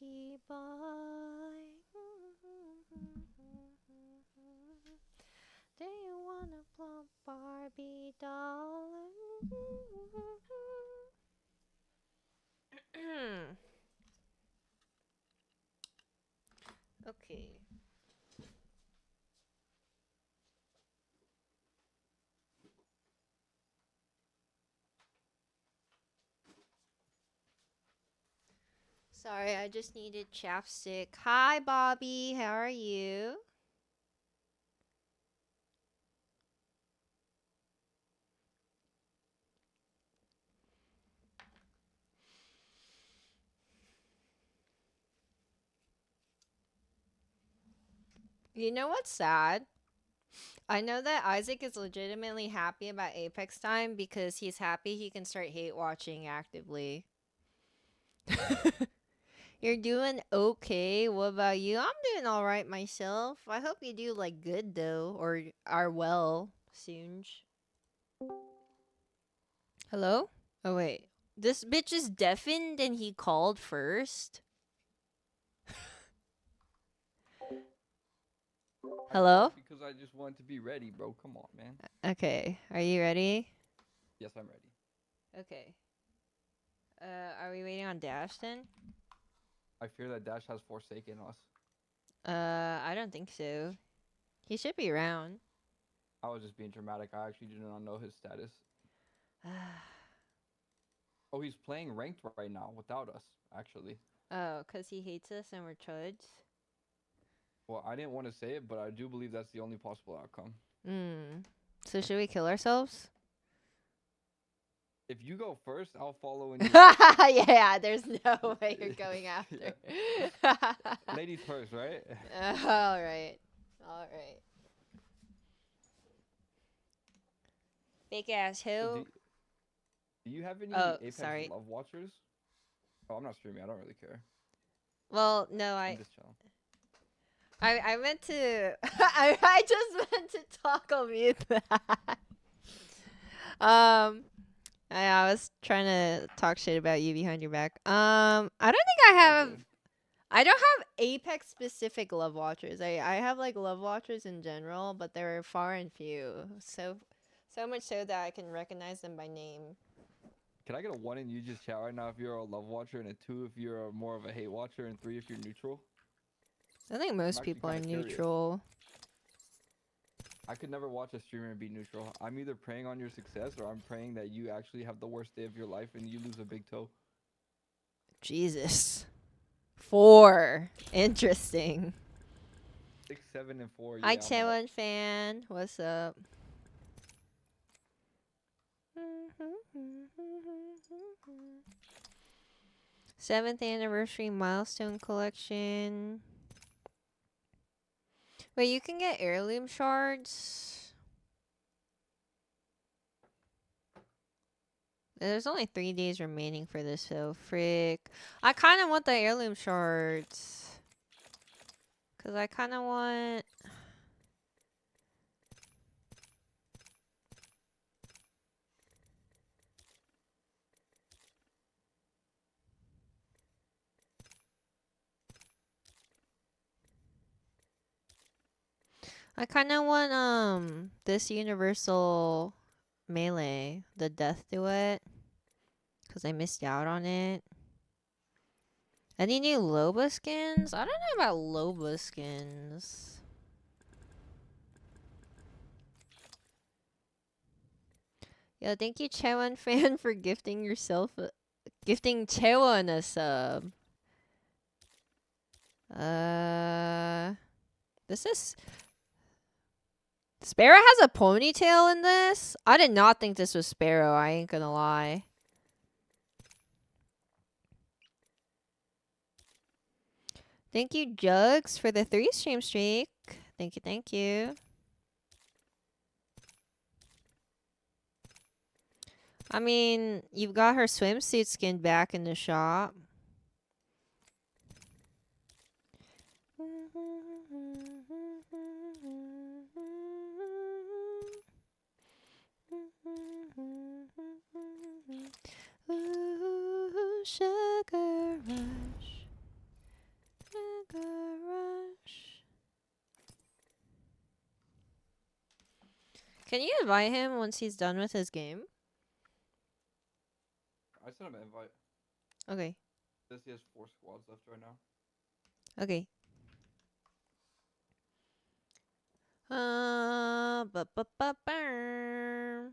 monkey boy. Do you wanna plump Barbie doll? Okay. Sorry, I just needed chapstick. Hi, Bobby. How are you? You know what's sad? I know that Isaac is legitimately happy about Apex time because he's happy he can start hate watching actively. You're doing okay. What about you? I'm doing all right myself. I hope you do like good though, or are well soon. Hello? Oh wait, this bitch is deafened and he called first. Hello? Because I just want to be ready, bro. Come on, man. Okay, are you ready? Yes, I'm ready. Okay. Are we waiting on Dash then? I fear that Dash has forsaken us. I don't think so. He should be around. I was just being dramatic. I actually do not know his status. Oh, he's playing ranked right now without us, actually. Oh, 'cause he hates us and we're chuds? Well, I didn't want to say it, but I do believe that's the only possible outcome. So should we kill ourselves? If you go first, I'll follow in your Yeah, there's no way you're going after. Ladies first, right? Alright. Alright. Big ass So who? do you have any Oh, Apex sorry. love watchers? Oh, I'm not streaming. I don't really care. Well, no, I'm just chilling. I meant to I just meant to toggle mute that. Um I was trying to talk shit about you behind your back. I don't think Okay. I don't have Apex specific love watchers. I have like love watchers in general, but they're far and few. So much so that I can recognize them by name. Can I get a 1 in you just chat right now if you're a love watcher, and a 2 if you're more of a hate watcher, and 3 if you're neutral? I think I'm most actually people kind are of curious. neutral. I could never watch a streamer and be neutral. I'm either praying on your success or I'm praying that you actually have the worst day of your life and you lose a big toe. Jesus. 4. Interesting. 6, 7, and 4. Hi, Yeah, I'm out. Chewan fan. What's up? Seventh anniversary milestone collection. Wait, you can get heirloom shards? There's only 3 days remaining for this, so frick. I kind of want the heirloom shards. Because I kind of want... this universal melee, the death duet. Because I missed out on it. Any new Loba skins? I don't know about Loba skins. Yo, thank you, Chewan fan, for gifting Chewan a sub. This is Sparrow has a ponytail in this. I did not think this was Sparrow. I ain't gonna lie. Thank you, Jugs, for the 3 stream streak. Thank you, thank you. I mean, you've got her swimsuit skin back in the shop. Ooh, sugar rush. Can you invite him once he's done with his game? I sent him an invite. Okay. Says he has 4 squads left right now. Okay. Ba ba ba ba.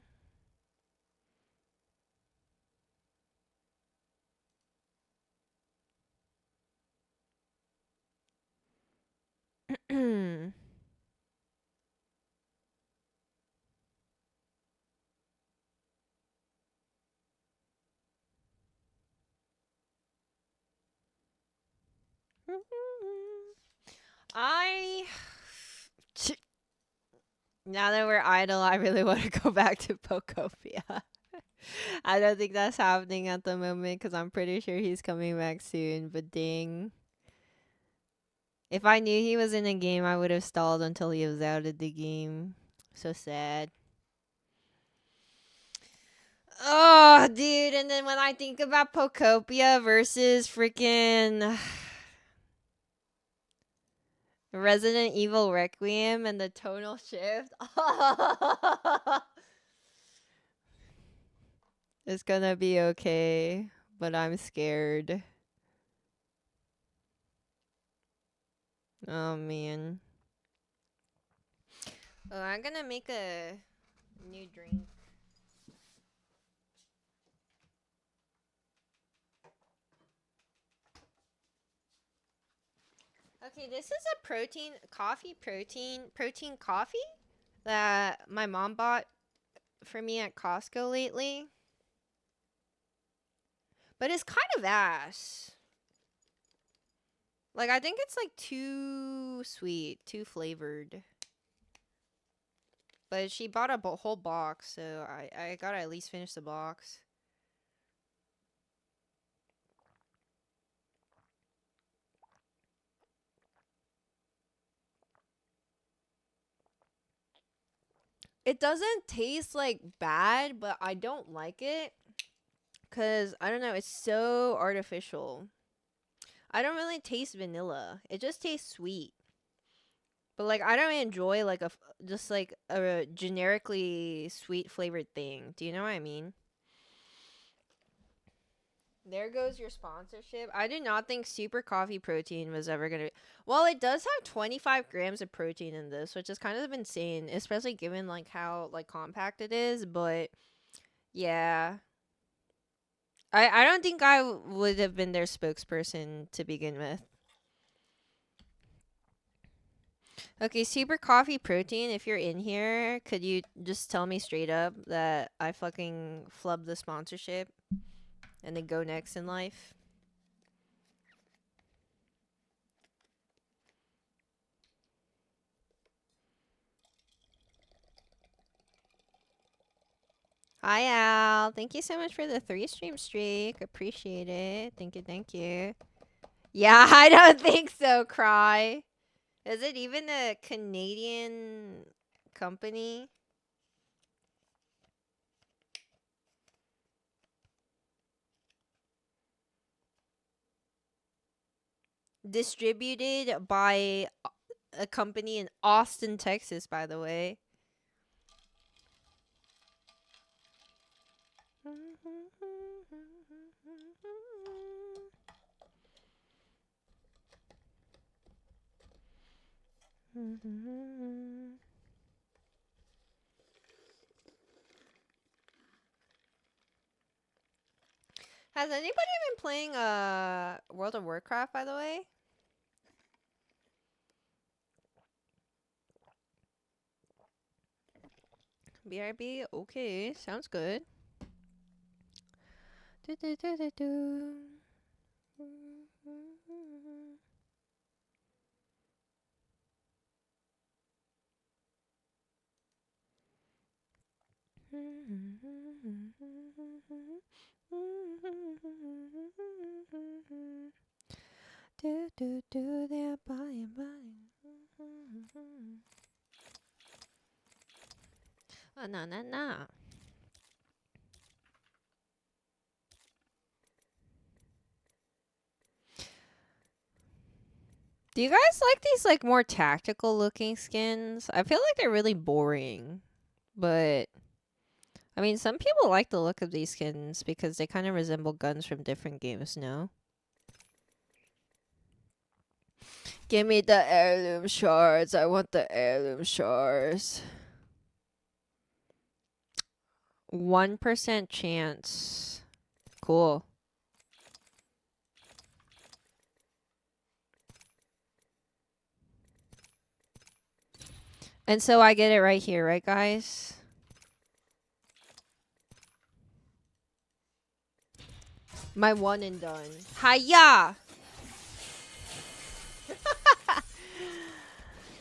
I now that we're idle, I really want to go back to Pokopia. I don't think that's happening at the moment because I'm pretty sure he's coming back soon. But dang, if I knew he was in a game, I would have stalled until he was out of the game. So sad. Oh, dude. And then when I think about Pokopia versus freaking Resident Evil Requiem and the tonal shift, it's gonna be okay. But I'm scared. Oh, man. Oh, I'm gonna make a new drink. Okay, this is a protein coffee that my mom bought for me at Costco lately. But it's kind of ass. Like, I think it's like too sweet, too flavored. But she bought a whole box, so I gotta at least finish the box. It doesn't taste like bad, but I don't like it. Because, I don't know, it's so artificial. I don't really taste vanilla. It just tastes sweet. But like I don't enjoy like just like a generically sweet flavored thing. Do you know what I mean? There goes your sponsorship. I do not think Super Coffee Protein was ever gonna. Well, it does have 25 grams of protein in this, which is kind of insane, especially given like how like compact it is. But yeah, I don't think I would have been their spokesperson to begin with. Okay, Super Coffee Protein, if you're in here, could you just tell me straight up that I fucking flubbed the sponsorship and then go next in life? Hi, Al. Thank you so much for the 3 stream streak. Appreciate it. Thank you, thank you. Yeah, I don't think so, Cry. Is it even a Canadian company? Distributed by a company in Austin, Texas, by the way. Has anybody been playing World of Warcraft, by the way? BRB? Okay, sounds good. Do, do, do, do, do. Do, do, do, they're buying, buying. Oh, no, no, no. Do you guys like these like more tactical looking skins? I feel like they're really boring. But I mean, some people like the look of these skins because they kind of resemble guns from different games, no? Give me the heirloom shards. I want the heirloom shards. 1% chance. Cool. And so I get it right here, right, guys? My one and done. Hiya!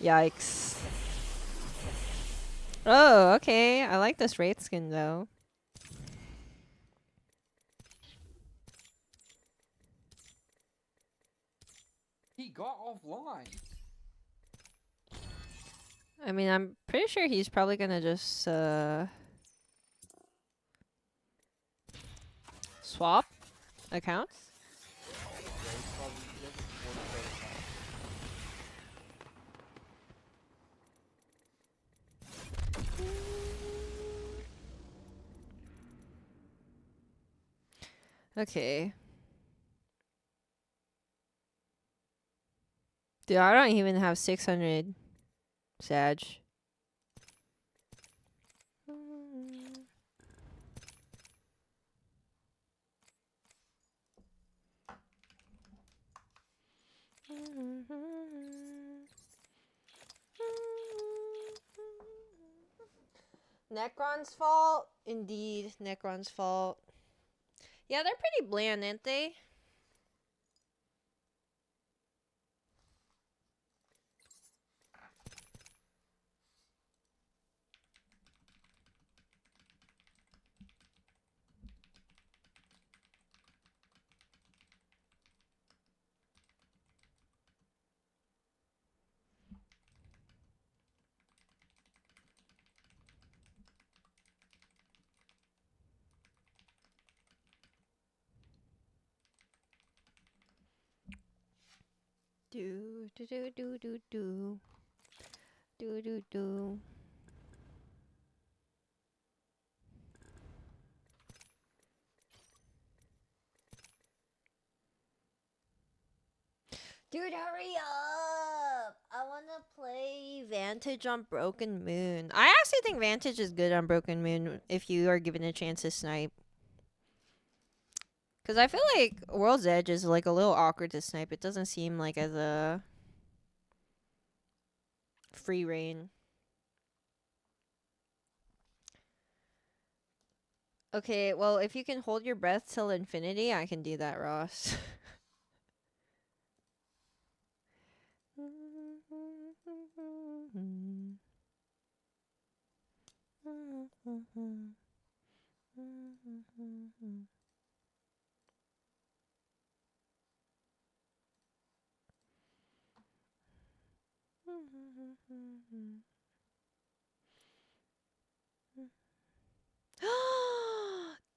Yikes. Oh, okay. I like this Wraith skin, though. He got offline. I mean, I'm pretty sure he's probably gonna just, swap accounts. Yeah, he's probably he has a 40 account. Okay. Dude, I don't even have 600 Sag. Necron's fault? Indeed, Necron's fault. Yeah, they're pretty bland, aren't they? Do do do do do do do do do. Dude, hurry up! I wanna play Vantage on Broken Moon. I actually think Vantage is good on Broken Moon if you are given a chance to snipe. Cause I feel like World's Edge is like a little awkward to snipe. It doesn't seem like as a free reign. Okay, well if you can hold your breath till infinity, I can do that, Ross.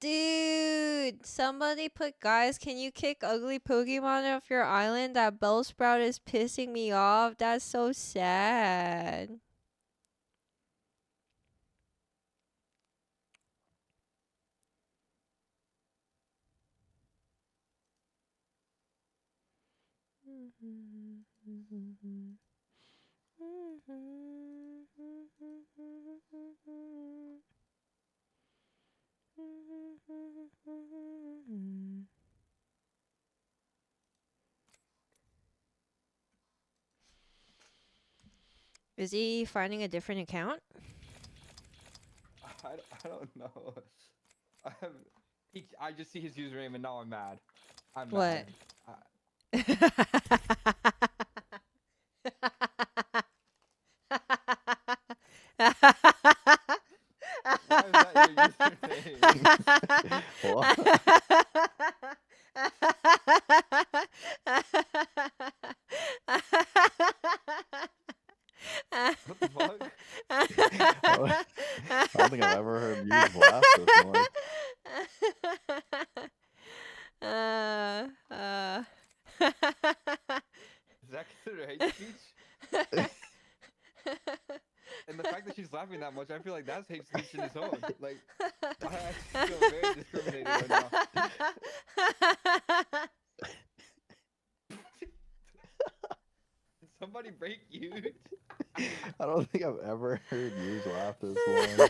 Dude, somebody put guys, can you kick ugly Pokemon off your island? That Bellsprout is pissing me off. That's so sad. Is he finding a different account? I don't know. I have, I just see his username and now I'm mad. I'm What? mad. I, why is that your username? What? What the fuck? I don't think I've ever heard you laugh this much. uh, uh. Is that considered hate speech? And the fact that she's laughing that much, I feel like that's hate zone. Like, I actually feel very discriminated right now. Did somebody break you? I don't think I've ever heard you laugh this long.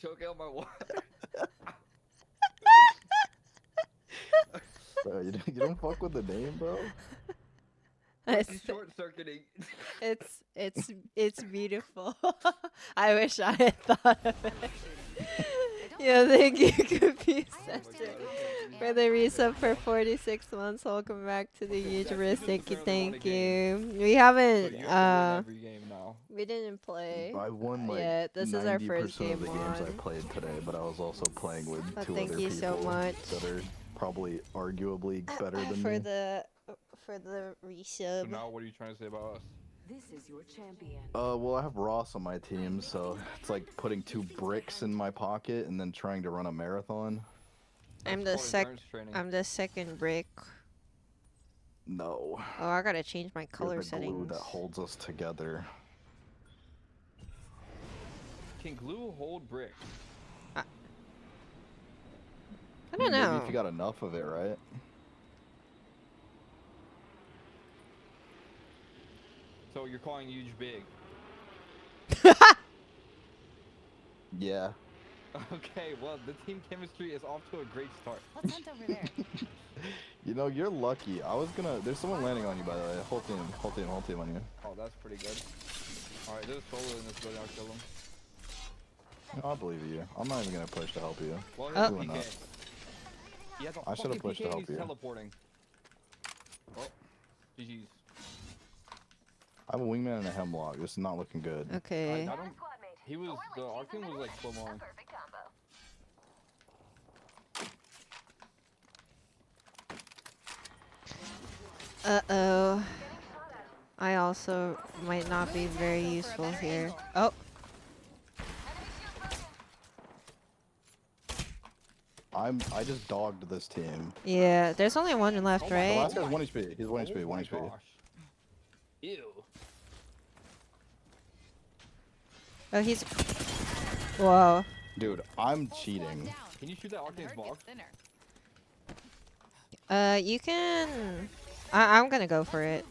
Choke out my water. Bro, you don't fuck with the name, bro. It's short circuiting. It's beautiful. I wish I had thought of it. Yeah, thank you, Confused Oh my God, Sister, it's for the resub for 46 months. Welcome back to the Okay, YouTubers. that's Thank you, apparently won a thank game. you. We So haven't you have to win every game now. we didn't play. I won like Yeah, this is our 90% first game of the games I on. played today, but I was also playing with But two thank other you people so much that are probably arguably better than for me. the So resub. now, what are you trying to say about us? This is your champion. Well, I have Ross on my team, so it's like putting 2 bricks in my pocket and then trying to run a marathon. I'm That's the called endurance training. I'm the second brick. No. Oh, I gotta change my You're color the glue settings. that holds us together. Can glue hold bricks? I don't know. Maybe if you got enough of it, right? So you're calling huge big? Yeah. Okay, well the team chemistry is off to a great start. Let's hunt over there. You know, you're lucky. I was gonna... There's someone landing on you, by the way. Whole team on you. Oh, that's pretty good. All right, there's a solo in this building. I'll kill him. No, I believe you. I'm not even gonna push to help you. Well, Oh. he's Doing PK. that. He has a I should've fucking pushed to PK and help he's you. teleporting. Oh, GG's. I have a wingman and a hemlock. This is not looking good. Okay. I don't. He was the Arcane was like slow mowing. Uh-oh. I also might not be very useful here. Oh. I just dogged this team. Yeah, there's only one left, Oh my The right? last guy's 1 HP. He's 1 HP, Oh 1 my HP. gosh. Ew. Oh, he's... Whoa. Dude, I'm cheating. Can you shoot that Arcane's box? You can... I'm gonna go for it.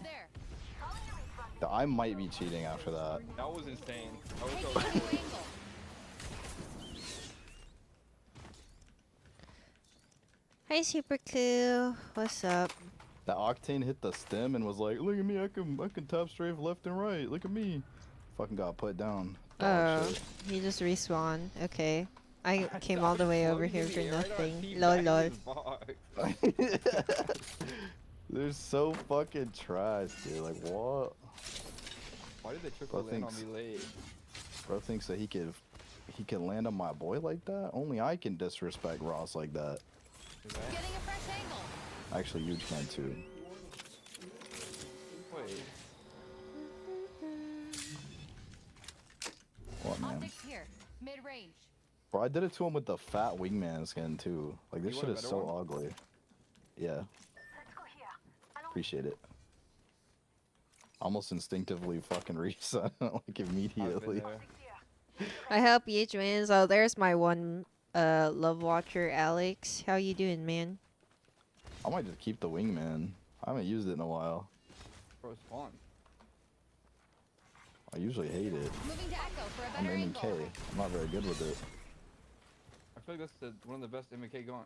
I might be cheating after that. That was insane. I wish I was recording. Hi, Super Cool. What's up? The Octane hit the stem and was like, "Look at me, I can top strafe left and right. Look at me." Fucking got put down. Dog Oh, shit. he just respawned. Okay. I came all the was way over floating here in for the air, I know, I nothing. see Lol, back lol. in his box. They're so fucking trash, dude. Like, what? Why did they triple Bro land on thinks- me late? Bro thinks that he can land on my boy like that? Only I can disrespect Ross like that. Is that? Getting a fresh angle. Actually, you can too. Wait. What, man? Optics here. Mid range. Bro, I did it to him with the fat wingman skin too. Like, this You shit want a is better so one? ugly. Yeah. Appreciate it. Almost instinctively fucking reset, like I've been immediately. there. I hope you wins. Oh, there's my one love watcher, Alex. How you doing, man? I might just keep the wingman. I haven't used it in a while. Bro, it's fun. I usually hate it. Moving to Echo for a I'm better aiming angle. K. I'm not very good with it. I feel like that's one of the best MK going.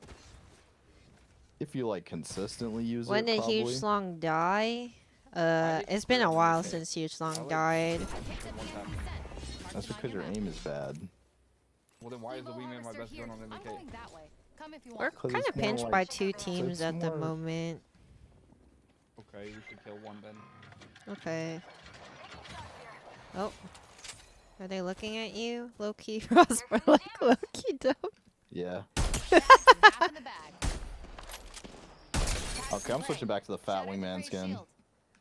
If you like consistently use When it, did probably. Huge Slong die? I It's been a prefer while MK. since Huge I Slong like- died. Hits at One 50%. tap. Marking That's on because your map. aim is bad. Well, then why is the Limo wingman my harvester best here. gun on I'm MK? going that way. Come if you We're want. 'Cause kind it's of more pinched like- by 2 so teams it's at the more- moment. Okay, we should kill one then. Okay. Oh. Are they looking at you? Low-key Rosper, like low-key dumb. Yeah. Half in the bag. Okay, I'm switching back to the fat Shattered the wingman gray skin. shield.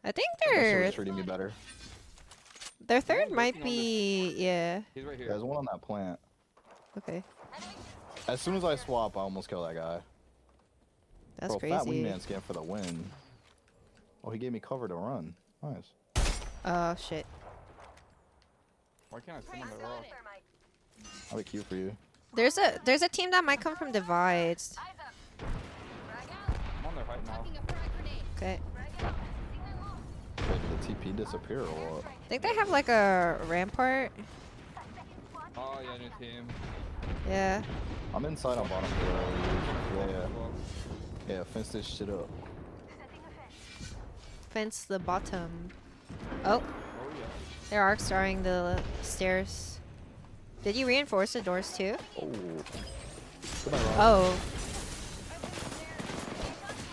I think That shit their was treating me better. third one might working on be yeah. He's right here. There's one on that plant. Okay. As soon as I swap, I almost kill that guy. That's Bro, fat crazy. wingman skin for the win. Oh, he gave me cover to run. Nice. Oh shit. Why can't I stand on Price the got rock? it. I'll be cute for you. There's a team that might come from divides. I'm on their height now. Chucking a frag grenade. Okay. Wait, did the TP disappear or what? I think they have like a rampart. Oh yeah, new team. Yeah. I'm inside on bottom floor. Yeah, Well, yeah, fence this shit up. Fence the bottom. Oh, oh yeah. they're arc starring the stairs. Did you reinforce the doors too? Oh. Goodbye, Rob. Oh.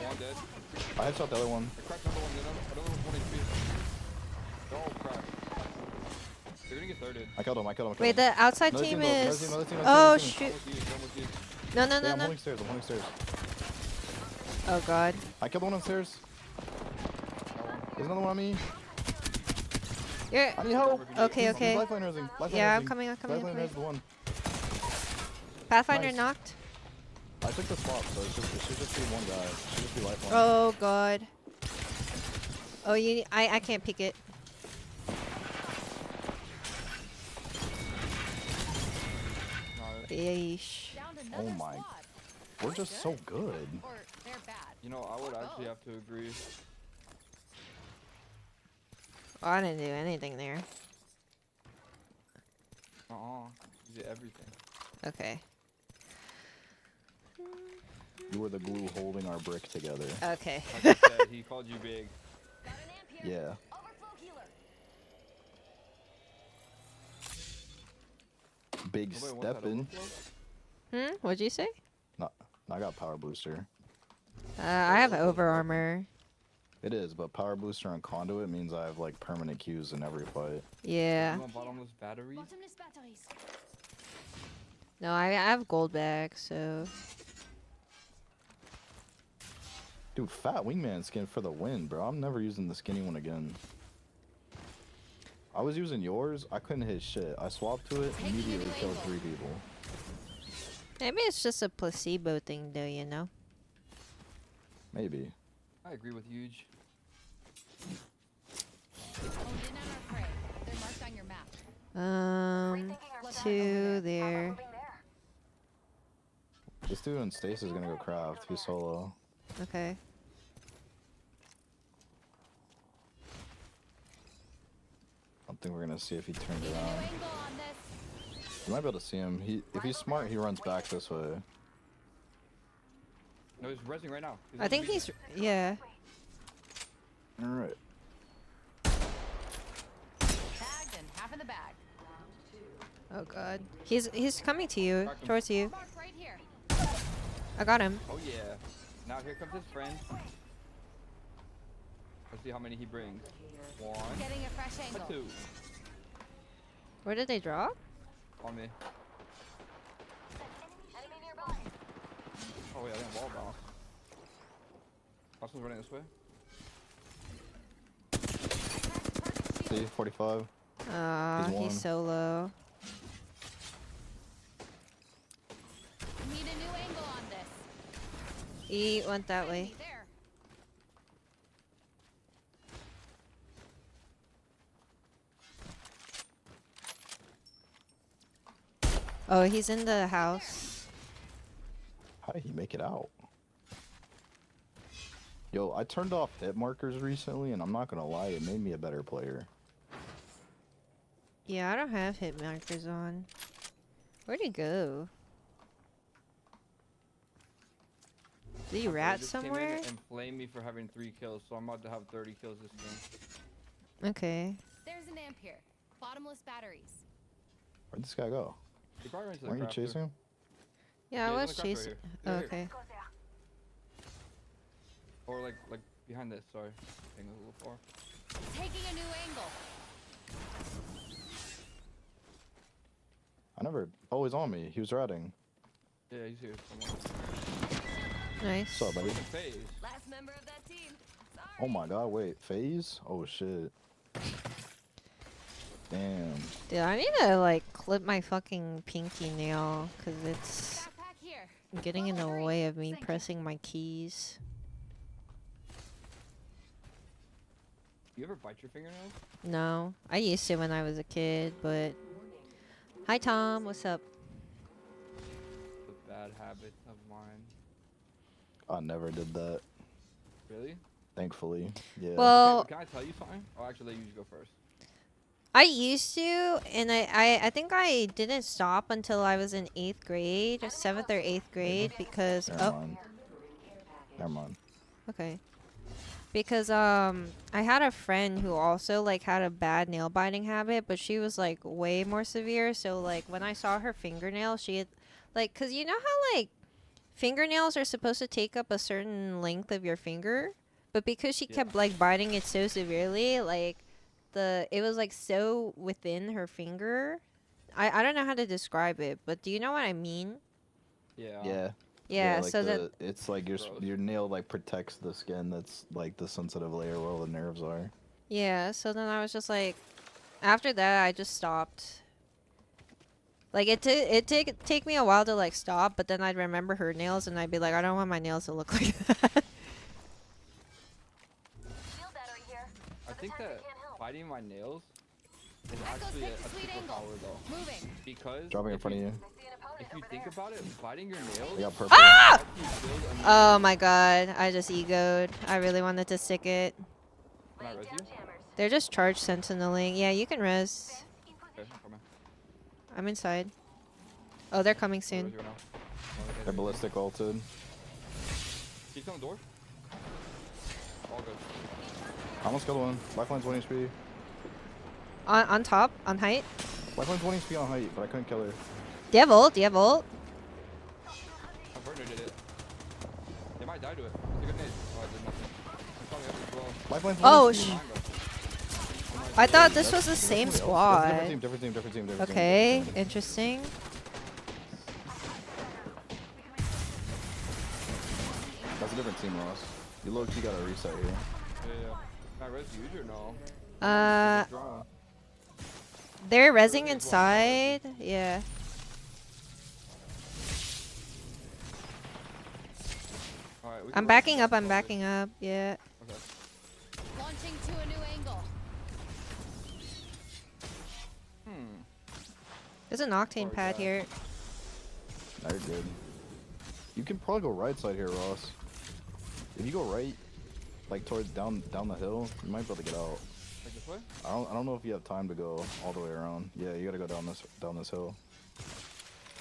One dead. I headshot the other one. I cracked another one. Another one's 1 HP. They're all cracked. They're gonna get thirded. I killed him. Wait, the outside Another team team, though, is. another team, Oh another team. shoot! Almost used, almost used. No, no, Yeah, no, I'm no. holding stairs. I'm holding stairs. Oh god. I killed one on stairs. That one. There's another one on me. You're. I need help. Okay, okay. Lifeline nursing. Lifeline Yeah, I'm nursing. coming, I'm coming, I'm Lifeline coming. nurse the one. Pathfinder Nice. knocked. I took the swap, so it should just be one guy. It should just be lifeline. Oh god. Oh, I can't pick it. No, Yeesh. Down Oh another my- squad. We're just so good. Or they're bad. you know, I would actually have to agree. Oh, I didn't do anything there. You did everything. Okay. You were the glue holding our brick together. Okay. Like I said, he called you big. Got an amp here. Yeah. Overflow healer. Big Nobody wants that steppin'. overflow? What'd you say? No, I got power booster. I have over armor. It is, but power booster and conduit means I have like permanent Qs in every fight. Yeah. You want bottomless batteries? Bottomless batteries. No, I have gold bags, so. Dude, fat wingman skin for the win, bro. I'm never using the skinny one again. I was using yours. I couldn't hit shit. I swapped to it, immediately killed 3 people. Maybe it's just a placebo thing, though, you know? Maybe. I agree with Huge. Honed in on our prey. They're marked on your map. Two there. This dude in Stace is gonna go craft. He's solo. Okay. I don't think we're gonna see if he turns Need a new around. angle on this. You might be able to see him. If he's smart, he runs back this way. No, he's resing right now. I think he's. Yeah. Alright. Tagged and half in the bag. Oh god. He's coming to you, Crack him. towards you. Marked right here. I got him. Oh yeah. Now here comes his friend. Let's see how many he brings. 1, Getting a fresh angle. 2. Where did they drop? On me. Enemy nearby. Oh yeah, I didn't wall bounce. Austin's running this way. See, 45. Aw, He's one. he's solo. Need a new angle on this. He went that way. Enemy there. Oh, he's in the house. How did he make it out? Yo, I turned off hit markers recently, and I'm not gonna lie, it made me a better player. Yeah, I don't have hit markers on. Where'd he go? Did he My boy rat just came in somewhere? and flamed me for having 3 kills, so I'm about to have 30 kills this game. Okay. There's an amp here. Bottomless batteries. Where'd this guy go? He probably ran to the Weren't you crafter. chasing him? Yeah, I he's on was the crafter right chasing. here. Oh, Right here. okay. Or like behind this, sorry. I think it was a little far. Taking a new angle. I never. Oh, he's on me. He was ratting. Yeah, he's here somewhere. Nice. What's up, buddy? Phase. Last member of that team. Sorry. Oh my god, wait. FaZe? Oh shit. Damn. Dude, I need to like clip my fucking pinky nail because it's Backpack here. getting in the Level 3. way of me Thank you. pressing my keys. You ever bite your fingernails? No, I used to when I was a kid, but Hi Tom, what's up? The bad habit of mine. I never did that. Really? Thankfully. Yeah. Okay, Well, but can I tell you something? I'll actually let you go first. I used to, and I think I didn't stop until I was in 8th grade, 7th or 8th grade, because Never oh, mind. Never mind. okay. Because I had a friend who also like had a bad nail biting habit, but she was like way more severe. So like when I saw her fingernails, she had like, cause you know how like fingernails are supposed to take up a certain length of your finger, but because she Yeah. kept like biting it so severely, like it was like so within her finger. I don't know how to describe it, but do you know what I mean? Yeah. Yeah. Yeah, Yeah, like so that it's like Gross. your nail like protects the skin that's like the sensitive layer where all the nerves are. yeah, so then I was just like after that I just stopped. Like it take me a while to like stop, but then I'd remember her nails and I'd be like, I don't want my nails to look like that. I think that biting my nails is Echo's actually picked a a sweet angle. superpower though. Moving. Because Dropping in front of you. if you think about it, biting your nails We got purple. Ah! helps you build immunity. Oh my god, I just egoed. I really wanted to stick it. Can I res you? They're just charge sentineling. Yeah, you can res. Okay, I'm coming. I'm inside. Oh, they're coming I'll res soon. you right now. They're ballistic ulted. Keep on the door. All good. I almost killed one. Lifeline's 1 HP. On top, on height. Lifeline's 1 HP on height, but I couldn't kill her. Do you have ult? Do you have ult? My partner did it. They might die to it. It's a good nade. Oh, I did nothing. I'm coming up as well. Lifeline's 1 Oh, HP. I thought this was the same Different squad. team, different team, different team, different Okay, team. interesting. That's a different team, Ross. You low-key got a reset here. Yeah. Can I res you or no? Uh, they're resing inside. Yeah. Alright, we can I'm go backing back up. I'm to backing up. Yeah. Okay. Launching to a new angle. Hmm. There's an octane Sorry, pad guys. here. No, you're good. You can probably go right side here, Ross. If you go right, like towards down the hill, you might be able to get out. Like this way? I don't know if you have time to go all the way around. Yeah, you gotta go down this hill.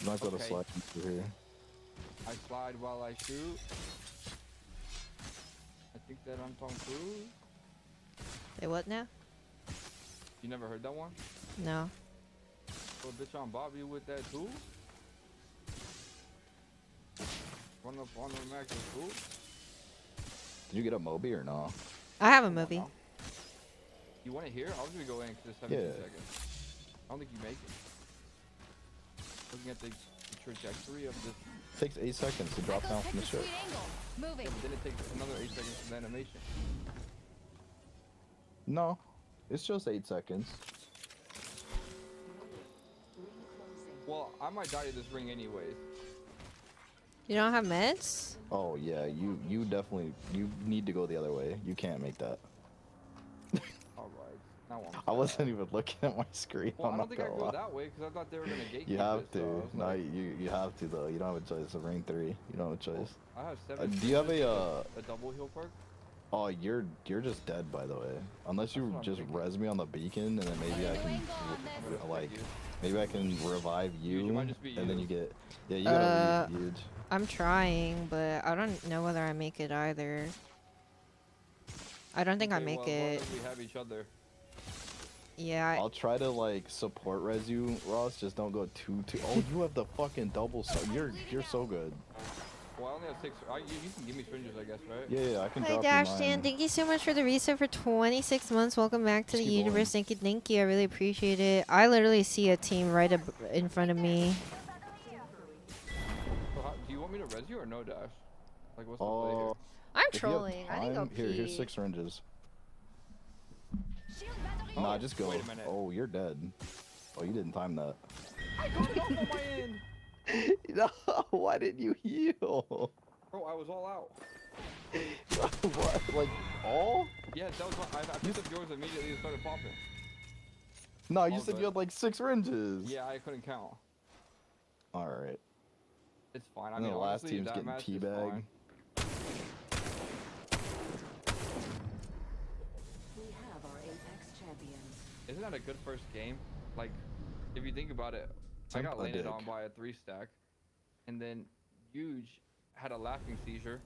You might be able to Okay. slide through here. I slide while I shoot. I think that I'm Tom Cruise. Wait, what now? You never heard that one? No. Oh, bitch, I'm Bobby with that too. Run up on the max with too. Did you get a Moby or no? I have a Come on movie. now. You want it here? I was gonna go in because it's 17 Yeah. seconds. I don't think you make it. Looking at the trajectory of this, Takes 8 seconds to drop down Echo's from the picked a ship. sweet angle. Moving. yeah, but then it takes another 8 seconds for the animation. No, it's just 8 seconds. Well, I might die to this ring anyways. You don't have meds? Oh yeah, you definitely need to go the other way. You can't make that. Alright, now I'm I wasn't sad. even looking at my screen. Well, I'm I not don't think I gonna can go lie. that way because I thought they were gonna gatekeep You have it, so I to. was No, like, you have to though. You don't have a choice. It's a ring 3. You don't have a choice. I have 7 Do you have fingers a with a double heal perk? Oh, you're just dead by the way. Unless you That's what I'm just thinking. res me on the beacon, and then maybe I New can angle on this. like Thank you. maybe I can revive you, Dude, you might just be and then you you. get you gotta leave, huge. I'm trying, but I don't know whether I make it either. I don't think I Okay, make well, as long it. as we have each other. Yeah. I'll try to like support res you, Ross. Just don't go too. Oh, you have the fucking double. You're so good. Well, I only have 6. You can give me strangers, I guess, right? Yeah, I can Hi drop Dash you Dan, mine. thank you so much for the reset for 26 months. Welcome back to Just the keep universe. going. Thank you. I really appreciate it. I literally see a team right in front of me. So do you want me to res you or no, Dash? Like, what's the play here? Oh, I'm if you have trolling. I think I'll time, here's pee. 6 syringes. Oh, Nah, just go. wait a minute. Oh, you're dead. Oh, you didn't time that. I got it off on my end! No, why didn't you heal? Bro, I was all out. What? Like all? Yeah, that was I picked up yours immediately and started popping. No, you All said good. you had like 6 ranges. Yeah, I couldn't count. All right. It's fine. I And then mean, the last honestly, team's that getting match is teabagged. fine. We have our Apex champions. Isn't that a good first game? Like, if you think about it, I Simp got a landed dick. on by a 3-stack, and then Huge had a laughing seizure,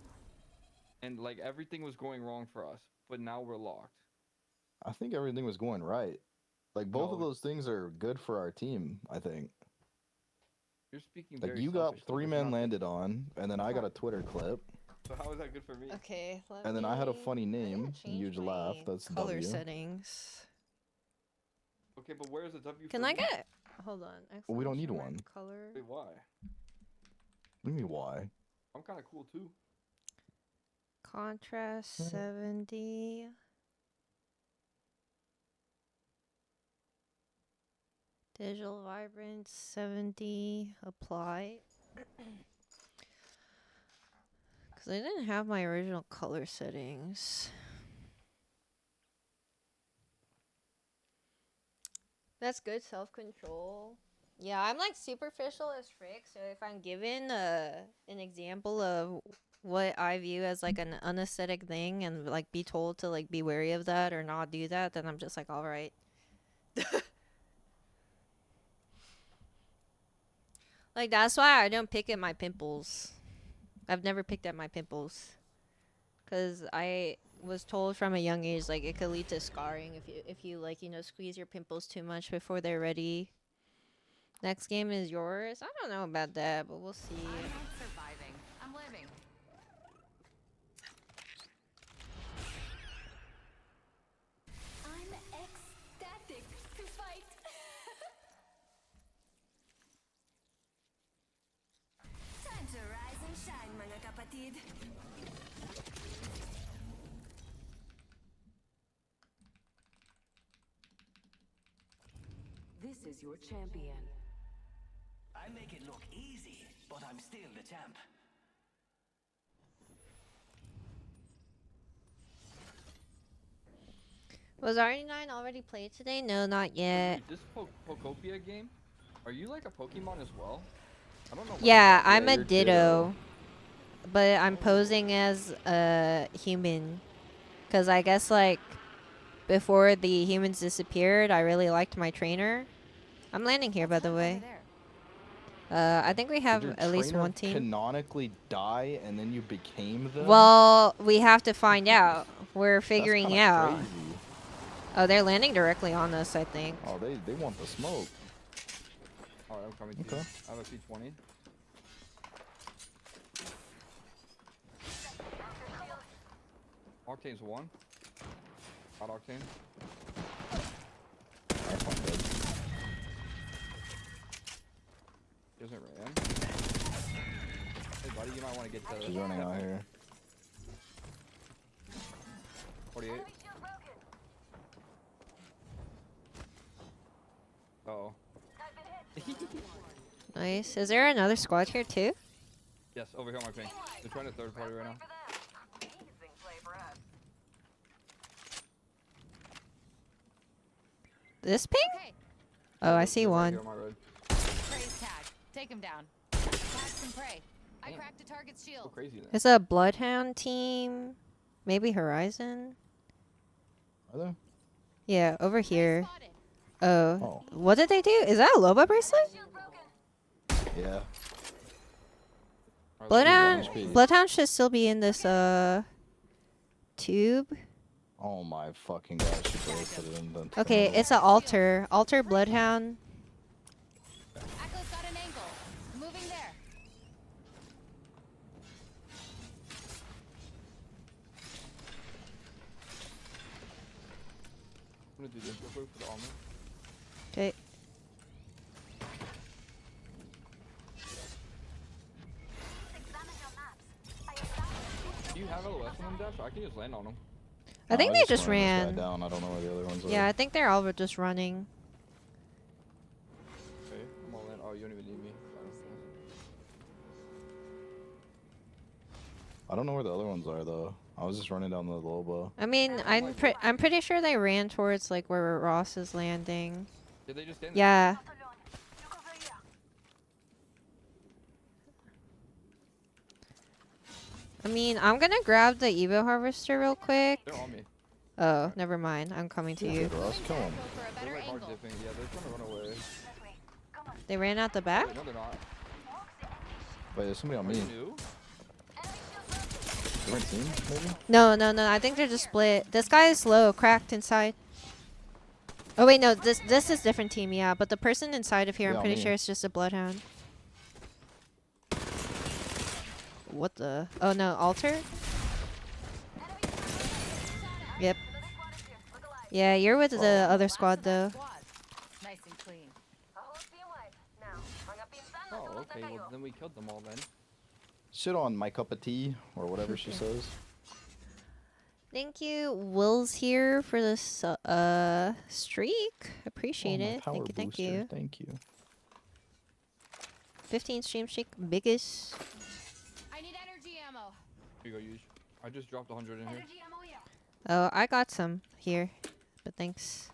and like everything was going wrong for us. But now we're locked. I think everything was going right. Like both of No, those things are good for our team, I think. you're speaking Like very you got selfishly, 3 but you're men not landed on, and then I got Huh. a Twitter clip, So how is that good for me? Okay, let and me. then I had a funny I name, gotta change huge my laugh. That's color W. settings. Okay, but where's the W Can for I me? get? Hold on. Well, we don't need Exclamation mark one. color. Wait, why? What do you mean why? I'm kind of cool too. Contrast 70. Digital vibrance 70. Apply. Because I didn't have my original color settings. That's good self-control. Yeah, I'm like superficial as frick, so if I'm given an example of what I view as like an unaesthetic thing and like be told to like be wary of that or not do that, then I'm just like, all right. Like that's why I don't pick at my pimples. I've never picked at my pimples. Cause I was told from a young age like it could lead to scarring if you like, you know, squeeze your pimples too much before they're ready. Next game is yours. I don't know about that, but we'll see. I'm not surviving. I'm living. I'm ecstatic to fight. Time to rise and shine, mga kapatid. This is your champion. I make it look easy, but I'm still the champ. Was RE9 already played today? No, not yet. Dude, this Pokopia game, are you like a Pokemon as well? I don't know. Much Yeah, about it. I'm a you're ditto. But I'm posing as a human. Because I guess, like, before the humans disappeared, I really liked my trainer. I'm landing here, by What's the that over way. there? I think we Did have your at least trainer one team. canonically die and then you became them? Well, we have to find out. We're That's figuring kinda out. crazy. Oh, they're landing directly on us, I think. Oh, they want the smoke. Alright, I'm coming to Okay. you. I have a P20. Octane's 1. Hot Octane. That's not good. He doesn't ran. Hey buddy, you might want to get to She's running out here. 48. Uh-oh. Nice. Is there another squad here, too? Yes, over here on my ping. They're trying to third party right now. This ping? Okay. Oh, I see They're right one. here on my road. Prey's tag. Take him down. Tag some prey. I Damn. cracked a target's So shield. crazy then. It's a Bloodhound team. Maybe Horizon? Are there? Yeah, over Prey here. spotted. Oh. Oh. What did they do? Is that a Loba bracelet? Yeah. Alright, Bloodhound, let's HP. Bloodhound should still be in this, tube. Oh my fucking god, she bracelet it in the Okay, middle. it's an altar. Altar Bloodhound. Echo's got an angle. Moving there. I'm gonna do this real quick for the armor. Okay. Do you have LOS on them, Dash? I can just land on them. I think they just ran this guy ran. down. I don't know where the other ones are. Yeah, I think they're all just running. Okay, I'm all in. Oh, you don't even need me. I don't know where the other ones are though. I was just running down the Loba. I mean, I'm pretty sure they ran towards like where Ross is landing. Did they just stand there? Yeah. I mean, I'm gonna grab the Evo Harvester real quick. They're on me. Oh, never mind. I'm coming to you. Good, Ross. Kill him. Go for a They're better like hard angle. dipping. Yeah, they're trying to run away. They ran out the back? Wait, no, they're not. Wait, there's somebody on Are me. you new? Different team, maybe? No, no, no. I think they're just split. This guy is low, cracked inside. Oh wait, no. This is different team, yeah. But the person inside of here, I'm Yeah, pretty me. sure it's just a bloodhound. What the? Oh no, altar? Yep. Yeah, you're with the other squad though. Nice and clean. Oh, okay. Well, then we killed them all then. Shit on my cup of tea, or whatever she says. Thank you, Will's here for this streak. Appreciate Oh, my it. power Thank you, thank booster. you. Thank you. 15 stream streak, biggest. I need energy ammo. Here you go, Yuj. I just dropped 100 in here. Oh, I got some here, but thanks.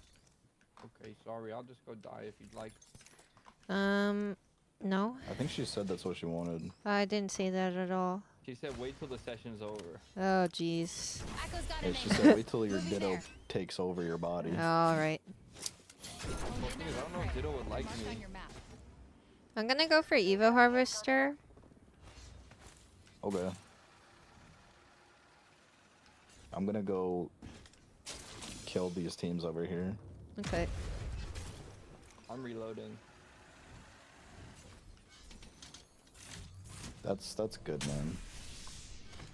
Okay, sorry. I'll just go die if you'd like. No, I think she said that's what she wanted. I didn't say that at all. She said wait till the session's over. Oh, jeez. Echo's got Hey, an she angle. said wait till your Moving ditto there. takes over your body. All right. Well, thing is, I don't know if Ditto would like Marked on me. your map. I'm gonna go for Evo Harvester. Okay. I'm gonna go kill these teams over here. Okay. I'm reloading. That's good, man.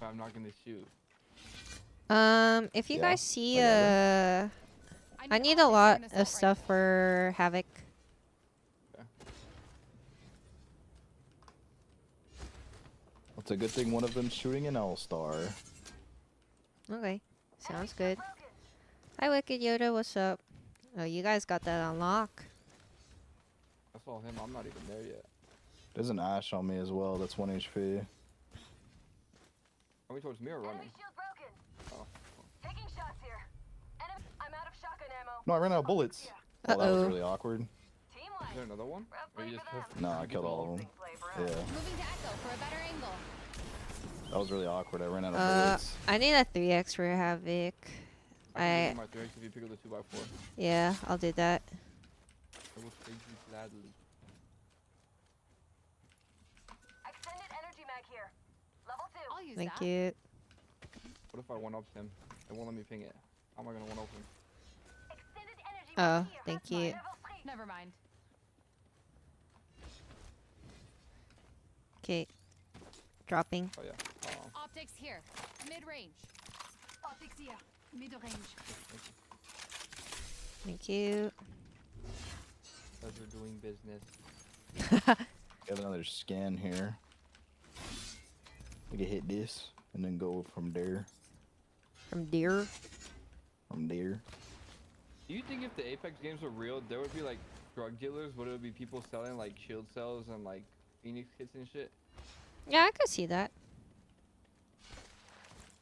But I'm not gonna shoot. If you Yeah, guys see, I I need a all lot this of assault stuff for Havoc. It's a good thing one of them's shooting an L-star. Okay, sounds good. Hi, Wicked Yoda. What's up? Oh, you guys got that on lock. I saw him. I'm not even there yet. There's an Ash on me as well. That's 1 HP. Are we towards me or running? Oh. Taking shots here. I'm out of shotgun ammo. No, I ran out of bullets. Oh, that was Uh-oh. really awkward. Team Is there another one? Or you just No, I killed all of them. Yeah, Moving to Echo for a better angle. that was really awkward. I ran out of Uh, bullets. I need a 3x for Havoc. I can give you my 3x if you pick up the 2x4. Yeah, I'll do that. I will take you gladly. Extended energy mag here. Level 2. I'll use Thank that. you. What if I one-up him? It won't let me ping it. How am I gonna one-up him? Extended energy Oh, mag here. thank you. Level 3. Never mind. Okay. Dropping. Oh yeah. Oh, Optics here. Mid-range. Optics here. Mid-range. Thank you. pleasure doing business. Got another scan here. We can hit this and then go from there. From deer. From there. Do you think if the Apex games were real, there would be like drug dealers? Would it be people selling like shield cells and like Phoenix kits and shit? Yeah, I could see that.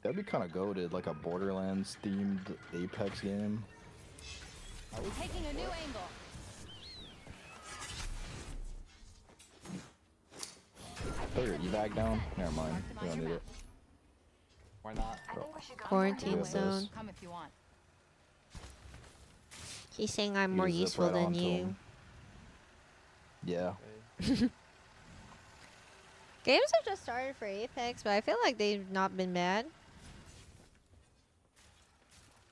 That'd be kind of goated, like a Borderlands themed Apex game. Taking a new angle. Throw your evac down. Never mind. We don't need it. Why not? I think we should go. Quarantine Yeah, zone. Come if you want. He's saying I'm You more zip useful right than onto you. 'em. Yeah. Okay. Games have just started for Apex, but I feel like they've not been bad.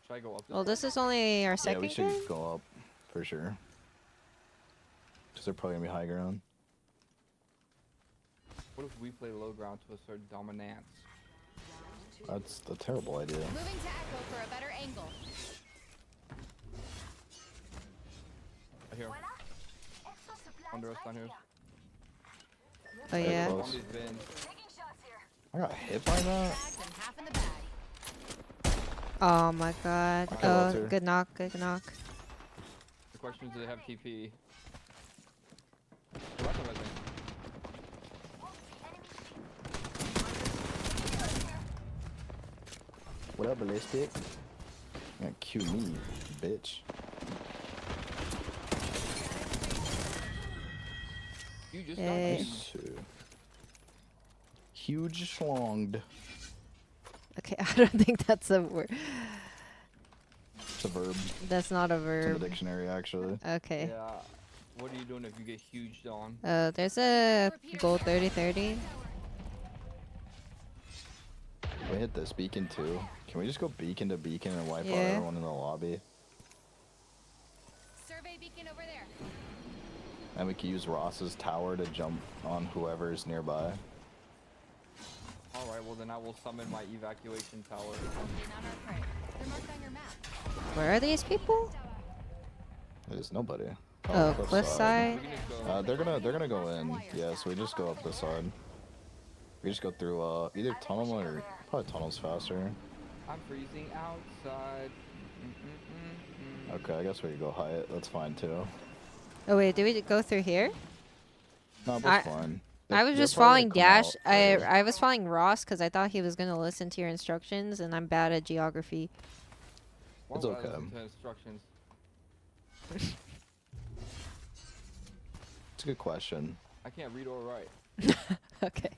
Should I go up? Well, this is only our Yeah, second we should game. go up for sure. Because they're probably gonna be high ground. What if we play low ground to assert dominance? That's a terrible idea. Moving to Echo for a better angle. I hear him. Extra supplies Under us right down here. here. Oh Very yeah. close. On these bins. Taking shots here. I got hit by that? Bags and half in the bag. Oh my god. Okay, Oh, Walter. good knock. Good knock. The question is, do they have TP? They're left, I think. What up, ballistic? You gonna cue me, bitch. just Yay. got Nice. Huge schlonged. Okay, I don't think that's a word. It's a verb. That's not a It's in the verb. dictionary, actually. Okay. Yeah. What are you doing if you get huge on? There's a gold 30-30. We hit this beacon too. Can we just go beacon to beacon and wipe out Yeah. everyone in the lobby? Survey beacon over there. And we can use Ross's tower to jump on whoever's nearby. Alright, well then I will summon my evacuation tower. In on our prey. They're marked on your map. Where are these people? There's nobody. Oh, cliff side. We can just go. They're gonna go in. Yeah, so we just go up this side. We just go through either tunnel or probably tunnel's faster. I'm freezing outside. Mm-mm-mm-mm. Okay, I guess we could go Hyatt. That's fine too. Oh wait, did we go through here? No, that's fine. I was They're just probably following gonna come Dash. out later. I was following Ross because I thought he was gonna listen to your instructions, and I'm bad at geography. Why It's would I okay. listen to instructions? It's a good question. I can't read or write. Okay.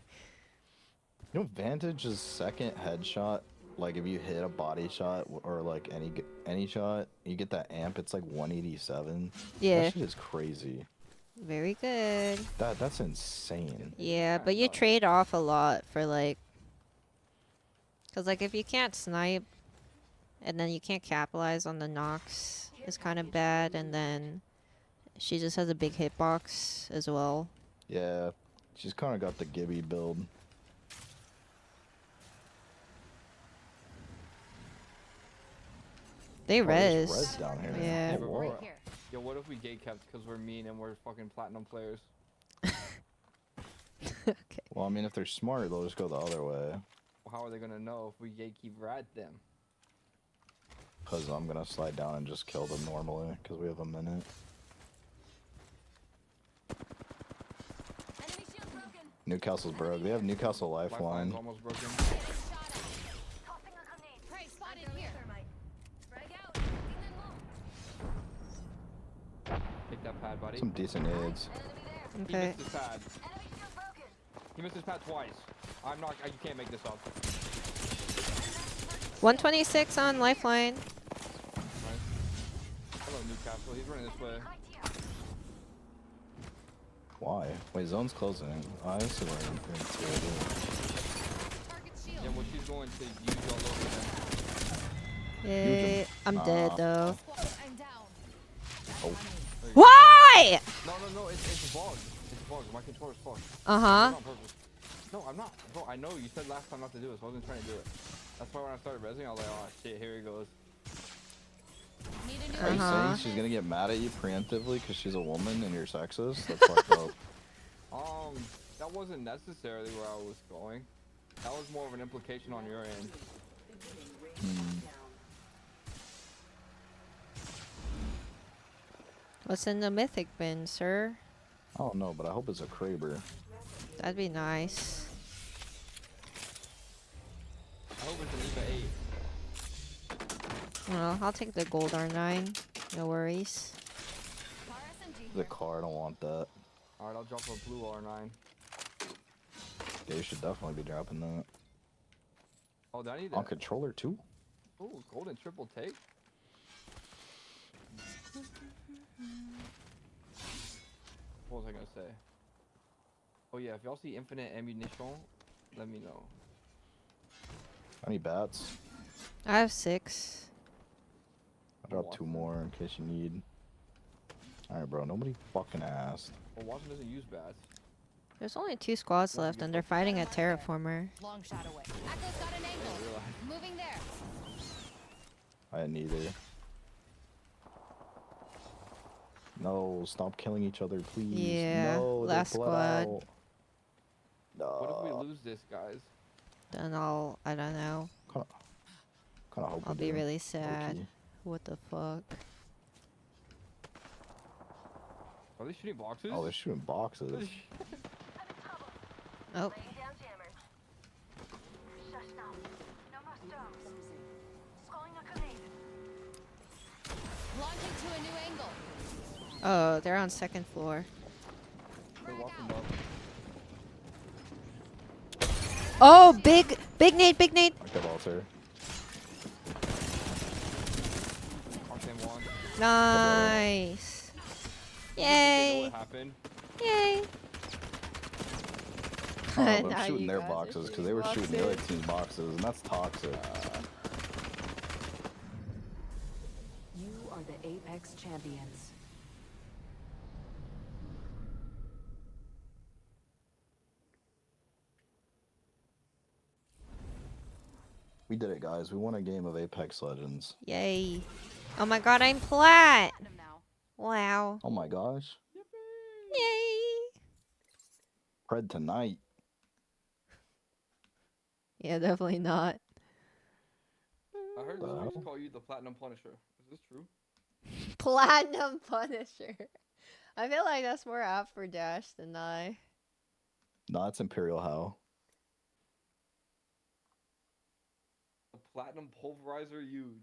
You know, Vantage is second headshot. Like if you hit a body shot or like any shot, you get that amp. It's like 187. Yeah. That shit is crazy. Very good. That's insane. Yeah, but you trade off a lot for like, cause like if you can't snipe, and then you can't capitalize on the knocks, it's kind of bad. And then she just has a big hitbox as well. Yeah, she's kind of got the Gibby build. They Oh, there's res. res down here. Yeah. Oh, Right what? Here. Yo, what if we gate kept because we're mean and we're fucking platinum players? Okay. Well, I mean, if they're smart, they'll just go the other way. Well, how are they gonna know if we gatekeep rat them? Because I'm gonna slide down and just kill them normally. Because we have a minute. Enemy shield broken. Newcastle's broke. They have Newcastle Lifeline's lifeline. almost broken. Shot at. Tossing a grenade. Prey spotted Under here. thermite. Frag out. Demon low. Take that pad, buddy. Some decent nades. Enemy there. He Okay. missed his pad. Enemy shield broken. He missed his pad twice. I'm not. You can't make this up. 126 on lifeline. Right. Hello, Newcastle. He's running this way. High tier. Why? Wait, zone's closing. I see where I'm going Target shield. Yeah, well, she's going to use all over them. Yay. I'm dead though. I'm down. Oh. Why? No. It's bugged. It's bugged. My controller's fucked. Uh It's huh. not on purpose. No, I'm not. Bro, I know you said last time not to do it, so I wasn't trying to do it. That's why when I started resing, I was like, oh shit, here he goes. Need a new Are you Uh-huh. saying she's gonna get mad at you preemptively because she's a woman and you're sexist? That's fucked up. That wasn't necessarily where I was going. That was more of an implication on your end. What's in the mythic bin, sir? I don't know, but I hope it's a Kraber. That'd be nice. I hope it's an EVA 8. Well, I'll take the gold R9. No worries. car SMG The here. car, I don't want that. Alright, I'll drop a blue R9. Yeah, you should definitely be dropping that. Oh, did I need On that? controller too? Ooh, golden triple take. What was I gonna say? Oh yeah, if y'all see infinite ammunition, let me know. I need bats. I have 6. I dropped 2 more in case you need. Alright, bro, nobody fucking asked. Well, Watson doesn't use bats. There's only 2 squads left, and they're fighting a terraformer. Long shot away. Echo's got an angle. realize. Moving there. I didn't either. No, stop killing each other, please. Yeah, no, they last bled squad. out. No. What if we lose this, guys? Then I don't know. Kind of hope I'll we be do, really low-key. sad. What the fuck? Are they shooting boxes? Oh, they're shooting boxes. Oh, Laying down jammers. Shush now. No more stones. Throwing a grenade. Launching to a new angle. oh, they're on 2nd floor. They're walking up. Oh, big nade, big nade. Okay, Walter. Arcane wand. Nice. They know Yay. what happened. Yay. Oh, but Now I'm shooting you their guys are boxes because they were shooting the other team's boxes, and that's toxic. You are the Apex champions. We did it, guys. We won a game of Apex Legends. Yay. Oh my god, I'm plat. Platinum now. Wow. Oh my gosh. Yay. Pred tonight. Yeah, definitely not. I heard Wow. Switch call you the Platinum Punisher. Is this true? Platinum Punisher. I feel like that's more apt for Dash than I. No, that's Imperial How. The Platinum Pulverizer huge.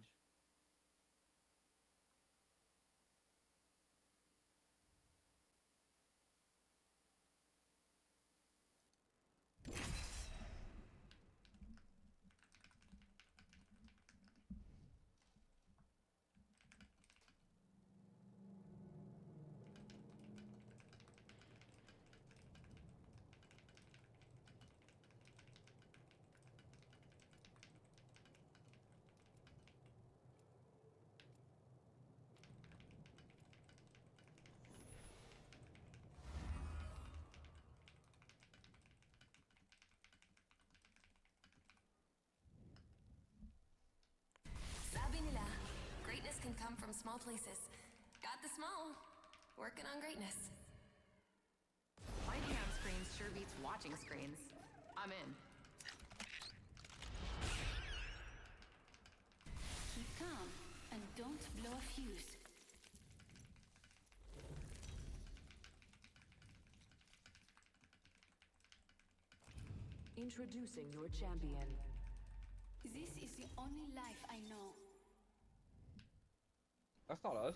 Sabi nila, greatness can come from small places. Got the small. Working on greatness. Fighting on screens sure beats watching screens. I'm in. Keep calm and don't blow a fuse. Introducing your champion. This is the only life I know. That's not us.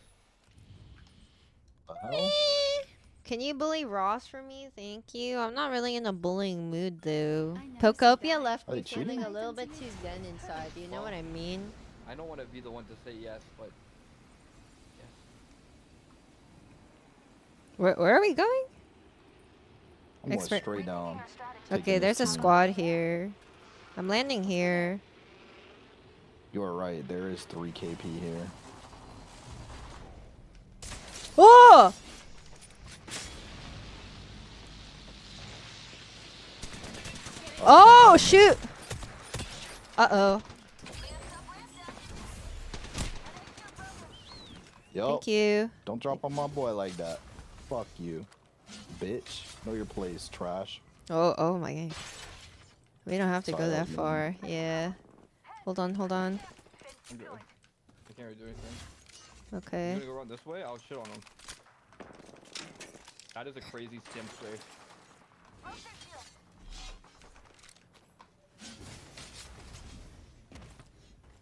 The hell? Can you bully Ross for me? Thank you. I'm not really in a bullying mood though. I never said Pokopia that. left Are me they feeling cheating? a little bit too zen inside. Do you know what I mean? I don't want to be the one to say yes, but yes. Where are we going? I'm going Expert- straight down. Okay, taking there's a this team. squad here. I'm landing here. You are right. There is 3 KP here. Oh! Oh, shoot! Uh-oh. Yup. Thank you. Don't drop on my boy like that. Fuck you. Bitch. Know your place, trash. Oh my god. We don't have to Sorry, go that that was far. Yeah. Hold on. I'm good. I can't really do anything. Okay. You gonna go run this way? I'll shit on him. That is a crazy stim strafe.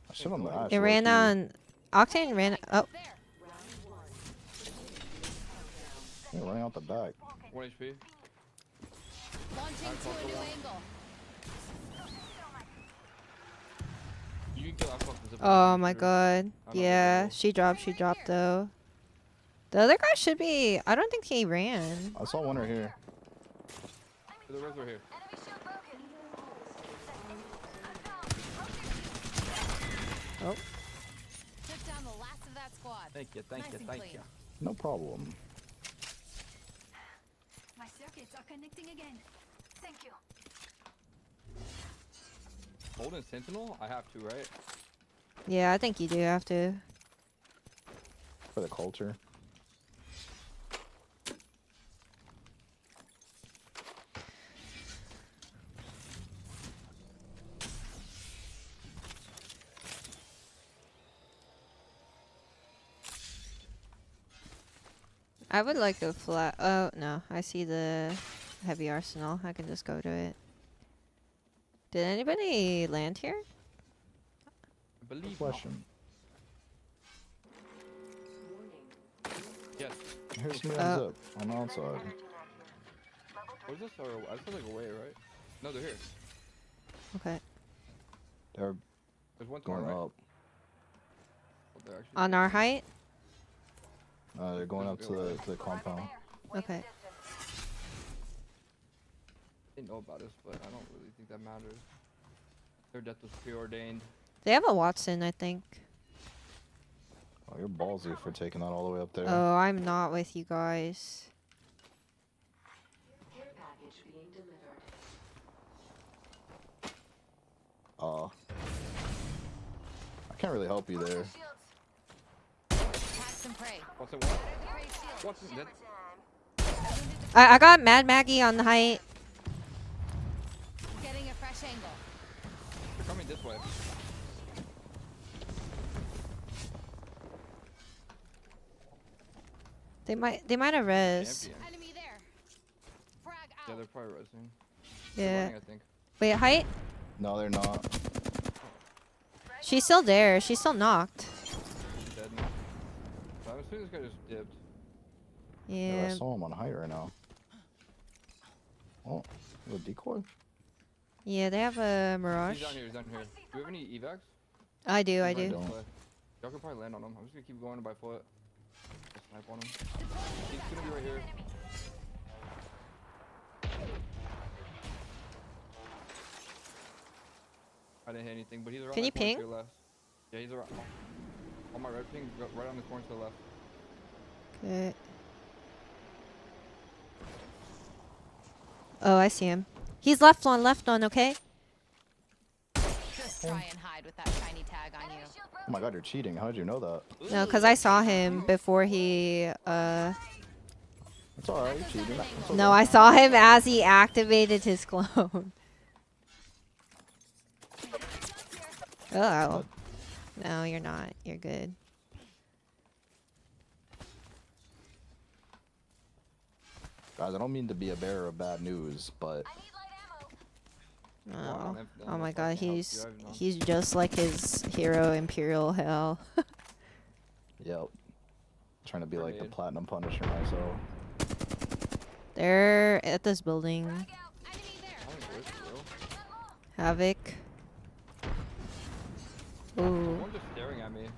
I shit on the Ash. It ran low-key. on. Octane ran. Oh. There. Yeah, running out the back. 1 HP. Launching to a new angle. You can kill Xbox with zip Oh line, my sure. god. not Yeah, visible. she dropped. She dropped though. The other guy should be. I don't think he ran. I saw one right here. The rest are here. Oh. Took down the last of that squad. Thank you, Nice and clean. No problem. My circuits are connecting again. Thank you. Golden Sentinel? I have to, right? Yeah, I think you do have to. For the culture. I would like a flat. Oh no, I see the heavy arsenal. I can just go to it. Did anybody land here? I believe not. Question. Yes. Here's me Oh. on zip on the outside. Where's this? Or I feel like away, right? No, they're here. Okay. They're There's one to my going right. up. Oh, they're actually On our height? They're going up to the compound. Okay. They know about us, but I don't really think that matters. Their death was preordained. They have a Watson, I think. Oh, you're ballsy for taking that all the way up there. Oh, I'm not with you guys. Care package being delivered. I can't really help you there. Attack some prey. What's it? What? Prey shield. What's it? That, I got Mad Maggie on the height. Getting a fresh angle. they're coming this way. They might have res. Champion. Enemy there. Frag Yeah, out. they're probably resting. They're Yeah. running, I think. Wait, height? No, they're not. She's still there. She's still knocked. He's dead now. So I'm assuming this guy just dipped. Yeah, Yeah. I saw him on height right now. Oh, a decoy? Yeah, they have a Mirage. He's down here. He's down here. Do we have any evacs? I do, I He's right do. this way. Y'all could probably land on him. I'm just gonna keep going by foot. Just snipe on him. He's gonna be right here. I didn't hit anything, but he's around Can you that corner ping? to your left. Yeah, he's around. On my red ping, right on the corner to the left. Okay. Oh, I see him. He's left on, okay? Just try and hide with that shiny tag on you. Oh my god, you're cheating. How did you know that? No, because I saw him before he, It's alright, you're cheating. It's No, okay. I saw him as he activated his clone. Oh. No, you're not. You're good. Guys, I don't mean to be a bearer of bad news, but Oh, Lymph oh node, my that's why I god, can't help he's you, I've known. he's just like his hero Imperial Hell. yep. Trying to be like the Grenade. platinum Punisher myself. They're at this building. Enemy I there. don't think it's real. Havoc. Ooh. One just staring at me.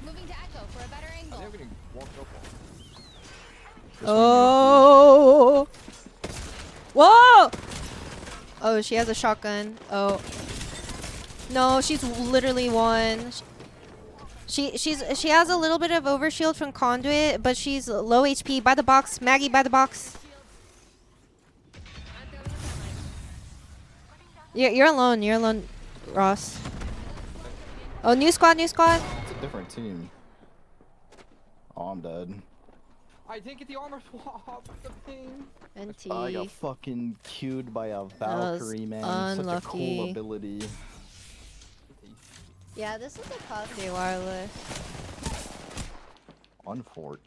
Moving to Echo for a better I think angle. I'm getting walked up on. Oh. Whoa! Oh, she has a shotgun. Oh. No, she's literally one. She has a little bit of overshield from Conduit, but she's low HP. By the box, Maggie, by the box. You're alone. You're alone, Ross. Oh, new squad, new squad. It's a different team. Oh, I'm dead. I didn't get the armor swap. The ping. NT. I got fucking queued by a was Valkyrie, man. Such a cool unlucky. ability. Yeah, this is a costly wireless. Unfort.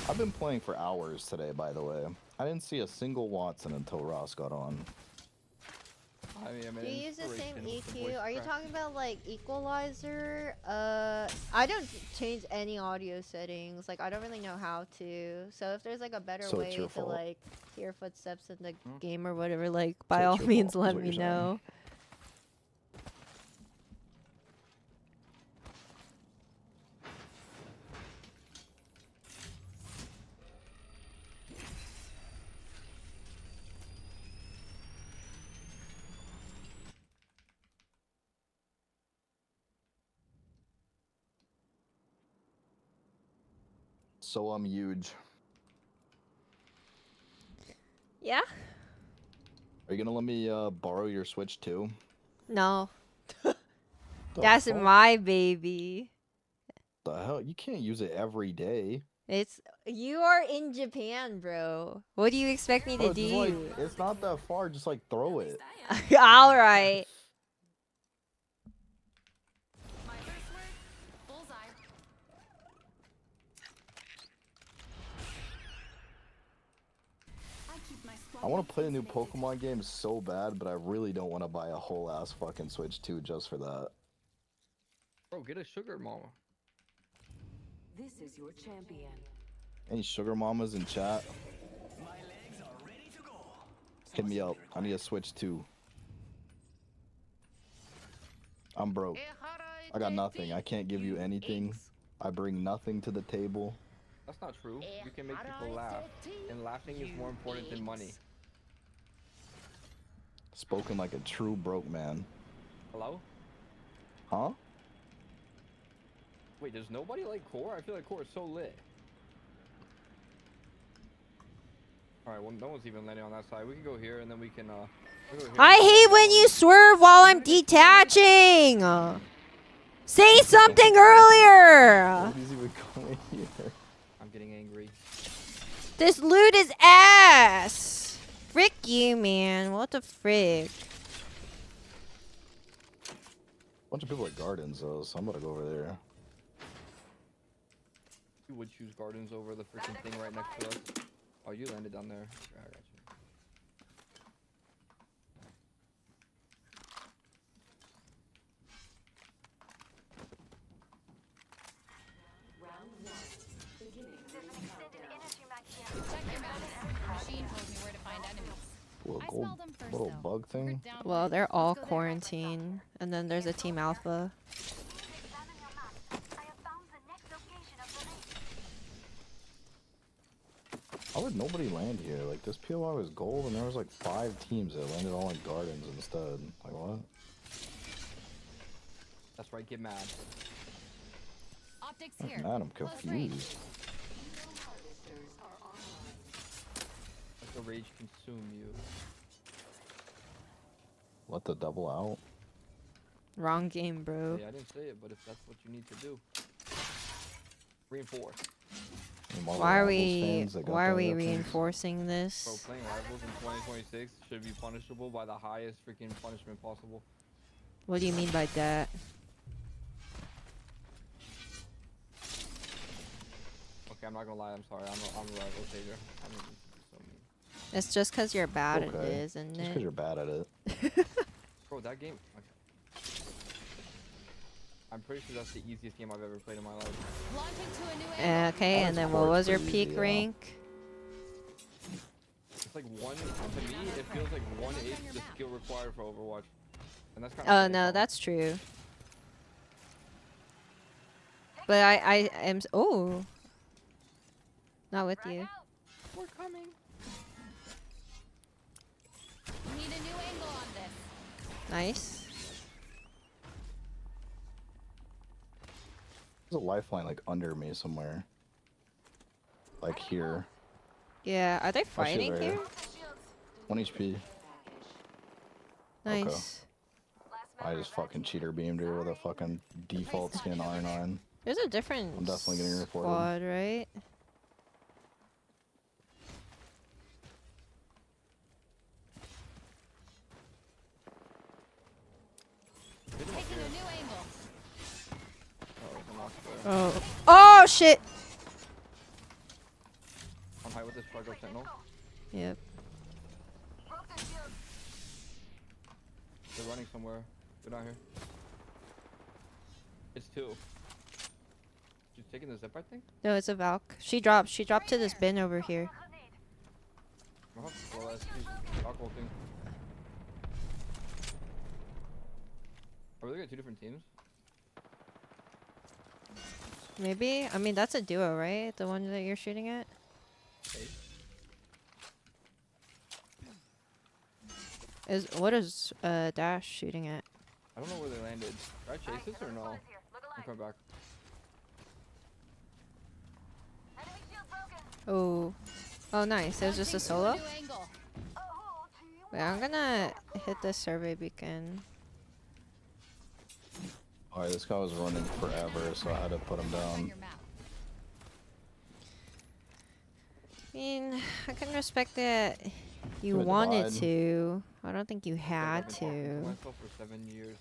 I've been playing for hours today, by the way. I didn't see a single Watson until Ross got on. I mean, Do you use the same inspiration with the EQ? voice Are you crack. talking about like equalizer? I don't change any audio settings. Like I don't really know how to. So if there's like a better So it's way your to fault. like hear footsteps in the Hmm? game or whatever, like by it's all your means fault, is let what me you're saying. know. So I'm huge. Yeah? Are you gonna let me borrow your Switch too? No. The That's fuck? my baby. The hell? You can't use it every day. It's you are in Japan, bro. What do you expect me to Bro, just like, do? it's not that far. Just like throw it. All right. My first word, bullseye. I keep my squad I want to play a new Pokemon game so bad, but I really don't want to buy a whole ass fucking Switch 2 just for that. Bro, get a sugar mama. This is your champion. Any sugar mamas in chat? My legs are ready to go. Hit me up. I need a Switch 2. I'm broke. I got nothing. I can't give you anything. I bring nothing to the table. That's not true. You can make people laugh, and laughing is more important than money. Spoken like a true broke man. Hello? Huh? Wait, there's nobody like Core? I feel like Core is so lit. Alright, well, no one's even landing on that side. We can go here, and then we can, we'll go here. I hate when you swerve while I'm detaching. Say something earlier. Nobody's even going here. I'm getting angry. This loot is ass. Frick you, man. What the frick? Bunch of people at gardens though, so I'm gonna go over there. You would choose gardens over the freaking thing right next to us. Oh, you landed down there. Okay, I got you. Round 1. Beginning There's ring an extended countdown. energy mag here. Check your map. The machine told me where to find enemies. Little I gold, smelled them first, little though. bug thing. Route down Well, ridge. they're all Let's go there. quarantined, and then there's a team alpha. Examine your map. I have found the next location of the link. How would nobody land here? Like this POI was gold, and there was like 5 teams that landed all in gardens instead. Like what? That's right, get mad. Optics Man, here. I'm Close range. confused. Harvesters are online. Let the rage consume you. Let the double out. Wrong game, bro. Hey, I didn't say it, but if that's what you need to do. Reinforce. And all the Why are Rivals we fans that got why are that we reference. reinforcing Bro, this? playing Rivals in 2026 should be punishable by the highest freaking punishment possible. What do you mean by that? Okay, I'm not gonna lie, I'm sorry. I'm a rival savior. I mean, so mean. It's just because you're bad at it, Okay. isn't Just because it? you're bad at it. Bro, that game. Okay. I'm pretty sure that's the easiest game I've ever played in my life. Launching to a new angle. Okay, and Alex then what Ford's was your pretty peak easy, yeah. rank? It's like one, to me, it feels like 1/8 the skill required for Overwatch. And that's kind Oh of no, that's true. But I am oh, not with you. We're coming. Need a new angle on this. Nice. There's a lifeline like under me somewhere. Like here. Yeah, are they Oh, she's fighting right here? 1 HP. Nice. I just fucking cheater beamed her with a fucking default skin R9. There's a different I'm definitely getting reported. squad, right? Taking a new angle. Oh. Oh shit. I'm high with this Fargo Sentinel. Yep. They're running somewhere. They're not here. It's 2. She's taking the zip, I think? No, it's a Valk. She dropped. She dropped to this bin over here. Oh, well, that's alcohol thing. Are we looking at 2 different teams? Maybe. I mean, that's a duo, right? The one that you're shooting at. Hey. What is Dash shooting at? I don't know where they landed. Should I chase this or no? I'm coming back. Oh. Oh, nice. It was just a solo. Launching to a new angle. Wait, I'm gonna hit this survey beacon. Alright, this guy was running forever, so I had to put him On down. your map. I mean, I can respect that you Give it a wanted divide. to. I don't think you I've had been talking to to. myself for 7 years.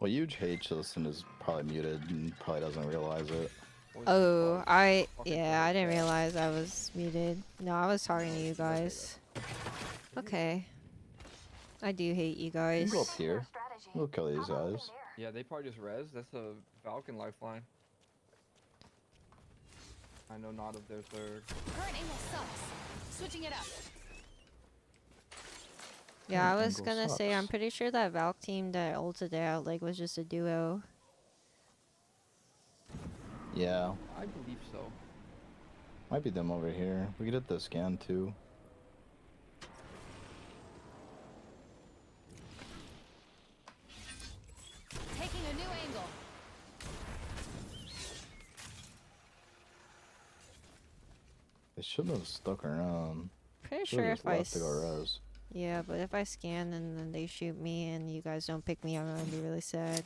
Well, huge hates this and is probably muted and probably doesn't realize it. What was Oh, the fuck? I Fucking yeah, I didn't chat. realize I was muted. No, I was talking to you guys. Okay. I do hate you You guys. can go up here. We'll kill these guys. Yeah, they probably just res. That's a Falcon lifeline. I know not if they're third. Current angle sucks. Switching it up. Yeah, I Current was angle gonna say, I'm sucks. pretty sure that Valk team that ulted out like was just a duo. Yeah, I believe so. might be them over here. We could hit the scan too. Taking a new angle. They shouldn't have stuck around. Pretty Should sure have if just I left to go res. yeah, but if I scan and then they shoot me and you guys don't pick me up, I'm gonna be really sad.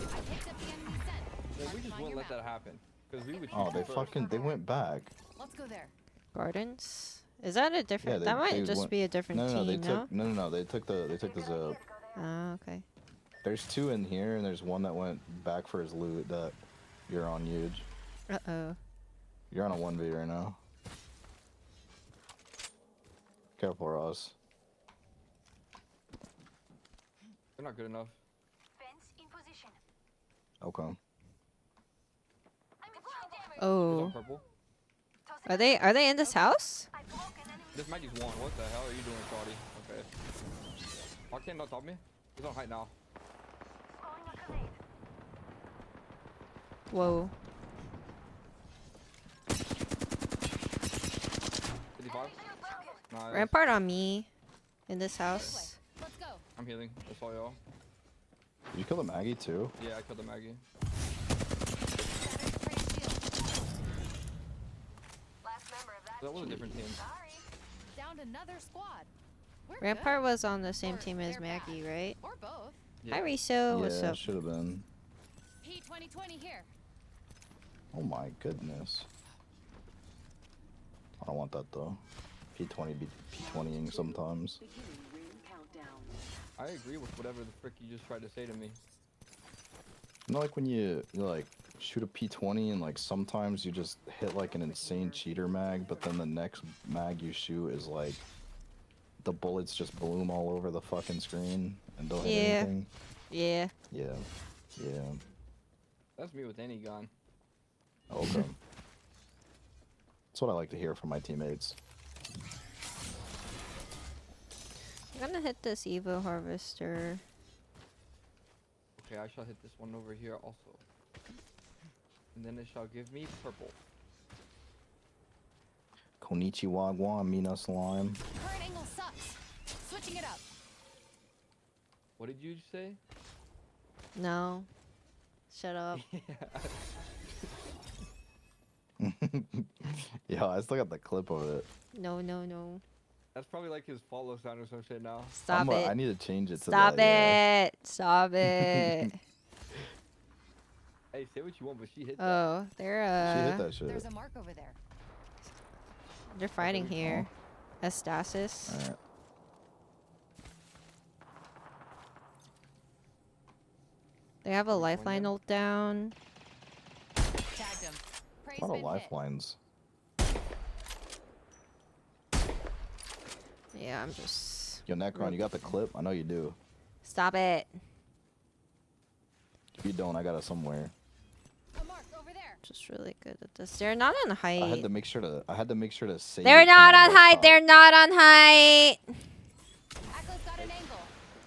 I picked up the enemy scent. Yeah, Mark we them just on wouldn't your let that map. happen. Because we would Oh, shoot they first. fucking, they went back. Let's go there. Gardens? Is that a Yeah, different? they, that might they just went, be a different no, no, no, they team, took, no? no, no, no, they took the zip. Oh, okay. There's two in here, and there's one that went back for his loot that you're on huge. Uh-oh. You're on a 1v right now. Careful, Ross. They're not good enough. Fence in position. Okay. I'm deploying damage. He's on Oh. purple. Tossing Are they in this house? I've broken enemy. This Maggie's one. What the hell are you doing, Shawty? Okay. Why can't not top me? He's on height now. Throwing a grenade. Whoa. 55. Nice. Rampart on me. In this house. Let's go. I'm healing. That's all y'all. Did you kill the Maggie too? Yeah, I killed the Maggie. Shattered spray shield. Last member of that That was a team. different team. Sorry. Downed another squad. We're Rampart good. was on the same Or team as they're bad. Maggie, right? Or both. Yeah. Hi, Riso. What's Yeah, up? should have been. P2020 here. Oh my goodness. I don't want that though. P20 be P20ing sometimes. Beginning ring countdown. I agree with whatever the frick you just tried to say to me. You know, like when you like shoot a P20 and like sometimes you just hit like an insane cheater mag, but then the next mag you shoot is like the bullets just bloom all over the fucking screen and don't hit Yeah. anything. Yeah. Yeah. Yeah. That's me with any gun. Okay. That's what I like to hear from my teammates. I'm gonna hit this Evo Harvester. Okay, I shall hit this one over here also. And then it shall give me purple. Konnichiwa wa mina slime. Current angle sucks. Switching it up. What did you say? No. Shut up. Yeah, I still got the clip of it. No, no, no. That's probably like his follow sound or some shit now. Stop it. I need to change it to Stop that. Yeah. it. Stop it. Hey, say what you want, but she hit that. Oh, they're She hit that shit. There's a mark over there. they're fighting we here. Estasis. Alright. They have a Which one, lifeline yeah? ult down. Tagged him. Prey's A lot of been hit. lifelines. Yeah, I'm just. Yo, Necron, you got the clip? I know you do. Stop it. If you don't, I got it somewhere. A mark over there. Just really good at this. They're not on height. I had to make sure to. I had to make sure to save. They're it for not my on height. desktop. They're not on height. Echo's got an angle.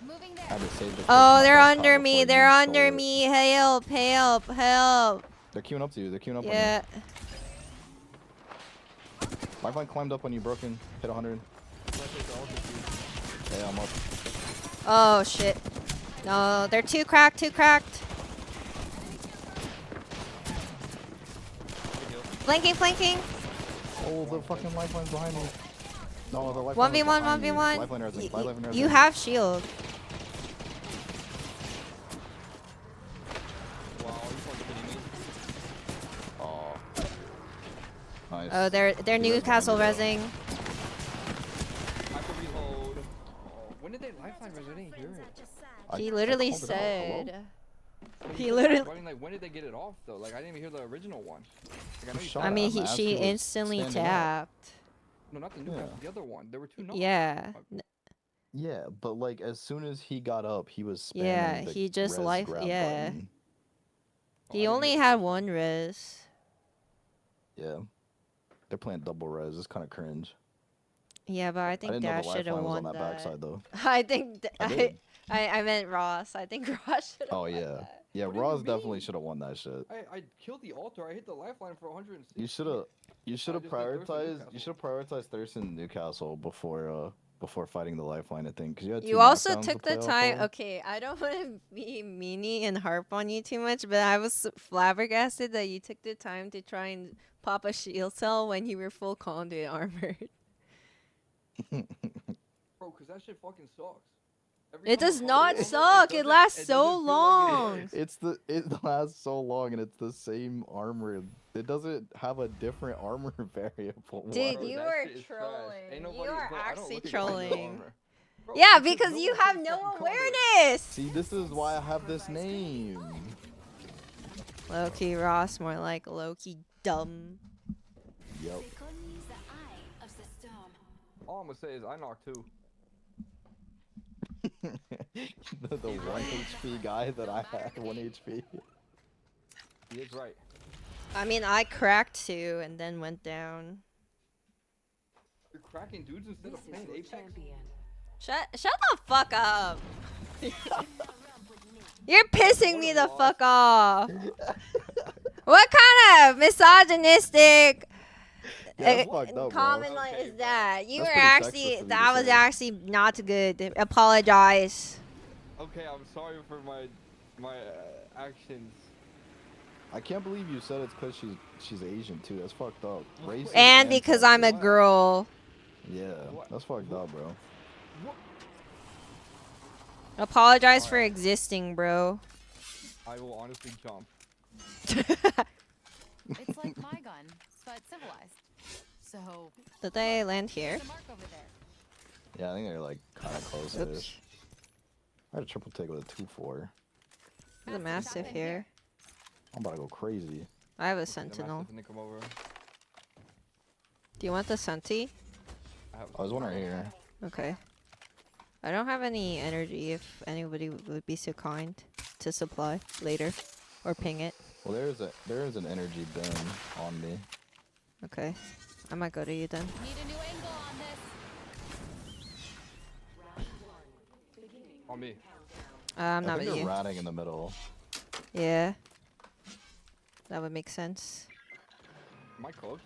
Moving there. I had to save it for Oh, my they're desktop under before me. you They're stole under it. me. Help! Help! Help! They're queuing up to you. They're queuing up Yeah. on you. Lifeline climbed up on you, broken. Hit 100. Yeah, I'm up. Oh shit. No, they're too cracked. Too cracked. Flanking. Flanking. Oh, the fucking lifeline's behind me. No, the lifeline. 1v1. was behind me. 1v1. Lifeline resing. Lifeline resing. You have shield. Wow, you fucking kidding me? Oh. Nice. Oh, they're You guys Newcastle behind me, resing. Hyper reload. Oh, when did they lifeline res? I didn't hear it. He I literally called it out. Hello? said. But He you said literally- lifeline, like, when did they get it off though? Like I didn't even hear the original one. Like, I know you Shut I up. mean, I'm she asking what's instantly standing out. tapped. No, not the new Yeah. castle, the other one. There were two knocks. Yeah. Yeah, but like as soon as he got up, he was spamming Yeah, the he just res life. grab Yeah. button. Oh, I He didn't only hear the had first one res. Yeah. They're playing double res. It's kind of cringe. Yeah, but I I think didn't know Dash the should have lifeline was on won that that. backside though. I think I did. I meant Ross. I think Ross should have Oh won yeah. that. Yeah, What do you Ross definitely mean? should have won that shit. I killed the altar. I hit the lifeline for 160. You should have just did Thurston prioritized Thurston Newcastle before fighting the lifeline, I think, because you had two You also knockdowns to took the play off time. of. Okay, I don't want to be meanie and harp on you too much, but I was flabbergasted that you took the time to try and pop a shield cell when you were full conduit armored. Bro, because that shit fucking sucks. It does time I not pop suck. it It lasts doesn't so feel like it long. works. It lasts so long and it's the same armor. It doesn't have a different armor variable. Dude, Bro, you that are shit is trash. trolling. Ain't You nobody, are bro, I don't actually look at guys with trolling. armor. Bro, Yeah, because because no you one have plays no fucking conduit. awareness. See, this is why I have this name. Low-key Ross, more like low-key dumb. Yep. the eye of the storm. All I'm gonna say is I knocked two. the 1 HP guy that I had, 1 HP. He is right. I mean, I cracked 2 and then went down. You're cracking dudes instead This of is playing your Apex? champion. Shut the fuck up. You're pissing me the fuck off. What kind of misogynistic Yeah, that's fucked up, bro. comment Okay, is bro. that? You That's were pretty actually sexist of you to that was say. actually not good. Apologize. Okay, I'm sorry for my actions. I can't believe you said it's because she's Asian too. That's fucked up. Racist And because I'm a sexist. girl. Yeah, What? that's fucked up, bro. What? Apologize for existing, bro. I will honestly jump. It's like my gun, but civilized. So, Did they land here? there's a mark over there. Yeah, I think they're like kind of close. Oops. I had a triple take with a 2-4. There's a massive here. I'm about to go crazy. I have a The sentinel. Mastiff and they come over. Do you want the senti? I was wondering here. Okay. I don't have any energy if anybody would be so kind to supply later. Or ping it. Well, there is an energy bin on me. Okay. I might go to you then. Need a new angle on this. On me. I'm I not think with they're you. ratting in the middle. Yeah. That would make sense. Am I close?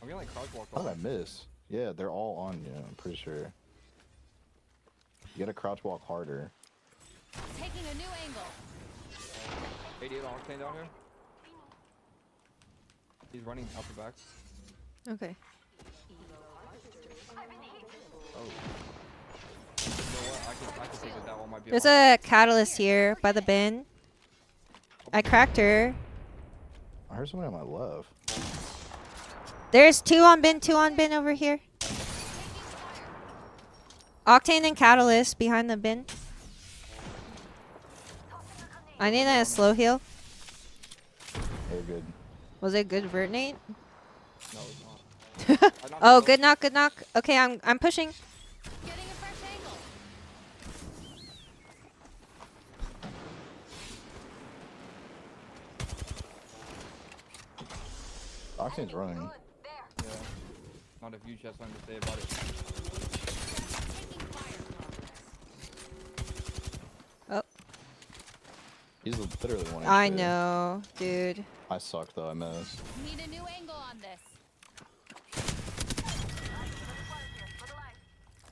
I'm getting like crouch walk How did I off. miss? Yeah, they're all on you. I'm pretty sure. You gotta crouch walk harder. Taking a new angle. 88 octane down here. He's running out the back. Okay. Oh. You know what? I can think that one might be. There's off. a catalyst here by the bin. I cracked her. I heard somebody on my left. There's 2 on bin over here. Octane and catalyst behind the bin. I need a slow heal. They're good. Was it good vert Nate? No, it's not. I knocked Oh, him good knock, good knock. Okay, I'm pushing. Getting a fresh angle. Octane's running. off. Yeah. Not a huge has something to say about it. Taking fire. Oh, He's literally one. I HP. know, dude. I suck though. I missed. Need a new angle on this.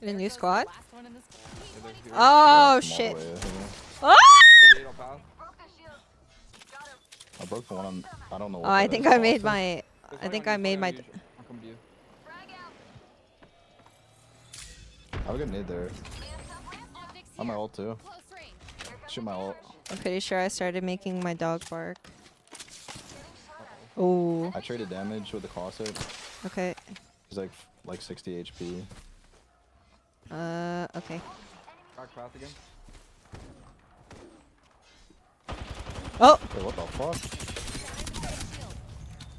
In a new There goes the squad? last one in the squad. Yeah, they're here. Oh, Come all the shit. way, I think. Oh! 88 on path. I broke the one. I don't know. What Oh, I that think is. I made Austin? my. There's I one think on I you, made one my. on you. I'll come to you. I have a good nade there. Optics I'm my here. ult too. Close range. Shoot my ult. I'm pretty sure I started making my dog bark. Oh, I traded damage with the classic. okay. He's like 60 HP. Okay. Crack path again. Oh, Wait, what the fuck?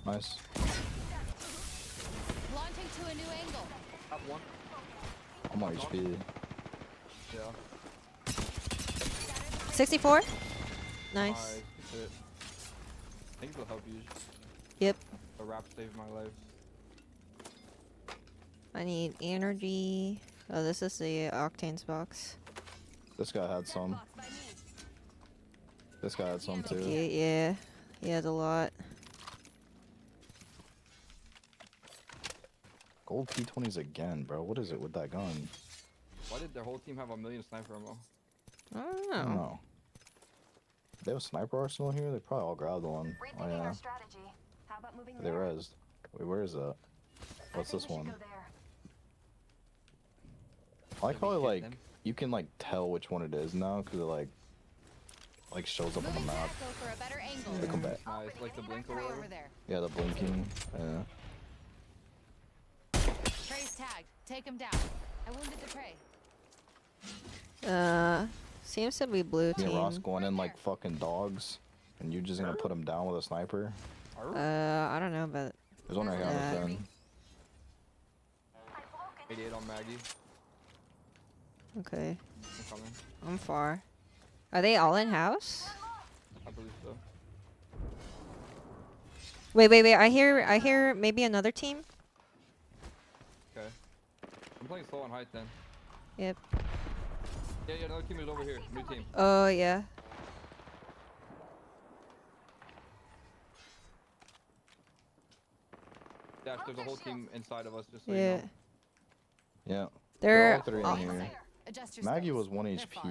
Nice. a new angle. Top one. I'm on HP. Yeah. 64. Nice. Nice. Good shit. I think it'll help you. Yep. The rap saved my life. I need energy. Oh, this is the octanes box. This guy had some. This guy had some too. Yeah. He has a lot. Gold P20s again, bro. What is it with that gun? Why did their whole team have 1,000,000 sniper ammo? I don't I don't know. know. They have a sniper arsenal here? They probably all grabbed one. Oh Rethinking yeah. our strategy. How about moving They there? rezzed. Wait, where is that? I What's think this we should one? go there. I like Did we how get like them? you can like tell which one it is now because it like shows up on the Moving map. tackle for a better angle. They come back. Nice, like the blink or Prey whatever. over there. Yeah, the blinking. Yeah. Prey's tagged. Take him down. I wounded the prey. Seems to be blue Me and Ross team. going in like fucking dogs, and you just gonna put him down with a sniper. I don't know, but There's one right here on Yeah. the fin. 88 on Maggie. okay. I'm coming. I'm far. Are they all in house? I believe so. Wait. I hear maybe another team. Okay. I'm playing slow on height then. Yep. Yeah, another team is over here. New team. Oh yeah. Dash, there's a whole team inside of us, just so you Yeah. know. Yeah. They're all three in all- here. Adjust your Maggie scopes. was 1 They're HP, far.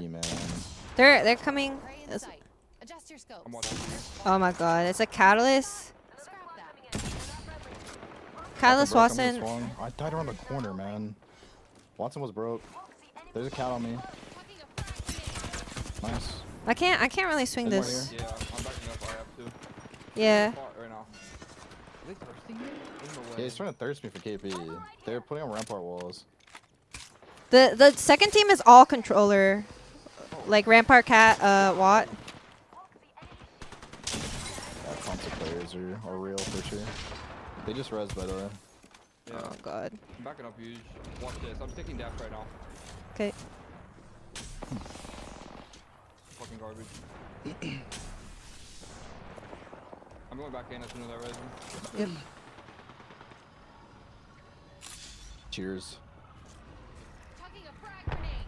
man. they're coming. Prey in It's- sight. Adjust your scopes. I'm watching. Oh my god, it's a catalyst. Scrap that. Catalyst Broke, I'm getting Watson. swung. I died around the corner, man. Watson was broke. There's a cat on me. Fucking a frag grenade. Nice. I can't really swing There's one this. here. Yeah, I'm backing up. I have to. Yeah. Far right now. Are they thirsting me? In the way. Yeah, he's trying to thirst me for KP. They're putting on rampart walls. The second team is all controller. Like Rampart Cat Watt. Yeah, console players are real for sure. They just res, by the way. Yeah. Oh god. I'm backing up huge. Watch this. I'm taking dash right now. Okay. Fucking garbage. I'm going back in as soon as I res him. Yep. Cheers. Fucking a frag grenade.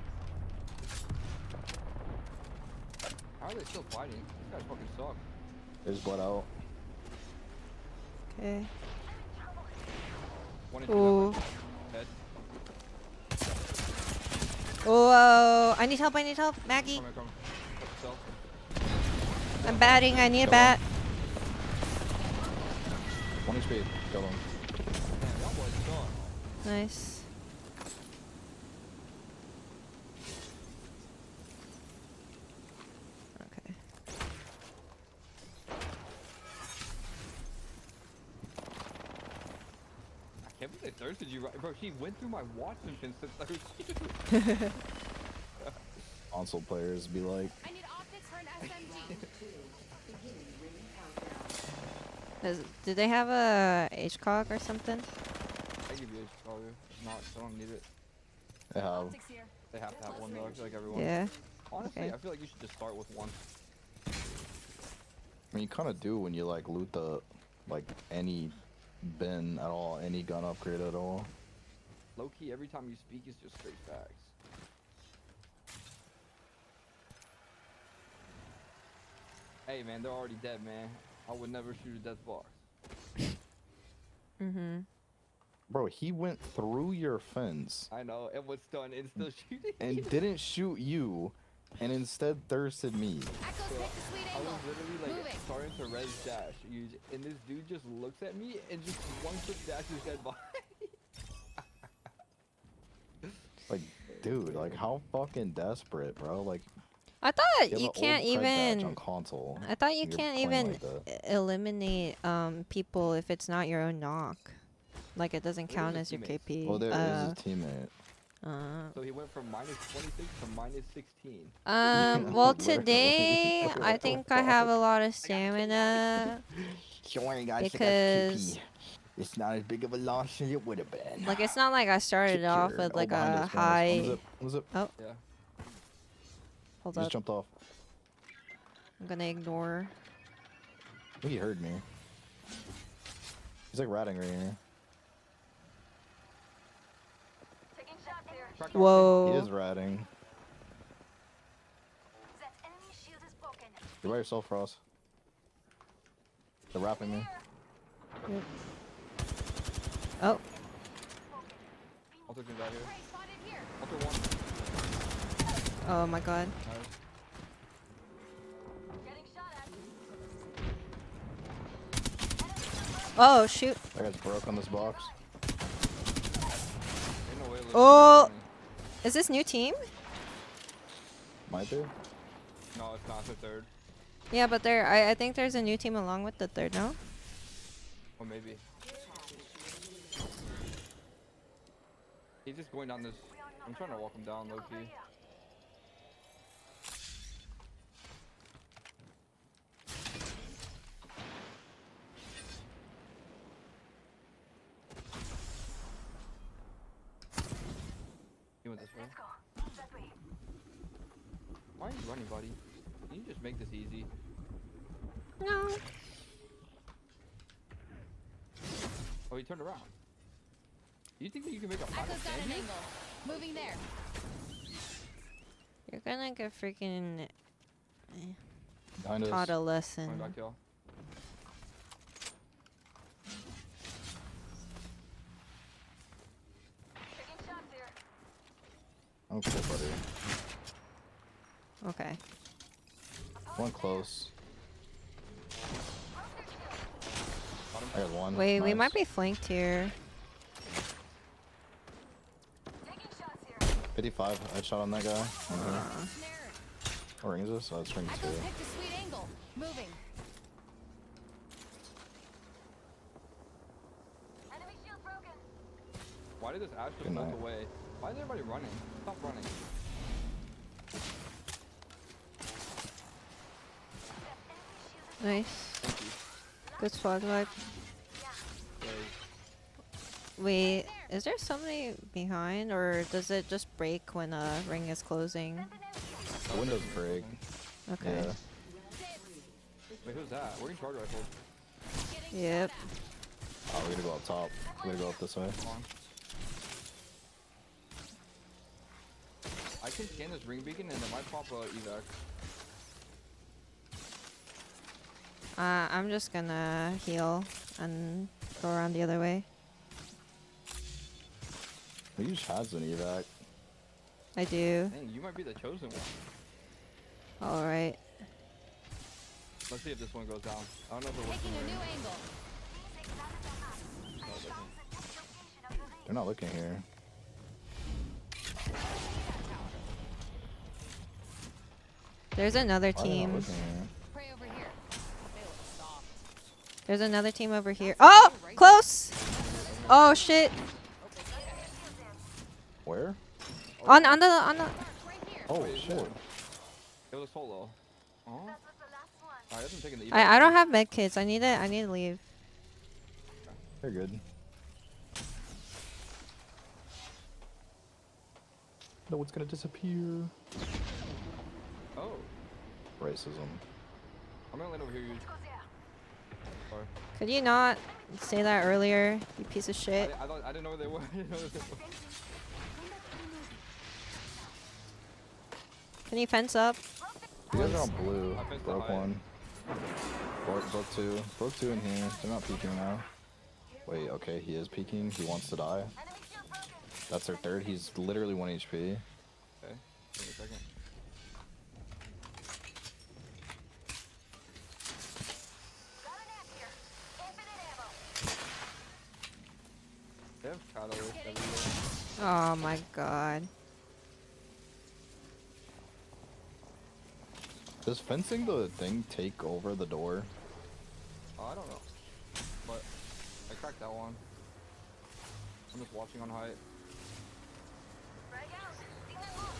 How are they still fighting? These guys fucking suck. There's blood out. Okay. One in Ooh. two dead. Oh, I need help. Maggie. Come. Help yourself. I'm batting. I need a bat. 1 HP. Kill him. Damn, y'all boys suck. Nice. Okay. I can't believe they thirsted you, right? Bro, she went through my Watson pins to thirst you. Console players be like, I need optics for an SMG. Did they have a HCOG or something? I give you a color. If not, I don't need it. they have. Optics here. They have to have one though. I feel like everyone. Yeah. Honestly, okay. I feel like you should just start with one. I mean, you kind of do when you like loot the, like any bin at all, any gun upgrade at all. Low key, every time you speak is just straight facts. Hey man, they're already dead, man. I would never shoot a death box. Mm-hmm. Bro, he went through your fence I know, and was done and still shooting. and didn't shoot you, and instead thirsted me. Echoes take the sweet I was angle. literally like Moving. starting to res dash, and this dude just looks at me and just one quick dash is dead by. Like, dude, like how fucking desperate, bro. Like, I thought you have you an can't old cred badge even. on console. I thought you and you're can't playing even like that. eliminate people if it's not your own knock. Like it doesn't It count was as your teammates. KP. Well, there is his teammate. So he went from -26 to -16. Well, Literally. today What I the think I have a fuck? lot of stamina Sorry, guys, because It's not as big of a loss as it would have been. Like, it's not like I started off with like behind a us, behind us. high. On the zip. Oh, Yeah. hold He just up. jumped off. I'm gonna ignore. I think he heard me. He's like ratting right here. Taking shots here. Cracked He Whoa. is ratting. That enemy shield is broken. You're by yourself, Frost. They're rapping me. Oh, Alter can out here. Prey spotted here. Alter one. oh my god. Nice. Getting shot at. Oh shoot. That guy's broke on this box. Ain't no way it looks Oh. like Is this new team? Might be. no, it's not the third. Yeah, but I think there's a new team along with the third, no? Or maybe. He's just going down this. I'm trying to walk him down low key. He went this way. Let's go. That way. Why are you running, buddy? Can you just make this easy? No. Oh, he turned around. Do you think that you can make a final Echo's got an stand here? angle. Moving there. You're gonna get freaking Behind us. taught a Going lesson. back to y'all. Taking shots here. Okay, buddy. Okay. One close. I got one. Wait, we Nice. might be flanked here. Taking shots here. 55. I shot on that guy. Snared. What ring is this? Oh, it's ring 2. Echo's picked a sweet angle. Moving. Enemy shield broken. Why did this Ash just Good melt night. away? Why is everybody running? Stop running. Nice. Thank you. Good spotlight. Yay. Wait, is there somebody behind, or does it just break when a ring is closing? The windows break. Okay. Yeah. Wait, who's that? We're in charge rifle. Yep. Oh, we're gonna go up top. We're gonna go up this way. Come on. I can scan this ring beacon and it might pop a evac. I'm just gonna heal and go around the other way. We just has an evac. I do. Dang, you might be the chosen one. Alright. Let's see if this one goes down. I don't know if it works Taking in a the new ring. angle. No, it doesn't. They're not looking here. There's another Why are they not team. looking here? Prey over here. They look soft. There's another team over here. Oh! Close! Oh shit! Where? On the Right here. Oh, Wait, shit. more. It was a solo. Oh. That was the last one. Alright, hasn't taken the evac. I don't have med kits. I need to leave. They're good. No, it's gonna disappear. Oh. Racism. I'm gonna land over here, you. Goes there. Sorry. Could you not say that earlier, you piece of I, shit? I didn't know where they were. I didn't know where they were. Can you fence up? You guys are on blue. I fenced Broke the height. one. Broke two. Broke two in here. They're not peeking now. Wait, okay, he is peeking. He wants to die. Enemy shield broken. That's their third. He's literally 1 HP. Okay. Give me a second. Got an amp here. Infinite ammo. They have catalyst everywhere. Oh my god. Does fencing the thing take over the door? Oh, I don't know. But I cracked that one. I'm just watching on height. Frag out. Signal moved.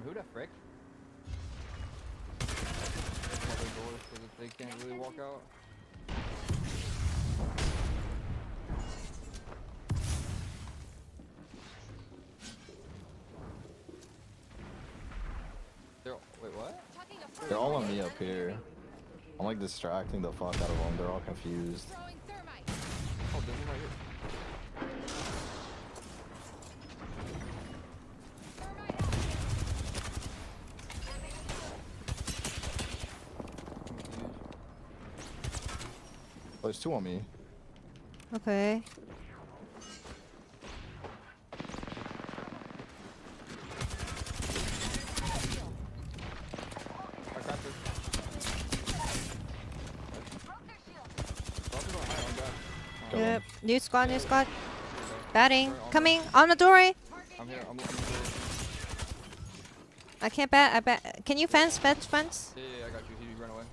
Who the frick? Other doors so that they can't really walk out. what? Chucking a They're all on thermite. me up here. I'm like distracting the fuck out of them. They're all confused. Throwing thermite. Oh, this is right here. Thermite out. Oh, there's two on me. Okay. I cracked her. Dropping on high on that. Got Yep. him. New squad, new squad. Here we go. Batting. Sorry, Coming. On the doorway. I'm here. I'm I can't bat. I bat. Can you fence? Fence? yeah, I got you. He ran away.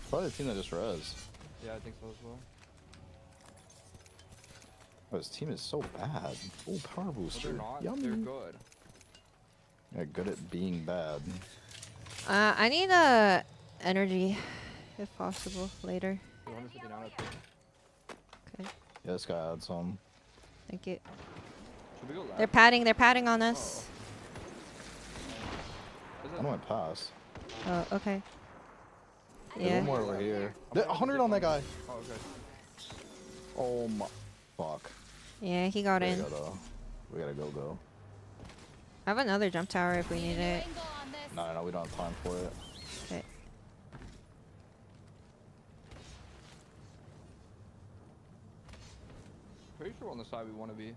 Probably the team that just res. Yeah, I think so as well. Oh, his team is so bad. Oh, power But booster. they're not. Yummy. They're good. Yeah, good at being bad. I need energy, if possible, later. 259 up here. Okay. Yeah, this guy had some. Thank you. Should we go left? They're padding. They're padding on us. Is I went past. Oh, okay. There's Yeah. one more over here. 100 on that guy. Oh, okay. Oh my. Fuck. Yeah, he got in. We gotta go. I have another jump tower if we need it. Angle on this. No, we don't have time for it. Okay. Pretty sure we're on the side we want to be.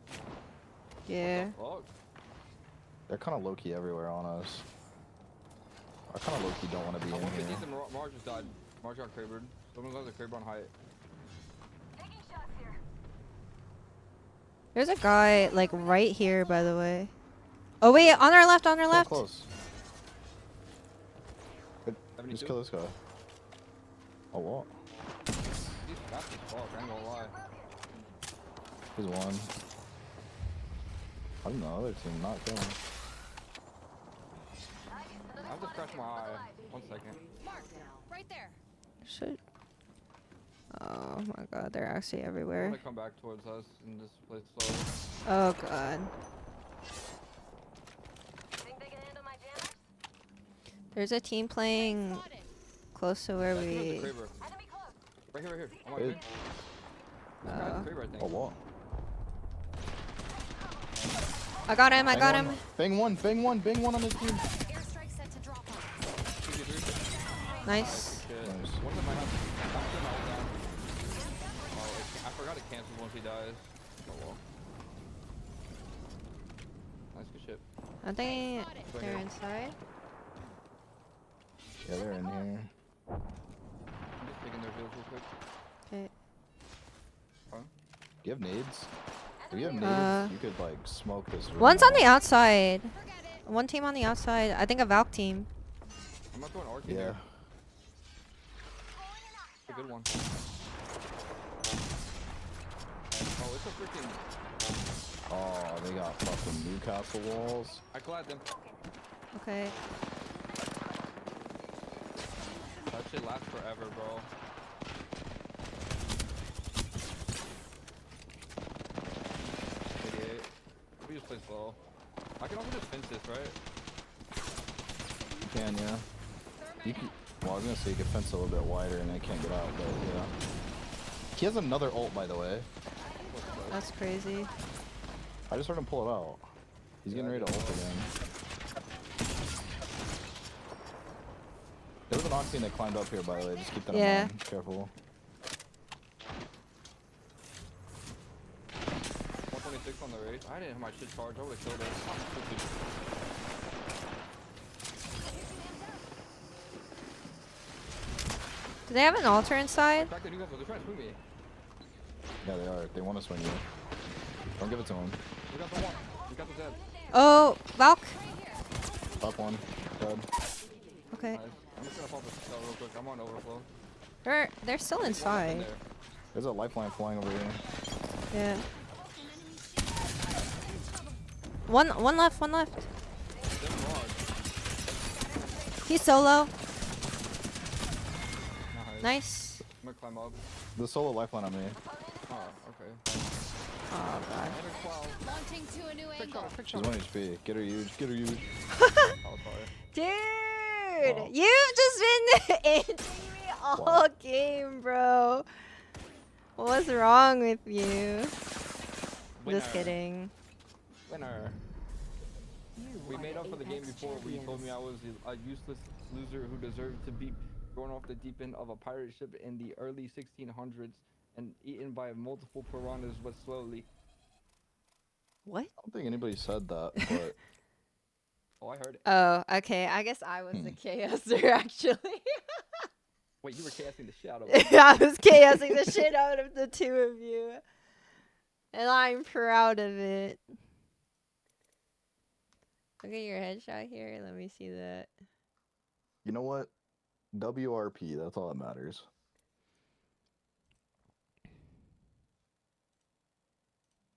Yeah. Fuck. They're kind of low-key everywhere on us. I kind of low-key don't want to be I'm in 150 here. and Marge just died. Marge got crabered. Someone got the craber on height. Taking shots here. There's a guy like right here, by the way. Oh wait, on our left, on our So left. close. Good. 72? Just kill this guy. Oh, what? He's fast as fuck, I ain't gonna lie. He's one. How did the other team not kill him? I have to scratch my eye. 1 second. Mark. Right there. Should. Oh my god, they're actually They're everywhere. gonna come back towards us in this place slow. Oh god. Think they can handle my jammers? There's a team playing Spotted. close to where That dude has we. the craber. Enemy close. Right here, right here. On my Hey. way. This guy has the craber, I think. Oh, what? I got him. I got him. Bang one on his team. Airstrike set to drop on. 63. Nice. Shit. Nice. One of them might have. I'm still not down. Oh, I forgot it cancels once he dies. Oh well. Nice, good shit. I think Right they're here. inside. Yeah, they're in here. I'm just taking their heals real quick. Okay. Do you have nades? If you have nades, Uh, you could like smoke this room. One's on the out. outside. Forget it. One team on the outside. I think a Valk team. I'm not going arc in Yeah. here. It's a good one. Oh, it's a freaking. Oh, they got fucking Newcastle walls. I clad them. Okay. That shit lasts forever, bro. We just play slow. I can also just fence this, right? You can, yeah. You can. Well, I was gonna say you could fence a little bit wider and they can't get out, but yeah. He has another ult, by the way. That's crazy. I just heard him pull it out. He's getting Yeah, ready to I ult know. again. There was an Octane that climbed up here, by the way. Just keep that Yeah. in mind. Careful. 126 on the race. I didn't have my shit charged. I would have killed it. Do they have an altar inside? Crack the new guys, they're trying to swing me. Yeah, they are. They want to swing you. Don't give it to him. We got the one. We got the dead. Oh, Valk. Up one. Dead. Okay. Nice. I'm just gonna pop this cell real quick. I'm on overflow. They're still There's one up in inside. there. There's a lifeline flying over here. Yeah. One left, one left. Them rods. He's solo. Nice. Nice. I'm gonna climb up. The solo lifeline on me. Oh, okay. Oh god. Another 12. Launching to a new Trick angle. shot, trick She's shot. 1 HP. Get her huge. Get her huge. Oh, sorry. Dude, Wow. you've just been ending me all Wow. game, bro. What's wrong with you? Winner. Just kidding. Winner. We made up for the game before where you told me I was a useless loser who deserved to be thrown off the deep end of a pirate ship in the early 1600s and eaten by multiple piranhas, but slowly. What? I don't think anybody said that, but Oh, I heard it. Oh, okay. I guess I was the chaoser, actually. Wait, you were casting the shit out of it. I was chaosing the shit out of the two of you. And I'm proud of it. Look at your headshot here. Let me see that. you know what? WRP, that's all that matters.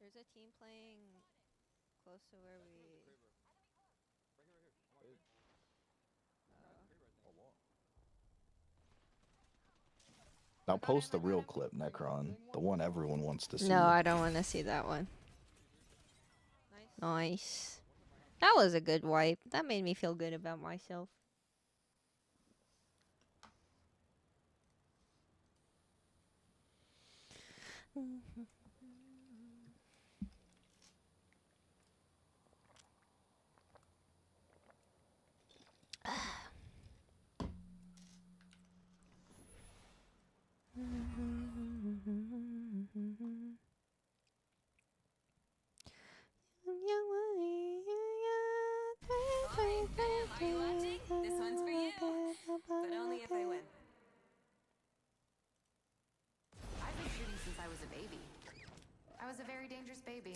There's a team playing close to where we... Now post the real clip, Necron. The one everyone wants to see. No, I don't want to see that one. Nice. That was a good wipe. That made me feel good about myself. Alright, are you watching? This one's for you. But only if I win. I've been shooting since I was a baby. I was a very dangerous baby.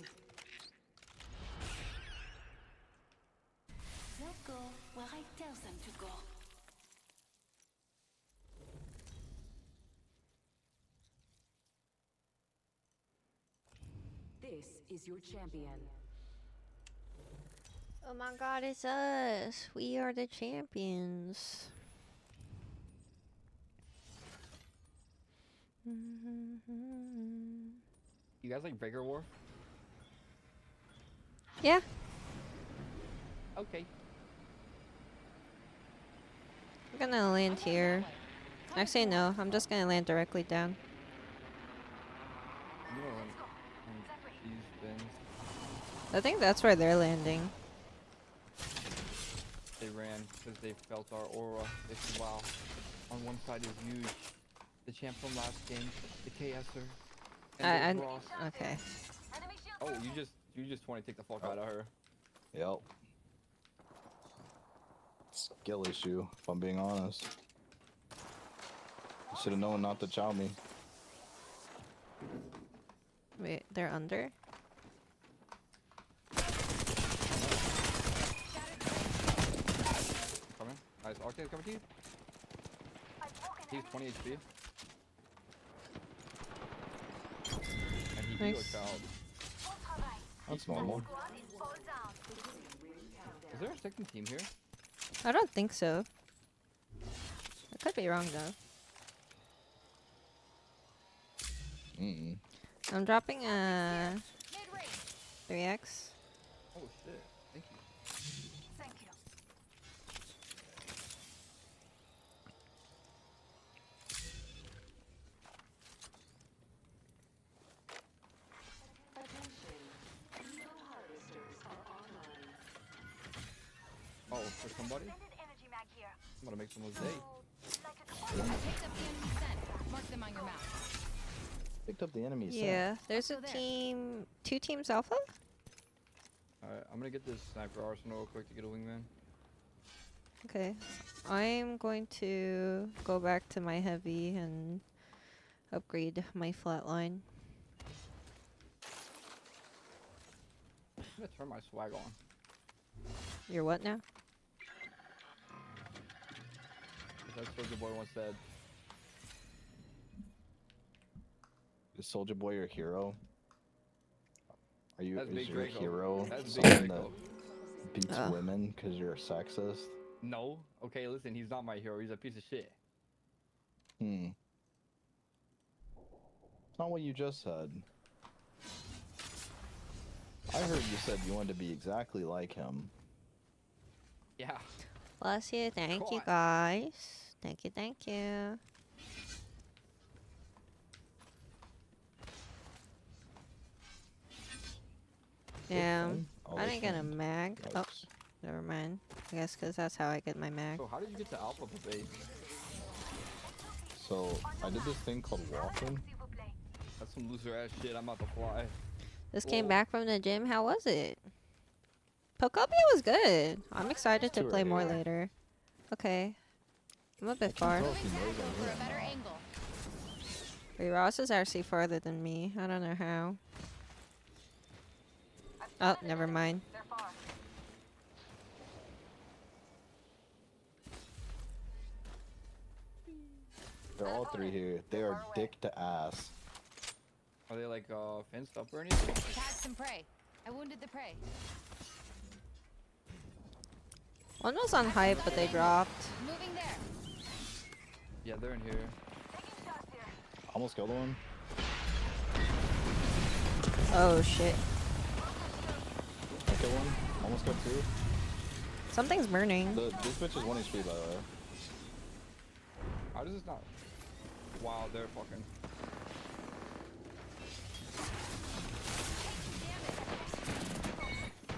They'll go where I tell them to go. This is your champion. Oh my god, it's us. We are the champions. You guys like Breaker War? Yeah. Okay. I'm gonna land here. Actually, no. I'm just gonna land directly down. You know when these bins, I think that's where they're landing. they ran because they felt our aura. They said, wow. On one side is huge. The champ from last game, the KSer, and there's Ross. Okay. Enemy shield Oh, you just want to take the fuck out of her. Yep. Skill issue, if I'm being honest. Should have known not to chow me. Wait, they're under? Coming. Nice. Octane coming to you. He's 20 HP. And he Nice. glitched out. That's normal. Is there a second team here? I don't think so. I could be wrong though. I'm dropping a Mid-range. 3x. Oh shit. Thank you. Thank you. Attention. Eco harvesters are online. Oh, for somebody? Extended energy mag here. I'm gonna make someone's day. Like a I picked up the enemy scent. Mark them on your map. Picked up the enemy. Yeah, there's a So there. team. 2 teams alpha? Alright, I'm gonna get this sniper arsenal real quick to get a wingman. Okay. I'm going to go back to my heavy and upgrade my flatline. I'm gonna turn my swag on. You're what now? As Soldier Boy once said. Is Soldier Boy your hero? Are you That's is Big your Draco. hero That's Big someone Draco. that beats women because you're a sexist? No. Okay, listen, he's not my hero. He's a piece of shit. It's not what you just said. I heard you said you wanted to be exactly like him. Yeah. Bless you. Thank you, Caught. guys. Thank you, thank you. Yeah, Fine. Oh, I they didn't get a canned. mag. Oh, Yikes. never mind. I guess because that's how I get my mag. So how did you get to Alpha base? So I did this thing called walking. S'il vous plaît. That's some loser ass shit. I'm about to fly. Just came Whoa. back from the gym. How was it? Pokopia was good. I'm excited to Two play right more here. later. Okay. I'm a bit I far. can't tell if he Moving knows to I'm echo for here a or better not. angle. Wait, Ross is actually farther than me. I don't know how. Oh, never mind. They're far. They're all three here. They are dick to ass. Are they like fenced up or anything? Tag some prey. I wounded the prey. One was on hype, but they dropped. Moving there. Yeah, they're in here. Taking shots here. Almost killed one. Oh shit. I killed one. Almost got two. Something's burning. This bitch is 1 HP by the way. How does this not? Wow, they're fucking.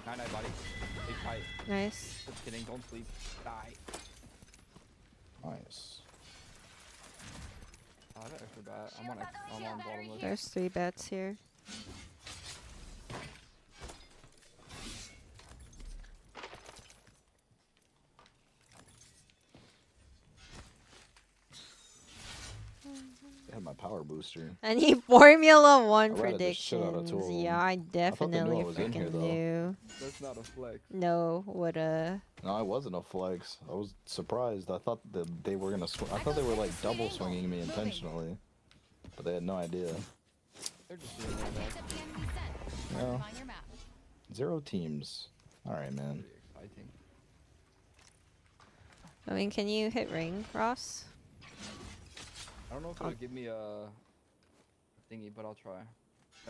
Night night, buddy. Stay tight. Nice. Just kidding. Don't sleep. Die. Nice. Oh, I have an extra bat. I'm on bottom left. There's 3 bets here. They had my power booster. I need Formula 1 I ratted the shit out of two of predictions. them. Yeah, I thought they knew definitely I was in here, freaking though. knew. That's not a flex. No, woulda. No, I wasn't a flex. I was surprised. I thought that they were gonna. I thought they were like double swinging me intentionally, but they had no idea. They're just doing that. Picked up the enemy scent. Yeah. Mark them on your map. 0 teams. All right, man. Pretty exciting. I mean, can you hit ring, Ross? I don't know if it'll give me a thingy, but I'll try.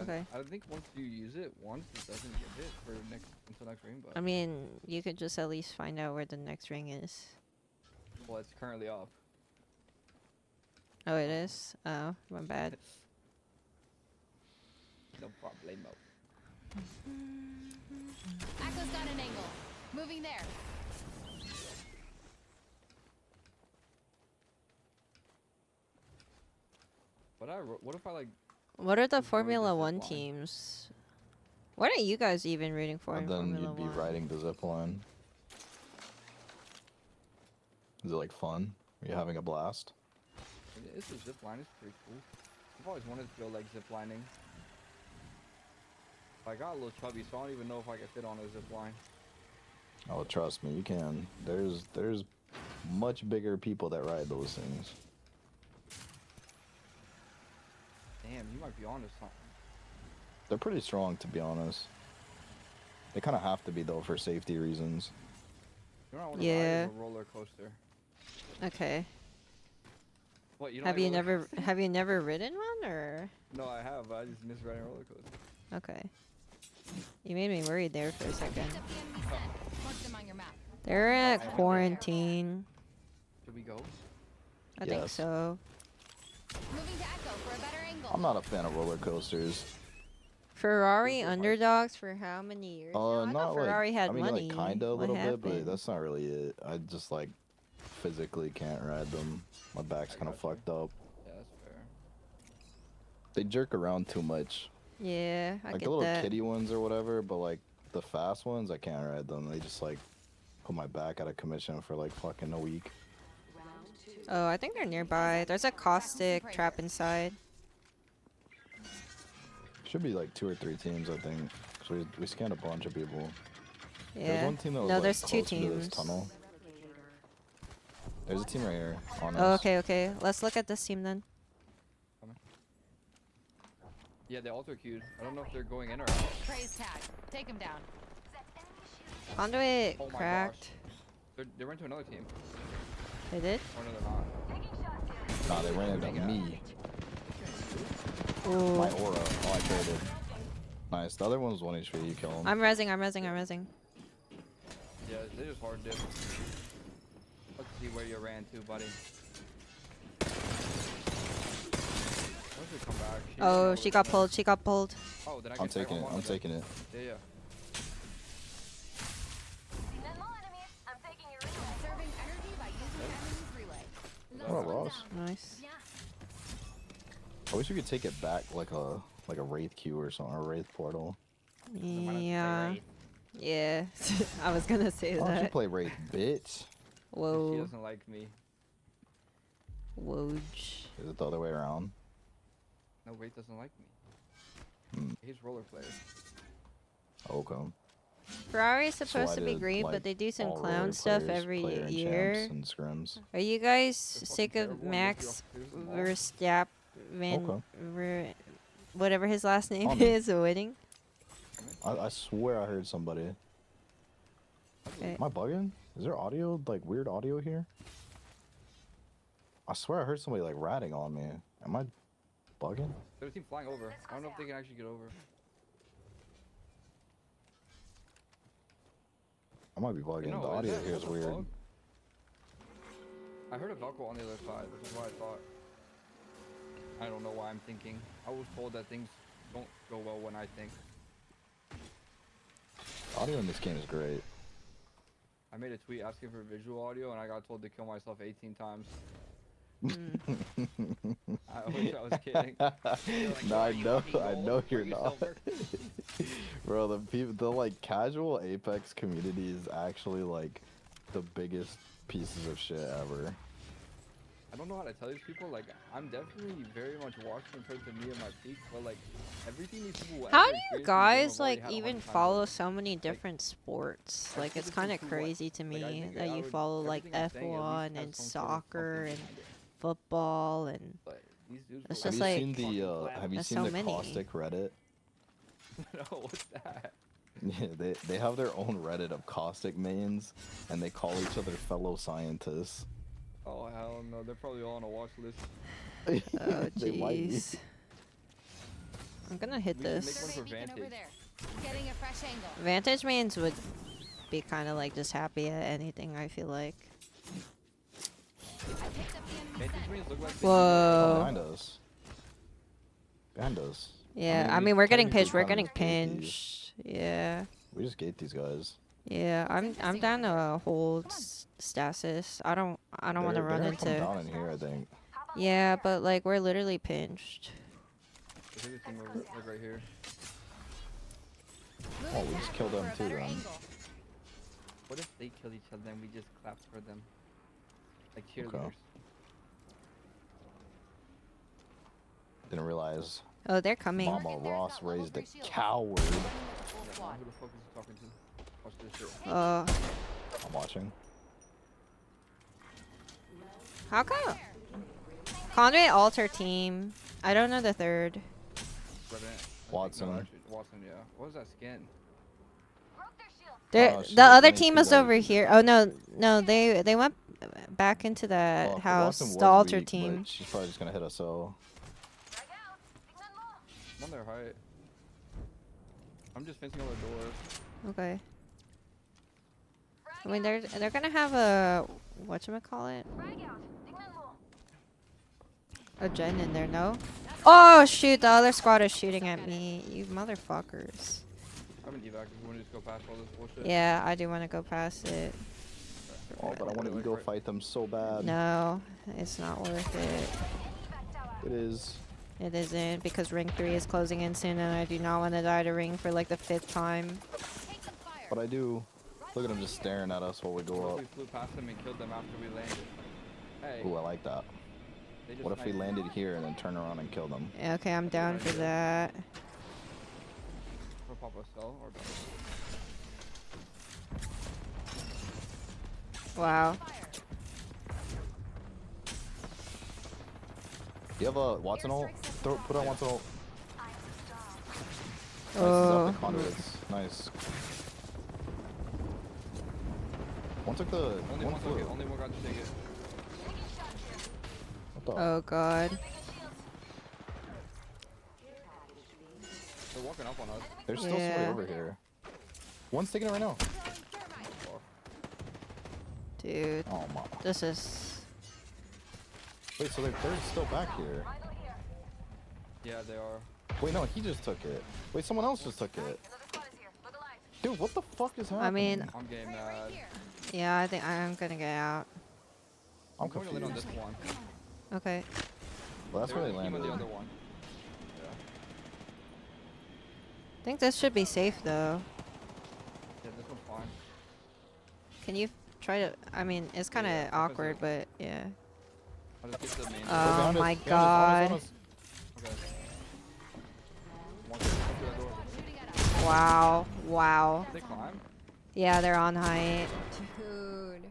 Okay. I think once you use it once, it doesn't give it for until next ring, but I mean, you could just at least find out where the next ring is. well, it's currently up. Oh, it is? Oh, my bad. No problemo. Echo's got an angle. Moving there. What if I like? What are the Enjoyed the Formula zip 1 line. teams? What are you guys even rooting for in And then Formula you'd be 1? riding the zip line. Is it like fun? Are you having a blast? It's a zip line. It's pretty cool. I've always wanted to feel like zip lining. I got a little chubby, so I don't even know if I can fit on a zip line. Oh, trust me, you can. There's much bigger people that ride those things. Damn, you might be onto something. They're pretty strong, to be honest. They kind of have to be though for safety reasons. You know what I want to Yeah. ride is a roller coaster. Okay. What, you don't Have like you roller never coasters? have you never ridden one or? No, I have. But I just miss riding roller coasters. Okay. You made me worried there for a second. Picked up the enemy scent. Mark them on your map. They're at Okay. quarantine. Should we go? I think Yes. so. Moving to echo for a better angle. I'm not a fan of roller coasters. Ferrari This is like- underdogs for how many years? now? I Not thought like Ferrari had I mean money. like kinda a What little bit, but happened? that's not really it. I just like physically can't ride them. My back's I kind of gotcha. fucked up. Yeah, that's fair. They jerk around too much. Yeah, I Like get the little that. kiddie ones or whatever, but like the fast ones, I can't ride them. They just like put my back out of commission for like fucking a week. Round 2. Oh, I think they're nearby. There's a caustic trap inside. Should be like 2 or 3 teams, I think. So we scanned a bunch of people. There's Yeah. one team that was No, like, there's 2 closer to this teams. tunnel. There's a team right here on Oh, us. okay, okay. Let's look at this team then. Yeah, they alter queued. I don't know if they're going in or out. Prey's tag. Take him down. That enemy shield. Conduit Oh my cracked. They went to another team. They did? Or no, they're not. Taking shots here. Nah, they ran into me. Ooh. My aura. Oh, I traded. Nice. The other one was 1 HP. You kill him. I'm rezzing, I'm rezzing, I'm rezzing. Yeah, they just hard dip. See where you ran to, buddy. Once we come back, she ran Oh, all the she way got down pulled. She got pulled. there. Oh, then I I'm get tagged taking on it. one I'm of them. taking it. Yeah, yeah. Signal enemies. I'm taking your relay. Conserving energy by using enemy's relay. What up, Ross? Nice. I wish you could take it back like a wraith queue or something, or a wraith portal. Then why don't you play Yeah. Wraith? Yeah. I was gonna say Why don't you that. play wraith, bitch? She Whoa. doesn't like me. Woj. Is it the other way around? No, Wraith doesn't like me. Hmm. He's roller player. Okay. Ferrari's So supposed why to be did, green, like, but they do some all clown roller stuff players every player in year. champs and scrims? Are you guys They're fucking sick of terrible and Max rip you off the ball. Verstappen? Okay. Whatever his last name On me. is, winning? I swear I heard somebody. Okay. Am I bugging? Is there audio, like weird audio here? I swear I heard somebody like ratting on me. Am I bugging? There's a team flying over. I don't know if they can actually get over. I might be bugging. No, The audio that- here is what the weird. fuck? I heard a Velcro on the other side, which is why I thought. I don't know why I'm thinking. I was told that things don't go well when I think. Audio in this game is great. I made a tweet asking for visual audio, and I got told to kill myself 18 times. I wish I was kidding. No, I know you're not. Bro, the like casual Apex community is actually like the biggest pieces of shit ever. I don't know how to tell these people. Like, I'm definitely very much watched compared to me and my peaks, but like everything these people will How ever do you experience in the game, guys I've already like had even 100 times follow over. so many different sports? I Like think it's it's kind of just too much. crazy to Like, I me think that I you would- follow like everything I'm saying at least F1 has and some sort of soccer something and behind it. football and But these dudes It's will just Have you like- seen fucking the plan. have you That's seen so the many. caustic Reddit? No, what's that? Yeah, they have their own Reddit of caustic mains, and they call each other fellow scientists. Oh hell no, they're probably all on a watch list. oh They might be. jeez. I'm gonna hit We should make this. one for Survey beacon over Vantage. there. Getting a fresh angle. Vantage mains would be kind of like just happy at anything. I feel like. I picked up the enemy Vantage scent. mains look like they Whoa. Behind us. Behind us. Yeah, I we mean we're getting technically pinched. We're kinda getting just gate these. pinched. Yeah. We just gate these guys. Yeah, I'm down to hold stasis. I don't want to They're run gonna come into. down in here, I think. Yeah, but like we're literally pinched. Here's a team over, like right here. Oh, we just killed them For a too better then. angle. What if they kill each other and we just clap for them? Like cheerleaders. Didn't realize Oh, they're coming. Mama Ross raised a coward. Running with the full Yeah, squad. who the fuck is he talking to? Watch this shit. I'm watching. How come Conway alter team? I don't know the third. Revenant. Watson. No, actually, Watson, yeah. What was that skin? Broke their shield. Oh, shit, The other I team think was that over was- here. Oh no, they went back into that Fuck, house. Watson The was alter weak, team. but she's probably just gonna hit us so. Frag out. Signal more. I'm on their height. I'm just fencing all the doors. Okay. Frag I mean out. they're gonna have a whatchamacallit? Frag out. Signal more. A gen in there, no? Oh shoot, the other squad is shooting at me. You motherfuckers. I'm an evac if you want to just go past all this bullshit. Yeah, I do want to go past it. Oh, but I want to Like, ego right- fight them so bad. No, it's not worth it. Evac tower. It is. It isn't because ring 3 is closing in soon and I do not want to die to ring for like the 5th time. Take some fire. But I do. Look at them just staring at us while we What go if up. we flew past them and killed them after we landed? Hey, Ooh, I like that. they just What if we sniped. landed here and then turn around and kill them? Yeah, okay, I'm down for that. Or pop a cell or both. Wow. Fire. You have a Watson ult? Put on Watson ult. I am strong. Nice, he's up Oh. the conduits. Nice. One took the. Only One one took it. flew. Only one got to take it. Taking shots here. What the? Oh god. Taking shields. They're walking up on us. There's still somebody Yeah. over here. One's taking it right now. Throwing thermite. Fuck. Dude, Oh my. this is. Wait, so they're still back here. Yeah, they are. Wait, no, he just took it. Wait, someone else just took it. Another squad is here. Look alive. Dude, what the fuck is happening? I mean, I'm getting mad. yeah, I think I'm gonna get out. I'm going to land on this confused. one. Okay. Well, that's There where was they a team on landed. the other one. Yeah. I think this should be safe though. Yeah, this one's fine. Can you try to? I mean, it's kind of Yeah, awkward, but yeah. I'll just get to the main. Wait, Oh behind us, my behind us, behind god. us. Okay. One, two, through that door. Wow. Wow. Did they climb? Yeah, they're on height. Dude.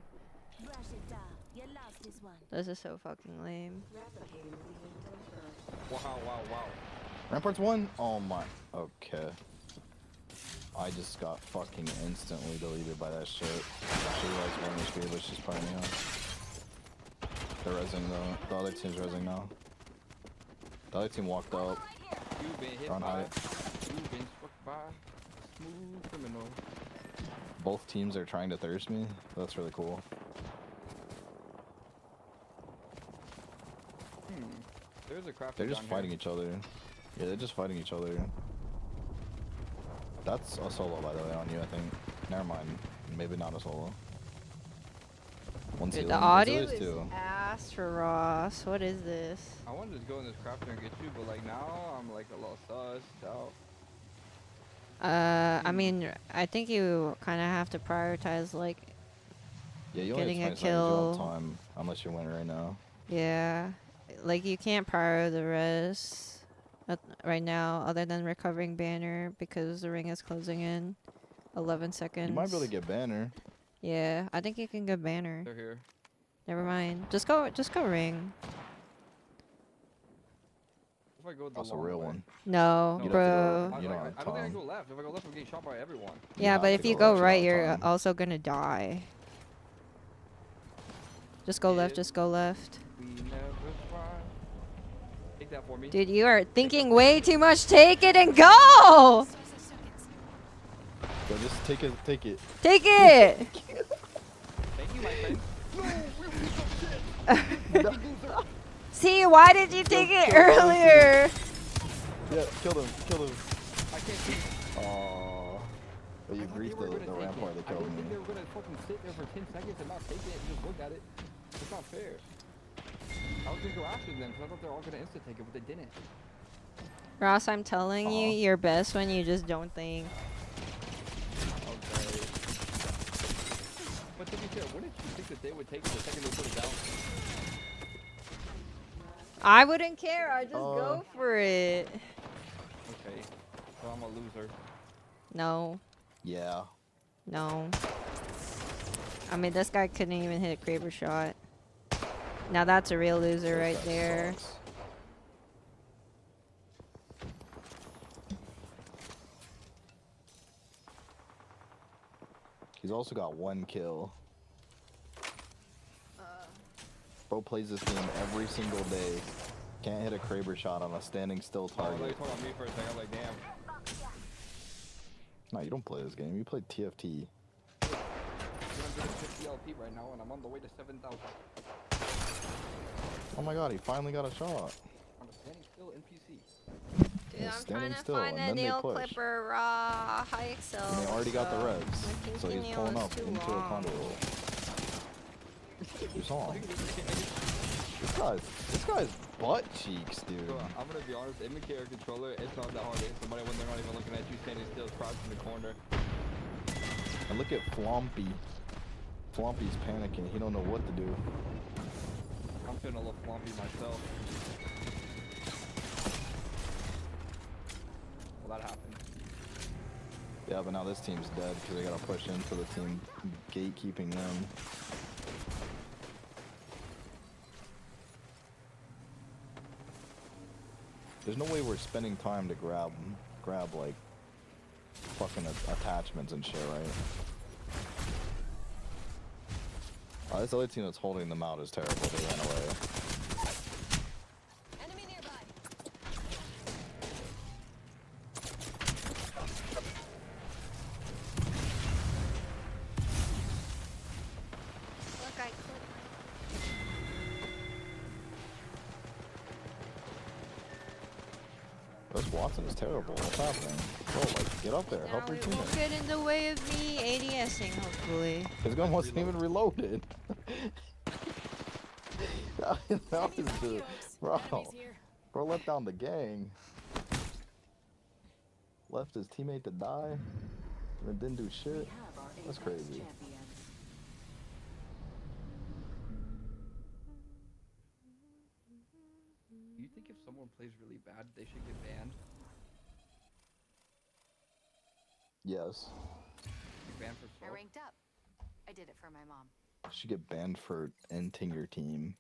You lost this one. This is so fucking lame. Wow, wow, wow. Ramparts 1? Oh my. Okay. I just got fucking instantly deleted by that shit. She was 1 HP, but she's probably me now. They're rezzing though. The other team's rezzing now. The other team walked up. You've been hit On by. height. You've been struck by a smooth criminal. Both teams are trying to thirst me. That's really cool. There's a crafter They're just down fighting here. each other. Yeah, they're just fighting each other. That's a solo, by the way, on you, I think. Never mind. Maybe not a solo. One Dude, two. the audio There's is two. ass for Ross. What is this? I wanted to go in this crafter and get you, but like now I'm like a little sussed out. I mean, I think you kind of have to prioritize, like, Yeah, you only getting a have 20 seconds on kill. time, unless you win right now. Yeah. Like, you can't prior the res right now, other than recovering banner, because the ring is closing in 11 seconds. You might be able to get banner. Yeah, I think you can get banner. They're here. Never mind. Just go ring. If I go the That's a long real way. one. No, You'd have to bro. go- You don't have I don't think I time. go left. If I go left, I'm getting shot by everyone. Yeah, have but to if you go go right, right, you don't you're have time. also gonna die. Just go left, If just go left. We never try. Take that for me. Dude, you are thinking way too much. Take it and go! Yo, just take it, take it. Take it! Thank you, my friend. See, why did you take it earlier? Yeah, kill them, kill them. I can't see. Aww. But you I thought breached they were the gonna take rampart, it. they I killed didn't think me. they were gonna fucking sit there for 10 seconds and not take it and just look at it. It's not fair. I was gonna go after them because I thought they were all gonna insta take it, but they didn't. Ross, I'm telling you, Aw. you're best when you just don't think. Okay. But to be fair, wouldn't you think that they would take it the second they put it down? I wouldn't care. I just go for it. Okay. So I'm a loser. No, Yeah. no. I mean, this guy couldn't even hit a Kraber shot. Now that's a real loser right That there. sucks. He's also got 1 kill. Bro plays this game every single day. Can't hit a Kraber shot on a standing still Oh, they target. told on me for a second. I'm like, damn. No, you don't play this game. You play TFT. I'm getting 50 LP right now, and I'm on the way to 7,000. Oh my god, he finally got a shot. I'm a standing still NPC. Dude, Yeah, I'm standing trying to still, find and a then they nail push. clipper raw high excel. And they already got the revs. my So pinky he's nail pulling is up too into a long. condo roll. You saw him. This guy's butt cheeks, dude. Bro, I'm gonna be honest, aiming carry controller, it's not that hard to hit somebody when they're not even looking at you standing still, crouched in the corner. And look at Flompy. Flompy's panicking. He don't know what to do. I'm feeling a little floppy myself. Well, that happened. Yeah, but now this team's dead because they gotta push into the team gatekeeping them. There's no way we're spending time to grab like fucking attachments and shit, right? This other team that's holding them out is terrible. They ran away. Enemy nearby. Watson is terrible. What's happening? Bro, like, get up there. Now Help your it won't teammate. get in the way of me ADSing, hopefully. His gun wasn't even reloaded. that was the... Bro. Bro let down the gang. Left his teammate to die. And didn't do shit. That's crazy. Do you think if someone plays really bad, they should get banned? Yes. Get banned for I salt? ranked up. I did it for my mom. Should get banned for ending your team.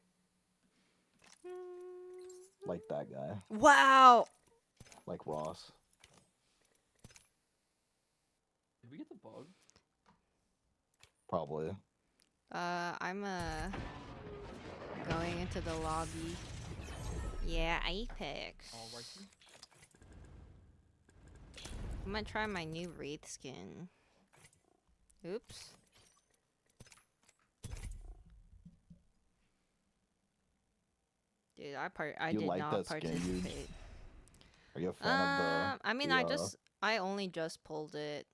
Like that guy. Wow. Like Ross. Did we get the bug? Probably. I'm going into the lobby. Yeah, Apex. Alrighty. I'm gonna try my new Wraith skin. Oops. Dude, I You did like not that skin, Huge? participate. Are you a fan of I mean, the I only just pulled it.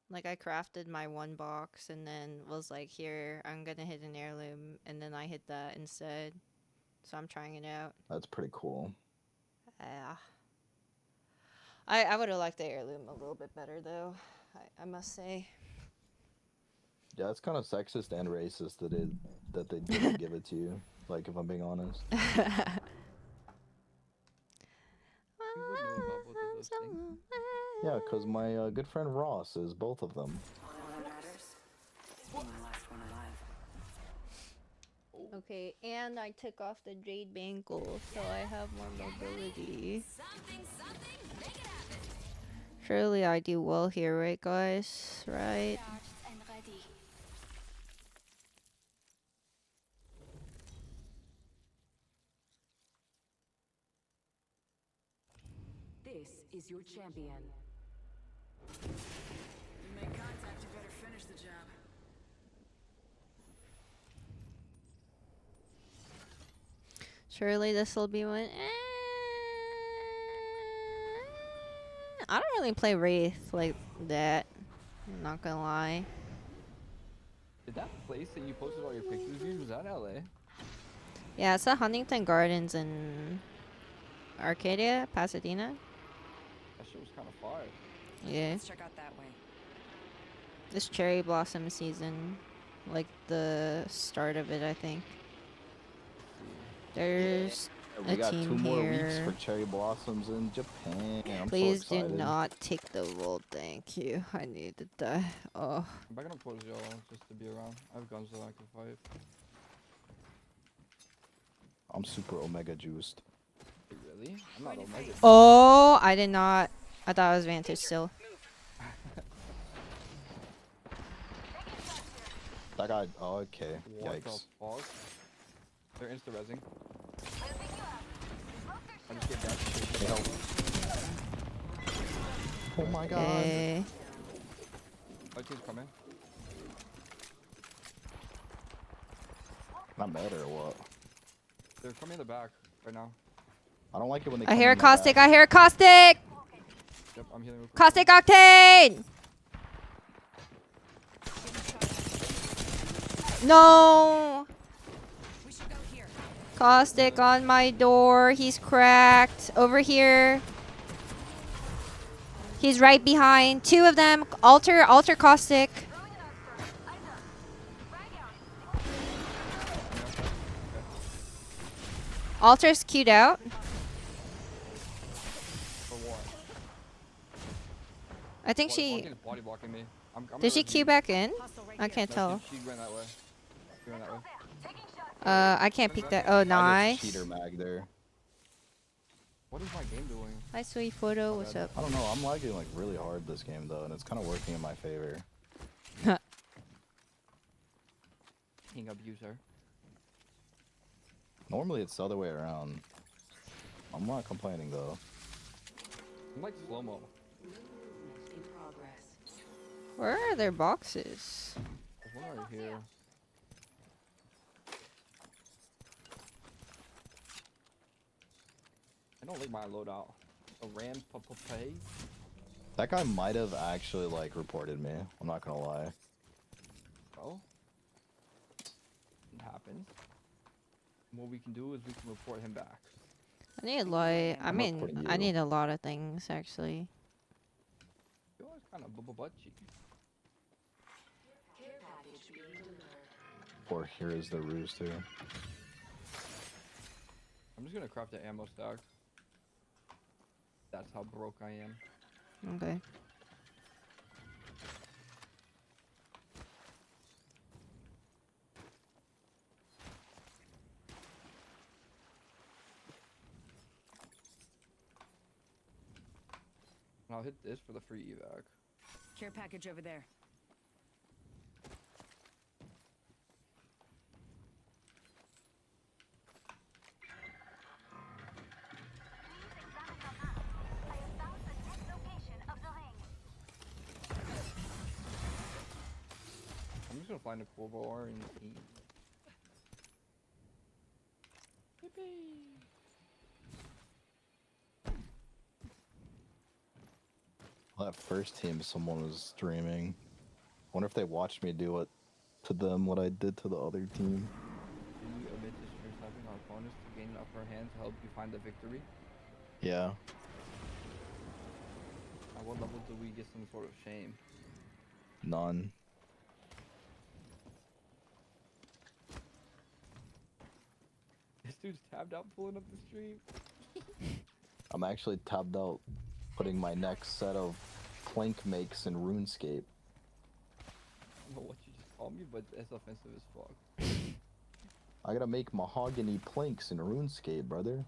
Like, I crafted my one box and then was like, here, I'm gonna hit an heirloom, and then I hit that instead. So I'm trying it out. That's pretty cool. Yeah. I would have liked the heirloom a little bit better, though. I must say. Yeah, it's kind of sexist and racist that they didn't give it to you. Like, if I'm being honest. We would know about both of those things. Yeah, because my good friend Ross is both of them. Okay, and I took off the jade bangle, so I have more mobility. Something, make it happen. Surely I do well here, right, guys? Right? Charged and ready. This is your champion. You make contact, you better finish the job. Surely this will be one. I don't really play Wraith like that. I'm not gonna lie. Did that place that you posted all your pictures of, was that LA? Yeah, it's at Huntington Gardens in Arcadia, Pasadena. That shit was kind of fire. Yeah. Let's check out that way. This cherry blossom season. Like the start of it, I think. There's We a got team 2 more weeks here. for cherry blossoms in Japan. I'm Please so do excited. not take the roll, thank you. I need to die. Oh. I'm back gonna pose y'all just to be around. I have guns that I can fight. I'm super omega juiced. Really? I'm not Omega. Oh, I did not. I thought it was Vantage still. That guy. Oh, okay. What the Yikes. fuck? They're insta-rezzing. I just get that. Hey, help. Oh my god. Okay. My team's coming. Not mad or what? They're coming in the back right now. I don't like it when they I come hear a in my caustic. back. I hear a caustic. Yep, I'm healing real quick. Caustic octane. No. We should go here. Caustic on my door. He's cracked. Over here. He's right behind. 2 of them. Alter caustic. Alter's queued out. For what? I think she... Walking's body blocking me. I'm Did she gonna queue back in? Hostile right I here. can't tell. She ran that way. She ran that way. I can't peek that. Oh, I nice. just cheater mag there. What is my game doing? Hi, sweet photo. What's up? I don't know. I'm lagging like really hard this game though, and it's kind of working in my favor. King abuser. Normally it's the other way around. I'm not complaining though. I'm like slow-mo. In progress. Where are their boxes? There's one right here. I don't like my loadout. A ram pay. That guy might have actually like reported me. I'm not gonna lie. Well, it happens. What we can do is we can report him back. I need like, I I'm mean, reporting I you. need a lot of things actually. You're always kind of butt cheek. Or here is the ruse too. I'm just gonna craft the ammo stack. That's how broke I am. Okay. And I'll hit this for the free evac. Care package over there. I have found the next location of the ring. I'm just gonna find a cool bar and team. Well, that first team, someone was streaming. Wonder if they watched me do it to them what I did to the other team. Do you omit to stream sniping our opponents to gain an upper hand to help you find the victory? Yeah. At what level do we get some sort of shame? None. This dude's tabbed out pulling up the stream. I'm actually tabbed out putting my next set of plank makes in RuneScape. I don't know what you just called me, but it's offensive as fuck. I gotta make mahogany planks in RuneScape, brother.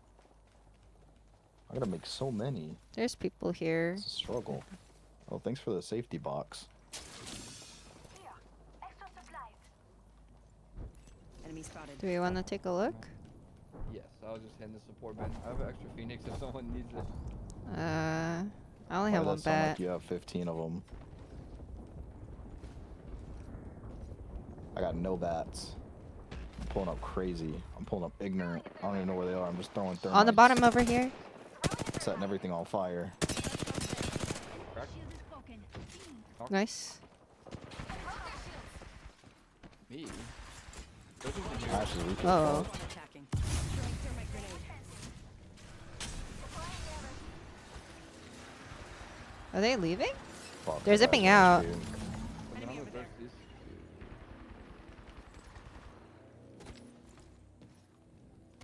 I gotta make so many. There's people here. It's a struggle. Oh, thanks for the safety box. Here, extra supplies. Enemy spotted. Do we want to take a look? Yes, I was just hitting the support man. I have an extra phoenix if someone needs it. I only Why have does one that sound bat. like you have 15 of them? I got no bats. I'm pulling up crazy. I'm pulling up ignorant. I don't even know where they are. I'm just throwing thermites. On the bottom over here. Setting everything on fire. Nice. Me? Ashes, we can Uh-oh. fuck. Attacking. Throwing thermite grenade. Are they leaving? Fuck, They're that zipping guy's out. shooting. Enemy over there.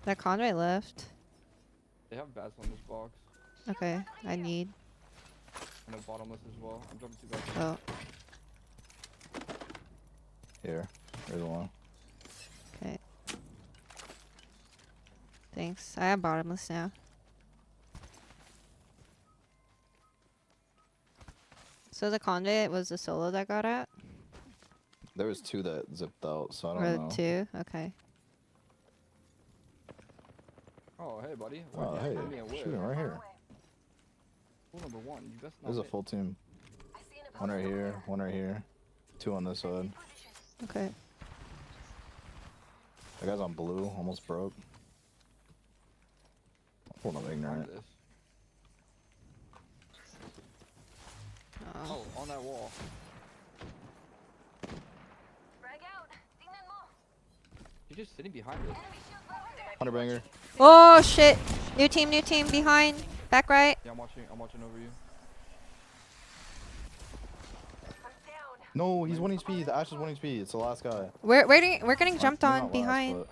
That Conway left. They have bats on this box. Okay, I need. And a bottomless as well. I'm jumping to guys. Oh, Here, there's one. okay. Thanks. I have bottomless now. So the conduit was the solo that got out? There was two that zipped out, so I Or don't know. two? Okay. Oh, hey, buddy. Oh, Where'd you hey, put me and where? shooting right here. Rule number one, you best not There's a hit. full team. One right here, one right here. Two on this side. Okay. That guy's on blue, almost broke. I'm pulling up Find ignorant. this. Oh. Oh, on that wall. Frag out. Tingnan mo. You're just sitting behind it. Enemy shield behind. Hunter banger. Oh shit! New team behind. Back right. Yeah, I'm watching over you. I'm down. No, he's winning speed. The Ash is winning speed. It's the last guy. We're getting jumped Not on last, behind. but-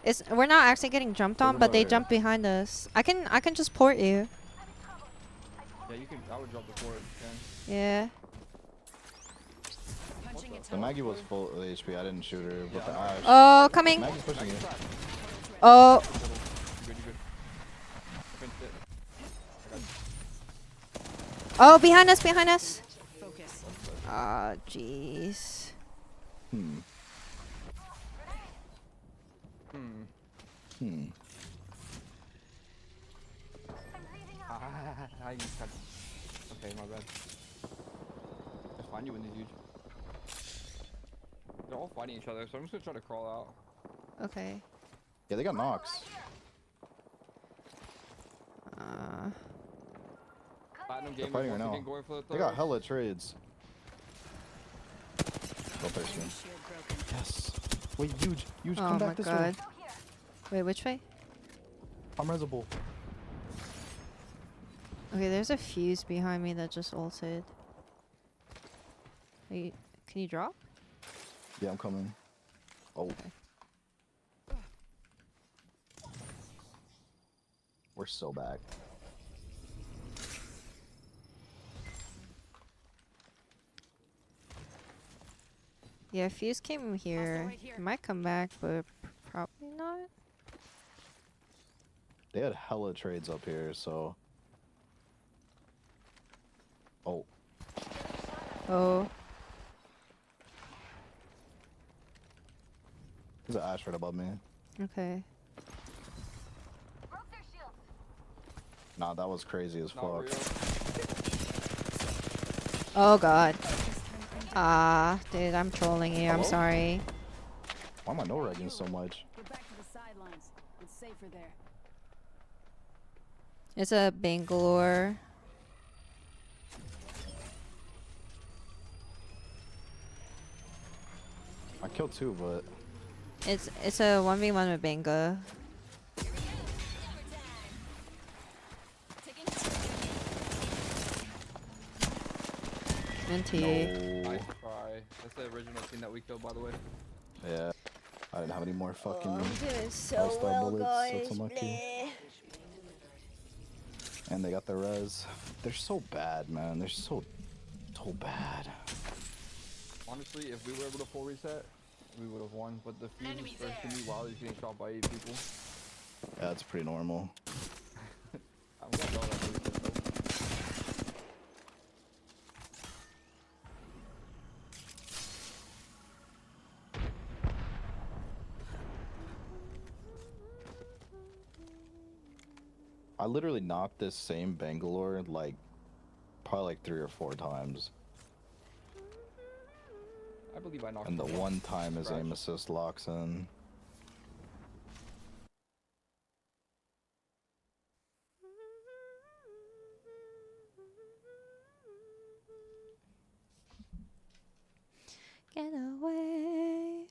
It's we're not actually getting jumped on, but they Everybody. jump behind us. I can just port you. Yeah, you can. I would drop the fort if you Yeah. Punching its The Maggie was full of HP. I didn't shoot her, but the Ash. Oh, coming. Maggie's pushing you. Oh, can. You good, you good. I finished it. I got you. oh, behind us. focus. Ah, jeez. Hmm. Hmm. Hmm. I'm bleeding out. I got. Okay, my bad. I find you when these huge. They're all fighting each other, so I'm just gonna try to crawl out. Okay. Yeah, they got knocks. Platinum They're Gamers fighting right once now. again going for the They got third. hella trades. Go thirsty. Enemy shield broken. Yes. Wait, huge. Huge, Oh come my back this way. god. Wait, which way? I'm resable. Okay, there's a fuse behind me that just ulted. Wait, can you drop? Yeah, I'm coming. Oh. We're so back. Yeah, fuse came here. right here. It might come back, but probably not. They had hella trades up here, so. Oh. Oh. There's an ash right above me. Okay. Broke their shields. Nah, that was crazy as Not fuck. real. Oh god. Ah, dude, I'm trolling you. I'm Hello? sorry. Why am I no-regging so much? Get back to the sidelines. It's safer there. It's a Bangalore. I killed two, but It's a 1v1 with Banga. NT. no. Nice try. That's the original team that we killed, by the way. Yeah. I didn't have any more fucking doing so all-star bullets. That's unlucky. And they got the res. They're so bad, man. They're so bad. Honestly, if we were able to full reset, we would have won. But the fuse is first to me while he's getting shot by 8 people. Yeah, that's pretty normal. I'm glad y'all got reset though. I literally knocked this same Bangalore like probably like 3 or 4 times. I believe I knocked And the him one time his Scratch. aim assist locks in. Get away.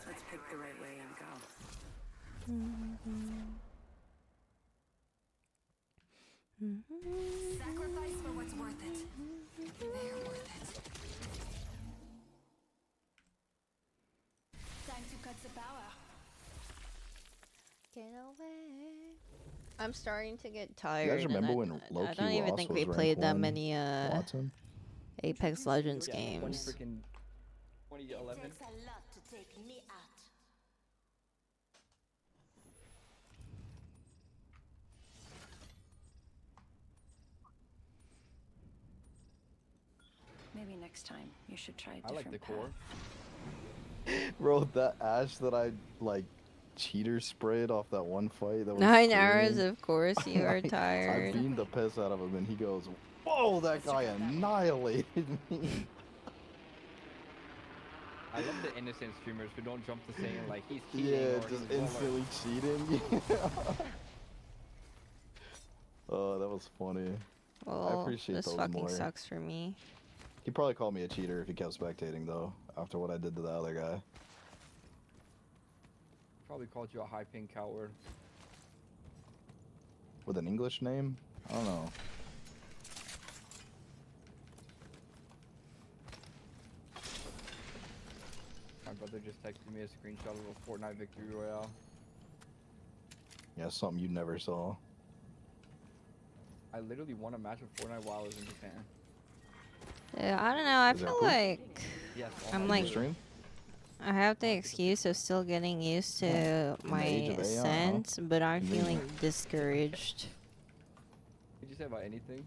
Let's pick the right way and go. Sacrifice for what's worth it. They're worth it. Time to cut the power. Get away. I'm starting to get tired. You guys and remember I- when I Loki don't even Ross think was we rank played that 1 many Watson? Apex Legends Yeah, 20 games. freaking 2011. Takes a lot to take me out. Maybe next time you should try a I different like the core. Bro, that ash that I like cheater sprayed off that one fight that was 9 hours, Korean, of course you are I tired. beamed the piss out of him and he goes, "Whoa, that guy annihilated me." I love the innocent streamers who don't jump to saying like he's cheating Yeah, or just he's well, instantly cheating. Oh, that was funny. Well, appreciate this those fucking more. sucks for me. He probably called me a cheater if he kept spectating though, after what I did to the other guy. probably called you a high ping coward. With an English name? I don't know. My brother just texted me a screenshot of a Fortnite victory royale. Yeah, something you never saw. I literally won a match of Fortnite while I was in Japan. Yeah, I don't know. I Is that feel proof? like Yes, on I'm my like- You stream? I have the excuse of still getting used to age my of AI, huh? sense, but I'm Yeah. feeling discouraged. Did you say about anything?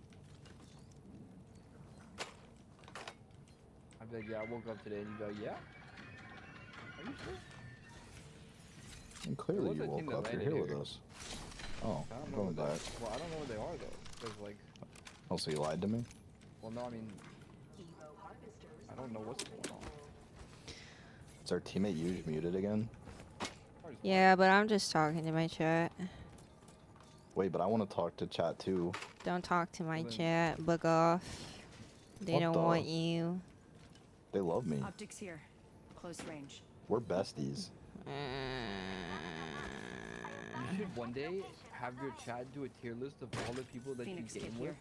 I'd be like, yeah, I woke up today, and you'd be like, yeah? Are you sure? And clearly was you that team woke that up. You're landed here with here? us. Oh, I don't I'm know going where back. they. Well, I don't know where they are though. Cause like, Oh, so you lied to me? well, no, I mean, I don't know what's going on. Is our teammate Yuj muted again? Probably just Yeah, but I'm just talking to my chat. Wait, but I want to talk to chat too. Don't talk to my Well, then- chat. Book off. They What don't the- want you. They love me. Optics here. Close range. We're besties. You should one day have your chat do a tier list of all the people that Phoenix you kit game with. here.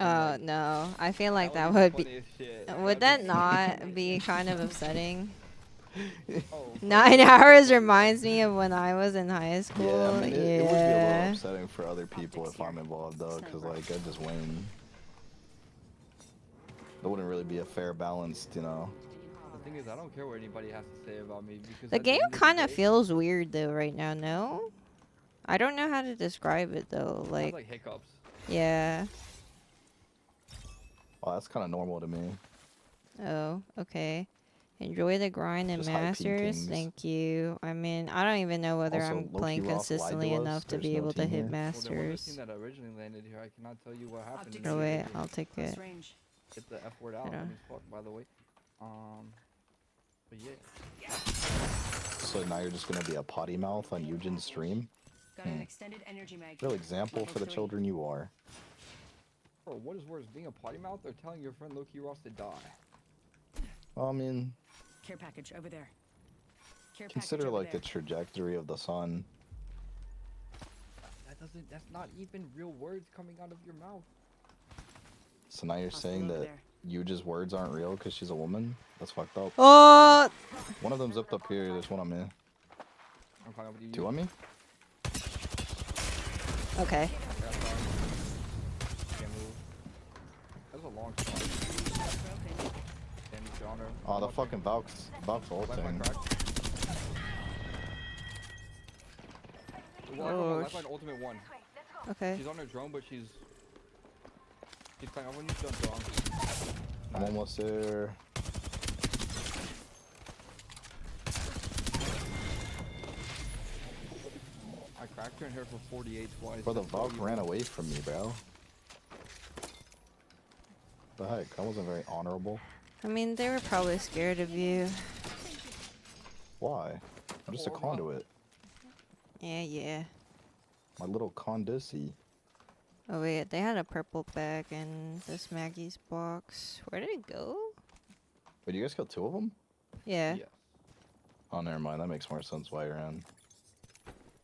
like, No. I feel like that the would be. funniest shit. Would That'd that be not be kind of upsetting? Oh, 9 hours reminds me of when I was in high school. Yeah, I mean, it would be a little Yeah. upsetting for other people Optics if I'm here. involved though, because Sniper. like I'd just win. It wouldn't really be a fair balanced, you know. The thing is, I don't care what anybody has to say about me because The at game end of the kind of day, feels weird though right now, no? I don't know how to describe it though. I have, Like, hiccups. yeah. Oh, that's kind of normal to me. Oh, okay. Enjoy the grind and Just hype masters. kings. Thank you. I mean, I don't even know whether Also, I'm low-key playing Ross lied consistently to us. enough to There's be no able to team hit here. Well, there was a team masters. that originally landed here. I cannot tell you what happened. Optics No here. way, I'll take Close it. range. Get the F word out. Yeah. I mean, fuck, by the way. But yeah. So now you're just gonna be a potty mouth on Eugen's stream? Got an extended energy mag. Real example Level for the 3. children you are. Bro, what is worse, being a potty mouth or telling your friend Loki Ross to die? Well, I mean, Care package over there. Care consider package over like the there. trajectory of the sun. That's not even real words coming out of your mouth. So now you're Hostile saying over that there. Euge's words aren't real because she's a woman? That's fucked up. Oh! One of them's up here. There's one on me. I'm fine with you. Two on me? Okay. Yeah, sorry. Can't move. That's a long shot. Broken. Damn you, Johnner. Oh, the fucking Valk's Left my ulting. crack. Oh, Left line ultimate one. Okay. She's on her drone, but she's playing. I wouldn't jump wrong. I'm almost there. I cracked her in here for 48 twice. Bro, the That's Valk 41. ran away from me, bro. The heck? That wasn't very honorable. I mean, they were probably scared of you. Why? I'm just a Corner. conduit. Yeah. My little condisi. Oh wait, they had a purple bag in this Maggie's box. Where did it go? Wait, you guys killed two of them? Yeah. Yeah. Oh, never mind. That makes more sense why you're in.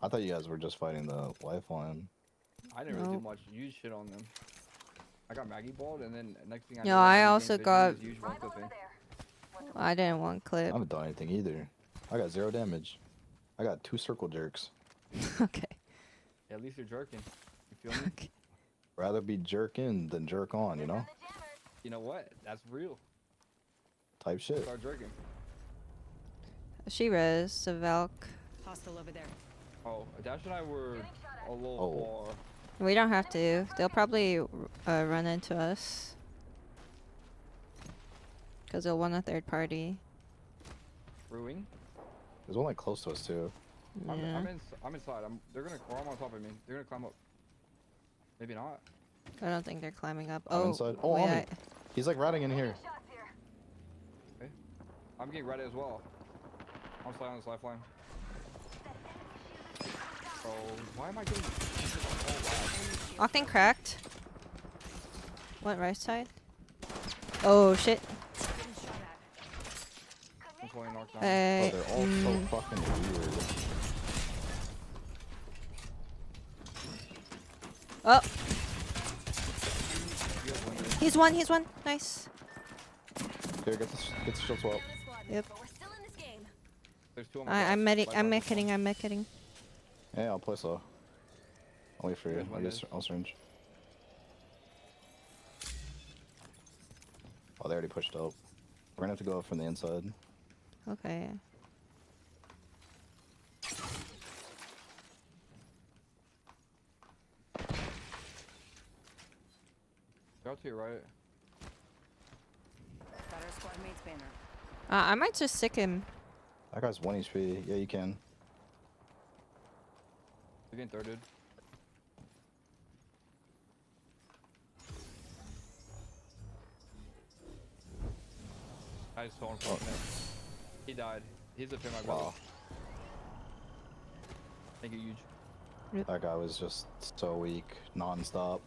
I thought you guys were just fighting the lifeline. I didn't really do Nope. much. You shit on them. I got Maggie balled, and then next thing I No, know, I every also game got- video is Yuj one clipping. I didn't want I clip. haven't done anything either. I got 0 damage. I got 2 circle jerks. Okay. Yeah, at least you're jerking. You feel me? Okay. Rather be jerking than jerk on, you know? You know what? That's real. Type shit. Start jerking. She res, the Valk. Hostile over there. Oh, Dash and I were a little Oh. far. We don't have to. They'll probably run into us. Because they'll want a third party. Brewing. There's one like close to us too. Yeah. I'm inside. They're gonna climb on top of me. They're gonna climb up. Maybe not. I don't think they're climbing up. I'm Oh, inside. Oh, wait, on me. He's like riding in here. I'm getting ready as well. I'm sliding on this lifeline. Oh, why am I getting? Oh, Octane cracked. What, right side? Oh, shit. Getting shot at. wow. I'm fully knocked down. Oh, Hey. they're all so fucking weird. Oh, You guys win this. he's one. Nice. Here, get the shield swap. Yep. But we're still in this game. There's two on my I'm back. medic. I'm medicating. Hey, I'll play slow. I'll wait for You you. guys win this. I'll syringe. Oh, they already pushed up. We're gonna have to go up from the inside. Okay. They're out to your right. Got our squad mate's banner. I might just sick him. That guy's 1 HP. Yeah, you can. They're getting thirded. That is so unfortunate. He died. He's a pin, my brother. Wow. Thank you, huge. That guy was just so weak, non-stop.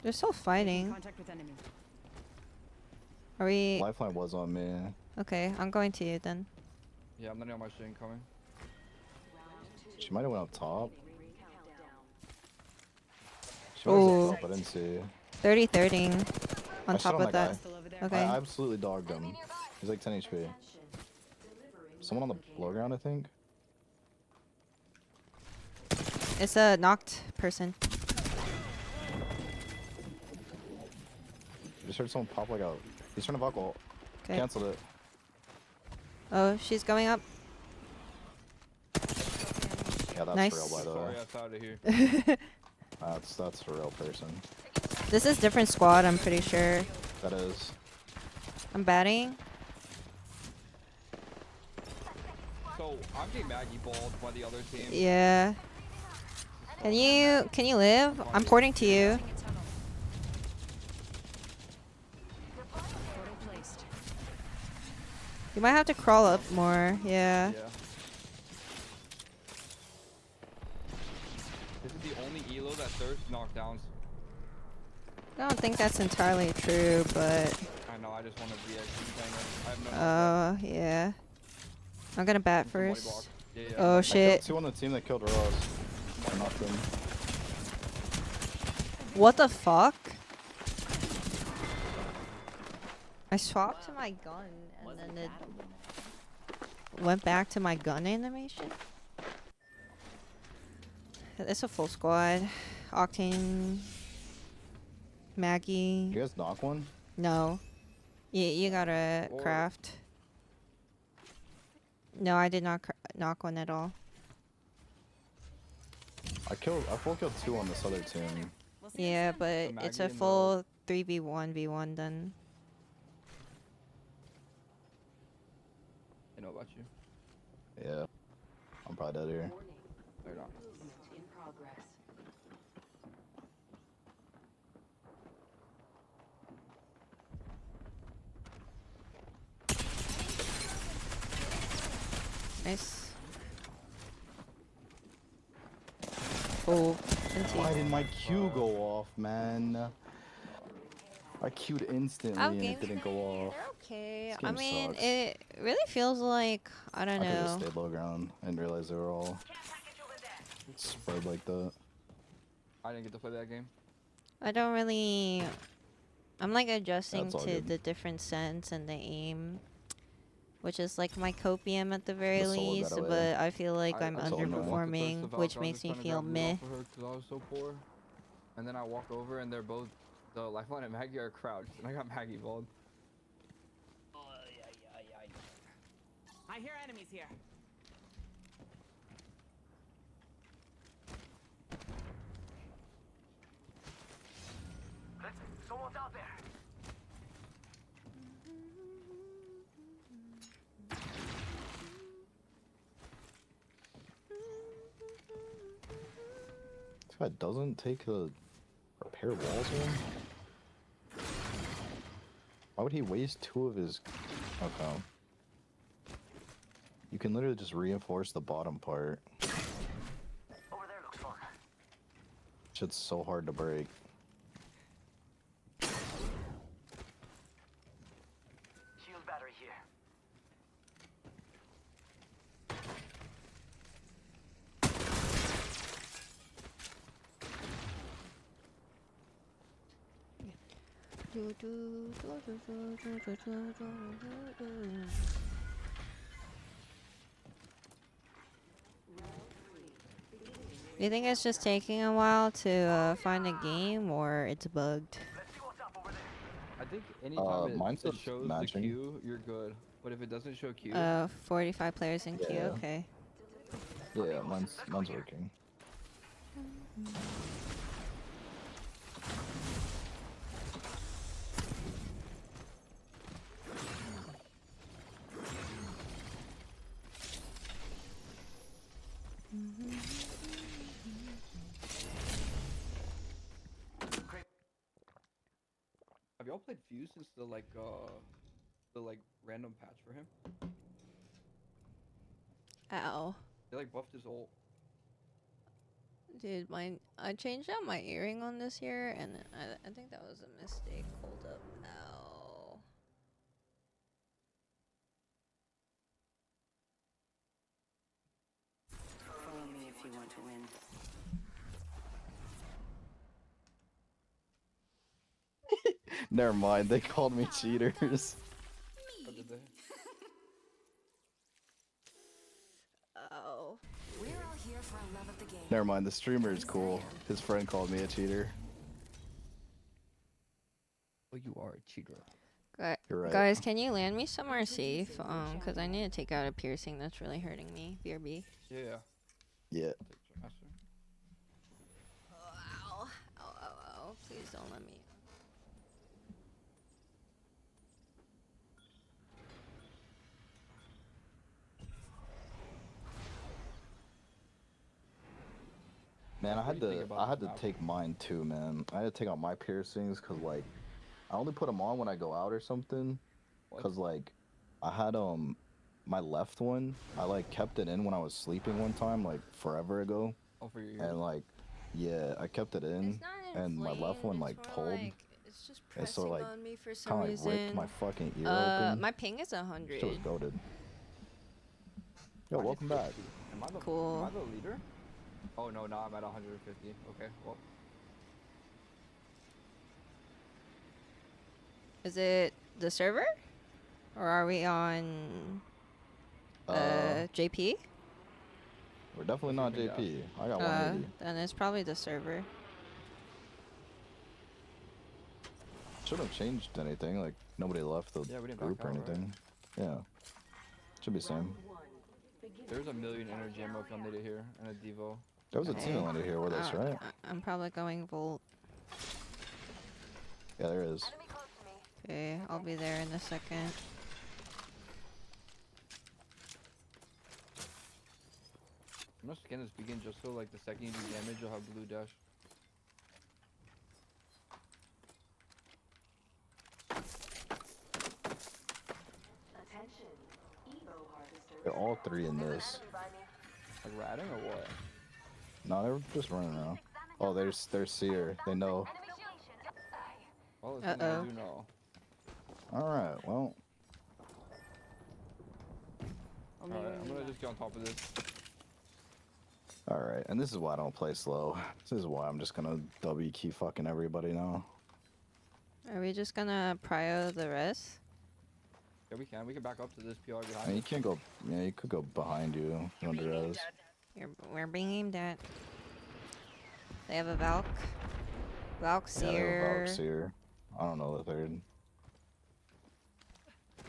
They're still Making fighting. contact with enemy. Are we? Lifeline was on me. Okay, I'm going to you then. Yeah, I'm letting all my shit incoming. She might have went up top. She was Ooh. up top, I didn't see. 30-30 on I top shot on of that that. guy. Hostile over there. Okay. I absolutely dogged him. He's like 10 HP. Someone on the low ground, I think. It's a knocked person. Just heard someone pop like a. He's trying to buckle. Okay. Canceled it. Oh, she's going up. Yeah, that's Nice. real, by the Sorry, way. I'm out of here. That's a real person. This is different squad, I'm pretty sure. That is. I'm batting. So I'm getting Maggie balled by the other team. Yeah. Can you live? I'm porting to you. Launching a tunnel. Portal placed. You might have to crawl up more. Yeah. Yeah. This is the only elo that serves knockdowns. I don't think that's entirely true, but I know, I just want to be I have no knockdown. yeah. I'm gonna bat Some body block. first. Yeah, yeah. Oh I shit. killed 2 on the team that killed Ross. I knocked him. What the fuck? I swapped to my gun and then it went back to my gun animation. It's a full squad. Octane, Maggie. You guys knock one? No. You gotta Or- craft. No, I did not knock one at all. I full killed 2 on this other team. We'll see you Yeah, soon. but Maggie it's a and the- full 3v1v1 then. I know about you. Yeah. I'm probably dead here. They're not. Nice. Oh, Why didn't my Q go off, man? I queued instantly and it didn't go off. They're okay. This I game mean, sucks. it really feels like I don't I could have know. stayed low ground. I didn't realize they were all spread like that. I didn't get to play that game. I don't really. I'm like adjusting That's all to good. the different sense and the aim, which is like my copium at the very The solo least. got away. But I feel like I'm I told him I want the underperforming, thirst of which alcohol, makes just me trying to feel grab loot meh. off of her 'cause I was so poor. And then I walk over and they're both, the Lifeline and Maggie are crouched, and I got Maggie balled. I hear enemies here. Someone's out there. This guy doesn't take the repair walls in? Why would he waste 2 of his... Okay. You can literally just reinforce the bottom part. Over there looks fun. Shit's so hard to break. Shield battery here. Do you think it's just taking a while to find a game, or it's bugged? Let's see what's up over there. I think anytime mine it says shows the matching. queue, you're good. But if it doesn't show queue, 45 players in queue. Yeah. Okay. Yeah, mine's working. have y'all played Fuse since the the like random patch for him. Ow. They like buffed his ult. Dude, I changed out my earring on this here, and I think that was a mistake. Hold up. Ow. Follow me if you want to win. Never mind, they called me cheaters. What did they? Oh. We're all here for a love of the game. Never mind, the streamer is cool. His friend called me a cheater. Well, you are a cheater. You're right. Guys, can you land me somewhere safe? Cause I need to take out a piercing that's really hurting me. BRB. Yeah. Yeah. Ow. Ow, ow, ow. Please don't let me. Man, I What had do you think to about this map? take mine too, man. I had to take out my piercings because like I only put them on when I go out or something. What? Cause like I had my left one, I like kept it in when I was sleeping one time like forever ago, Oh, for your ears? and like yeah, I kept it in, It's not and my left inflamed, one it's like more pulled, like it's just and so pressing like on me for some kind of like ripped reason. my fucking ear open. My ping is Shit was 100. goated. Yo, I welcome just- back. Am I the Cool. Am I the leader? Oh no, now I'm at 150. Okay, well. Is it the server? Or are we on JP? We're definitely not Sleeping gas. JP. I got 180. Then it's probably the server. Shouldn't have changed anything. Like nobody left the Yeah, we didn't group back or out, right? anything. Yeah, should be same. There's a million energy ammo if y'all need it here, and a Devo. There was a Okay. team under here with us, right? I'm probably going Volt. Yeah, there is. Enemy close to me. Okay, I'll be there in a second. I'm gonna scan this beacon just so like the second you do damage, you'll have blue dash. Attention. Evo harvester. They're all three in this. Enemy by me. Like ratting or what? No, they're just running around. Oh, there's Seer. They know. Enemy shield. Well, it's something I Uh-oh. do know. All right. Well, Alright, I'm gonna just get on top of this. all right. And this is why I don't play slow. This is why I'm just gonna W key fucking everybody now. Are we just gonna prio the rest? Yeah, we can. We can back up to this PR I behind mean, you us. can't go. Yeah, you could go behind you under res. We're being aimed at. They have a Valk. Valk Yeah, they have a Seer. Valk Seer. I don't know the third.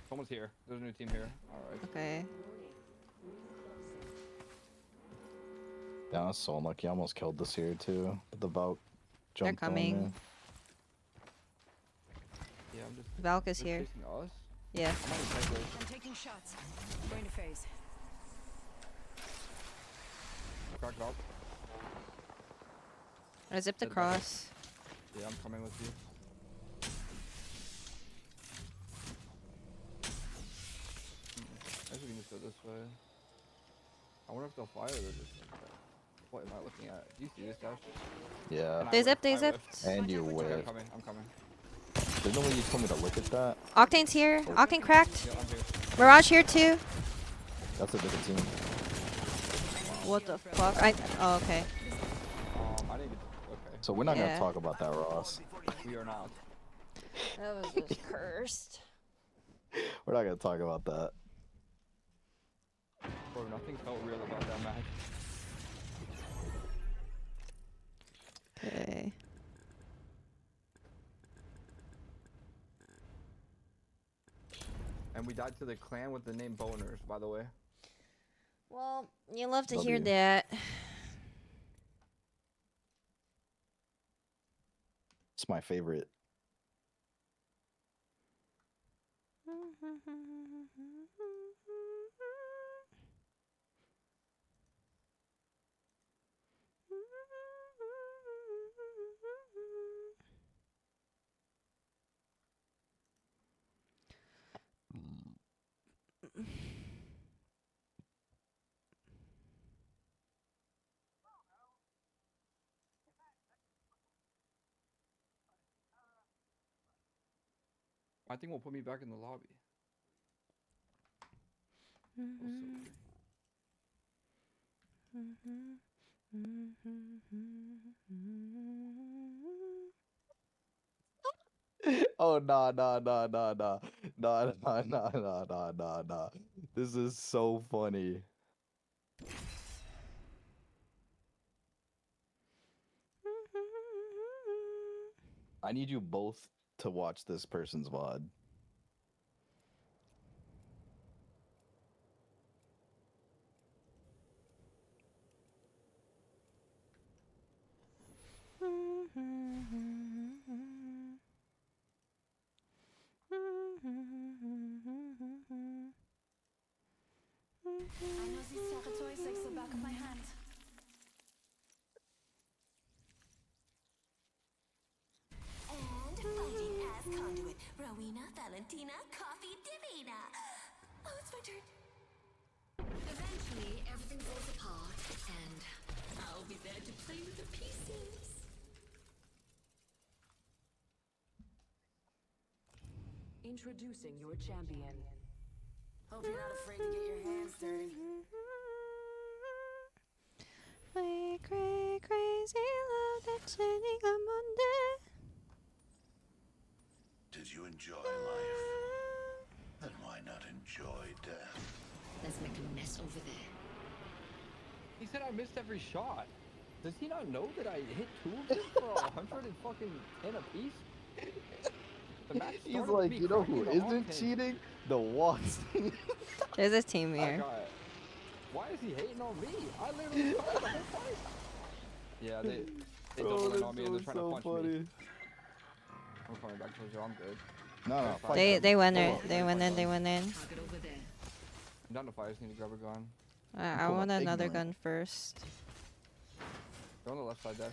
Someone's here. There's a new team here. Alright. Okay. Yeah, that's so unlucky. I almost killed the Seer too. But the Valk jumped on coming. me. Yeah, I'm just. Valk is They're here. chasing us? Yeah. I'm on the side road. I'm taking shots. Going to phase. Crack it up. I zipped Dead back. across. Yeah, I'm coming with you. I guess we can just go this way. I wonder if they'll fire or just. What am I looking at? Do you see this dash? Yeah. And I They zipped, whiffed, they I whiffed. zipped. And you Okay, whip. I'm coming. There's no way you told me to look at that. Octane's here. Octane cracked. Yeah, I'm here. Mirage here too. That's a different team. What the fuck? Oh, okay. I didn't get. Okay. So we're not Yeah. gonna talk about that, Ross. We are not. That was just cursed. We're not gonna talk about that. Bro, nothing felt real about that match. Okay. And we died to the clan with the name Boners, by the way. Well, you love to hear W. that. It's my favorite. I think will put me back in the lobby. Oh nah nah nah nah nah nah nah nah nah nah nah nah. This is so funny. I need you both to watch this person's VOD. I know these territories like the back of my hand. And fighting as conduit, Rowena, Valentina, Coffee, Divina. Oh, it's my turn. Eventually, everything falls apart, and I'll be there to play with the pieces. Introducing your champion. Hope you're not afraid to get your hands dirty. My crazy love that's sending a Monday. Did you enjoy life? Then why not enjoy death? Let's make a mess over there. He said I missed every shot. Does he not know that I hit 2 of them for 110 apiece? The match He's started with like, me you know who cracking the isn't octane. cheating? The Watson. There's a team That here. guy. Why is he hating on me? I literally covered the whole fight. Yeah, they doubled in on me and they're trying to punch me. I'm coming back towards you. I'm good. No, no, fight They them. they went Pull in. up. They went in. They went in. Target over there. I'm down to fight. I just need to grab a gun. I pull want up another ignorant. gun first. They're on the left side, Dash. I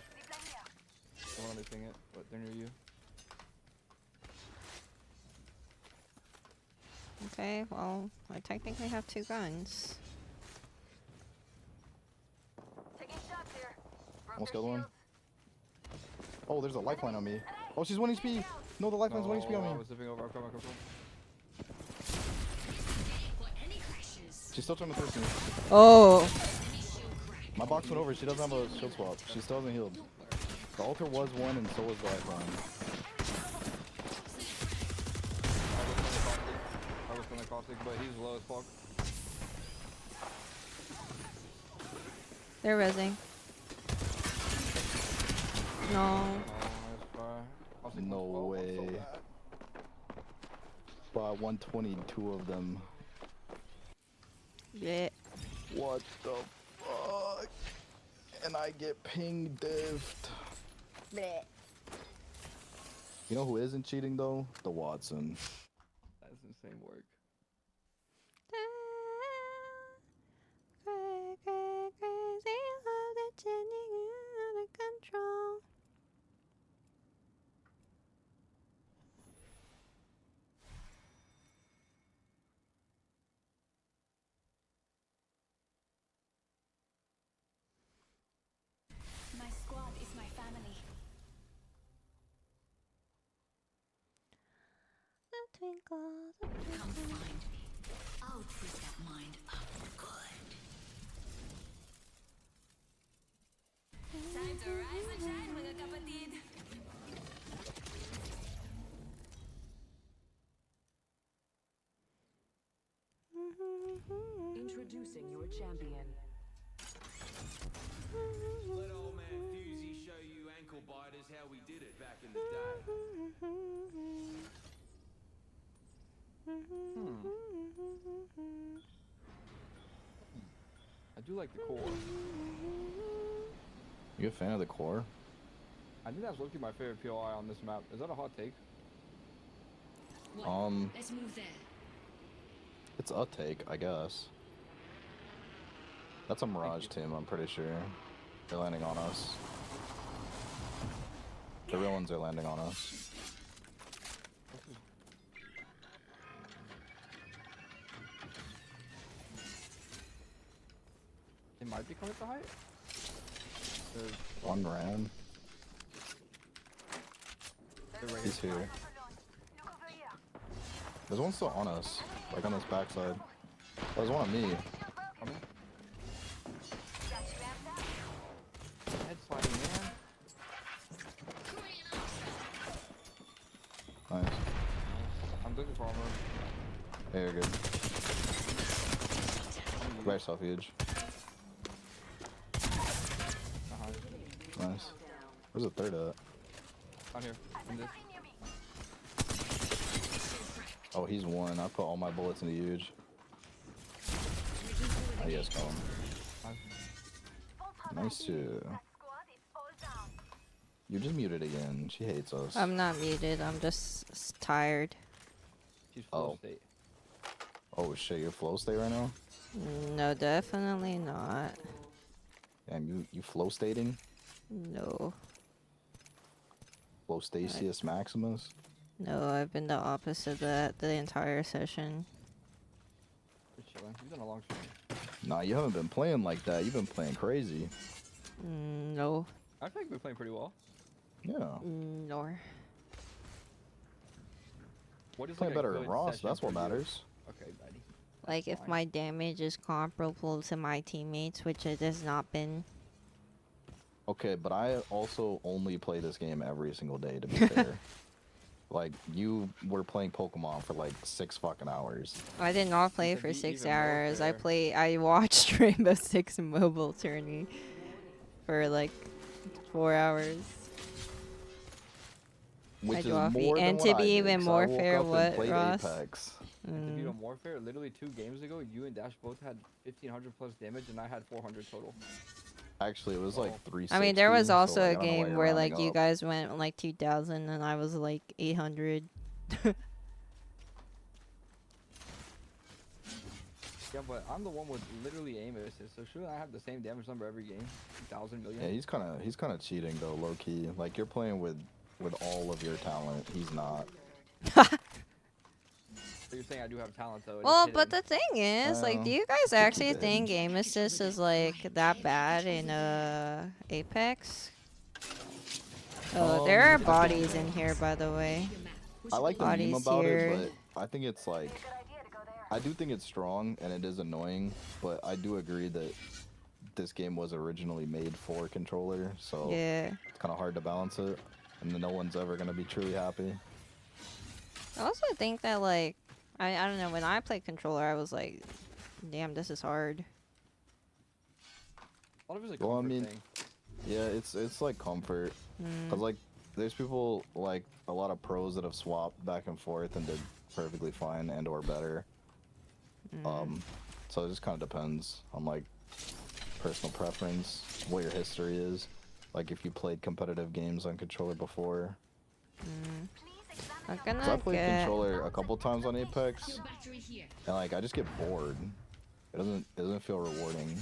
don't want to ping it, but they're near you. Okay, well, I technically have 2 guns. Taking shots here. Broke Almost their got one. shields. Oh, there's a lifeline on me. Oh, she's 1 HP. No, the lifeline's 1 HP No, on I me. was zipping over. I'm coming. For any crashes. She's still trying to thirst me. Oh, Enemy shield crack. My box went over. She doesn't have a shield swap. She still hasn't healed. The altar was 1 and so was the lifeline. I was gonna caustic, but he's low as fuck. they're rezzing. No. Oh, nice try. Caustic No 112, I'm so way. bad. By 122 of them. Yeah. What the fuck? And I get ping diffed. You know who isn't cheating though? The Watson. That's insane work. Crazy love that's sending you out of control. My squad is my family. The twinkle, the Come twinkle. find me. I'll twist that mind up good. Time to rise and shine, mga kapatid. Introducing your champion. Let old man Fusey show you ankle biters how we did it back in the day. I do like the core. You a fan of the core? I think that's looking my favorite POI on this map. Is that a hot take? What? Let's move there. It's a take, I guess. That's a Mirage team, I'm pretty sure. They're landing on us. The real ones are landing on us. It might be coming to height. There's One ran. they're right He's here. Look over here. There's one still on us, like on this backside. There's one on me. Coming. Head sliding, man. Nice. I'm looking for armor. Hey, you're good. Grab yourself, huge. Nice. Where's the third at? Down here. In this. Oh, he's one. I put all my bullets into huge. I guess go. Nice too. You just muted again. She hates us. I'm not muted. I'm just tired. She's flow state. Oh shit, you're flow state right now? No, definitely not. Damn, you flow stating? No. Flow Stasius Maximus? No, I've been the opposite of that the entire session. Just chilling. You've done a long stream. Nah, you haven't been playing like that. You've been playing crazy. No. I feel like we're playing pretty well. Yeah. No. What is Playing like a better than good Ross. session That's what for you? matters. Okay, buddy. Like if fine. my damage is comparable to my teammates, which it has not been. Okay, but I also only play this game every single day, to be fair. Like, you were playing Pokemon for like 6 fucking hours. I did not play To for be 6 even more hours. fair. I watched Rainbow Six mobile tourney for like 4 hours. Which is Dwarfy. more And than to what be I even did, 'cause I more woke fair, up and what, played Ross? Apex. And to be on Warfare, literally 2 games ago, you and Dash both had 1500 plus damage, and I had 400 total. Actually, it was like 360. I mean, there was also so, like, a I don't know why game you're where rounding like you up. guys went like 2000 and I was like 800. Yeah, but I'm the one with literally aim assist, so shouldn't I have the same damage number every game? 1,000 million? Yeah, he's kind of cheating though, low key. Like you're playing with all of your talent. He's not. So you're saying I do have talent though? Well, but the thing is, like, do you guys Just actually keep it think hidden. aim assist is like that bad in Apex? Oh, there are bodies in here, by the way. I like the meme Bodies about here. it, but I think it's like, I do think it's strong and it is annoying, but I do agree that this game was originally made for controller, so Yeah. it's kind of hard to balance it, and then no one's ever gonna be truly happy. I also think that like I don't know, when I played controller, I was like, damn, this is hard. A lot of it's a Well, I comfort mean, thing. yeah, it's like comfort, cause like there's people like a lot of pros that have swapped back and forth and did perfectly fine and or better. So it just kind of depends on like personal preference, what your history is. Like if you played competitive games on controller before. I'm 'Cause I gonna played get. controller a couple times on Apex, and like I just get bored. It doesn't feel rewarding.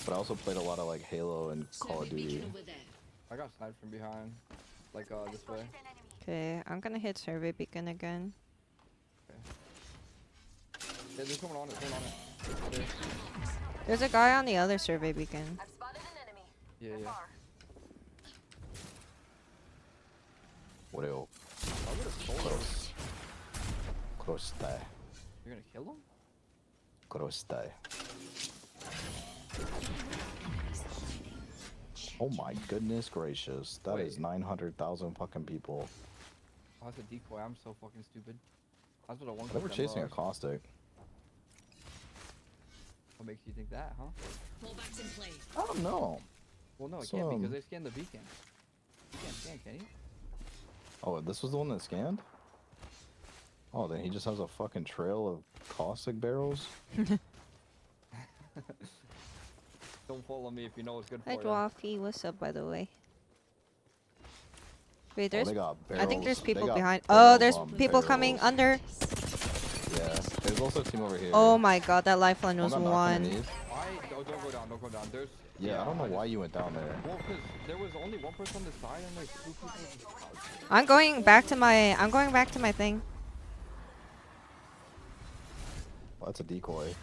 But I also played a lot of like Halo and Call of Duty. I got sniped from behind, like this way. Okay, I'm gonna hit survey beacon again. Yeah, there's someone on it. Someone on it. There. There's a guy on the other survey beacon. I've spotted an enemy. Yeah, yeah. What else? I would have sold him. Close die. You're gonna kill him? Close die. Oh my goodness gracious. That is Wait. 900,000 fucking people. Oh, that's a decoy. I'm so fucking stupid. I was with a one. They were chasing a caustic. What makes you think that, huh? I don't know. Well, no, it can't be Some- because they scanned the beacon. You can't scan, can you? Oh, this was the one that scanned? Oh, then he just has a fucking trail of caustic barrels? Don't follow me if you know what's good for Hi, you. Dwarfy. What's up, by the way? Wait, Oh, there's. they got I think there's barrels. They people got behind. barrels Oh, there's on people coming barrels. under. Yeah, there's also a team over here. Oh my god, that lifeline was One got knocked one. underneath. Why? Oh, don't go down. Don't go down. There's. Yeah, I don't know why you went down there. Well, because there was only one person on the side and like 2 people just crouched. I'm going back to my. I'm going back to my thing. Well, that's a decoy.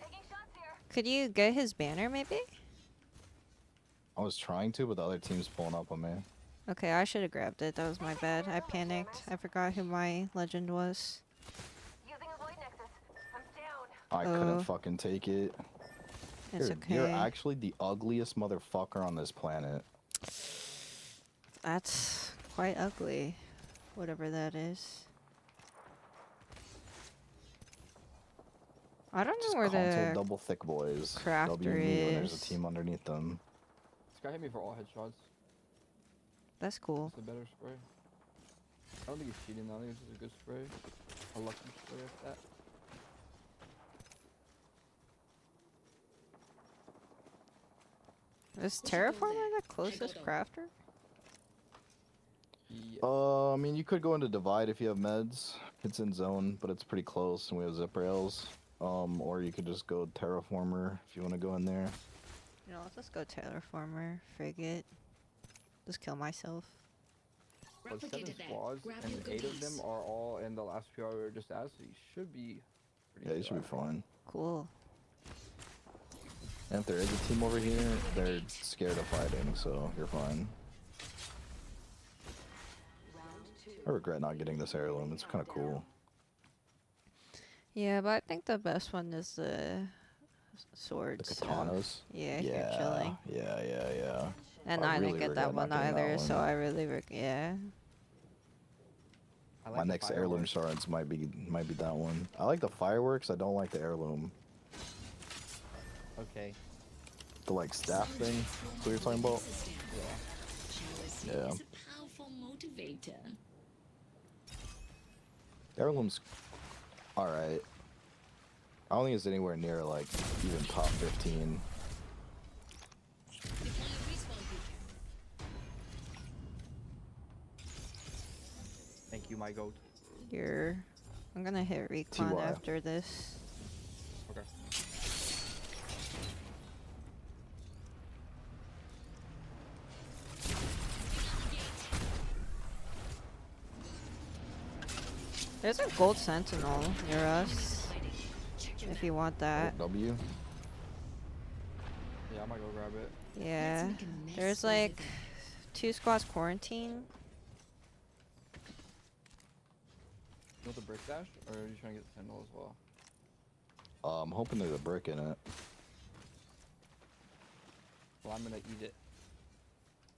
Taking shots here. Could you get his banner, maybe? I was trying to, but the other team's pulling up on me. Okay, I should have grabbed it. That was my bad. I panicked. I forgot who my legend was. Using a void nexus. I'm down. I couldn't fucking take it. It's You're okay. actually the ugliest motherfucker on this planet. That's quite ugly. Whatever that is. I don't Just know where console the double thick boys. crafter W and me when there's a is. team underneath them. This guy hit me for all headshots. That's cool. It's a better spray. I don't think he's cheating though. I think it's just a good spray. A lucky spray at that. Is Terraformer the closest crafter? Yeah. I mean, you could go into Divide if you have meds. It's in zone, but it's pretty close, and we have zip rails. Or you could just go Terraformer if you want to go in there. You know, let's just go Terraformer. Frig it. Just kill myself. Well, 7 squads, and 8 of them are all in the last few hours just asked, so you should be pretty Yeah, you should be fine. Cool. And if there is a team over here, they're scared of fighting, so you're fine. I regret not getting this heirloom. It's kind of cool. Yeah, but I think the best one is the swords. The katanas? Yeah, you're chilling. Yeah. And I I really didn't get regret that one not getting either, that so one. I really yeah. I like My the next heirloom fireworks. shards might be that one. I like the fireworks. I don't like the heirloom. Okay. The like staff thing. That's what you're talking about? Yeah. It's a powerful motivator. Heirloom's alright. I don't think it's anywhere near like even top 15. Thank you, my goat. I'm gonna hit recon TY. after this. Okay. There's a gold sentinel near us. If you want that. W? Yeah, I might go grab it. Yeah. There's like 2 squads quarantine. You want the brick dash, or are you trying to get the sentinel as well? I'm hoping there's a brick in it. Well, I'm gonna eat it.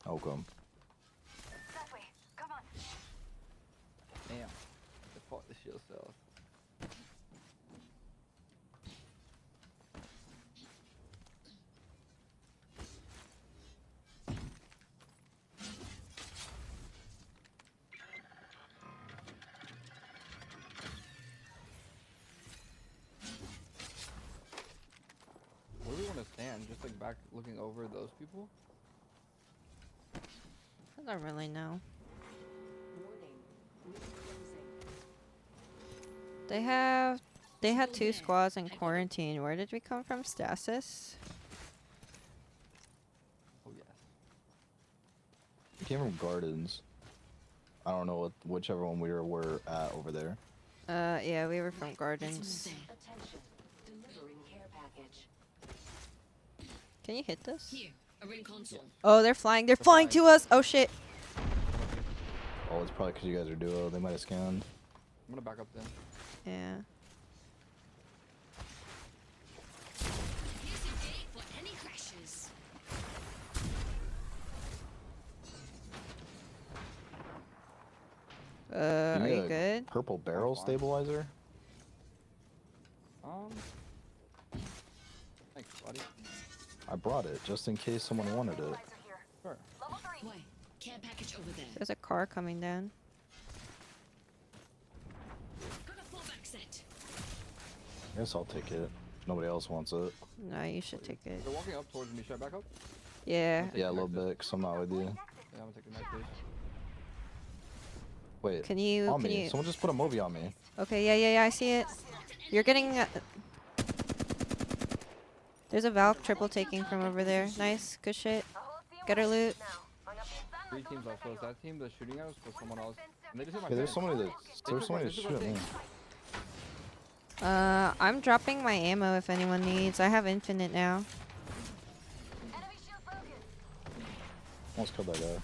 How come? That way. Come on. Damn. I fought the shield cells. Where do we want to stand? Just like back looking over those people? I don't really know. They had 2 squads in quarantine. Where did we come from? Stasis? Oh yes. We came from Gardens. I don't know whichever one we were at over there. Yeah, we were from Gardens. Attention. Delivering care package. Can you hit this? Here, a ring console. Oh, they're flying. They're flying to us. Oh shit. Oh, it's probably because you guys are duo. They might have scanned. I'm gonna back up then. Yeah. Here's a date for any crashes. You Are need you a good? Purple barrel fine. stabilizer? Thanks, buddy. I brought it just in case someone wanted it. Stabilizer here. Sure. Level 3. Why? Care package over there. There's a car coming down. Got a fallback set. I guess I'll take it. Nobody else wants it. No, you should take it. They're walking up towards me. Should I back up? Yeah. Yeah, a little bit, because I'm not with you. Yeah, I'm gonna take the next base. Wait, Can you? on Can me. you? Someone just put a movie on me. Okay. Yeah. I see it. You're getting. There's a Valk triple taking from over there. Nice. Good shit. Get her loot. 3 teams left. So is that team that's shooting at us or someone else? And they just hit my Yeah, there's tank. somebody that shoot at me. I'm dropping my ammo if anyone needs. I have infinite now. Enemy shield broken. Almost killed that guy.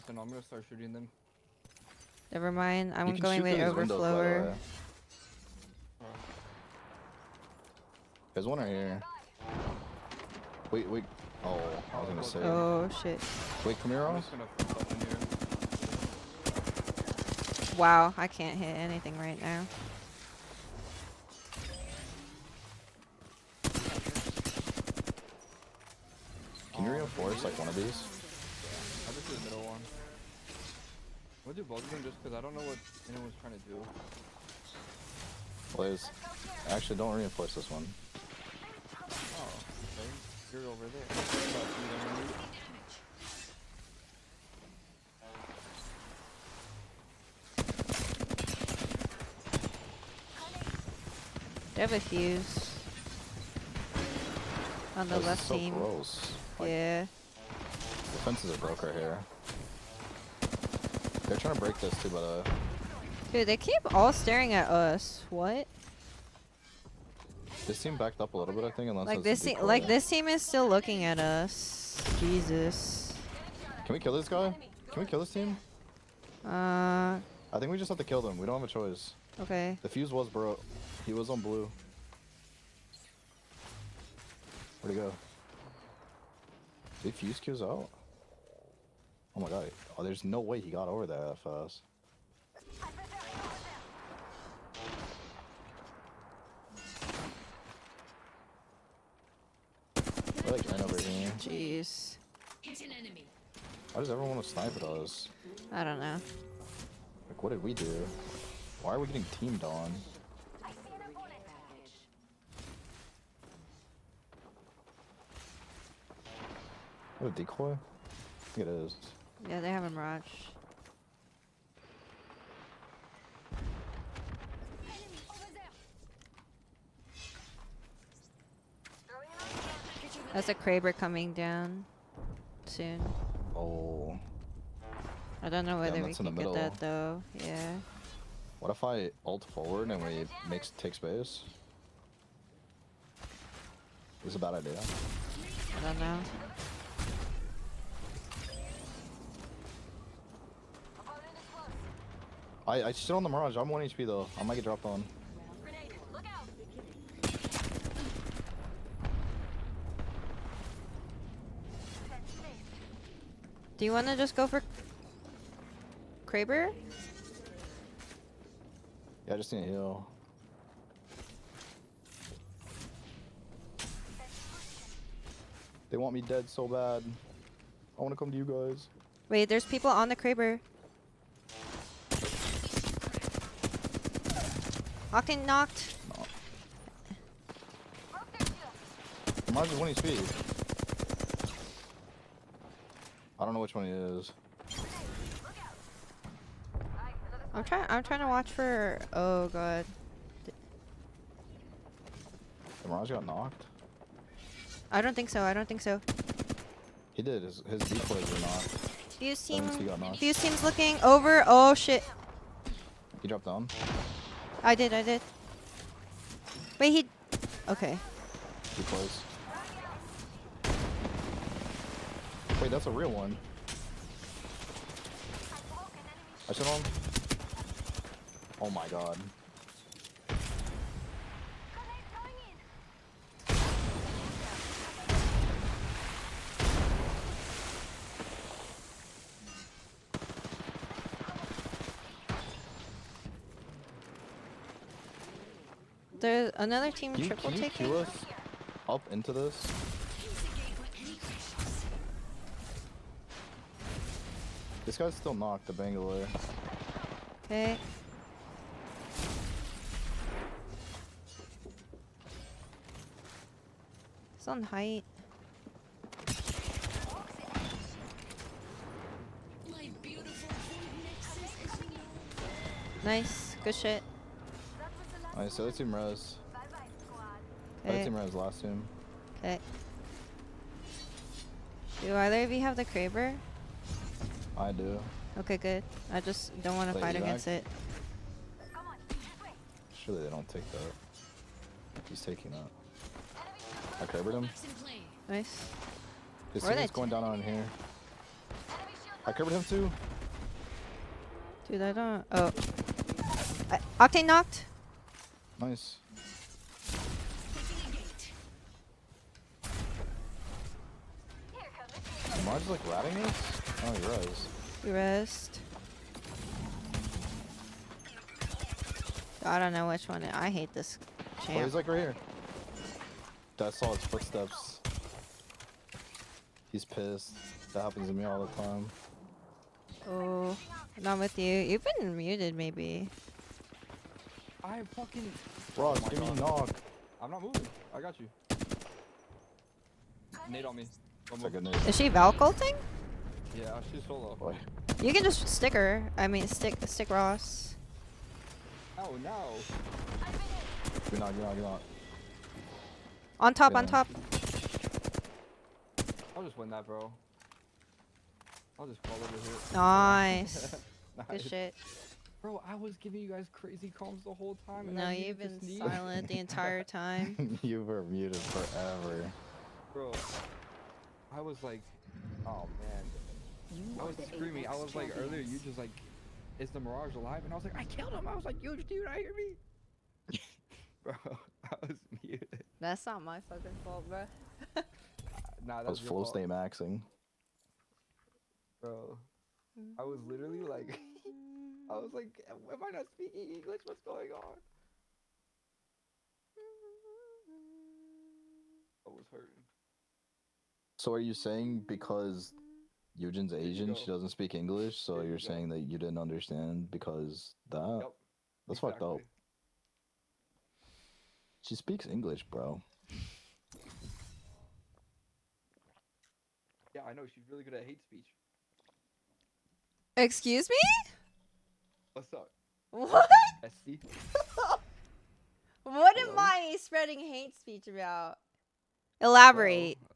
so no, I'm gonna start shooting them. Never mind. I'm You can going shoot with through these windows, by the overflower. way. There's one right here. Wait, wait. Oh, I was gonna say. Oh shit. Wait, come here, I'm Ross. just gonna put stuff in here. Wow, I can't hit anything right now. Can you reinforce like one of these? I'll just do the middle one. We'll do both of them just because I don't know what anyone's trying to do. Blaze. Actually, don't reinforce this one. Oh, okay. You're over there. They have a fuse on the This is left so team. gross. Like, Yeah. the fences are broke right here. They're trying to break this too, but Dude, they keep all staring at us. What? this team backed up a little bit, I think, unless Like it's a this team, decoy. like this team is still looking at us. Jesus. Can we kill this guy? Can we kill this team? Uh. I think we just have to kill them. We don't have a choice. Okay. The fuse was broke. He was on blue. Where'd he go? Did fuse queues out? Oh my god. Oh, there's no way he got over there that fast. They're like right over here. Jeez. Why does everyone want to snipe at us? I don't know. Like, what did we do? Why are we getting teamed on? What a decoy? I think it is. Yeah, they have a mirage. That's a Kraber coming down soon. Oh. I don't know whether we that's in the can get middle. that though. Yeah. What if I ult forward and we take space? It's a bad idea. I don't know. I still on the Mirage. I'm 1 HP though. I might get dropped on. Do you want to just go for Kraber? Yeah, I just need a heal. They want me dead so bad. I want to come to you guys. Wait, there's people on the Kraber. Octane knocked. No. The Mirage is 1 HP. I don't know which one he is. I'm trying to watch for. Oh god. The Mirage got knocked. I don't think so. I don't think so. He did. His decoys were knocked. Fuse That means he got knocked. team's looking over. Oh shit. He dropped down. I did. Wait, he. Okay. Decoys. Wait, that's a real one. I shot him. Oh my god. There's another team Can you triple taking. queue us up into this? This guy's still knocked, the Bangalore. Okay. It's on height. Nice. Good shit. Alright, so other team res. Other Okay. team res last team. Okay. Do either of you have the Kraber? I do. Okay, good. I just don't want to Wait, fight you against it. Surely they don't take that. He's taking that. I Krabered him. Nice. His Where are teammate's they going down on here. I covered him too. Dude, I don't. Oh. Octane knocked. Nice. Am I just like ratting this? Oh, he res. You rest. I don't know which one. I hate this Oh, champ. he's like right here. I saw his footsteps. He's pissed. That happens to me all the time. Oh, not with you. You've been muted, maybe. I fucking. Ross, Oh my give me a God. knock. I'm not moving. I got you. Nade on me. Don't It's like move. a nade. Is she Valculting? Yeah, she's solo. Boy. You can just stick her. I mean, stick Ross. Oh no. You're not. On top, Yeah. on top. I'll just win that, bro. I'll just fall over here. Nice. Good Nice. shit. Bro, I was giving you guys crazy comms the whole time. And No, I you've muted to been sneeze. silent the entire time. You were muted forever. Bro, I was like, oh man. I was screaming. I was like, earlier, you just like, is the Mirage alive? And I was like, I killed him. I was like, yo, do you not hear me? Bro, I was muted. That's not my fucking fault, bro. Nah, I that's was your full fault, state maxing. bro. I was literally like, I was like, am I not speaking English? What's going on? I was hurting. So are you saying because Eugen's you Asian, go. she doesn't speak English, so There you you're go. saying that you didn't understand because that? Yep. That's fucked up. Exactly. She speaks English, bro. Yeah, I know. She's really good at hate speech. Excuse me? What's up, What? Esty? What am Hello? I spreading hate speech about? Elaborate. Well,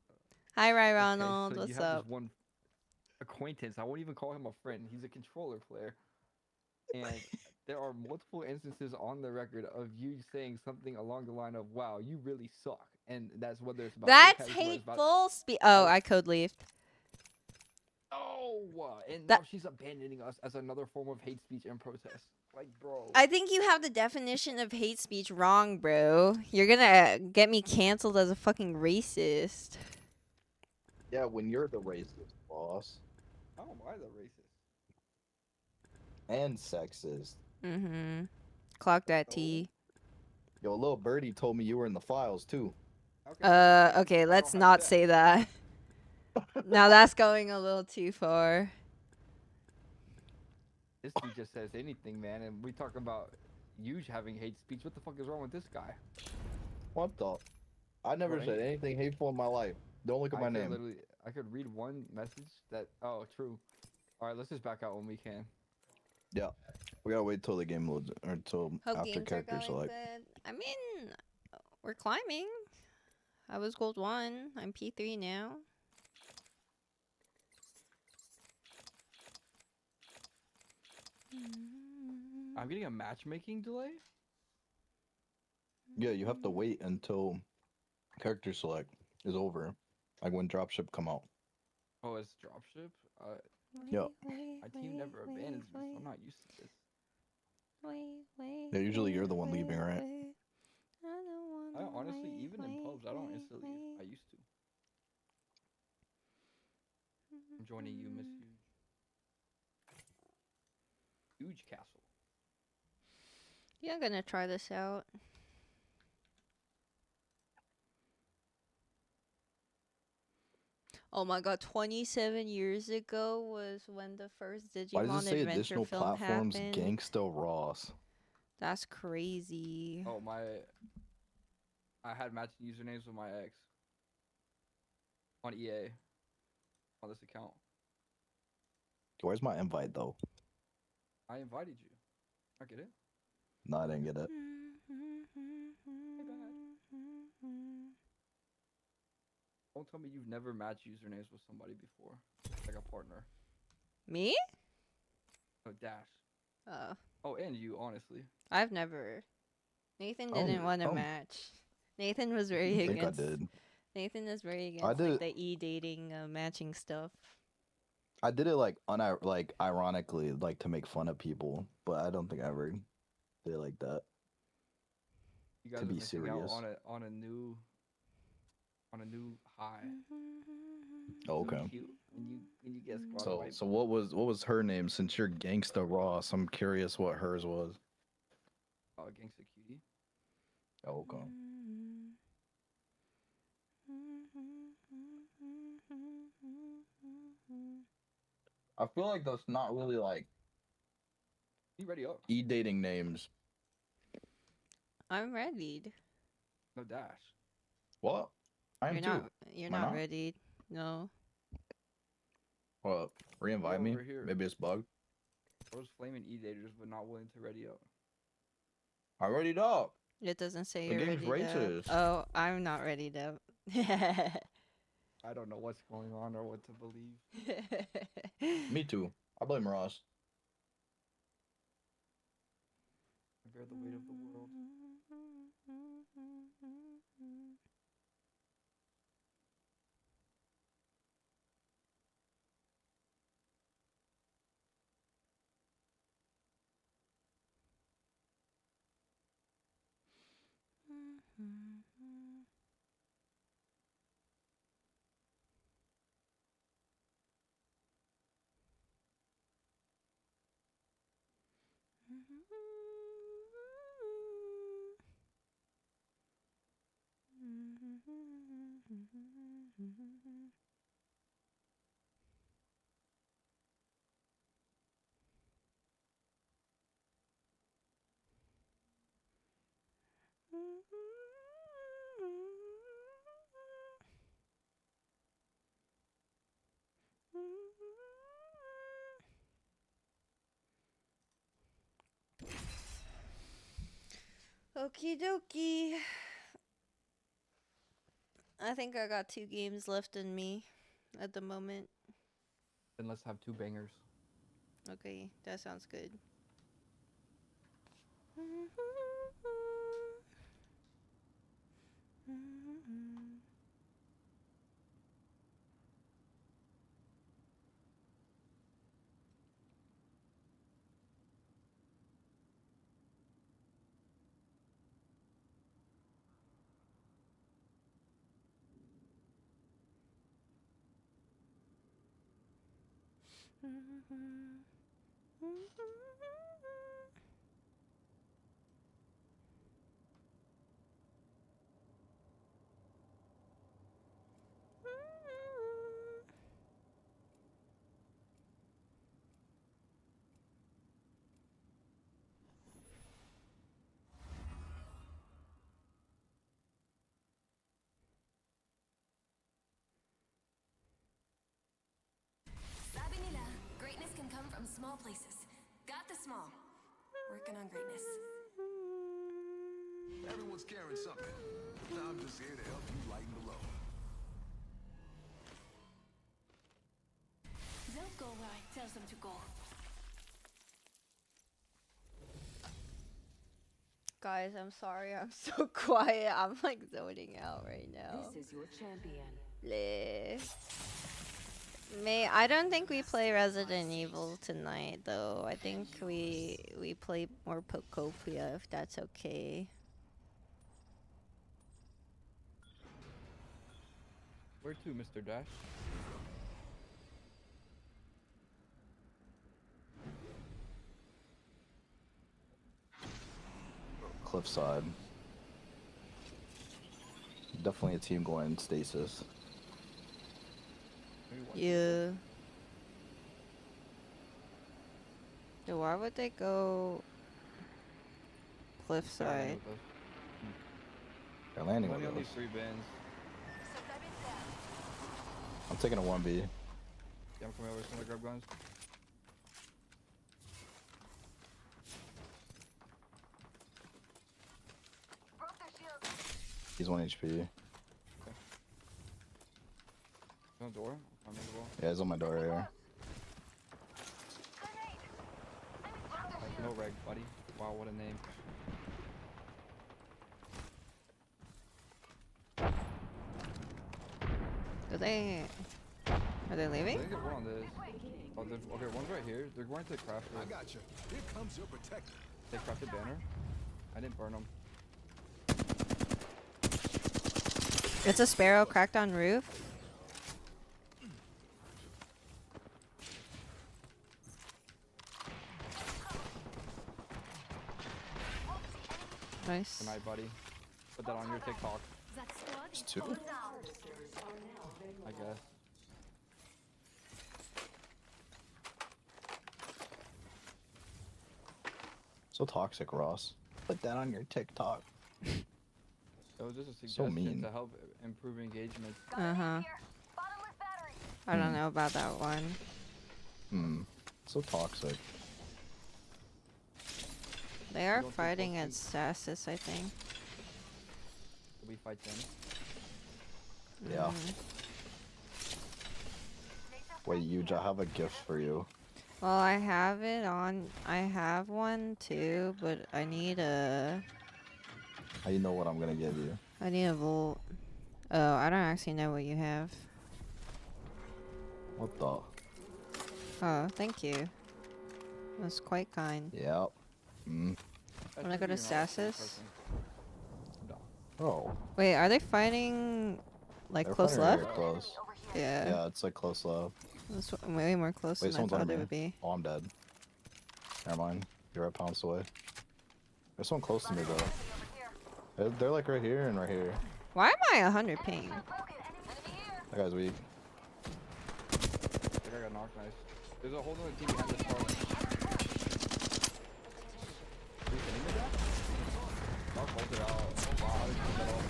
Hi, Ry okay, Ronald. so you What's have up? this one acquaintance. I won't even call him a friend. He's a controller player. And there are multiple instances on the record of you saying something along the line of, wow, you really suck. And that's whether it's about That's Apex, whether it's about hateful speech. Oh, I- I code leaved. oh, and That- now she's abandoning us as another form of hate speech and protest. Like, bro. I think you have the definition of hate speech wrong, bro. You're gonna get me canceled as a fucking racist. Yeah, when you're the racist, boss. How am I the racist? And sexist. Mm-hmm. Clock that T. Yo, little birdie told me you were in the files too. Okay, I let's don't have not sex. say that. Now that's going a little too far. This dude just says anything, man, and we talk about you having hate speech. What the fuck is wrong with this guy? What the? I never Right. said anything hateful in my life. Don't look at my name. I could read one message that. Oh, true. All right, let's just back out when we can. Yeah. We gotta wait till the game loads, or till Hope after games are character going select. good. I mean, we're climbing. I was gold 1. I'm P3 now. I'm getting a matchmaking delay. Yeah, you have to wait until character select is over. Like when dropship come out. Oh, it's dropship. Yeah. My team never abandons me, so I'm not used to this. Yeah, usually you're the one leaving, right? I honestly, even in pubs, I don't instantly leave. I used to. I'm joining you, Miss Huge. Huge castle. Yeah, I'm gonna try this out. Oh my god, 27 years ago was when the first Why does Digimon it say Adventure additional film platforms happened. Gangsta Ross? That's crazy. Oh, I had matching usernames with my ex. On EA. On this account. Where's my invite though? I invited you. I get it. No, I didn't get it. Hey, bad. Don't tell me you've never matched usernames with somebody before. Like a partner. Me? No, Dash. Oh, Oh, and you, honestly. I've never. Nathan Oh, didn't want to oh. match. Nathan was I very think against. I did. Nathan is very I against like did. the e-dating matching stuff. I did it like like ironically, like to make fun of people, but I don't think I ever did it like that You to guys are be missing out serious. on a new high. Oh, So okay. cute when you get squad So wiped. so what was her name? Since you're Gangsta Ross, I'm curious what hers was. Gangsta cutie. Oh, okay. I feel like that's not really like You ready up? e-dating names. I'm ready. No dash. What? I am You're too. not. You're Am I not not? ready. No. What? We're Re-invite me? over here. Maybe it's bugged. Those flaming e-daters, but not willing to ready up. I readied up. It doesn't say The you're game's ready to. racist. Oh, I'm not ready to. I don't know what's going on or what to believe. Me too. I blame Ross. I bear the weight of the world. Okie dokie. I think I got 2 games left in me at the moment. Then let's have 2 bangers. Okay, that sounds good. Sabi nila, greatness can come from small places. Got the small. Working on greatness. Everyone's carrying something. I'm just here to help you lighten the load. They'll go where I tell them to go. Guys, I'm sorry. I'm so quiet. I'm like zoning out right now. This is your champion. Bleh. I don't think we play Resident Evil tonight though. I think we play more Pokopia if that's okay. Where to, Mr. Dash? Cliffside. Definitely a team going stasis. Yeah. So why would they go They're landing Cliffside? with us. They're landing Only with on these us. 3 bins. I'm taking a 1v. Yeah, I'm coming over. Somebody grab guns. Broke their shield. He's 1 HP. No door. On the wall. Yeah, he's on my door right here. Like, no reg, buddy. Wow, what a name. Do they? Are they I leaving? think there's one on this. Oh, there's, okay, one's right here. They're going to the crafter. I got you. Here comes your protector. They crafted banner. I didn't burn them. It's a sparrow cracked on roof. Nice. Good night, buddy. Put that on your TikTok, It's two. I guess. So toxic, Ross. Put that on your TikTok. It was just a So suggestion mean. to help improve engagement. Uh-huh. I don't know about that one. Hmm. So toxic. They are don't think fighting we'll at Stasis, I think. Did we fight them? Yeah. Mm. Wait, Yuj, I have a gift for you. Well, I have it on. I have one too, but I need a. How you know what I'm gonna give you? I need a volt. Oh, I don't actually know what you have. What the? Oh, thank you. That's quite kind. Yep. Mm. Wanna go to Stasis? No. Oh. Wait, are they fighting like They're close fighting right left? here, close. Yeah. Yeah, it's like close love. That's way more close Wait, than I someone's under thought it me. would be. Oh, I'm dead. Never mind. You're right pounds away. There's someone close to me though. They're like right here and right here. Why am I 100 ping? That guy's weak. I think I got knocked nice. There's a whole other team behind this car. Are you kidding me, Jack? Knock bolted out. Oh, wow, how did you get that off?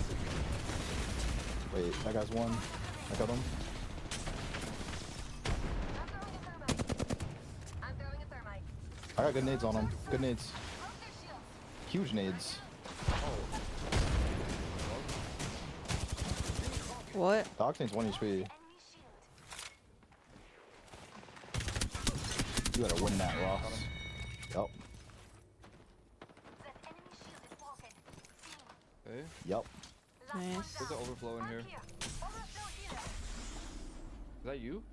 Wait, that guy's one. I got him. I got good nades on him. Good nades. Huge nades. What? Doc needs 1 HP. You gotta win that, Ross. Yup. Okay. Yup. Nice. There's an overflow in here. Is that you?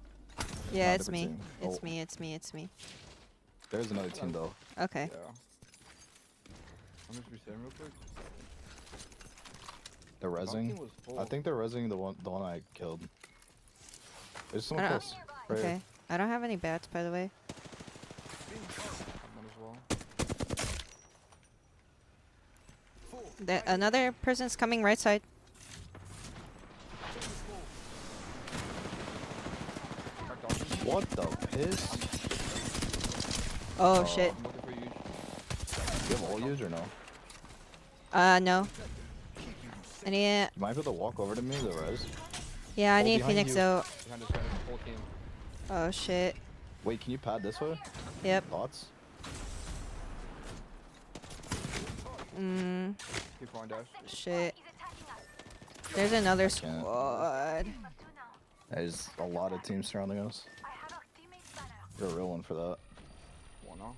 Yeah, Not it's me. different team. It's Oh. me. It's me. It's me. There's another team though. Okay. Yeah. I'm just resetting real quick. They're Dog team rezzing. was full. I think they're rezzing the one I killed. There's I someone don't- close. Right Okay. here. I don't have any bats, by the way. One as well. Another person's coming right side. Cracked dog. What the piss? Oh shit. I'm looking for you. Do you have all use or no? No. I need. You might be able to walk over to me, the res. Yeah, I Oh, need behind Phoenix you. out. Behind this whole team. Oh shit. Wait, can you pad this way? Yep. Thoughts? Mm. Keep flying dash. Shit. There's another can't. squad. There's a lot of teams surrounding us. You're a real one for that. One off.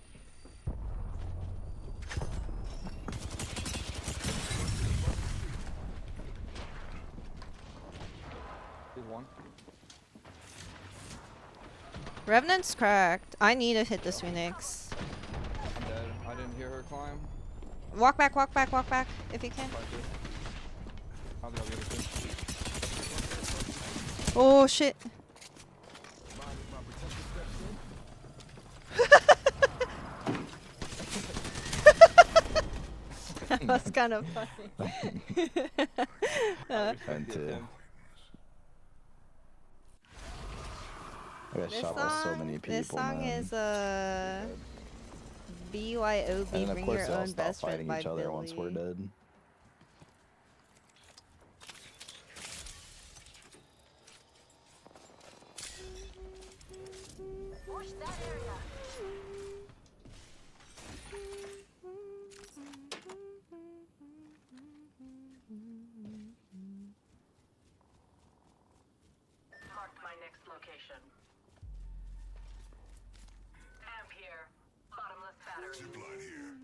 Here's one. Revenant's cracked. I need to hit this Phoenix. I'm dead. I didn't hear her climb. Walk back, walk back, walk back, if you can. Fight it. I think I'll get it too. Oh shit. That was kind of funny. I respect And the two. attempt. I got shot by so many people, This song man. is BYOB, And then of Bring course Your they all Own stop Best Friend fighting by each other once we're Billy. dead. Push that area. Marked my next location. Amp here. Bottomless battery. Zipline here.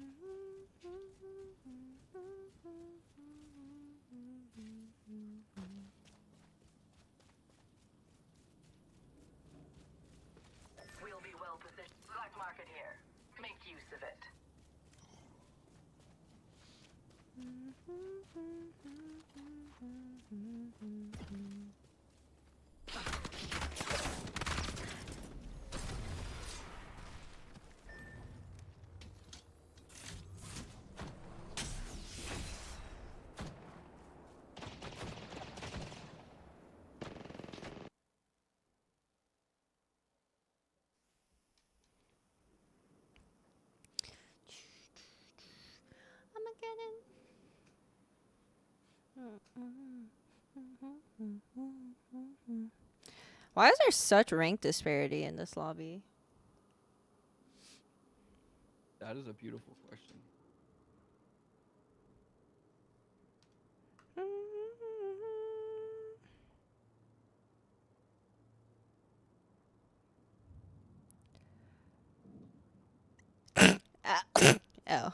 Why is there such rank disparity in this lobby? That is a beautiful question. Oh.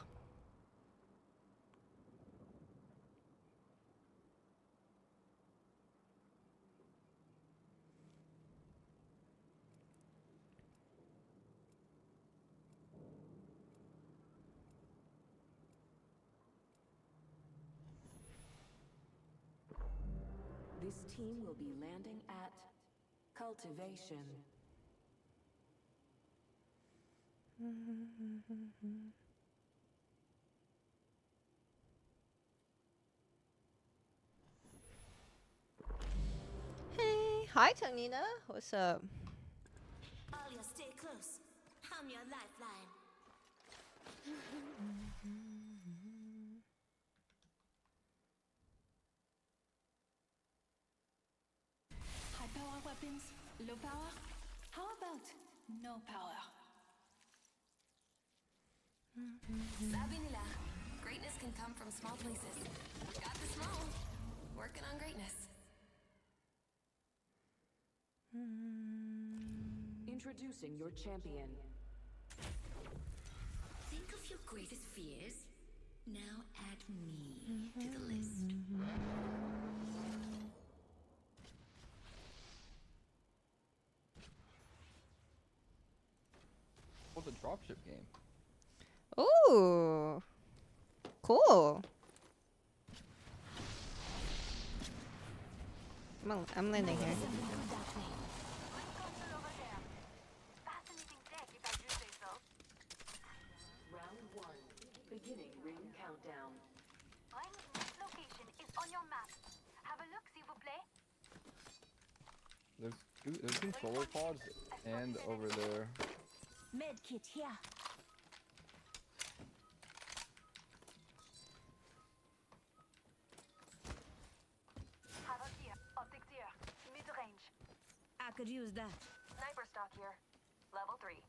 This team will be landing at Cultivation. Hey, hi Tonina. What's up? Alia, stay close. I'm your lifeline. High power weapons, low power? How about no power? Sabinila, greatness can come from small places. Got the small. Working on greatness. Introducing your champion. Think of your greatest fears. Now add me to the list. What's a dropship game? Ooh. Cool. I'm landing here. Fascinating tech, if I do say so. Round 1. Beginning ring countdown. Ring next location is on your map. Have a look, s'il vous plaît. There's controller pods and over there. Med kit here. Have a here. Optics here. Mid-range. I could use that. Sniper stock here. Level 3.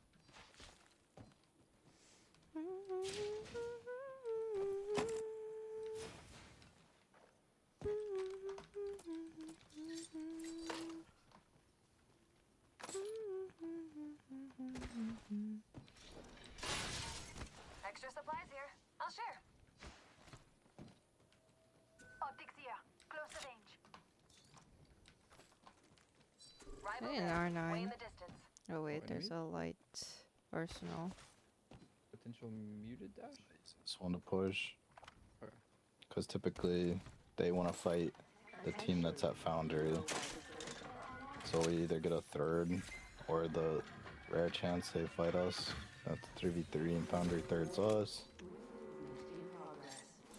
Extra supplies here. I'll share. Optics here. Close to range. Rival Hey, there. R9. Way in the distance. Oh wait, Oh, there's a light arsenal. Potential muted dash? Just want to push. Okay. Because typically they want to fight the team that's at Foundry. So we either get a third or the rare chance they fight us. That's 3v3 and Foundry third's us.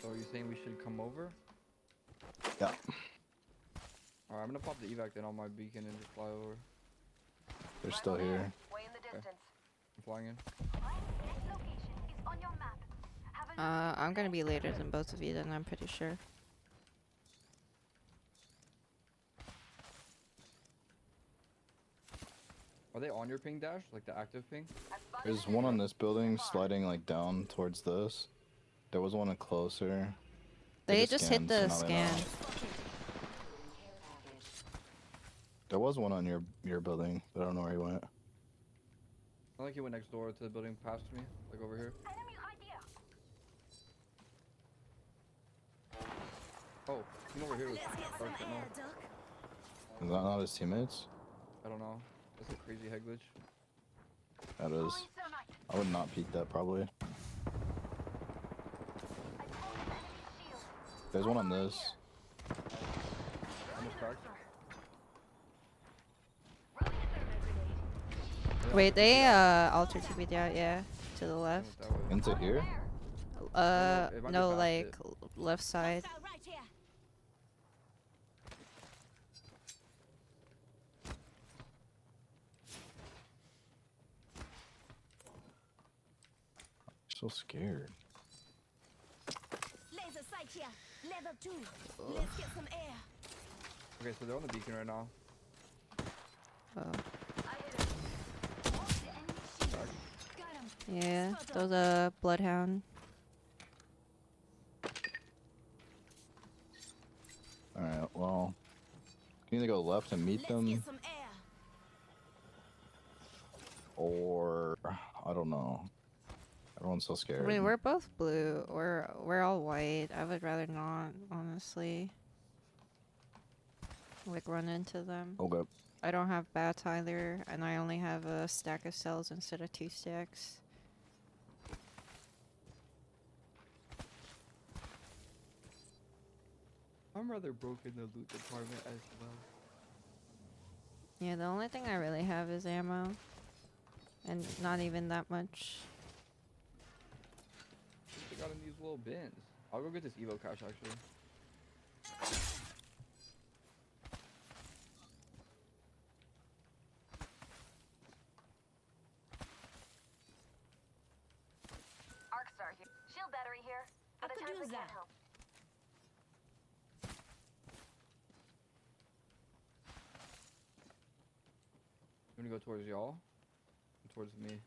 So are you saying we should come over? Yeah. Alright, I'm gonna pop the evac then on my beacon and just fly over. They're still here. Way in the distance. I'm flying in. Next location is on your map. Have a look. I'm gonna be later than both of you then, I'm pretty sure. Are they on your ping dash? Like the active ping? There's one on this building sliding like down towards this. There was one closer. They just hit scanned, so the now they scan. know. There was one on your building, but I don't know where he went. I think he went next door to the building past me, like over here. Enemy right here. Oh, he's over here with Let's get some Dark air, now. Duck. Is that not his teammates? I don't know. That's a crazy head glitch. That is. Throwing thermite. I would not peek that probably. I call an enemy shield. There's one on this. Almost cracked. Wait, they altered TP'd out, yeah, to the left. That way. Into here? it might be No, past like it. left side. Right here. So scared. Laser sight here. Level 2. Let's get some air. Okay, so they're on the beacon right now. Oh. Got him. Yeah, those a bloodhound. Alright, well. You can either go left and meet Let's them, get some air. or I don't know. Everyone's so I scared. mean, we're both blue. We're all white. I would rather not, honestly. Like run into them. Okay. I don't have bats either, and I only have a stack of cells instead of 2 stacks. I'm rather broke in the loot department as well. Yeah, the only thing I really have is ammo. And not even that much. They got in these little bins. I'll go get this Evo cache actually. Arc star here. Shield battery here. I For the could times use I can't that. help. You wanna go towards y'all? Towards me.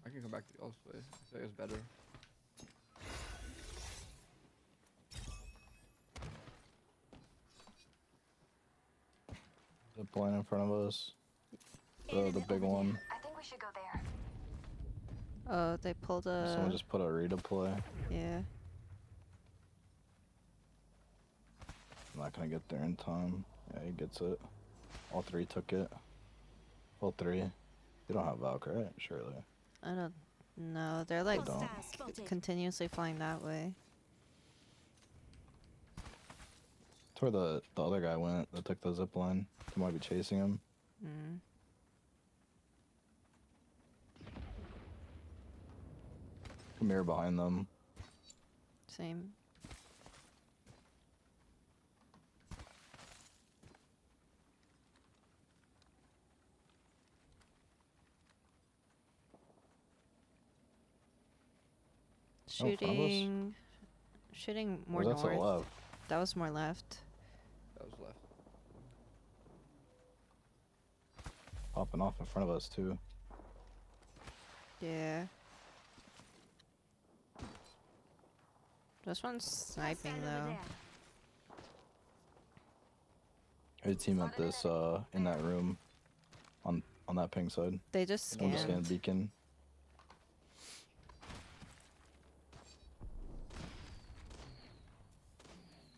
I can come back to y'all's way. I think it's better. The plane in front of us. The big one. I think we should go there. Oh, they pulled Someone a... just put a redeploy. Yeah. I'm not gonna get there in time. Yeah, he gets it. All 3 took it. All 3. You don't have Valk, right? Surely. I don't know. They're like don't. Hostile spotted. continuously flying that way. That's where the other guy went that took the zip line. They might be chasing him. Mm. Come here behind them. Same. Oh, in front of us? Shooting more Or that's north. to the left. That was more left. That was left. Popping off in front of us too. Yeah. This one's sniping Hostile over though. there. There's a team at this in that room on that ping side. They just One just scanned. scanned beacon.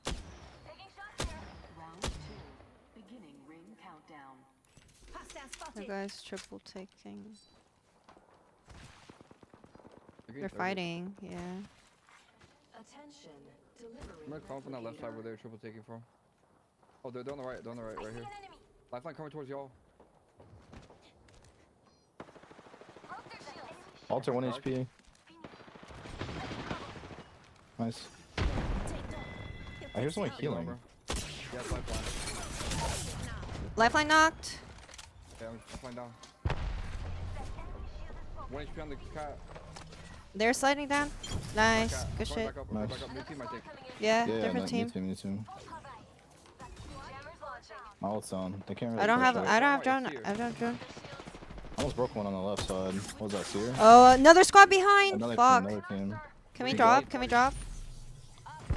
Taking shots here. Round 2. Beginning ring countdown. Hostile The spotted. guy's triple taking. Okay, They're fighting, yeah. Attention. I'm Delivering gonna come up on that left side where they're triple taking from. Oh, they're on the right. They're on the right, right here. An enemy. Lifeline coming towards y'all. Broke their shield. Alter 1 Dark. HP. Nice. Take down. I hear someone Take him healing. over. Yeah, it's lifeline. Lifeline knocked. Yeah, I'm flying down. 1 HP on the cat. They're sliding down. Nice. Cat. Good Coming shit. back up, Nice. back up. New team, I think. Yeah, Yeah, different team. Me too. Jammers launching. My ult's on. They can't really I don't push have it. I don't have Oh, drone. I see her. I don't have drone. I almost broke one on the left side. What was that, Seer? Oh, another squad behind. Another Fuck. team, another team. Can we Wait, drop? wait, Can we wait. drop? An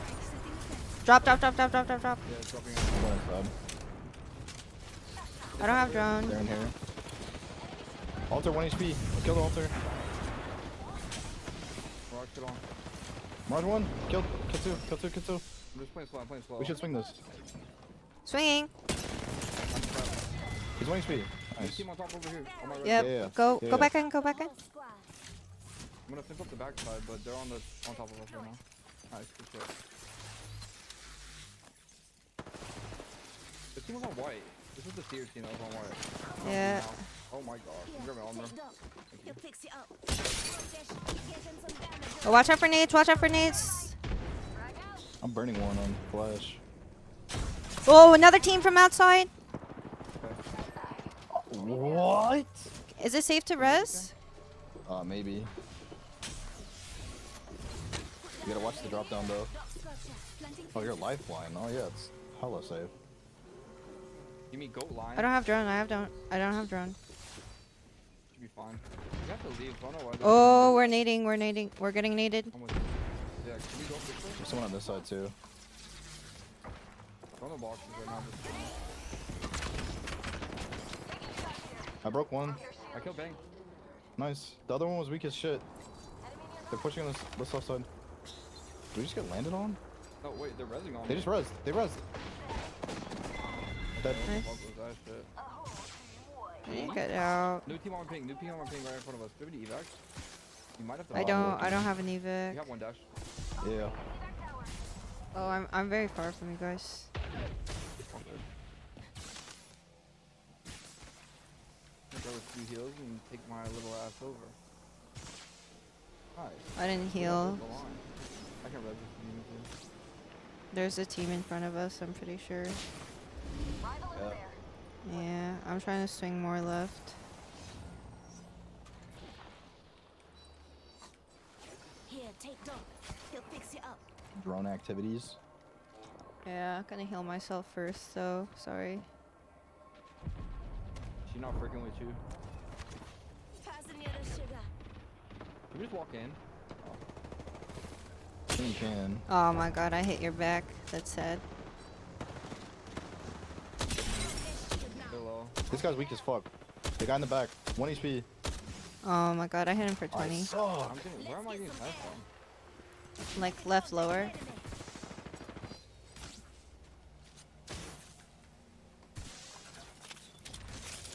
airstrike setting the Drop. Drop. Yeah, it's dropping in. I'm going inside. I don't have They're drone. in here. Alter 1 HP. Kill the altar. Rock it on. Mars 1. Kill 2. Kill 2. Kill 2. I'm just playing slow. I'm playing slow. We should swing this. Swinging. I'm trapped. He's 1 HP. New Nice. team on top over here. On my right. Yep. Yeah. Go. Yeah. Go back in. Go back in. whole squad. I'm gonna flip up the backside, but they're on top of us right now. Nice, good shit. The team was on white. This was the Sears team that was on white. Yeah. Oh my god. You grab my armor. He'll fix it up. Oh, watch out for nades. Watch out for nades. I'm burning one on flash. Oh, another team from outside. What? Is it safe to res? Maybe. You gotta watch the drop down though. Oh, you're lifeline. Oh yeah, it's hella safe. You mean goat line? I don't have drone. I don't have drone. Should be fine. You have to leave. I don't know why. Oh, we're nading. We're nading. We're getting naded. I'm with you. Yeah, can we go for this? There's someone on this side too. Throw the boxes right now. I broke one. I killed Bang. Nice. The other one was weak as shit. They're pushing on this left side. Did we just get landed on? No, wait, they're rezzing on They me. just rezzed. They rezzed. Dead. What the fuck was that shit? Get out. New team on ping. New team on ping right in front of us. Do you have any evacs? You might have to. I don't have an You evac. have one dash. Yeah. Oh, I'm very far from you guys. All good. I'll go with 2 heals and take my little ass over. Nice. I didn't Yeah, heal. there's the line. I can res this if you need me to. There's a team in front of us. I'm pretty sure. Yeah, I'm trying to swing more left. Here, take dog. He'll fix it up. Drone activities. Yeah, gonna heal myself first though. Sorry. She not freaking with you. Passing you the sugar. Can we just walk in? You can. Oh my god, I hit your back. That's sad. They're low. This guy's weak as fuck. The guy in the back. 1 HP. Oh my god, I hit him for 20. I suck. Where am I getting sniped from? Like left lower.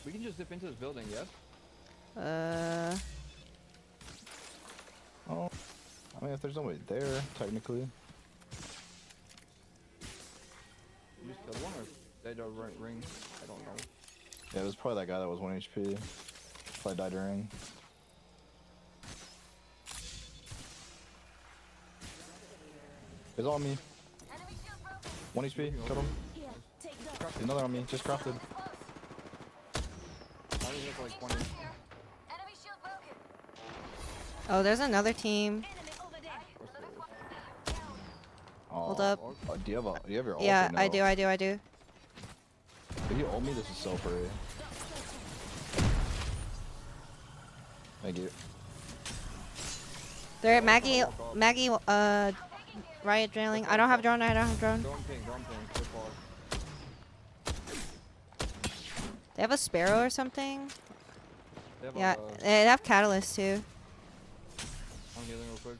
We can just zip into this building, yes? Oh. I mean, if there's nobody there, technically. You just killed one or they don't ring? I don't know. Yeah, it was probably that guy that was 1 HP. Probably died during. He's on me. 1 HP. Killed him. Here, take dog. Another on me. Just crafted. I only hit like 20. Oh, there's another team. Enemy over there. Oh, Hold up. do you have your ult? Yeah, or no? I do. If you ult me, this is so free. Thank you. They're at Maggie, riot drilling. I don't have drone. Go on ping, so far. They have a sparrow or something. They have Yeah, a, they have catalyst too. I'm healing real quick.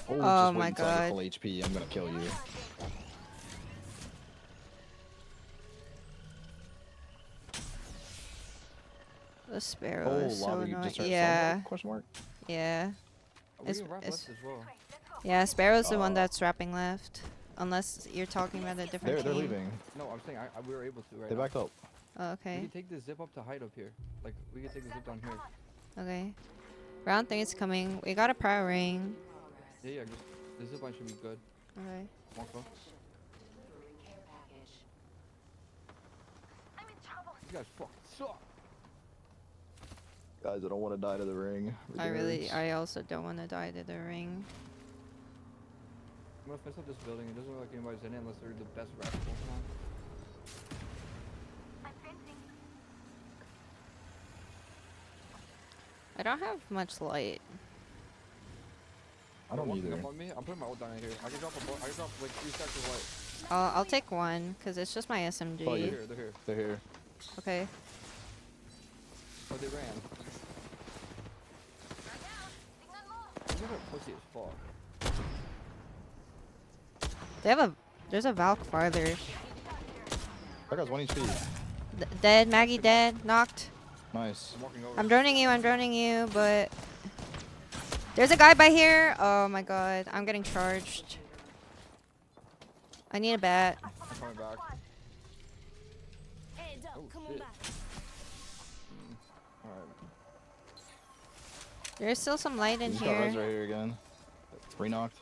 Oh, Oh just my wait until I get god. full HP. I'm gonna kill you. The sparrow Oh, is so lava, you annoying. just heard Yeah, question mark? yeah, Oh, we It's- can wrap it's- left as well. yeah. Sparrow's the one that's wrapping left, unless you're talking about a different They're team. leaving. No, I'm saying we were able to right They now. backed up. Oh, We okay, can take this zip up to height up here. Like, we can take the zip down here. okay. Round 3 is coming. We got a power ring. Yeah, just, the zip line should be good. Okay. Come on, go. You guys fucking suck. Guys, I don't want to die to the ring. I also don't want to die to the ring. I'm gonna fence up this building. It doesn't look like anybody's in it unless they're the best rap Pokemon. I don't have much light. I don't Walking either. up on me, I'm putting my ult down in here. I can drop like 3 stacks of light. I'll take one because it's just my SMG. Oh, They're yeah. here, they're here. They're here. Okay. Oh, they ran. These guys are pussy as fuck. There's a Valk farther. That guy's 1 HP. Dead. Maggie dead. Knocked. Nice. I'm walking over. I'm droning you, but There's a guy by here. Oh my god, I'm getting charged. I need a bat. I'm coming back. Heads up, Oh come on shit. back. Alright. There's still some light in He's got res here. right here again. 3 knocked.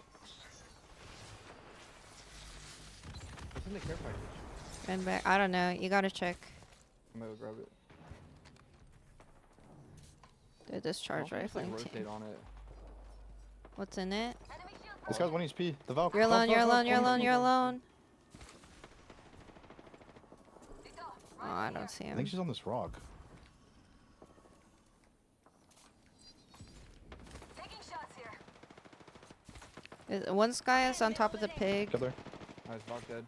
What's in the care package? Run back. I don't know. You gotta check. I'm gonna go grab it. The discharge Just, like, rifling rotate team. on it. What's in it? This guy's 1 HP. The Valk. You're alone. You're alone. You're alone. You're alone. Oh, I don't see I him. think she's on this rock. Taking shots here. One guy is on top of the pig. Killer. Nice, Valk dead.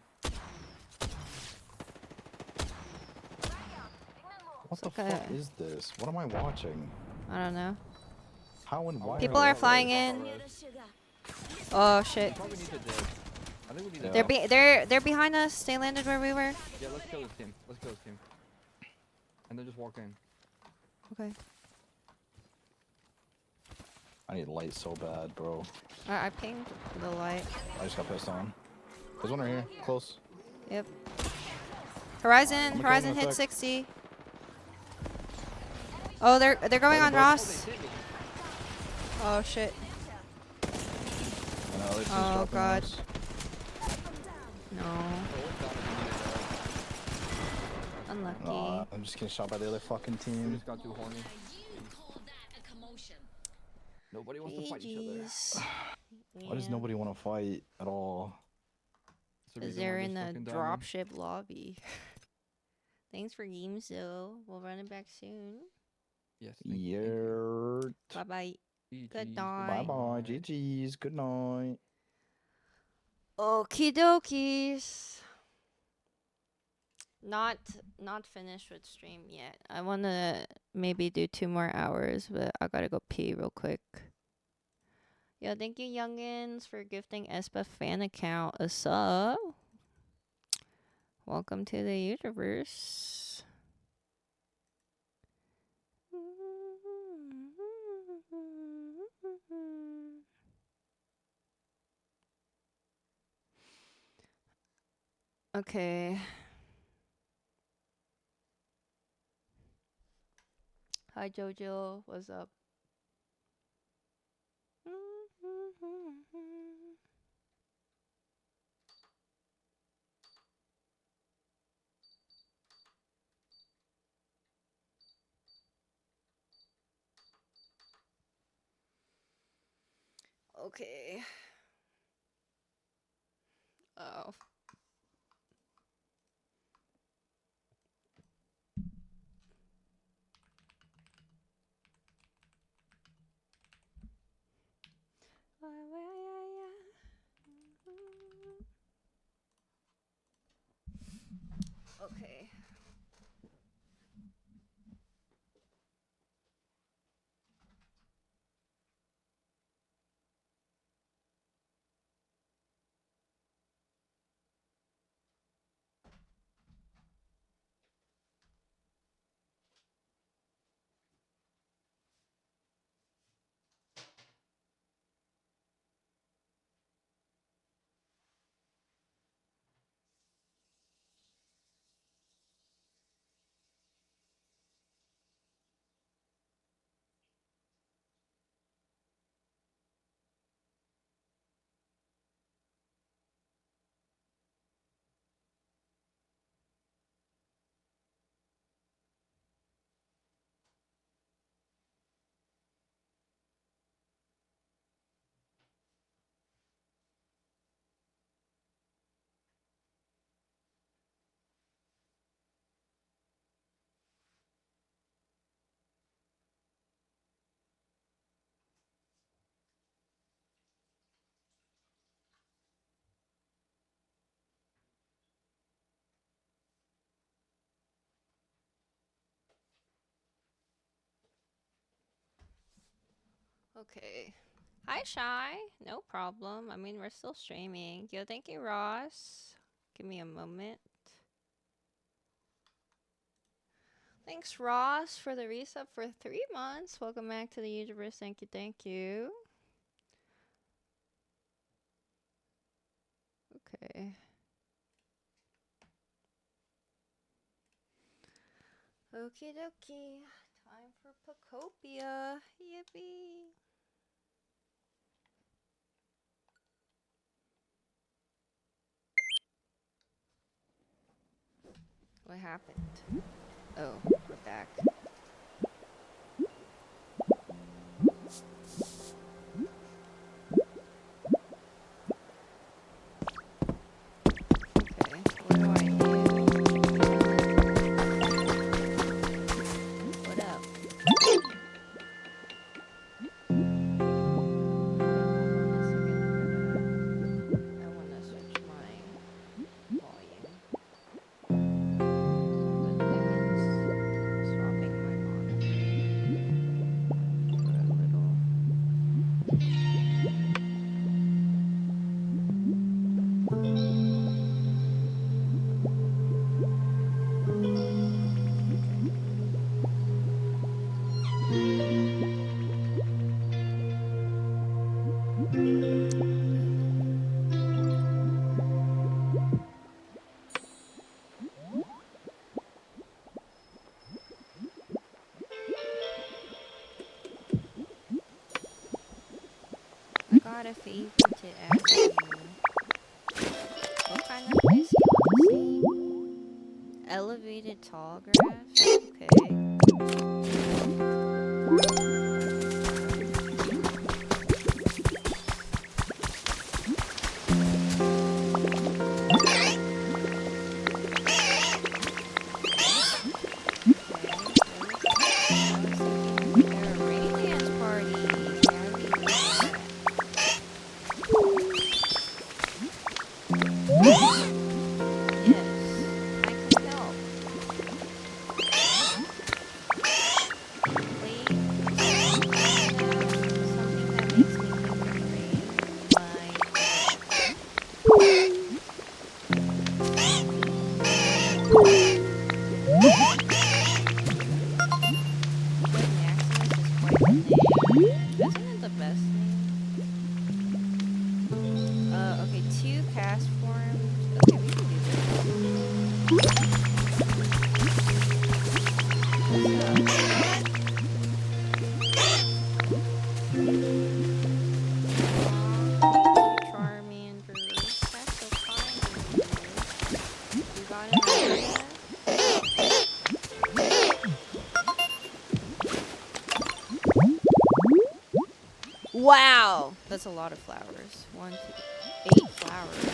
What the Okay. fuck is this? What am I watching? I don't know. How and why? People are flying in. Oh shit. Probably need to dead. I think we need to They're behind us. They landed where we were. Yeah, let's kill this team. Let's kill this team. And then just walk in. Okay. I need light so bad, bro. I pinged the light. I just got pissed on. There's one right here. Close. Yep. Horizon. gonna Horizon kill him in a hit sec. 60. Oh, they're going on Ross. Oh shit. I know, they're just Oh dropping god. us. No. Unlucky. Nah, I'm just getting shot by the other fucking We team. just got too horny. Nobody wants to fight each other. GGs. Why does nobody want to fight at all? That's the Because reason why they're this in the fucking diamond. dropship lobby. Thanks for games though. We'll run it back soon. Yes. Yeah. Bye bye. Good GGs. night. Bye bye. GG's. Good night. Okie dokies. Not finished with stream yet. I wanna maybe do 2 more hours, but I gotta go pee real quick. Yo, thank you youngins for gifting Espa fan account a sub. Welcome to the universe. Okay. Hi Jojo, what's up? Okay. Oh. Okay. Okay. Hi, Shy. No problem. I mean, we're still streaming. Yo, thank you, Ross. Give me a moment. Thanks, Ross, for the resub for 3 months. Welcome back to the universe. Thank you, thank you. Okay. Okie dokie. Time for Pokopia. Yippee. What happened? Oh, we're back. Okay, what do I do? What up? I wanna switch my volume. But Megan's swapping my monitor for a little. I got a favor to ask you. What kind of place you want to see? Elevated tall grass? Okay. Okay, 2 cast forms. Okay, we can do this. Charmander. That's so kind of you. You got an idea? Wow! That's a lot of flowers. 1, 2, 8 flowers.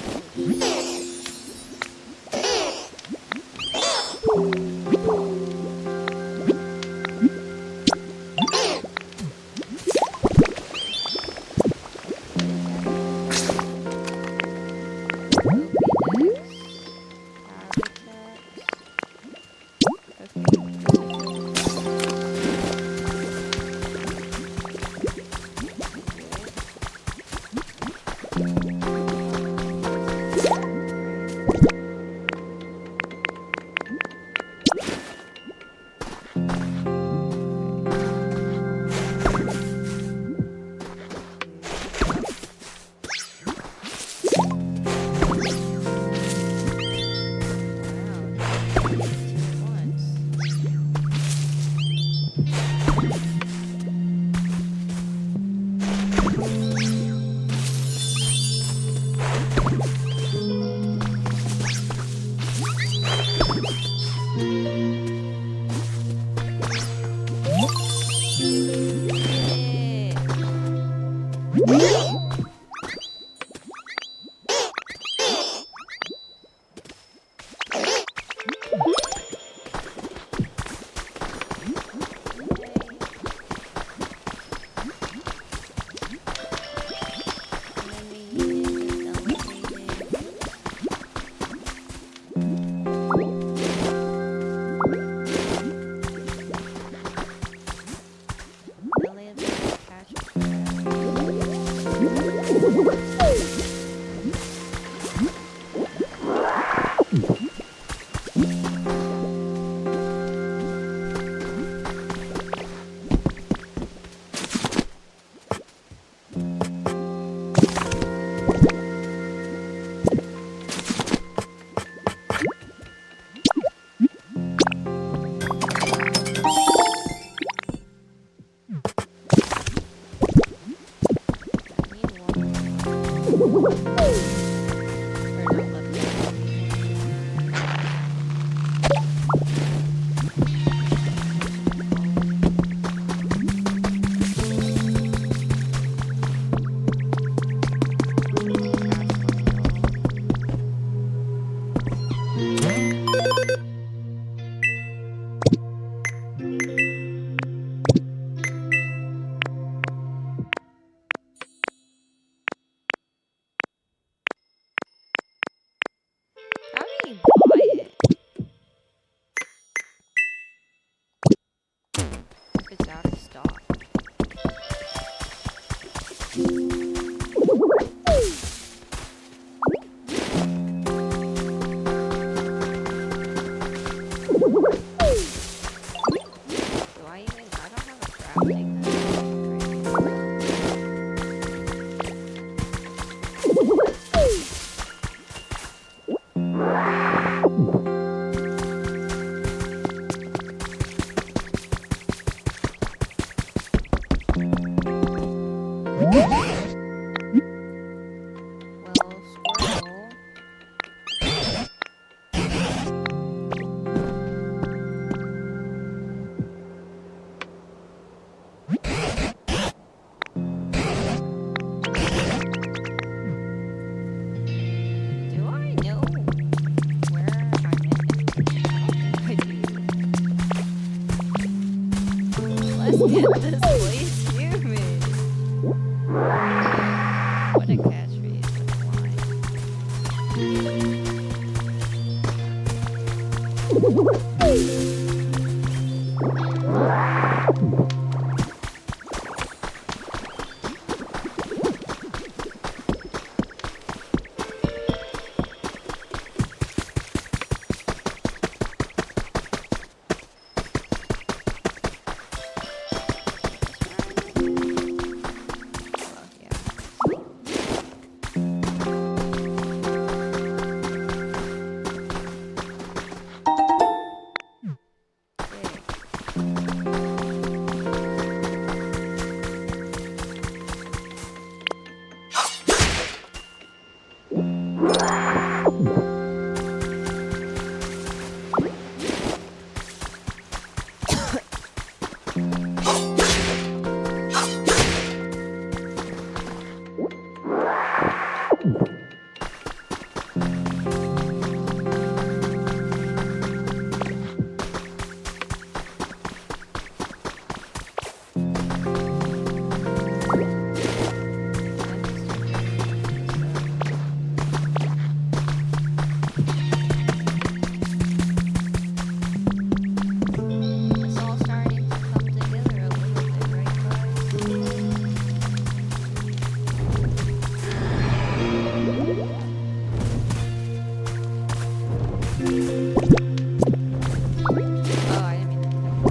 if it's out of stock. I don't have a crafting Squirrel. Do I know where I'm at? I do. Let's get this place human. What a catchphrase. It's all starting to come together a little bit, right, guys? Oh, I didn't mean to do that.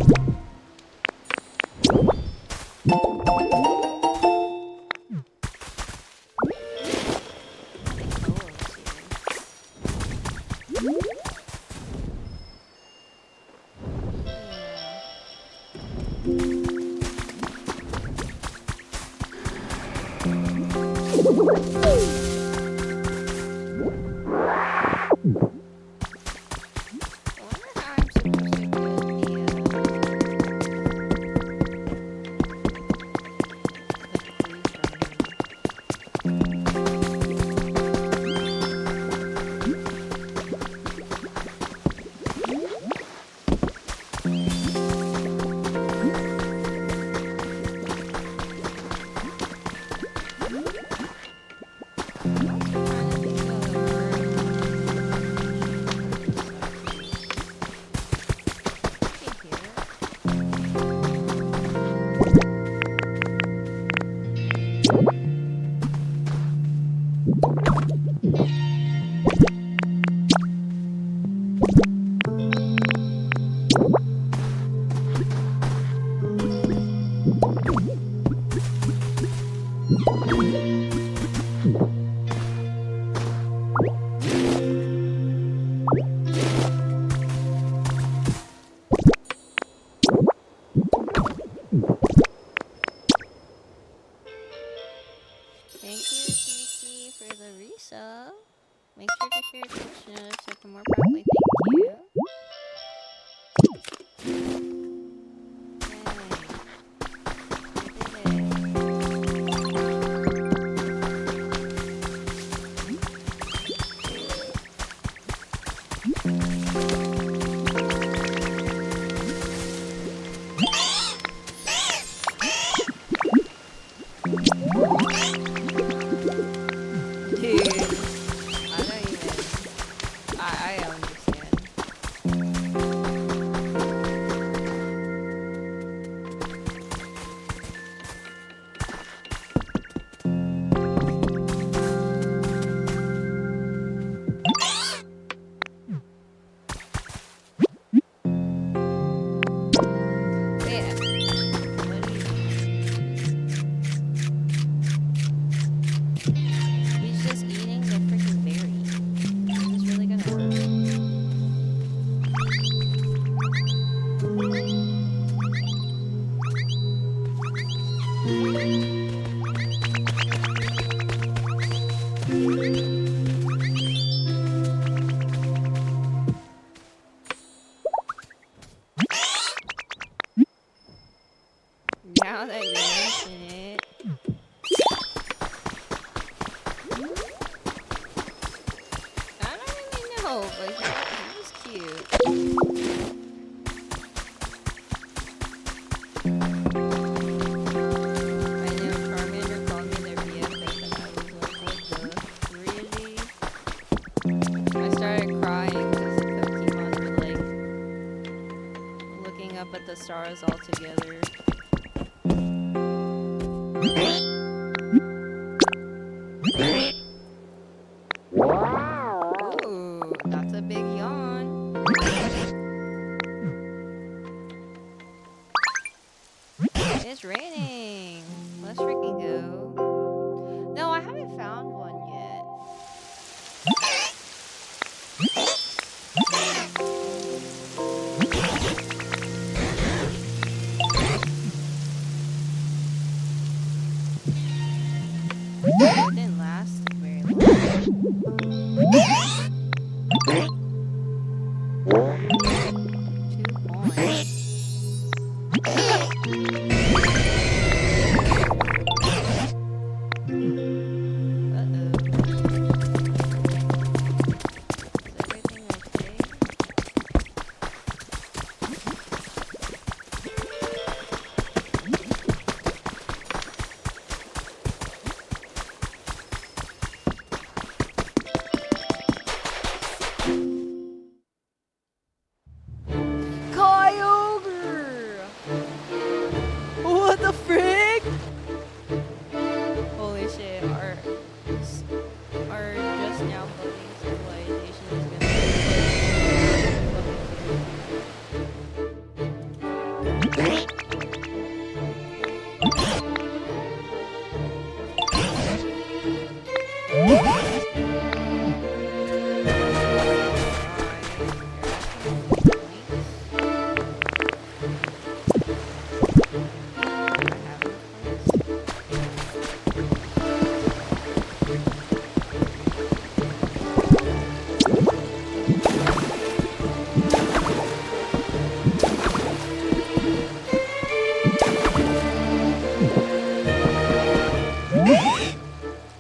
Now that you mention it. I don't really know, but he was cute. I know Charmander called me their BFF and I was like, what the? Really? I started crying because the Pokemon were like looking up at the stars all together. Ooh, that's a big yawn. It's raining. Let's freaking go. No, I haven't found one yet. It didn't last very long. 2 points. Uh-oh. Is everything okay? Kyogre! What the frick? Holy shit, our just now building civilization is gonna be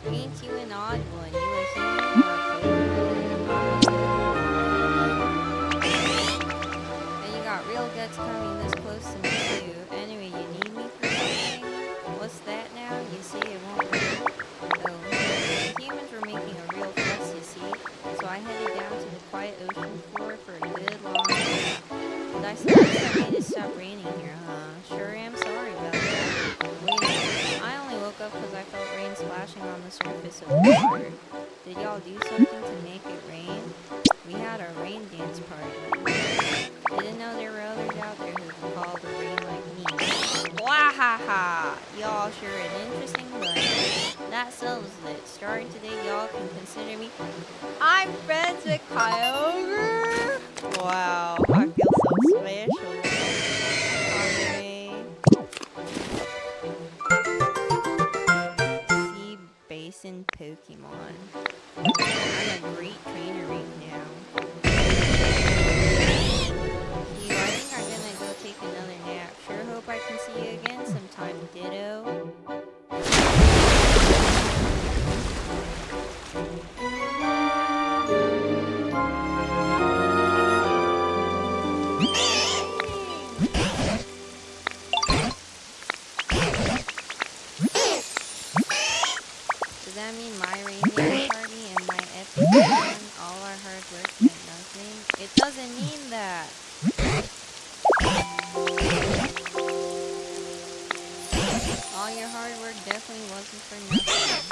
Ain't you an odd one? You a human or a Pokemon? And you got real guts coming this close to me too. Anyway, you need me for something? What's that now? You say it won't work? Oh, the humans were making a real fuss, you see. So I headed down to the quiet ocean floor for a good long walk. Did I suppose that made it stop raining here, huh? Sure am sorry about that. Wait a minute. I only woke up because I felt rain splashing on the surface of the water. Did y'all do something to make it rain? We had a rain dance party. Didn't know there were others out there who could call the rain like me. Wahaha! Y'all sure an interesting bunch. That settles it. Starting today, y'all can consider me. I'm friends with Kyogre! Wow, I feel so special. Sea Basin Pokemon. I'm a great trainer right now. I think I'm gonna go take another nap. Sure hope I can see you again sometime, Ditto. Does that mean my reindeer party and my epic fun, all our hard work meant nothing? It doesn't mean that. All your hard work definitely wasn't for nothing.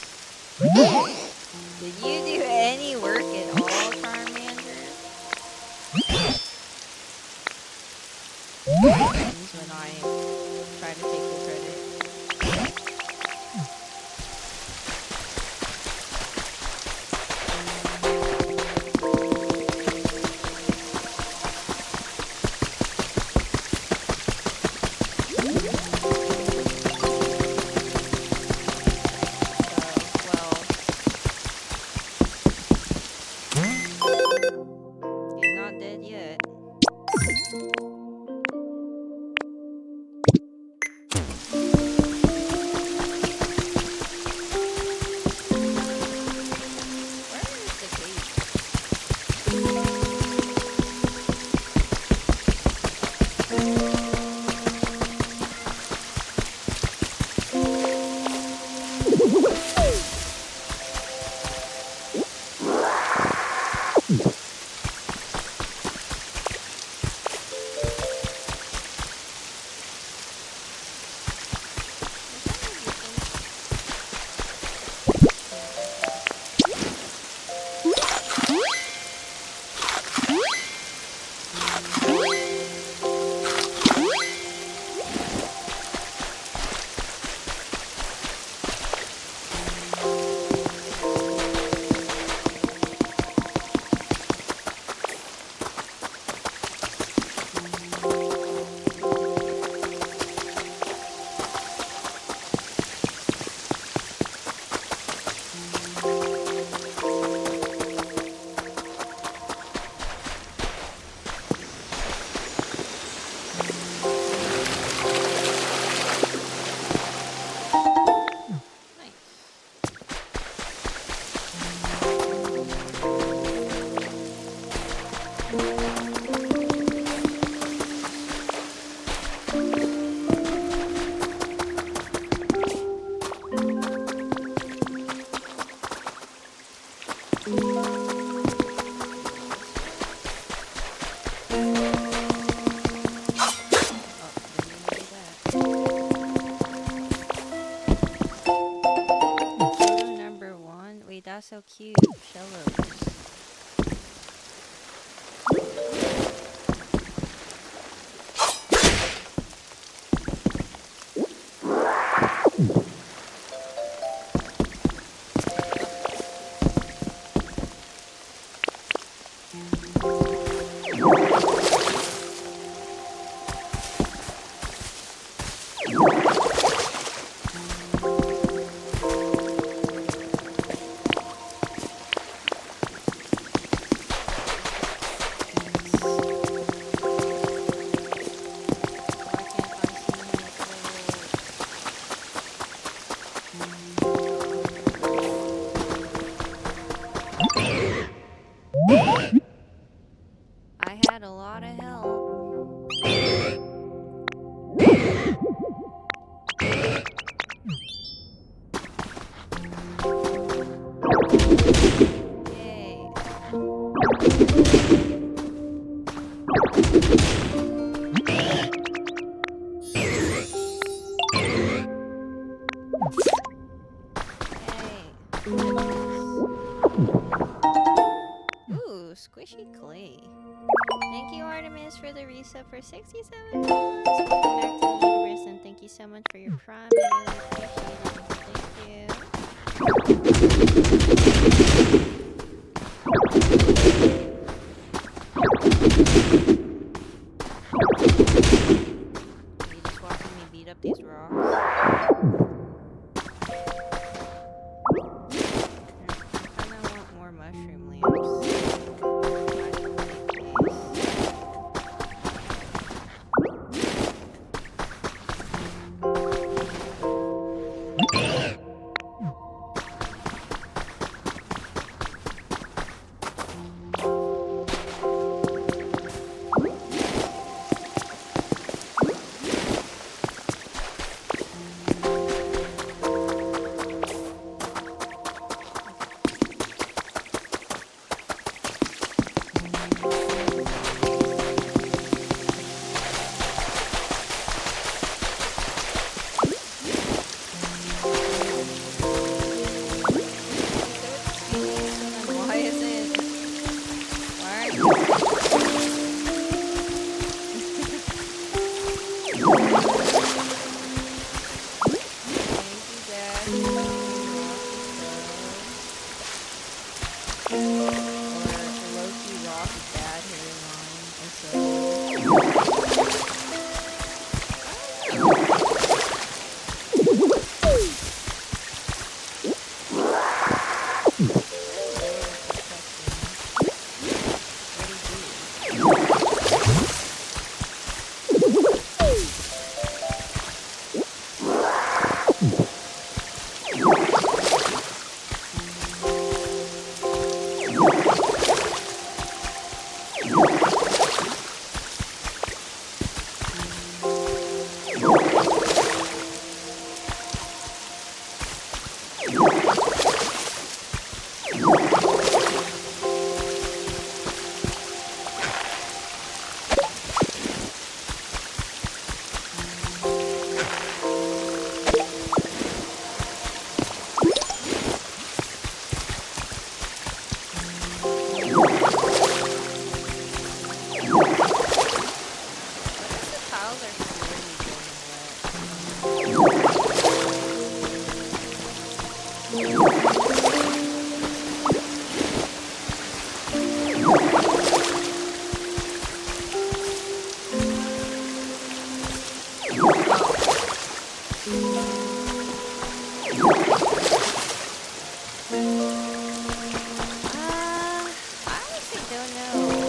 Did you do any work at all, Charmander? Happens when I try to take the credit. He's not dead yet. That's so cute. Shellos. I had a lot of help. Yay. Ooh, squishy clay. Thank you, Artemis, for the resub for 67 months. Welcome back to the universe, and thank you so much for your prime. I really appreciate it. Are you just watching me beat up these rocks? I kinda want more mushroom lamps. walls are slowly getting wet. I honestly don't know.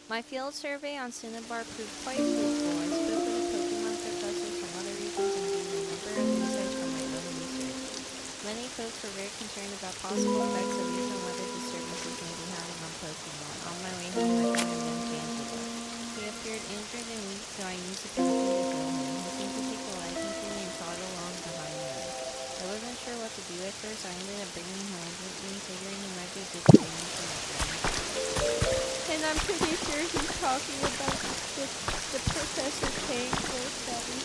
My field survey on Cinnabar proved quite fruitful. I spoke with a Pokemon professor from other regions and gained a number of insights from my own research. Many folks were very concerned about possible effects of recent weather disturbances may be having on Pokemon. On my way home, I found a young Tangela. He appeared injured and weak, so I used the chemical to heal him. He seemed to take a liking to me and trotted along behind me. I wasn't sure what to do at first, so I ended up bringing him home with me, figuring he might be a good companion for my friend. And I'm pretty sure he's talking about the Professor Tanglers that we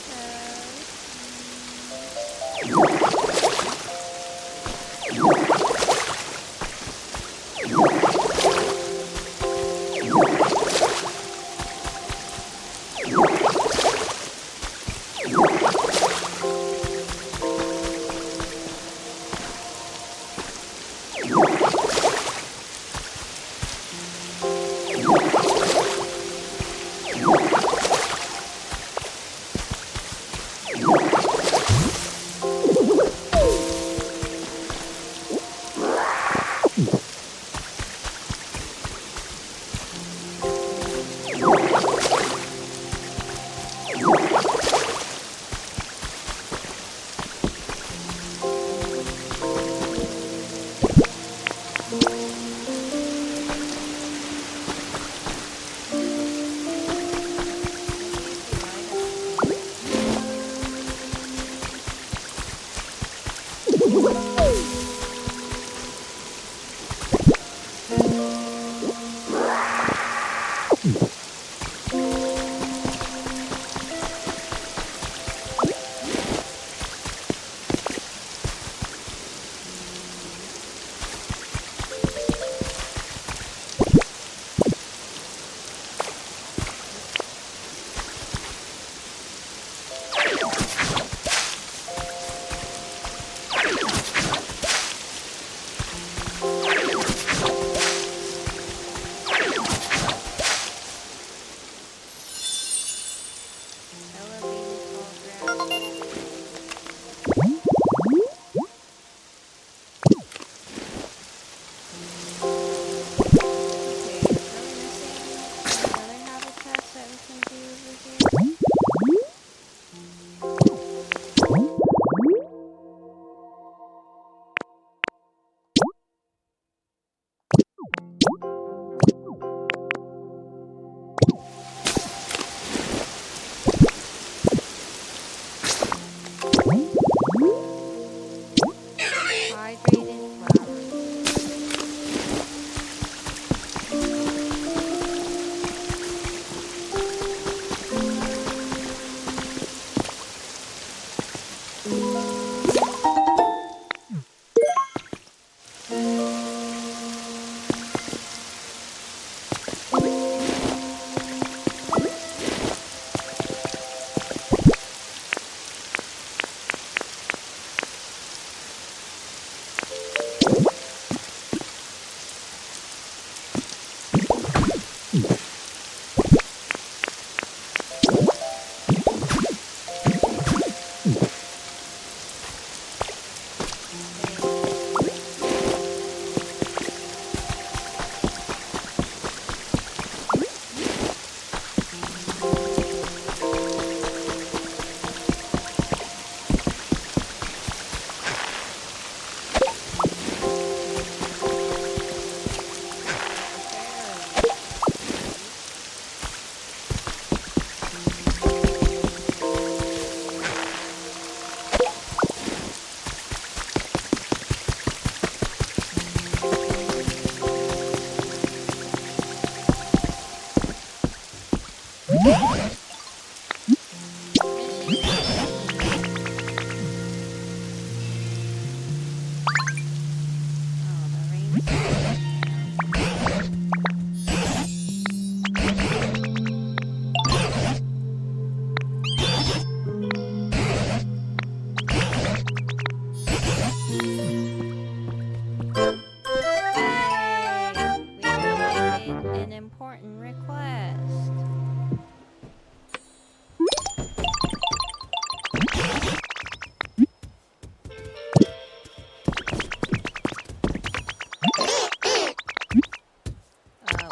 We provided an important request.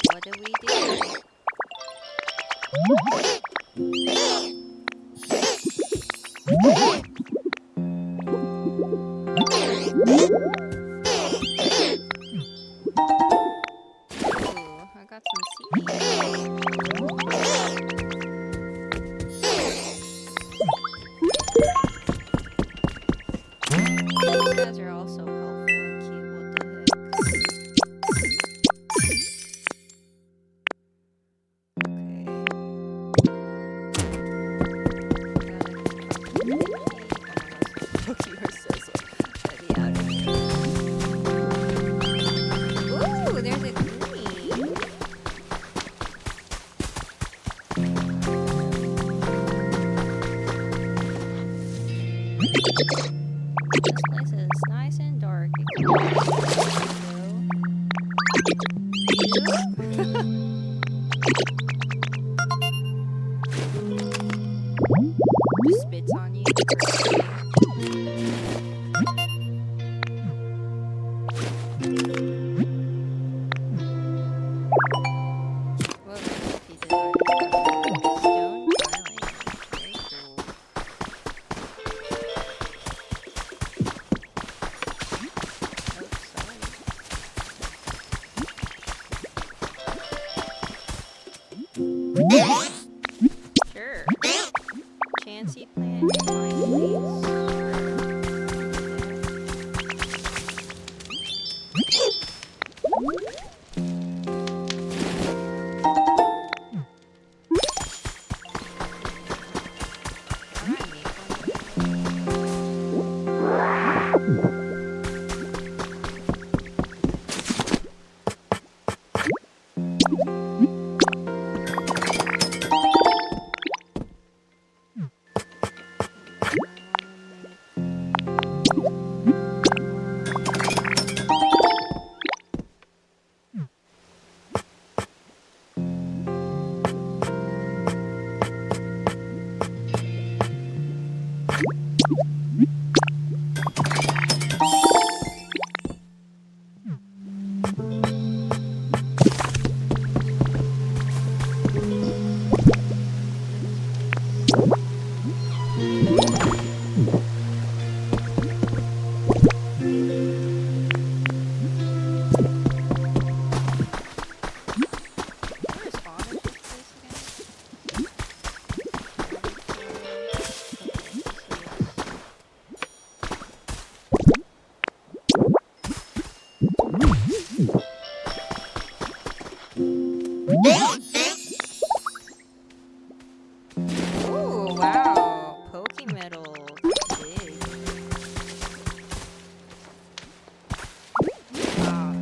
What do we do? Ooh, I got some seeds. These guys are also helpful and cute. What the Ooh, there's a green. This place is nice and dark. Just spits on you. Whoa, there's a piece of art. Stone tiling. Very cool. Sure. Chansey plant, vine leaves. Ooh, wow. Poke metal. Big. Ah,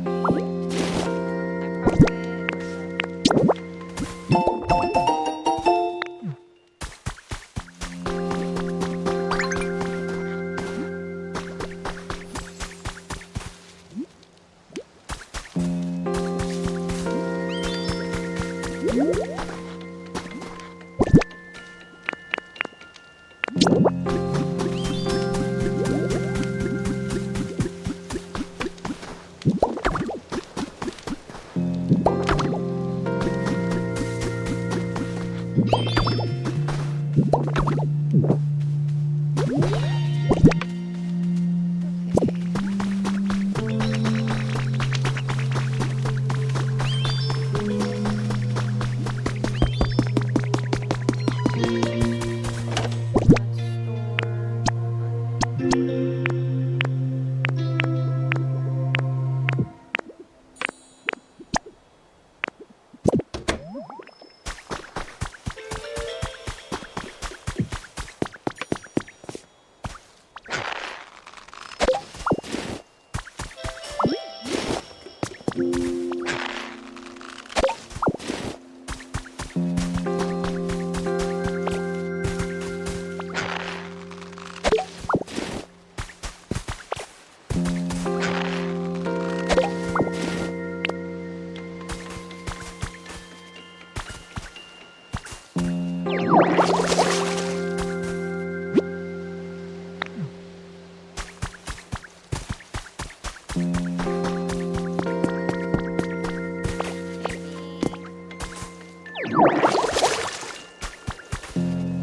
You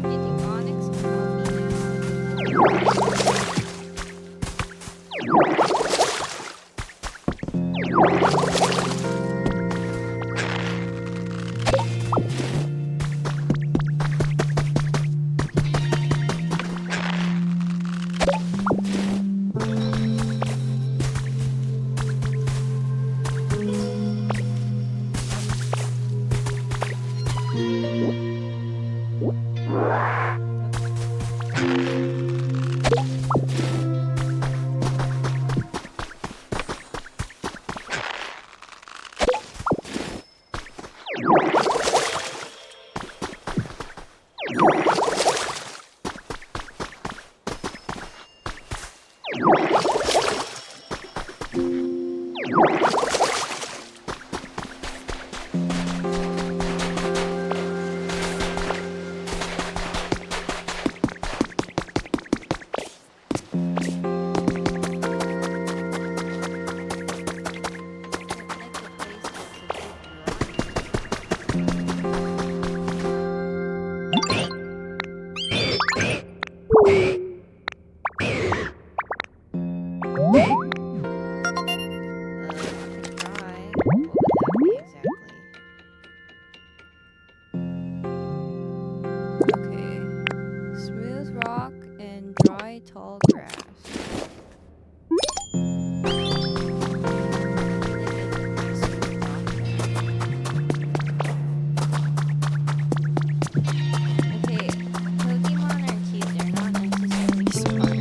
think Onyx can help me now? Okay. Smooth rock and dry tall grass. Okay, Pokemon are cute, they're not necessarily smart.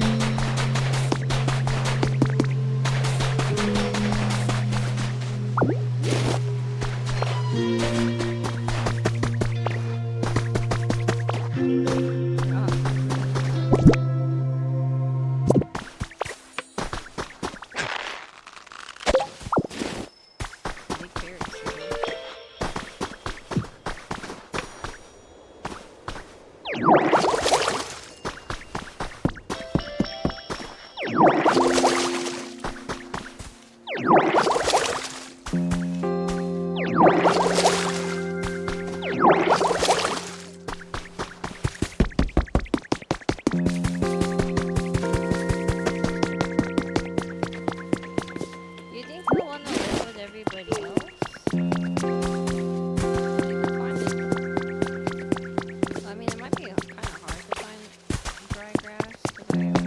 Big carrots. You think he'll want to live with everybody else? I mean, it might be kind of hard to find dry grass. 'Cause I want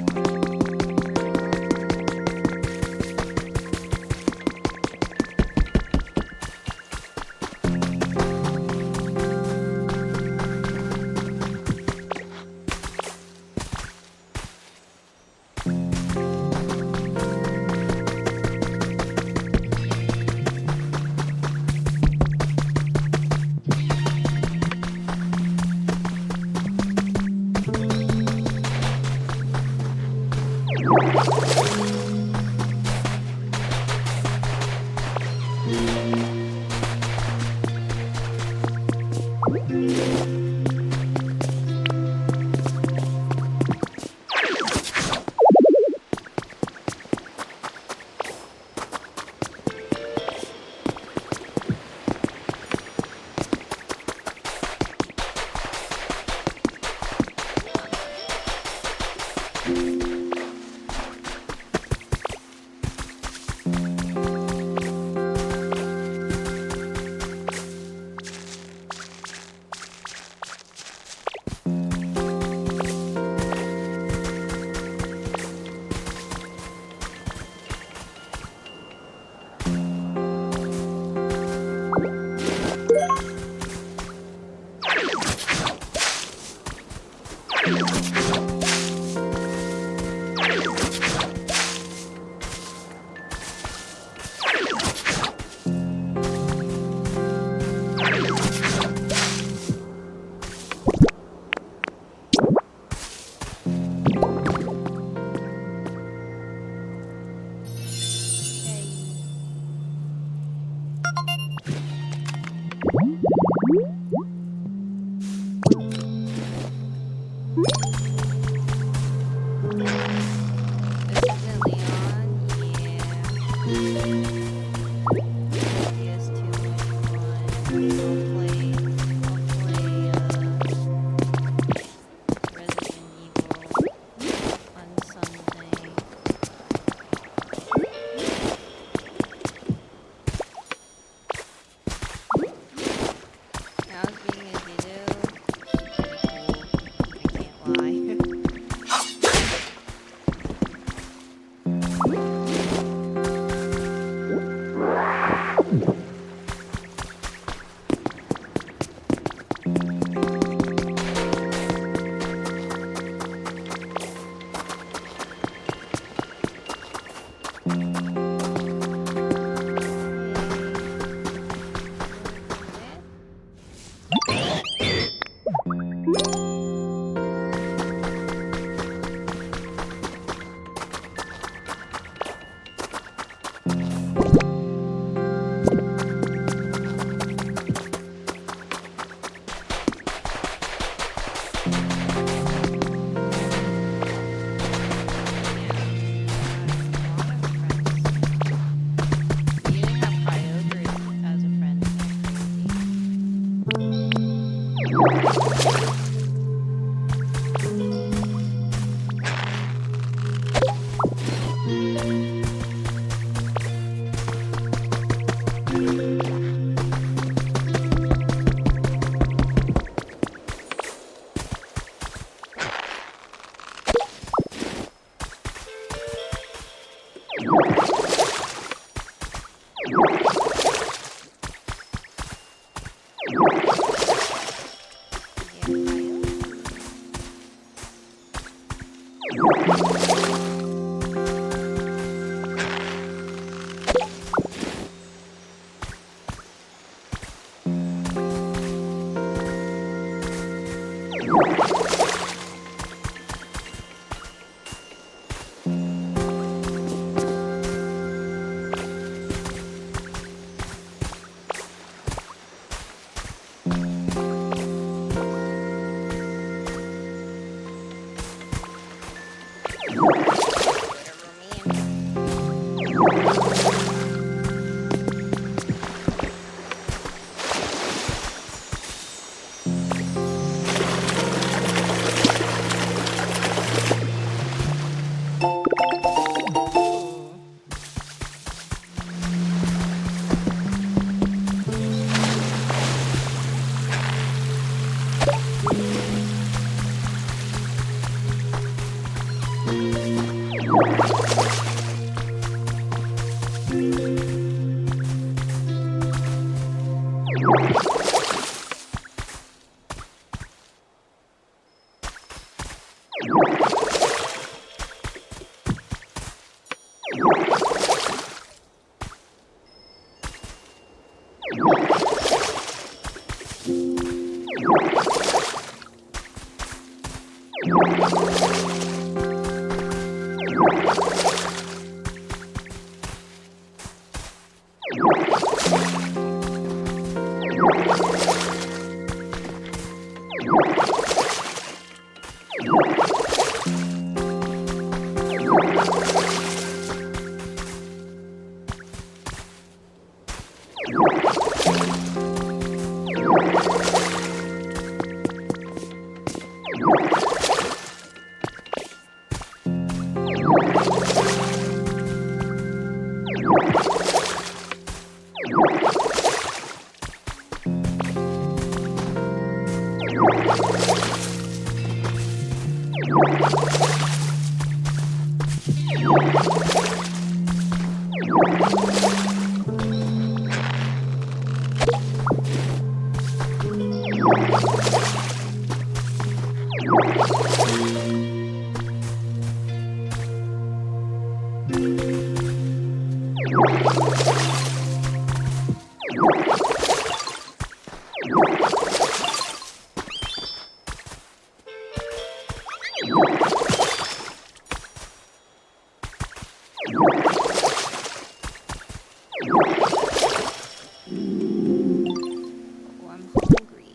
He has too much fun. He'll play Oh, I'm hungry.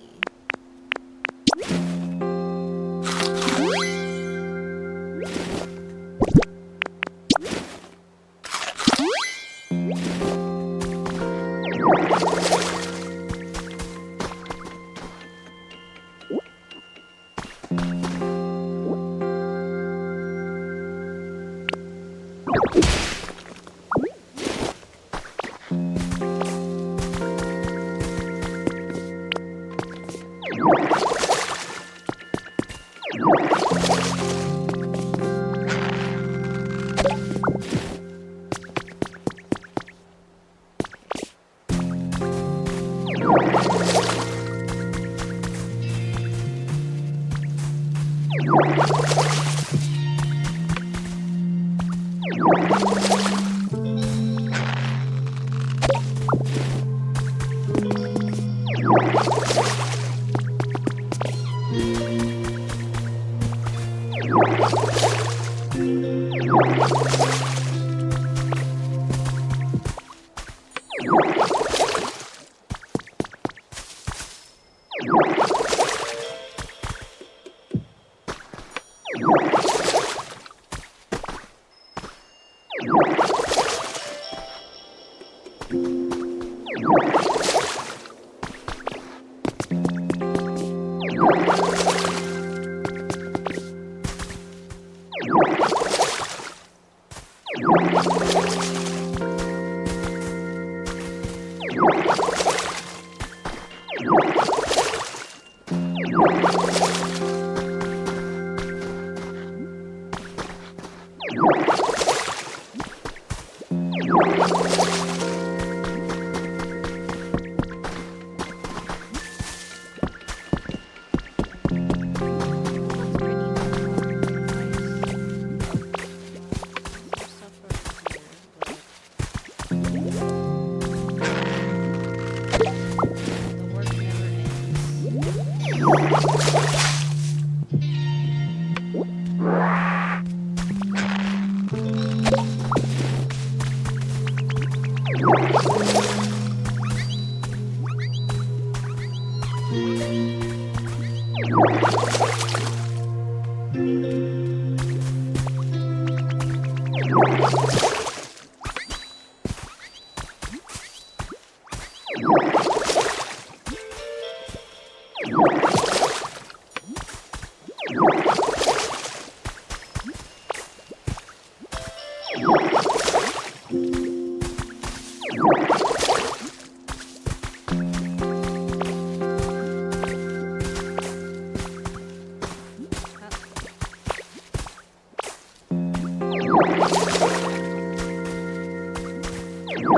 Yeah,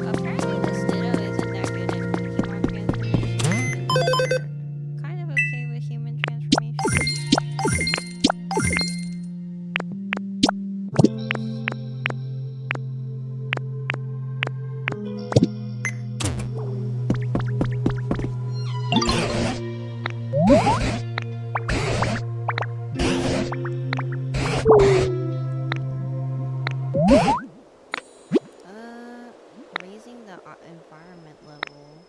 apparently this Ditto isn't that good at Pokemon transformation, even though they're kind of okay with human transformation. Raising the environment level.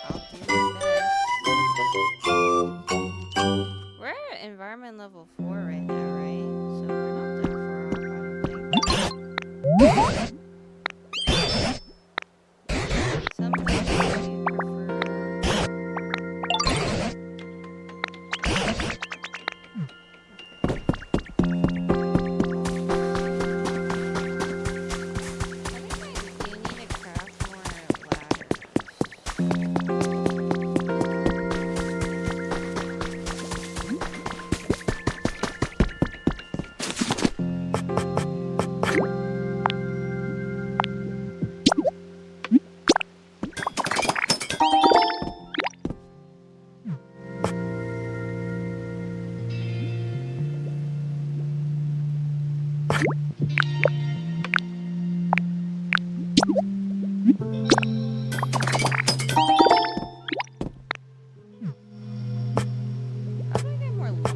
I'll do my best. We're at environment level 4 right now, right? So we're not that far off, I don't think. Some people prefer. How do I get more lumber?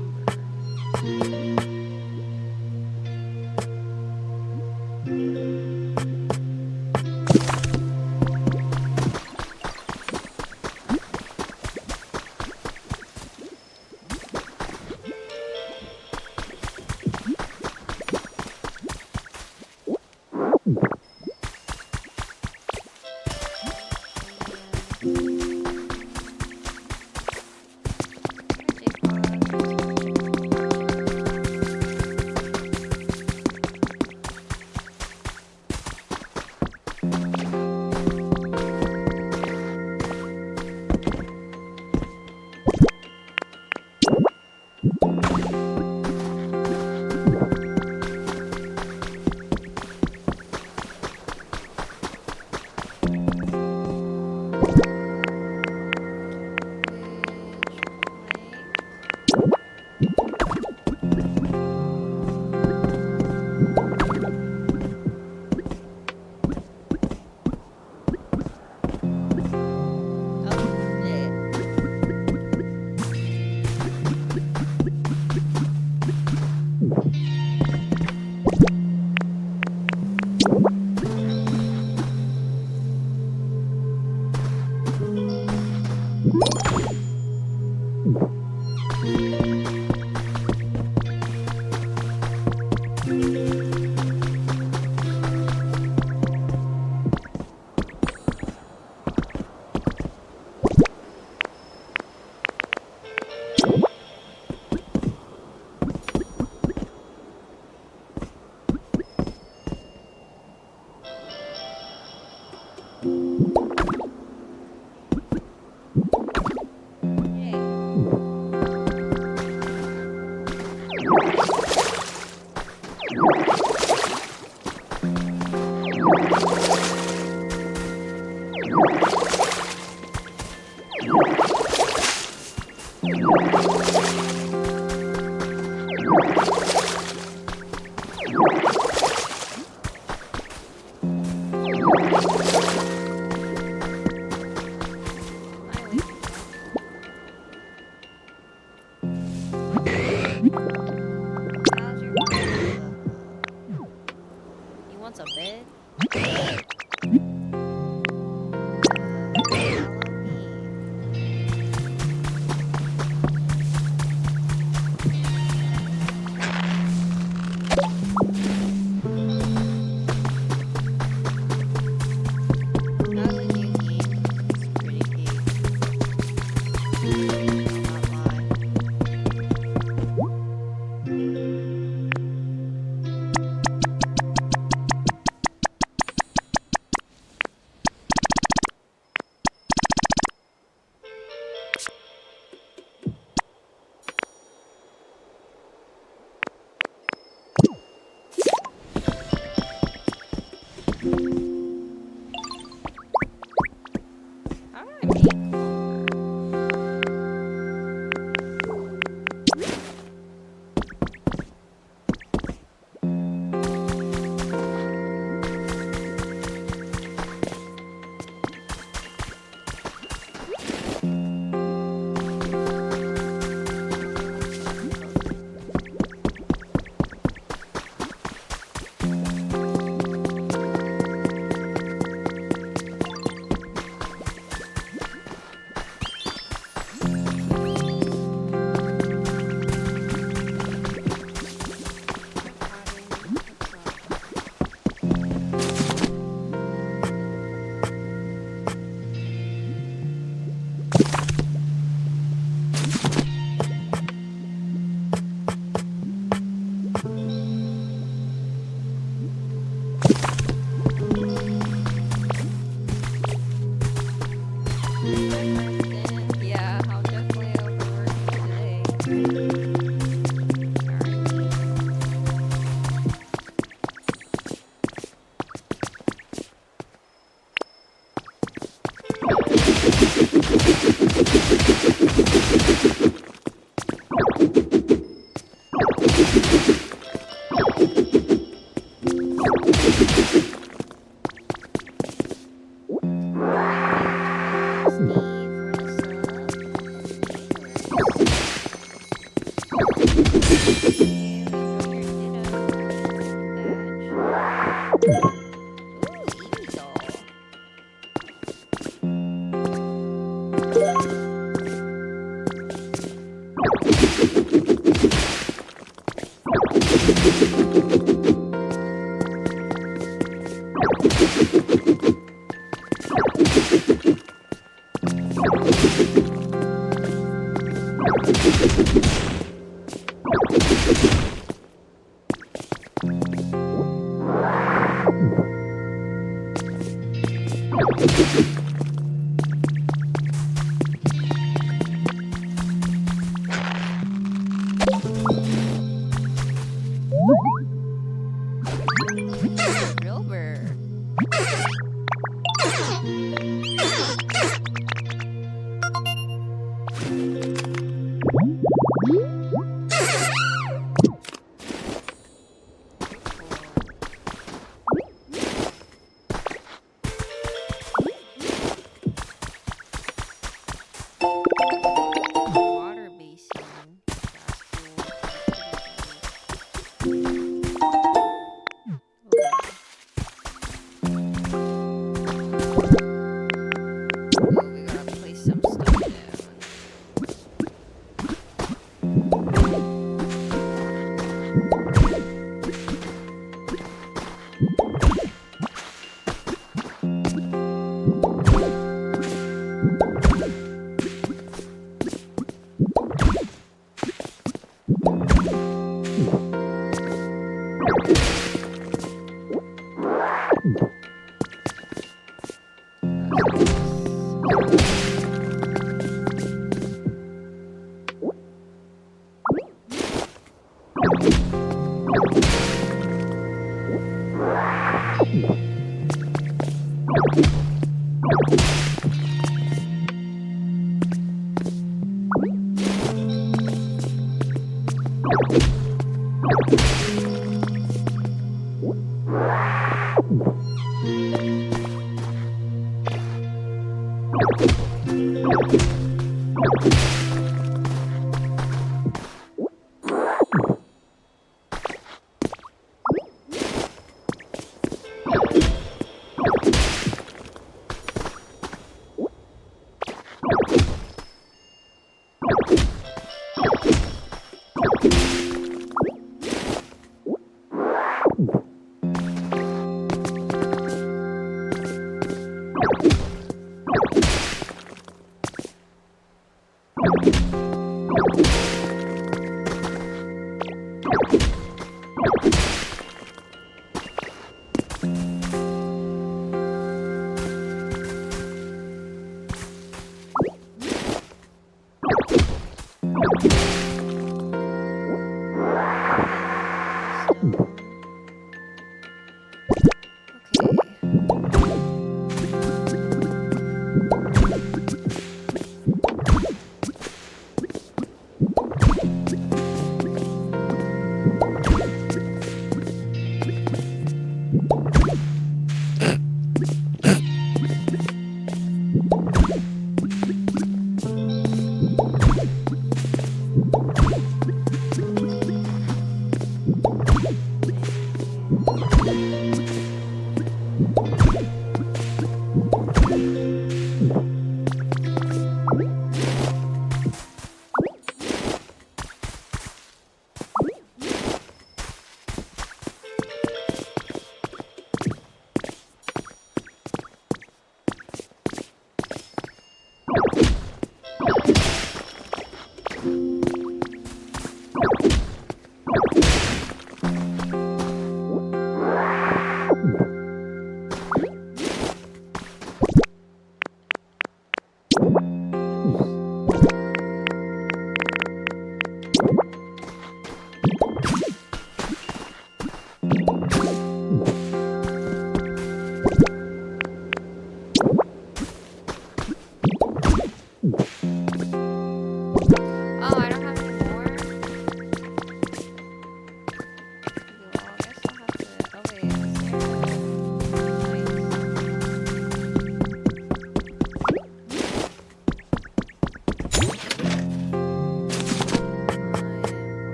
You want some bed? Follow me. Wilbur. Water basin. Oh, we gotta place some stuff down.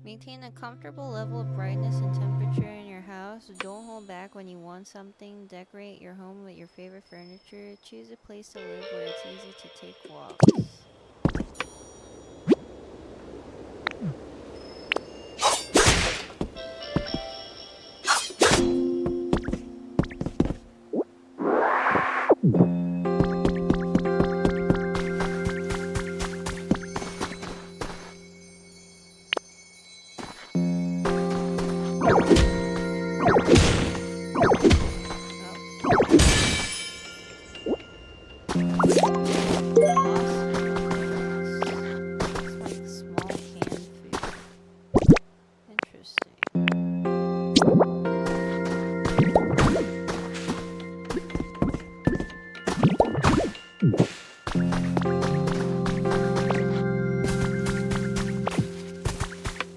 Maintain a comfortable level of brightness and temperature in your house. Don't hold back when you want something. Decorate your home with your favorite furniture. Choose a place to live where it's easy to take walks.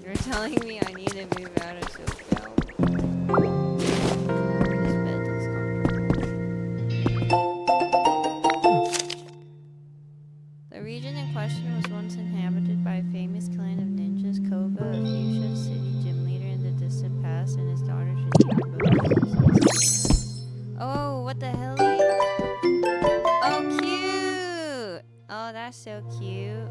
You're telling me I need to move out of SoCal? This bed looks comfortable. The region in question was once inhabited by a famous clan of ninjas, Koga, a fuchsia city gym leader in the distant past, and his daughter Shinichi. Oh, what the hell? Oh, cute! Oh, that's so cute.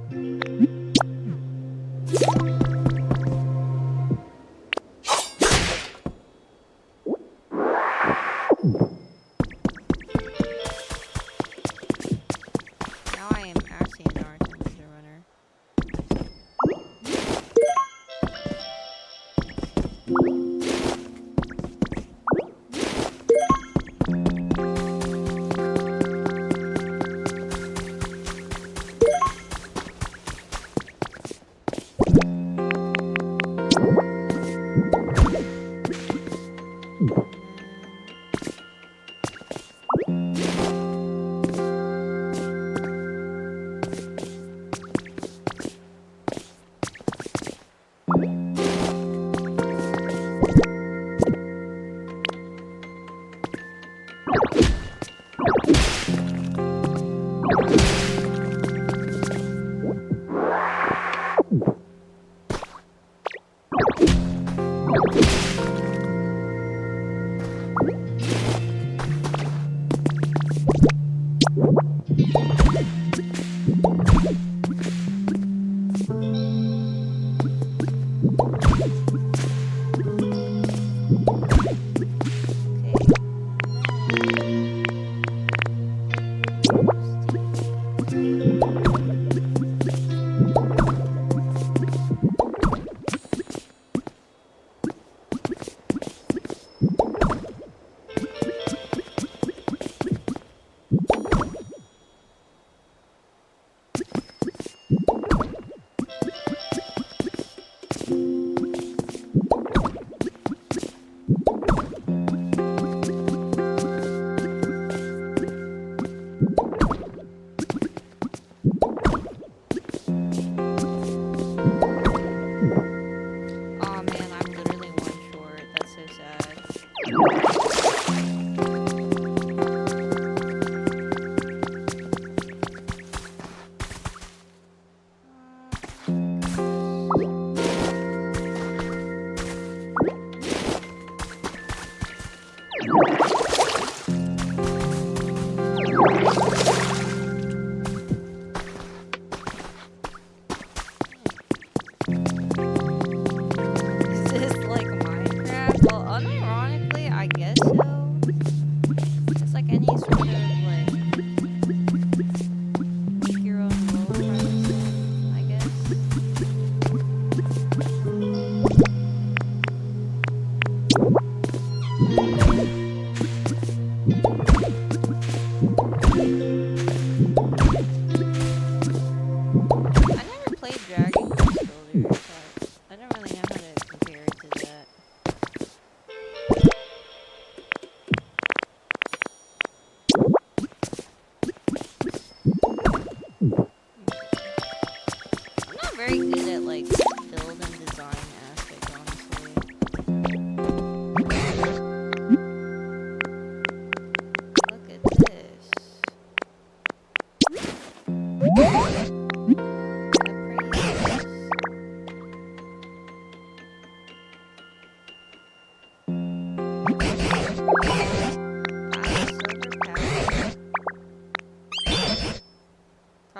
Now I am actually a Naruto ninja runner.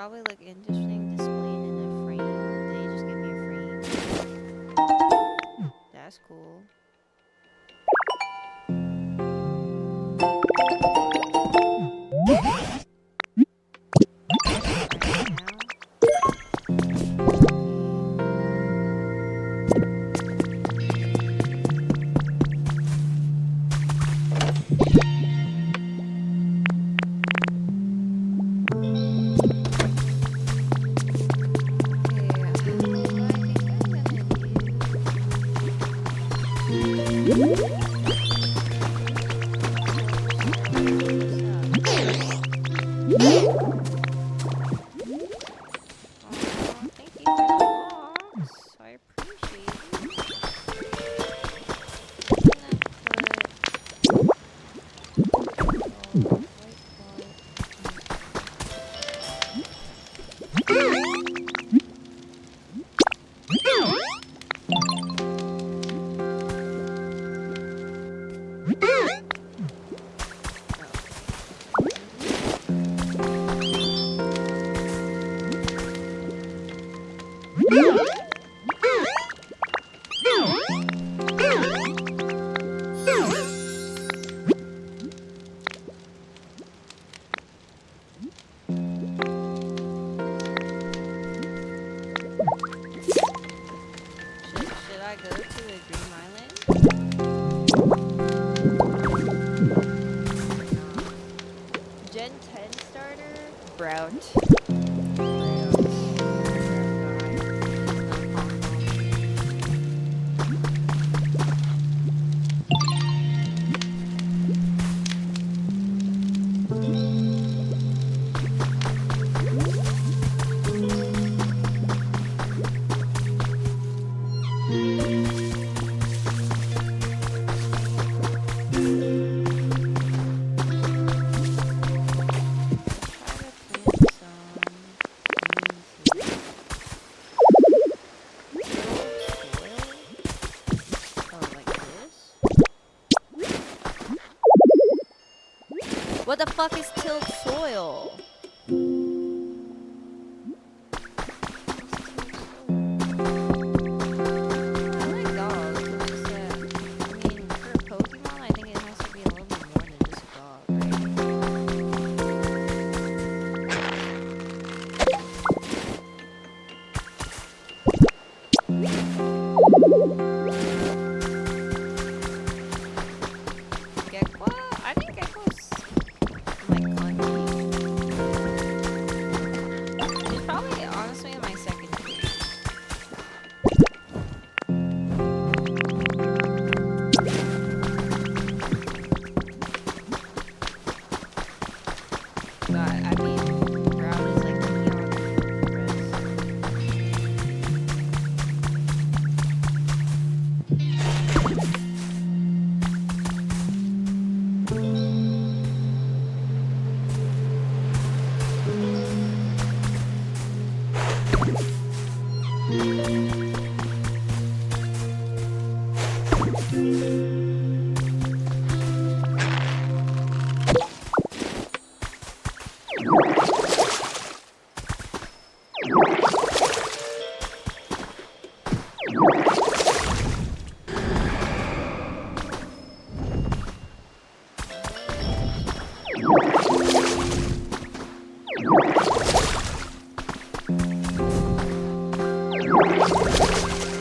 probably look interesting displayed in a frame. They just give me a frame. That's cool. Should I go to the Green Island? Gen 10 starter? Brout. What the fuck is tilled soil? I like dogs. It's just that, I mean, for a Pokemon, I think it has to be a little bit more than just a dog, right? Gekwa? I think Gekwa's like clunky. It's probably honestly my second favorite. But I mean, Brown is like beyond the rest.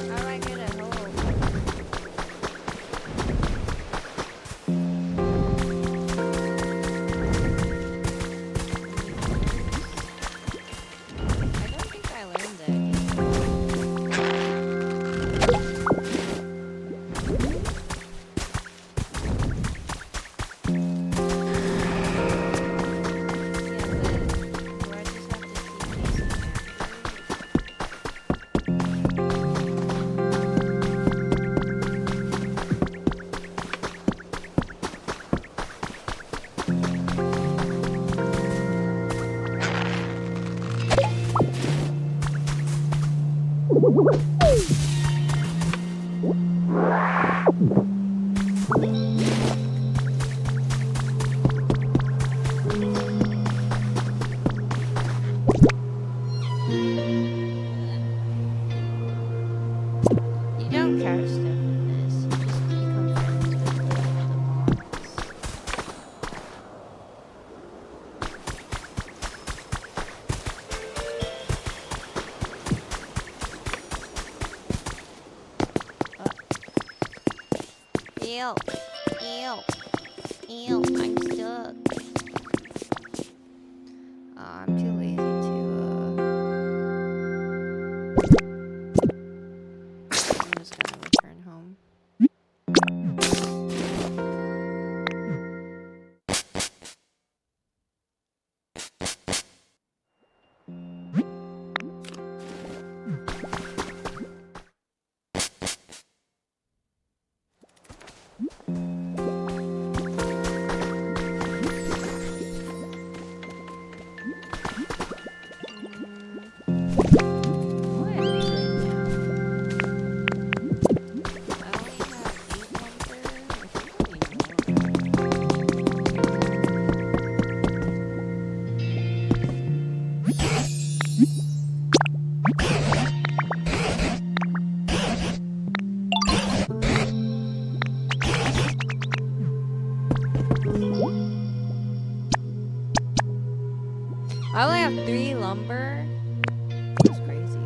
How do I get a hole? I don't think I learned that yet. Yeah, but do I just have to keep using that? Help. Help. Help. I'm stuck. I'm too lazy to, I'm just gonna return home. I only have 3 lumber. That's crazy.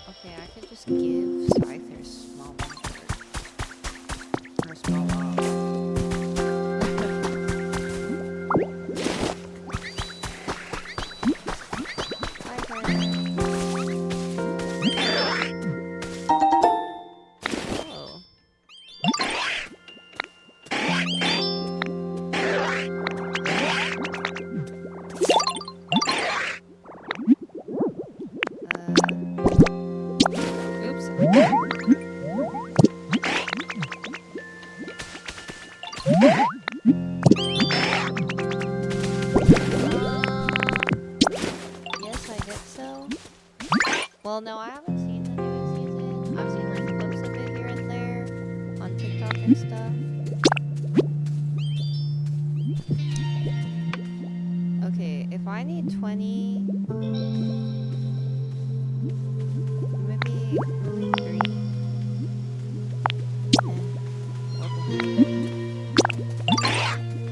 Okay, I could just give Scyther small lumber. Or small log. Yes, I guess so. Well, no, I haven't seen the newest season. I've seen like clips of it here and there on TikTok and stuff. Okay, if I need 20, maybe 3.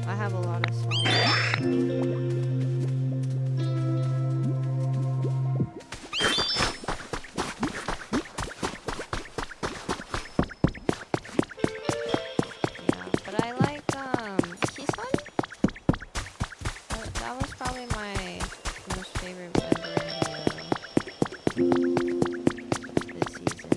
I have a lot of small ones. Yeah, but I like Kisan. That was probably my most favorite member in this season.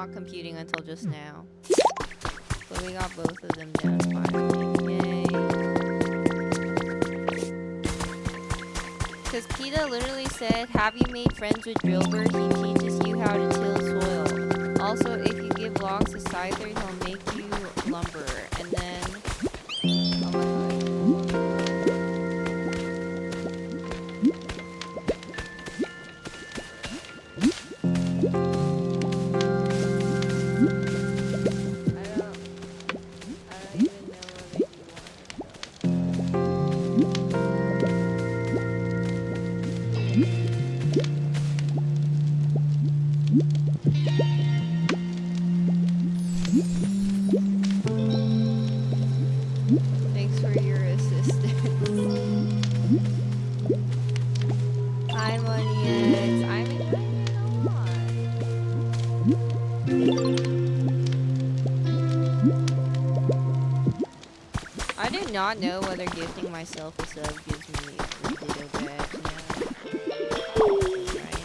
not computing until just now. But we got both of them done finally. Yay. Because PETA literally said, have you made friends with Drillbur? He teaches you how to till soil. Also, if you give logs to Scyther, he'll make you lumber. And then... Oh my Thanks for your assistance. Hi, Monias. I'm enjoying it a lot. I do not know whether gifting myself a sub gives me a little badge now. Right?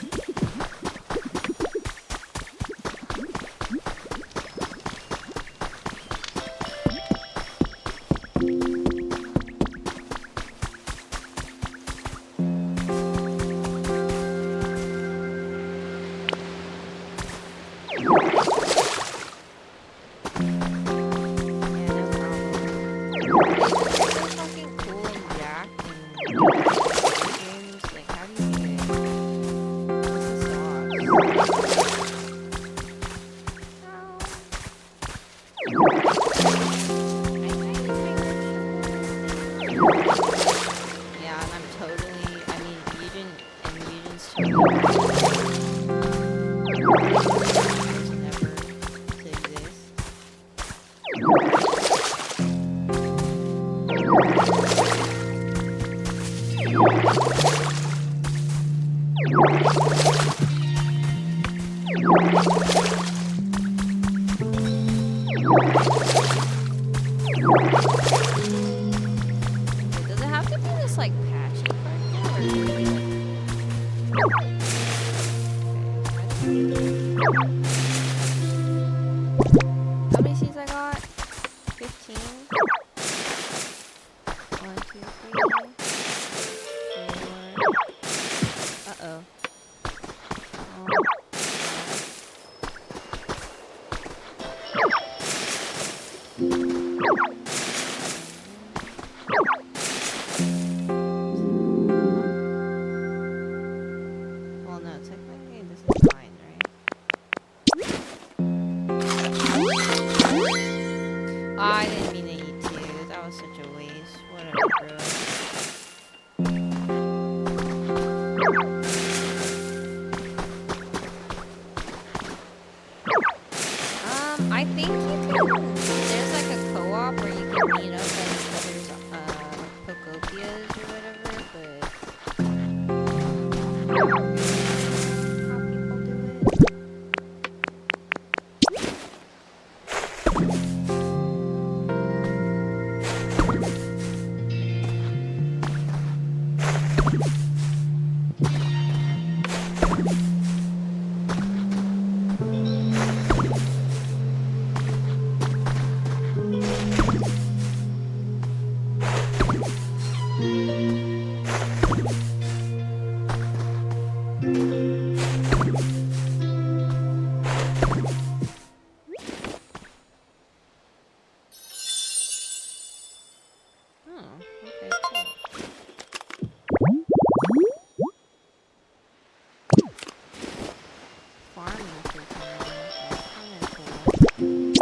Yeah, and I'm totally, I mean, Eugen and Eugen's was never to exist. Does it have to be this like patchy part though, or can it be like... How many seeds I got? 15. 1, 2, 3, 4. Uh-oh. Well, no, technically this is mine, right? I didn't mean to eat two. That was such a waste. Whatever, bro. I think you can. There's like a co-op where you can meet up at each other's Pokopias or whatever, but how people do it. Oh, okay, cool. Farming tutorial. That's kinda cool.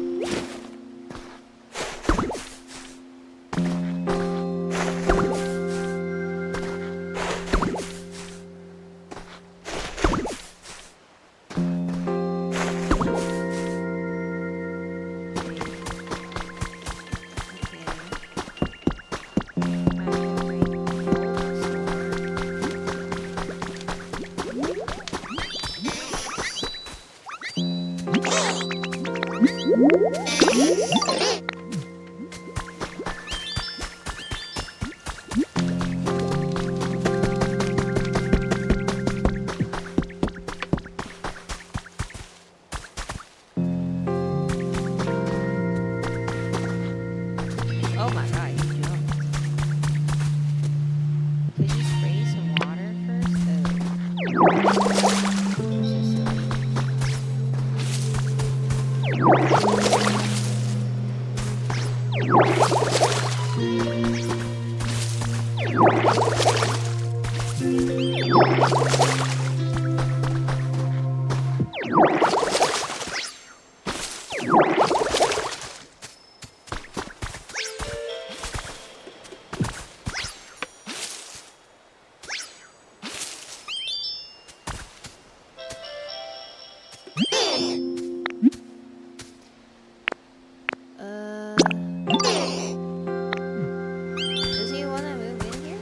Does he want to move in here?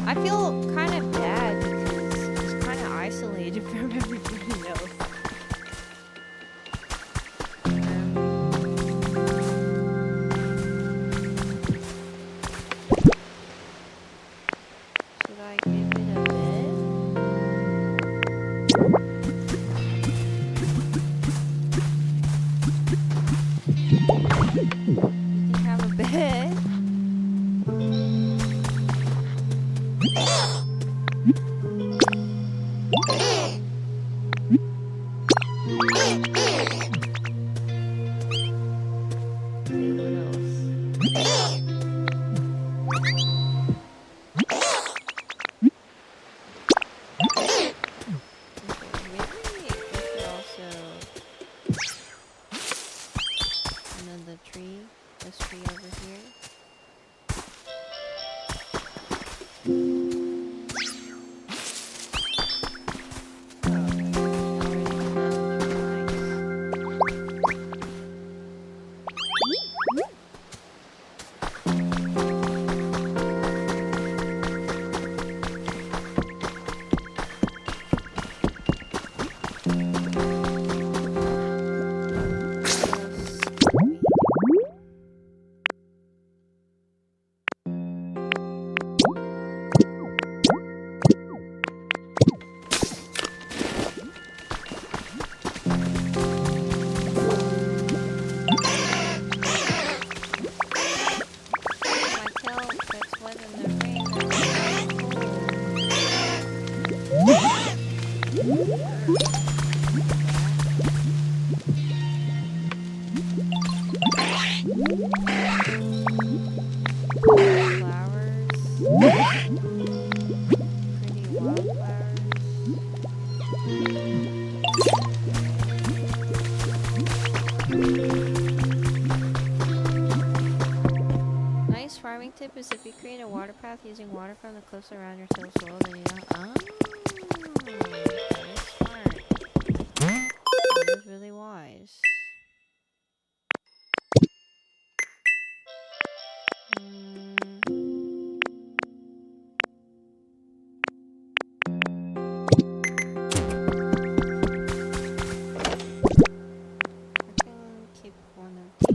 I feel kind of bad because he's kind of isolated from everybody else. Should I give it a bed? You can have a bed. Nice farming tip is if you create a water path using water from the cliffs around your till soil, then you don't. Oh, that is smart. That is really wise. I can keep one of these.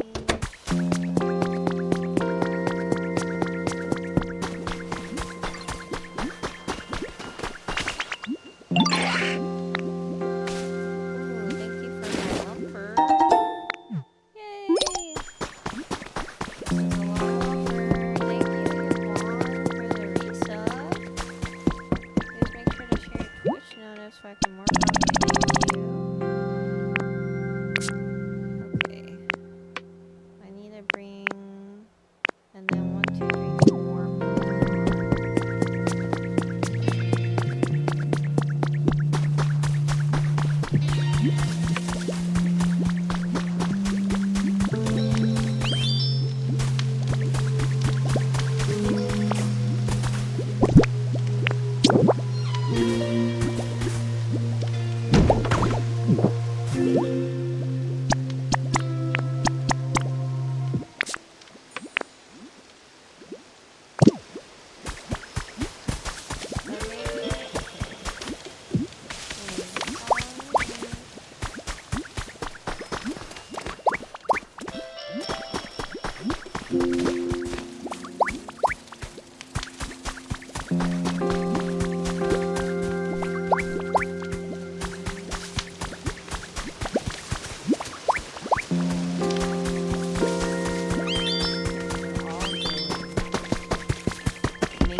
Ooh, thank you for my lumber. Yay! There's a lot of lumber. Thank you, Juan, for the resub. Please make sure to share your Twitch notice so I can more thank you. Okay. I need to bring and then 1, 2, 3, 4 more.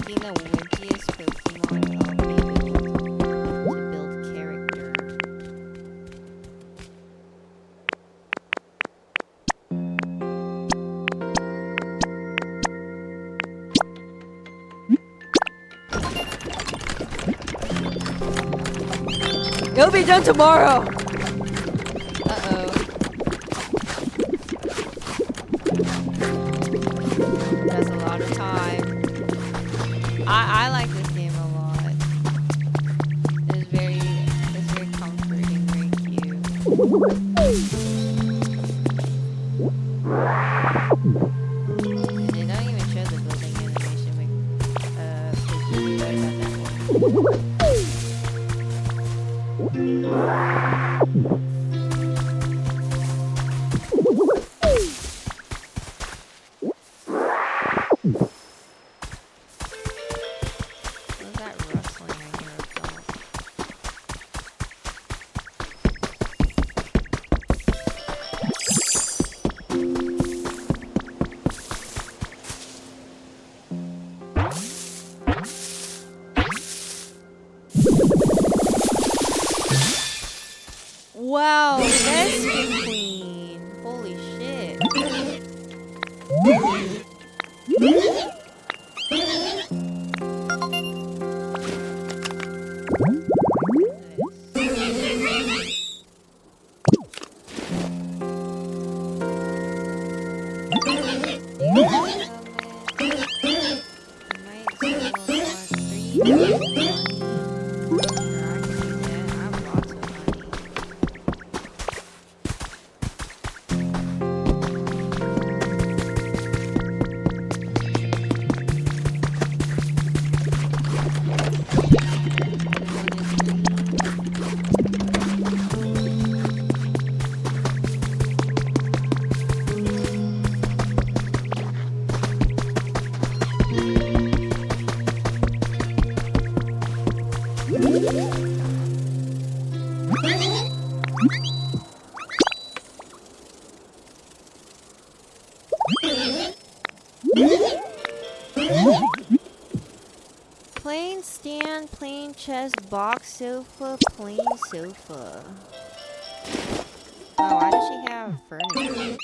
making the wimpiest Pokemon maybe to build character. It'll be done tomorrow! Uh-oh. That's a lot of time. I like this game a lot. It's very comforting, very cute. And they don't even show the building animation, which is better about that one. What's that rustling I hear about? Wow, Vespin Queen! Holy shit! Plain stand, plain chest, box sofa, plain sofa. Oh, why does she have furniture?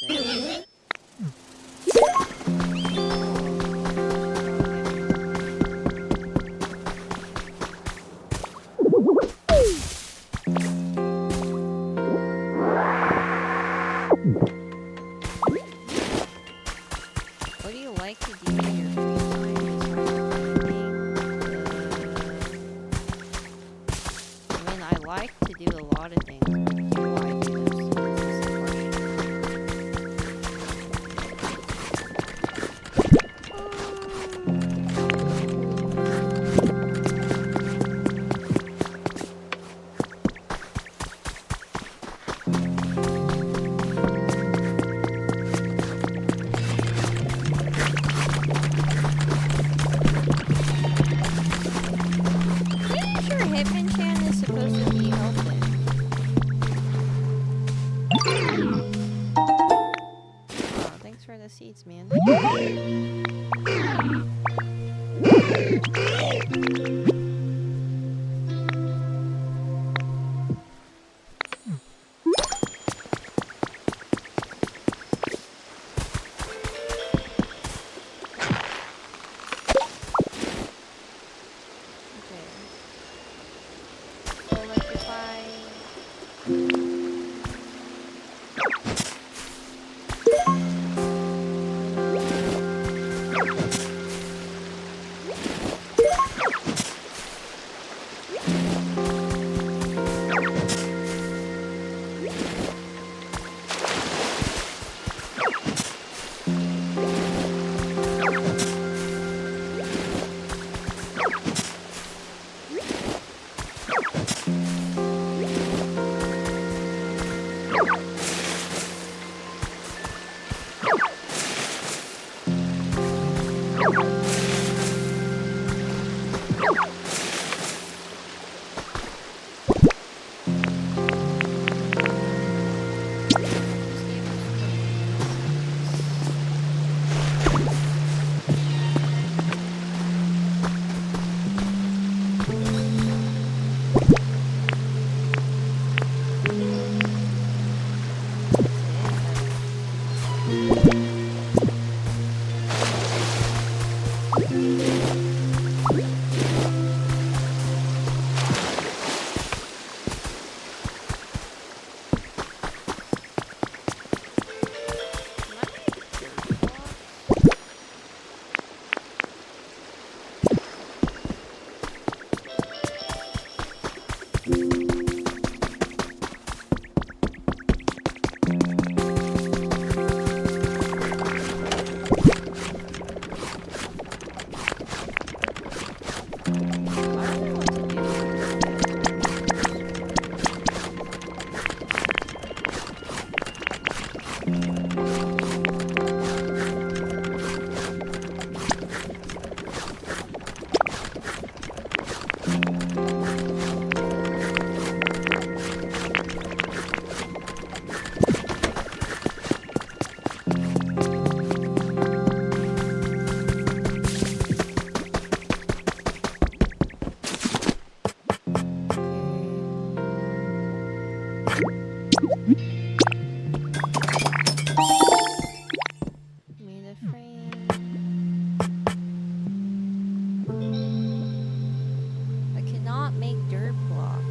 What do you like to do in your free time? I mean, I like to do a lot of things. But do I do those things? Is the question. Pretty sure Hitmonchan is supposed to be helping. Made a frame. I cannot make dirt blocks.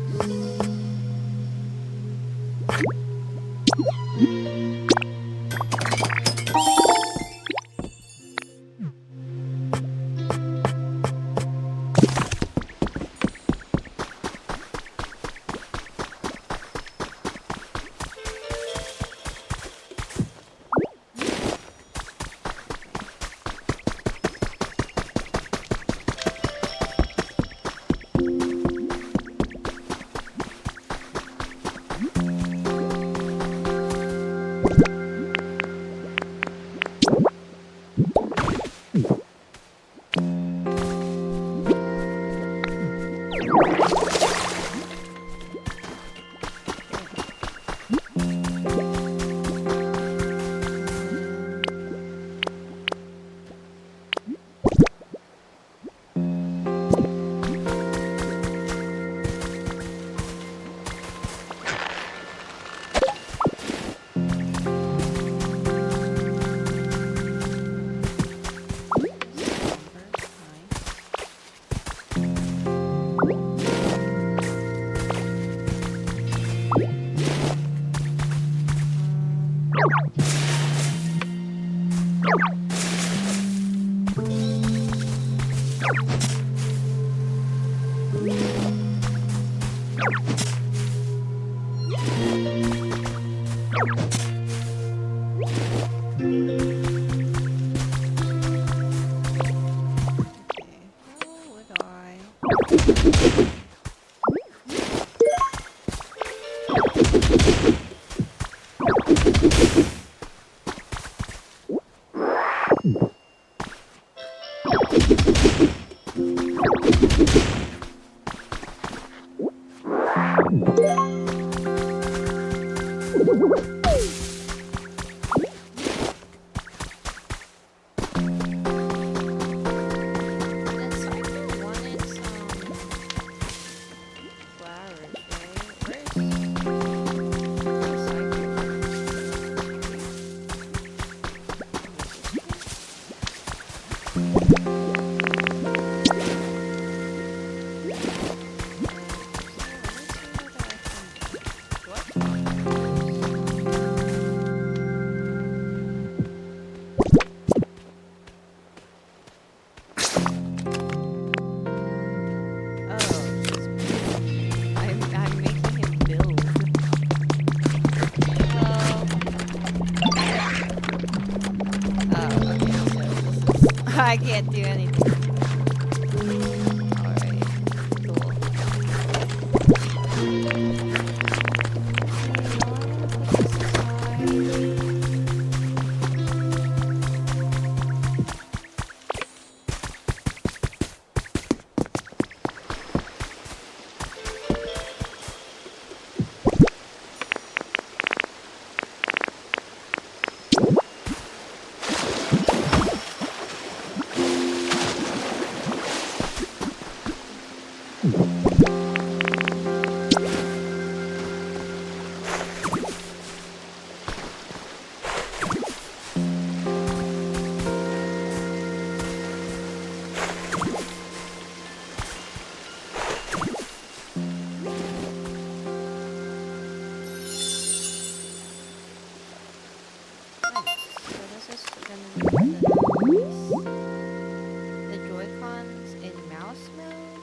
I can't do anything. Alright, cool. The Joy-Cons in mouse mode?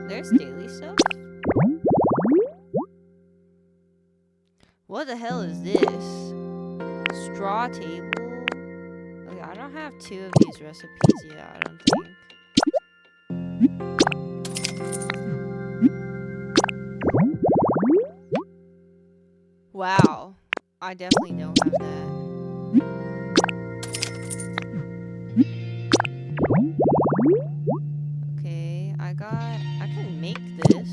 There's daily stuff? What the hell is this? Straw table? Okay, I don't have 2 of these recipes yet, I don't think. Wow. I definitely don't have that. Okay, I can make this.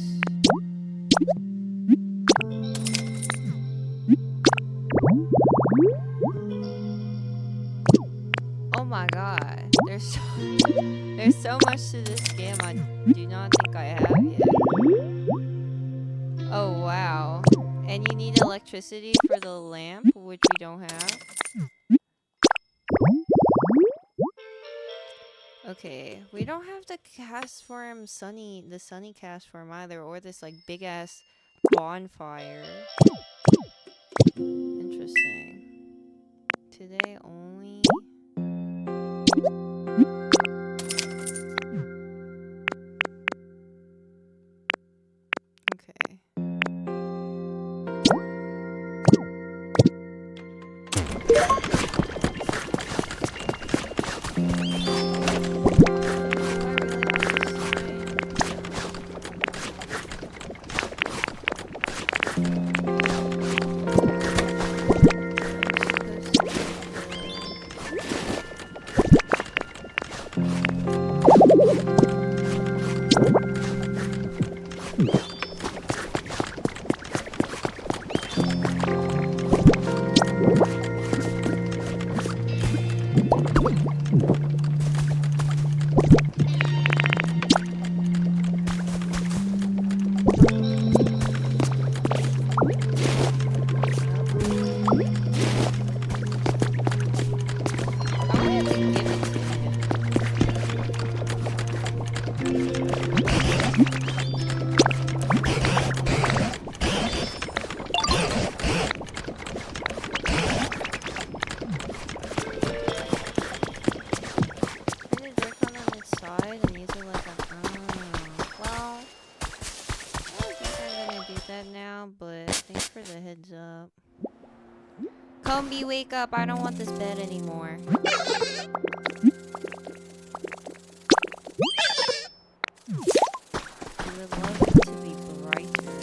Oh my god. There's so much to this game I do not think I have yet. Oh wow. And you need electricity for the lamp, which we don't have. Okay, we don't have the cast form the sunny cast form either, or this like big ass bonfire. Interesting. Today only. Okay. Combi, wake up. I don't want this bed anymore. I would love it to be brighter.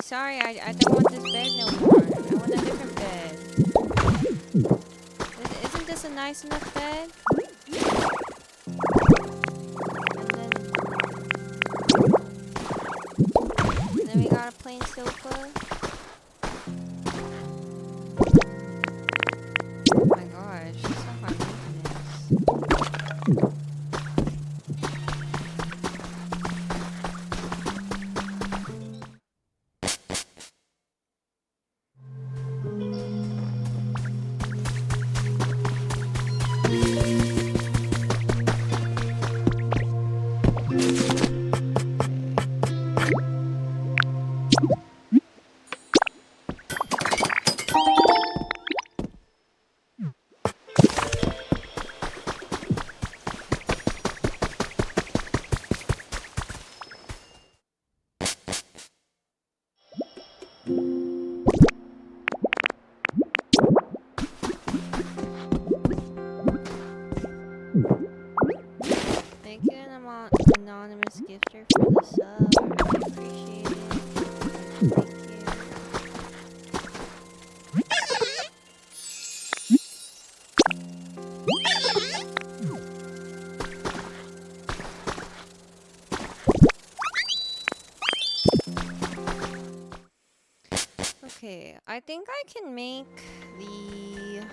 Sorry, I don't want this bed no more. I want a different bed. Isn't this a nice enough bed? And then we got a plain sofa. Oh my gosh, she's so high maintenance. Thank you, anonymous gifter, for the sub. I really appreciate it. Thank you. Okay, I think I can make the...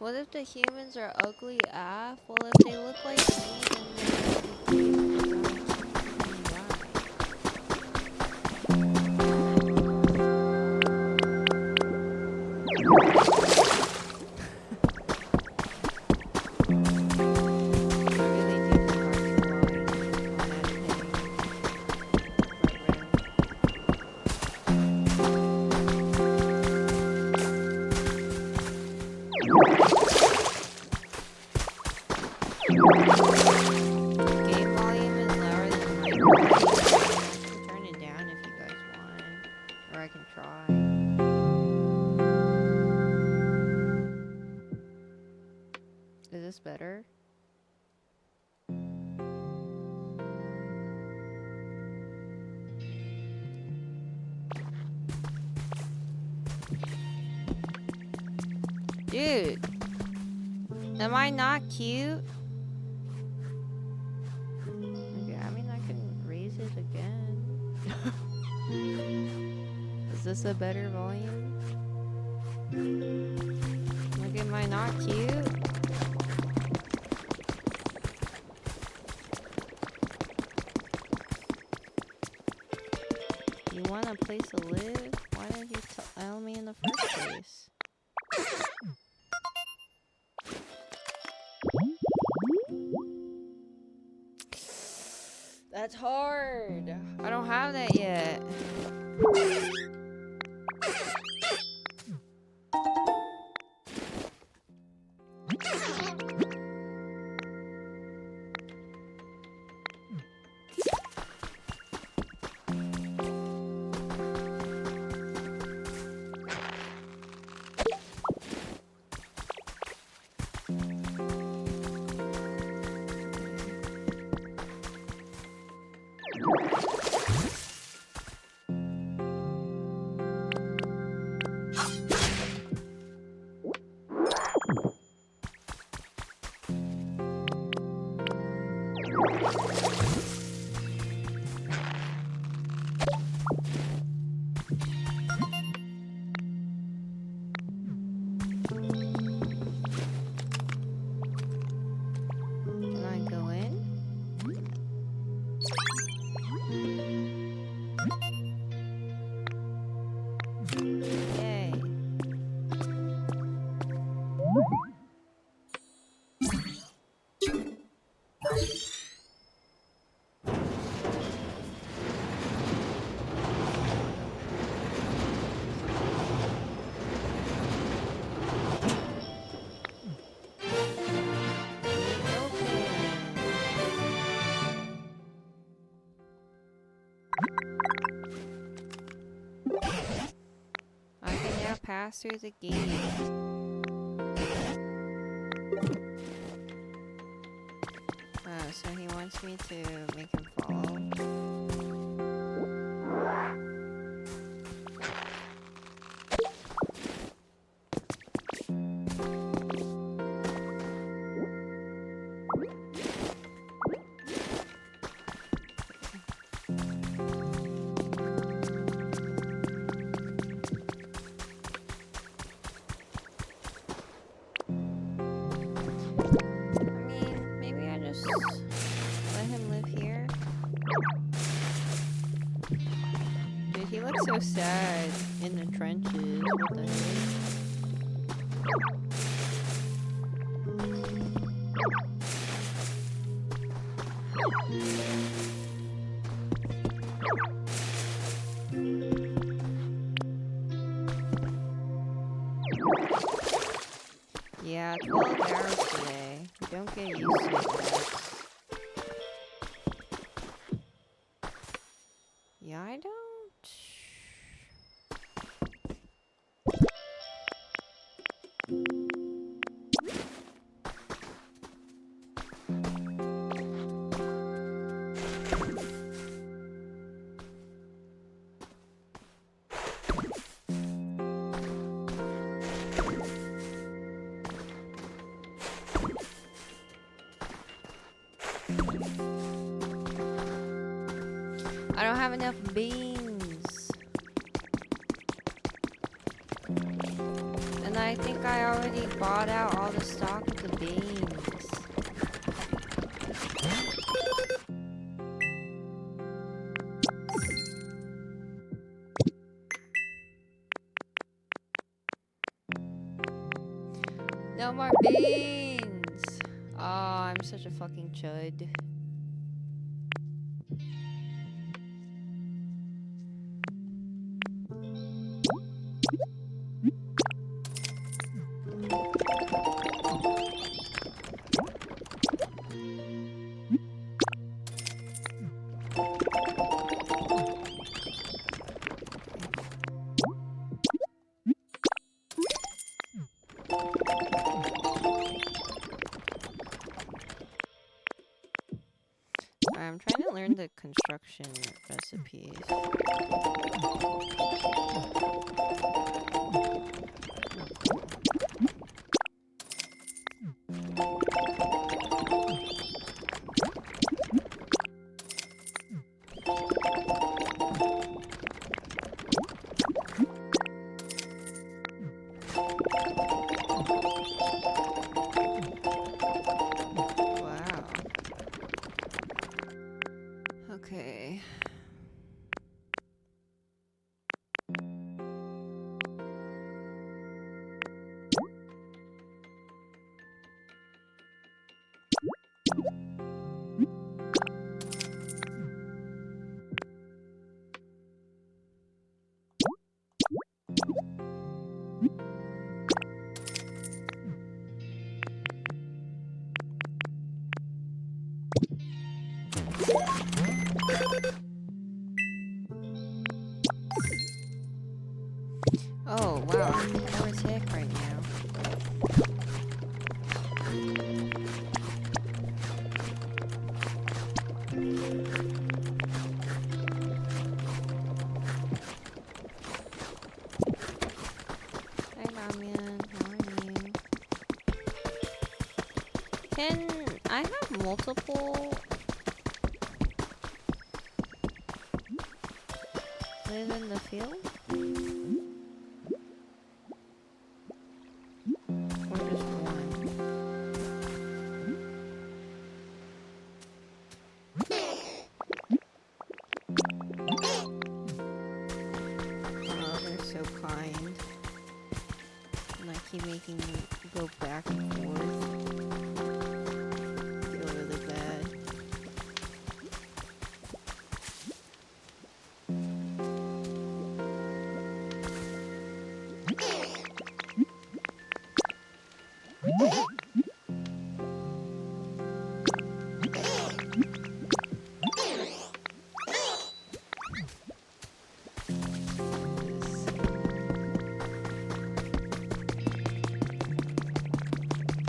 What if the humans are ugly AF? Well, if they look like me, then they're ugly. Game volume is lower than my volume. I can turn it down if you guys want. Or I can try. Is this better? Dude, am I not cute? Okay, I mean I can raise it again. Is this a better volume? Like, am I not cute? You want a place to live? Why didn't you tell me in the first place? That's hard. I don't have that yet. Can I go in? Yay. I can now pass through the gate. Oh, so he wants me to make him follow. I mean, maybe I just let him live here. Dude, he looks so sad in the trenches. What the heck? Yeah, 12 hours today. Don't get used to it, guys. Yeah, I don't. I don't have enough beans. And I think I already bought out all the stock of the beans. No more beans! Oh, I'm such a fucking chud. I'm trying to learn the construction recipes. Wow. Okay. Oh, wow. I'm poor as heck right now. Hi, Ramen. How are you? Can I have multiple live in the field? Or just one? Oh, they're so kind. And I keep making me go back and forth. I feel really bad.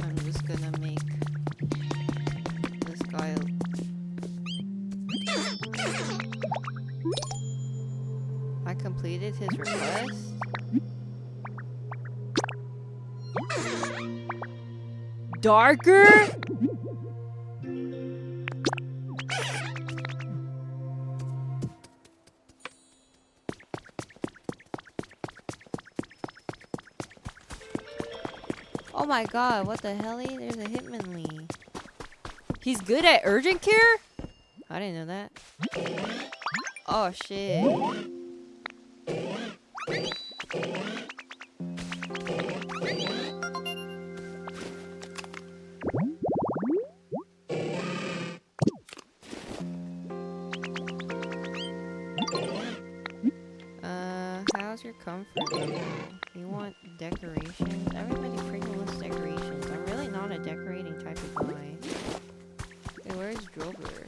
I'm just gonna make this guy. I completed his request. Darker? Oh my god, what the hell? There's a Hitmonlee. He's good at urgent care? I didn't know that. Oh shit. How's your comfort level? You want decorations? Everybody freaking wants decorations. I'm really not a decorating type of guy. Hey, where's Drover?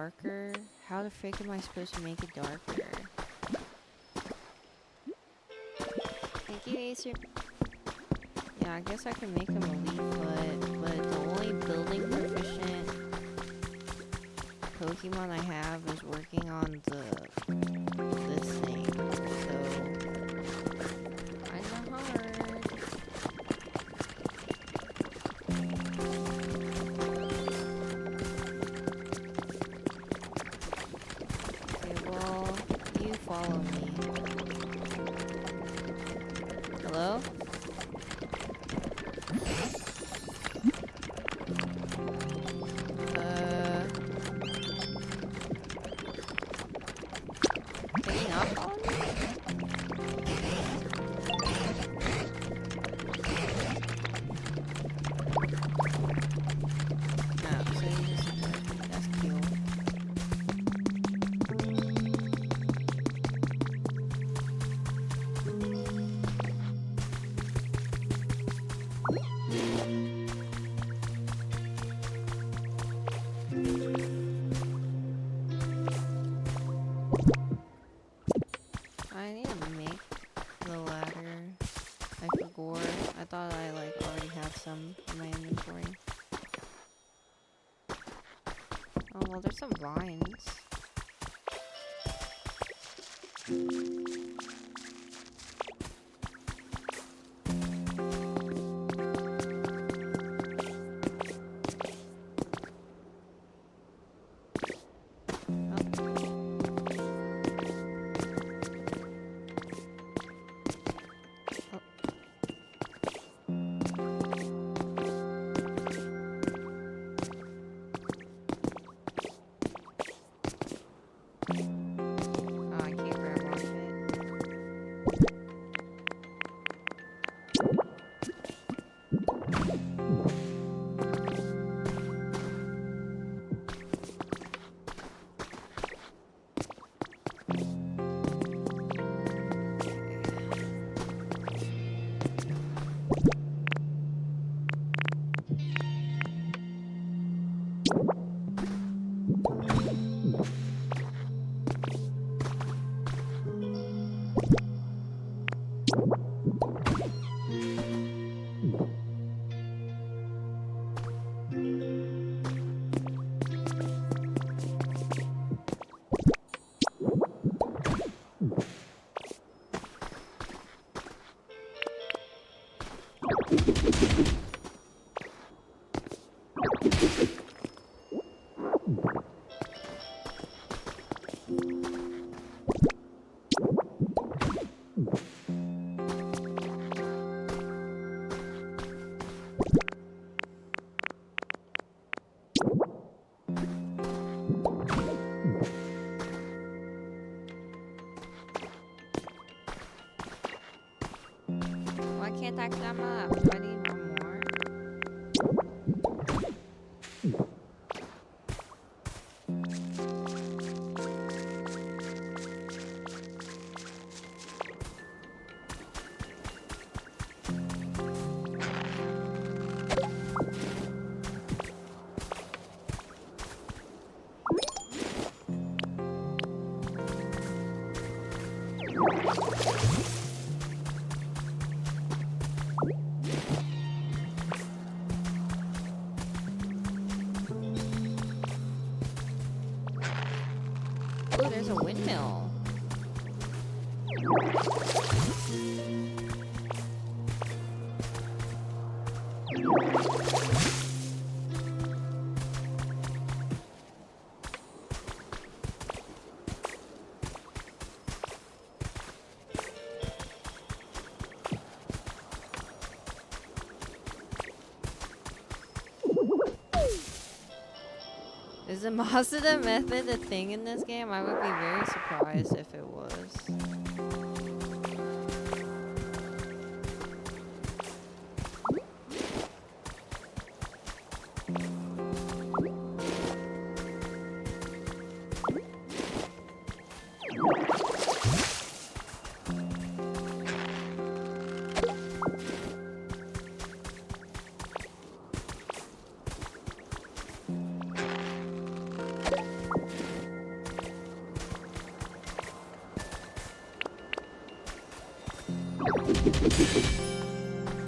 darker? How the frick am I supposed to make it darker? Thank you, Acer. Yeah, I guess I can make him elite foot, but the only building proficient Pokemon I have is working on this thing, so kinda hard. Okay, well, you follow me. Hello? Can you not follow me? No, so you just ignored me. That's cute. I need to make the ladder. I forgot. I thought I like already had some in my inventory. Oh well, there's some vines. Oh, I can't grab onto it. Why can't I climb up? Do I need one more? Oh, there's a windmill. Is the Mazda method a thing in this game? I would be very surprised if it was.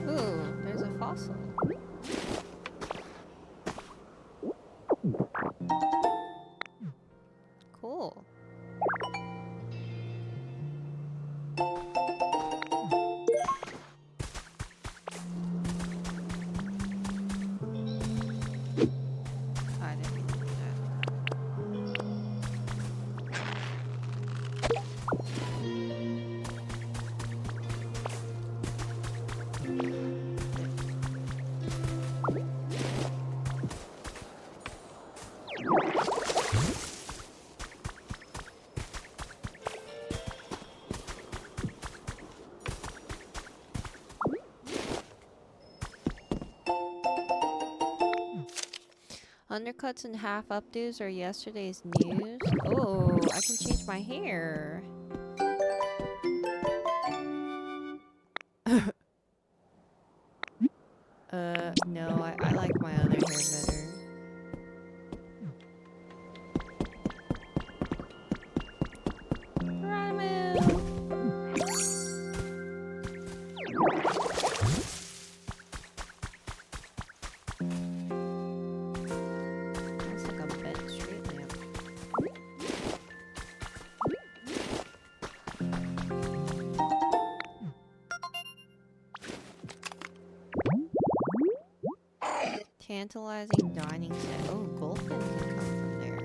Ooh, there's a fossil. Cool. I didn't mean to do that. Undercuts and half updos are yesterday's news. Oh, I can change my hair. No, I like my other hair better. Ramu! That's like a bent street lamp. Tantalizing dining set. Oh, Gulfin can come from there.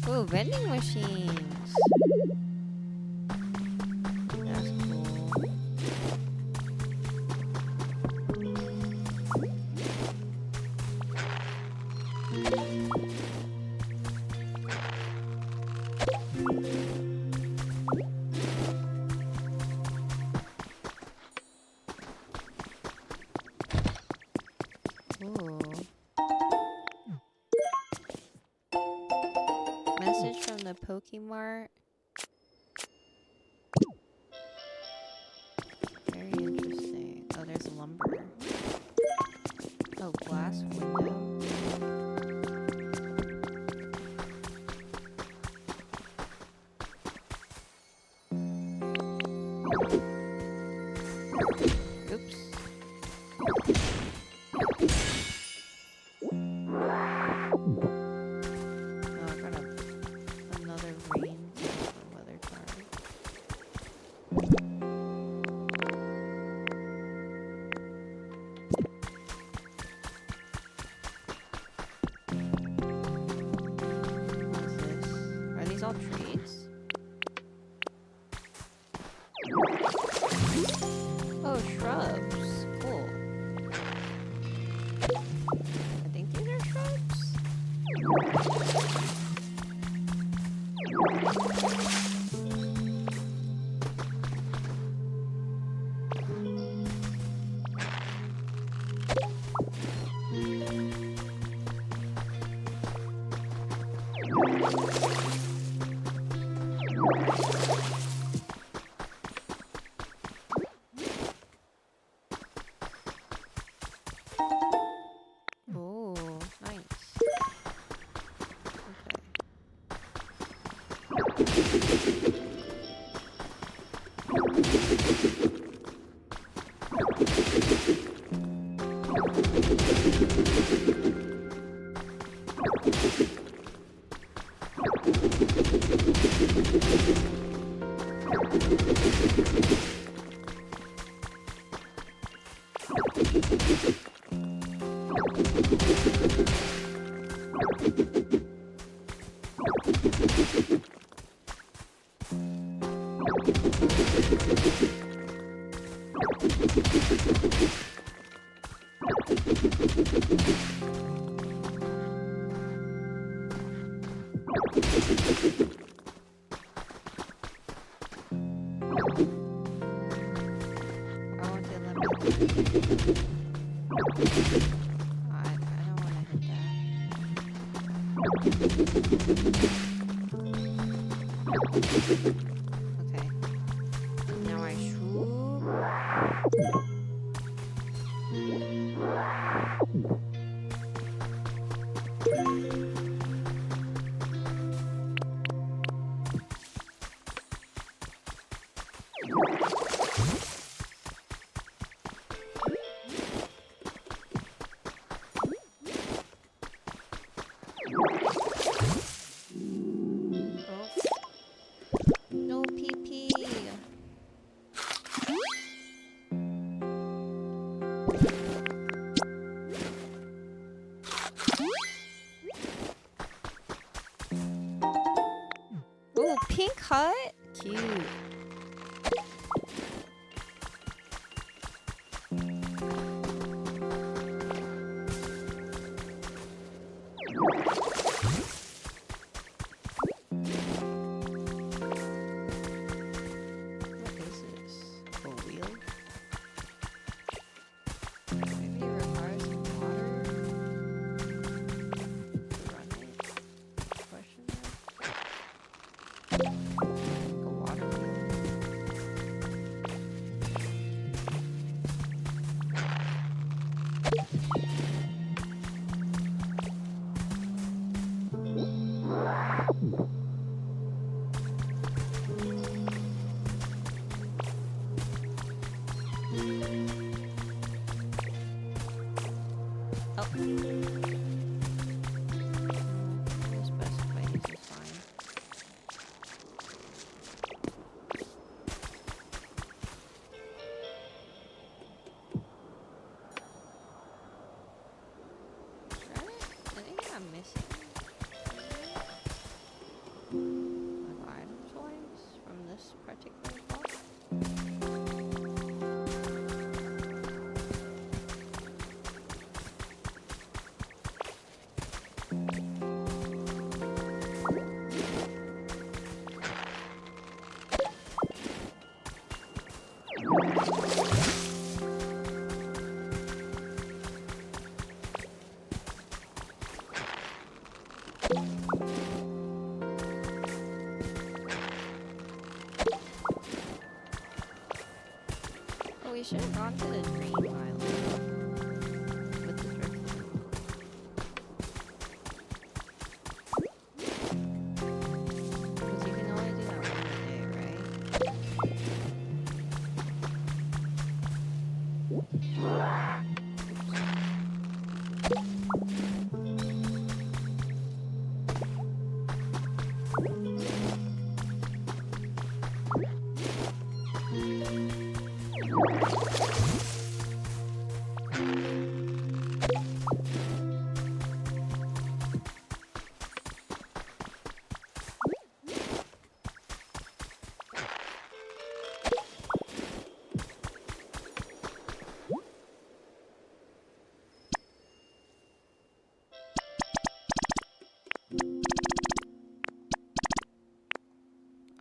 Oh, vending machines. That's cool. Ooh. Message from the Pokemart. Very interesting. Oh, there's lumber. Oh, glass window. Oops. Oh, I got another rain weather card. What's this? Are these all trades? Oh, shrubs. Cool. I think these are shrubs. Oh, nice. I want to let me. I don't want to hit that. Okay. Now I swoop. Oh. No PP. Ooh, pink hut? Cute. What is this? A wheel? Maybe it requires some water to run it? Question mark? Like a water wheel? Oh. I'll specify this is fine. Is that it? Anything I'm missing? Like items wise from this particular block? Oh, we should have gone to the Dream Island with the drift. Because you can only do that one a day, right?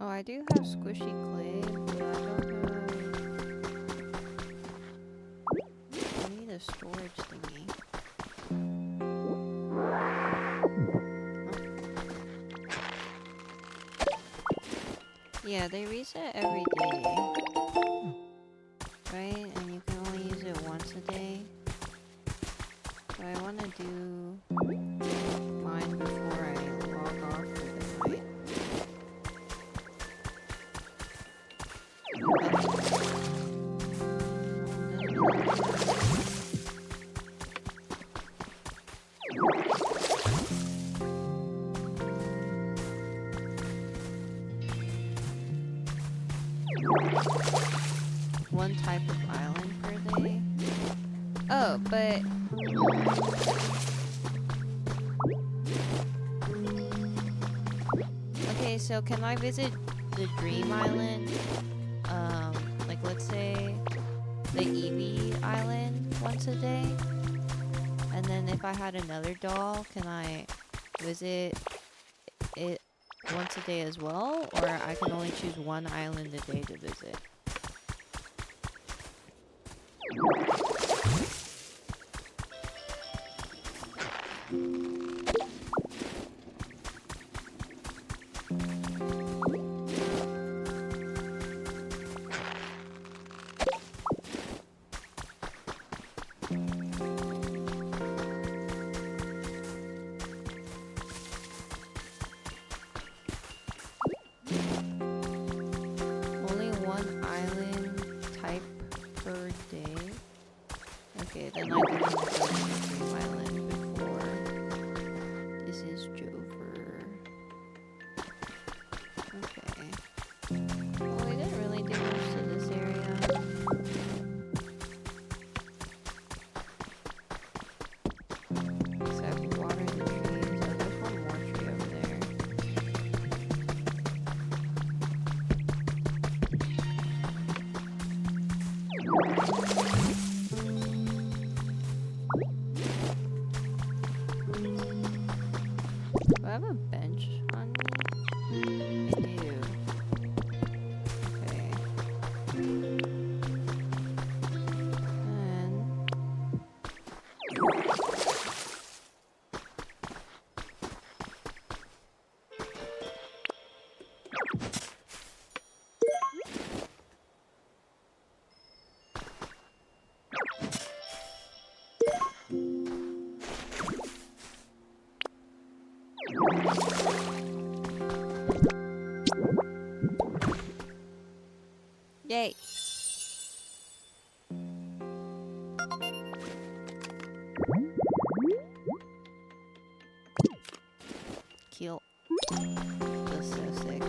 Oh, I do have squishy clay, but I don't have... I need a storage thingy. Yeah, they reset every day. Right? And you can only use it once a day. So I want to do mine before I log off for the night. One type of island per day. Oh, but okay, so can I visit the Dream Island? Like let's say the Eevee Island once a day? And then if I had another doll, can I visit it once a day as well? Or I can only choose one island a day to visit? Only one island type per day? Okay, then I can go to the Dream Island before This is Jover. Okay. Well, we didn't really do much to this area. Except watering the trees. Oh, there's one more tree over there. Do I have a bench on me? I do. Okay. And yay! Kill. Just so sick.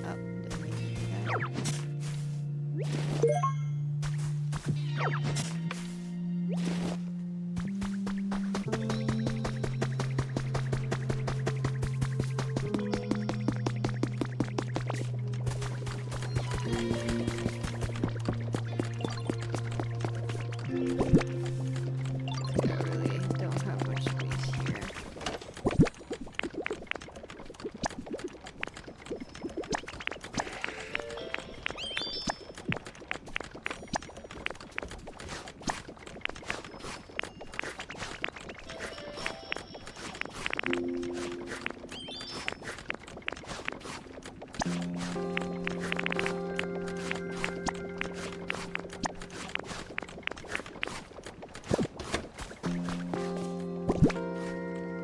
Oh, didn't mean to do that. I really don't have much space here.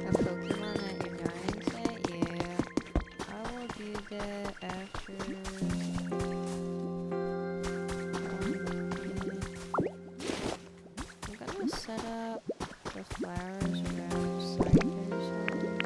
A Pokemon that you're dying set? Yeah. I will do that after. I'm gonna set up the flowers around Cypher's home.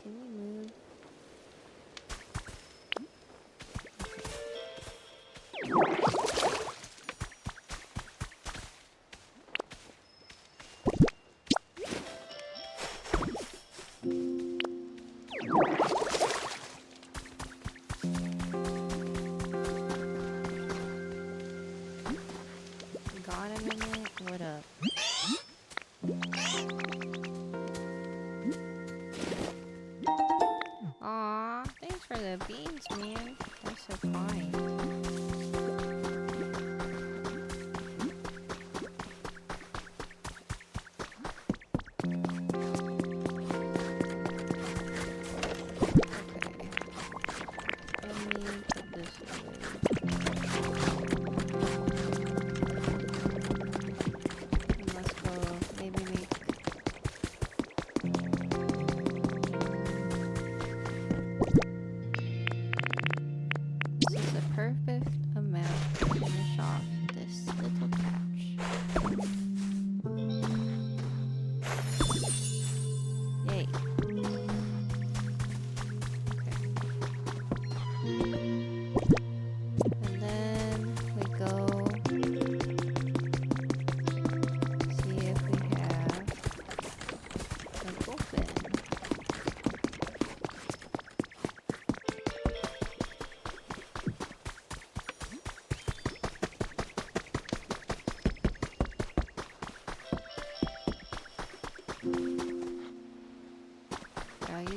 Can you move? Got a minute? What up? Aw, thanks for the beans, man. That's so kind. Okay. Let me put this away.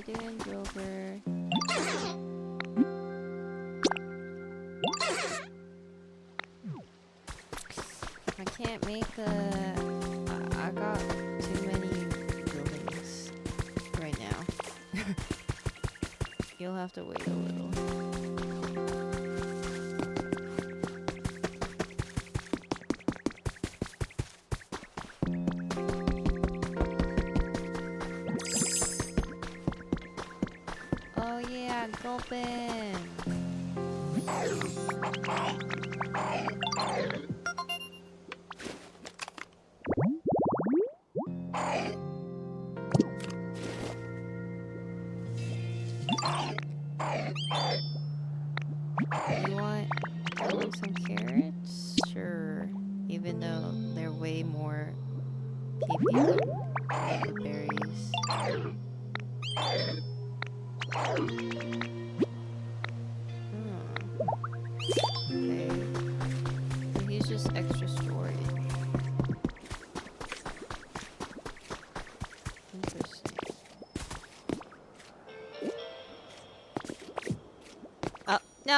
doing, Drover? I can't make I got too many buildings right now. You'll have to wait a little. Oh yeah, Gulpin! You want some carrots? Sure. Even though they're way more PP than the berries. Okay. So he's just extra storage. Interesting. Oh, no!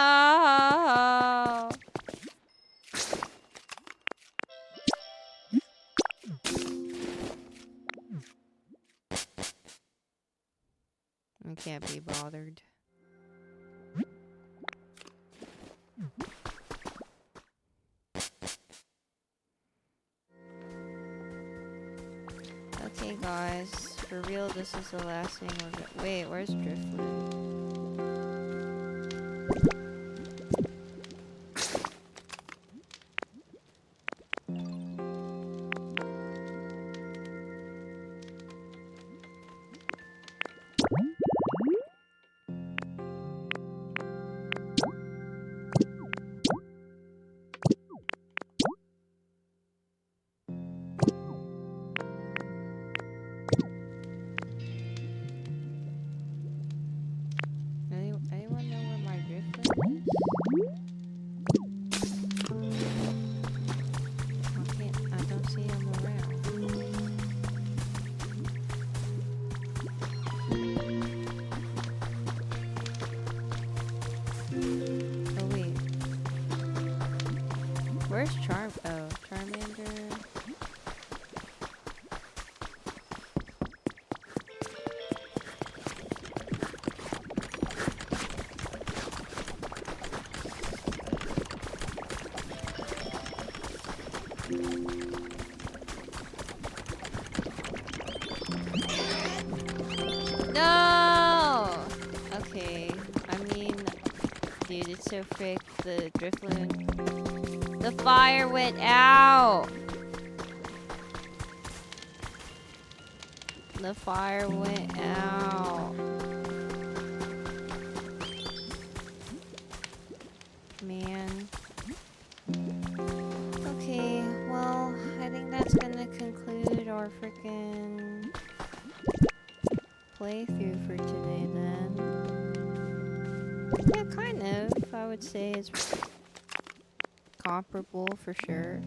I can't be bothered. Okay, guys. For real, this is the last thing we're gonna. Wait, where's Driftwood? Anyone know where my Driftwood is? I don't see him around. Oh wait. Where's Charmander? No! Okay. I mean, dude, it's so frick. The Driftloon. The fire went out! The fire went out. Man. Okay, well, I think that's gonna conclude our freaking playthrough for today then. Yeah, kind of. I would say it's comparable for sure.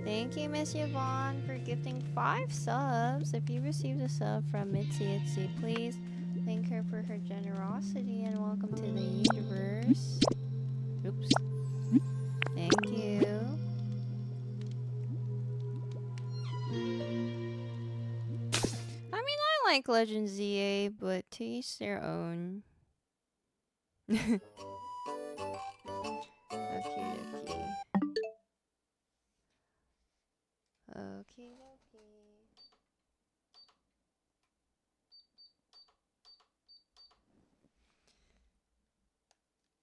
Thank you, Miss Yvonne, for gifting 5 subs. If you received a sub from Mitzi Itsy, please thank her for her generosity and welcome to the universe. Oops. Thank you. I mean, I like Legend ZA, but to each their own. Okay, okay. Okay, okay.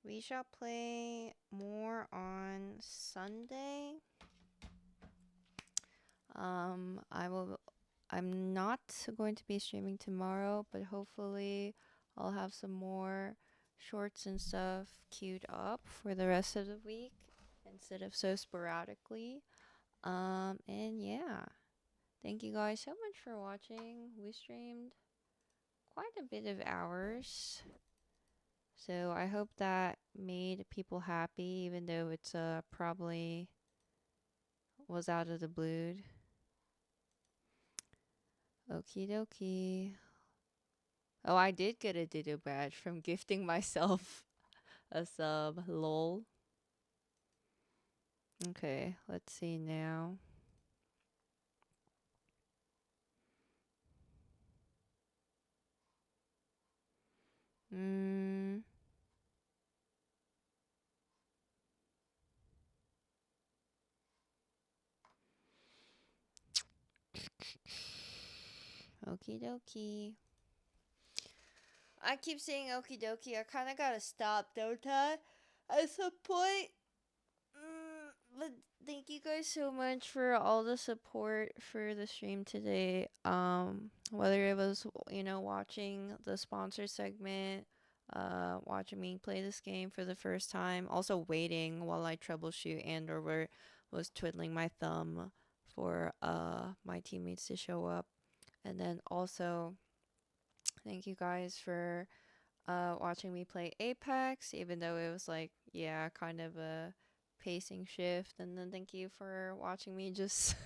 We shall play more on Sunday. I'm not going to be streaming tomorrow, but hopefully I'll have some more shorts and stuff queued up for the rest of the week instead of so sporadically. And yeah, thank you guys so much for watching. We streamed quite a bit of hours. So I hope that made people happy, even though it's probably was out of the blue. Okie dokie. Oh, I did get a Ditto badge from gifting myself a sub. Lol. Okay, let's see now. Mm. Okie dokie. I keep saying okie dokie. I kind of gotta stop, don't I? At some point. But thank you guys so much for all the support for the stream today. Whether it was watching the sponsor segment, watching me play this game for the first time, also waiting while I troubleshoot and or was twiddling my thumb for my teammates to show up, and then also thank you guys for watching me play Apex, even though it was like, yeah, kind of a pacing shift. And then thank you for watching me just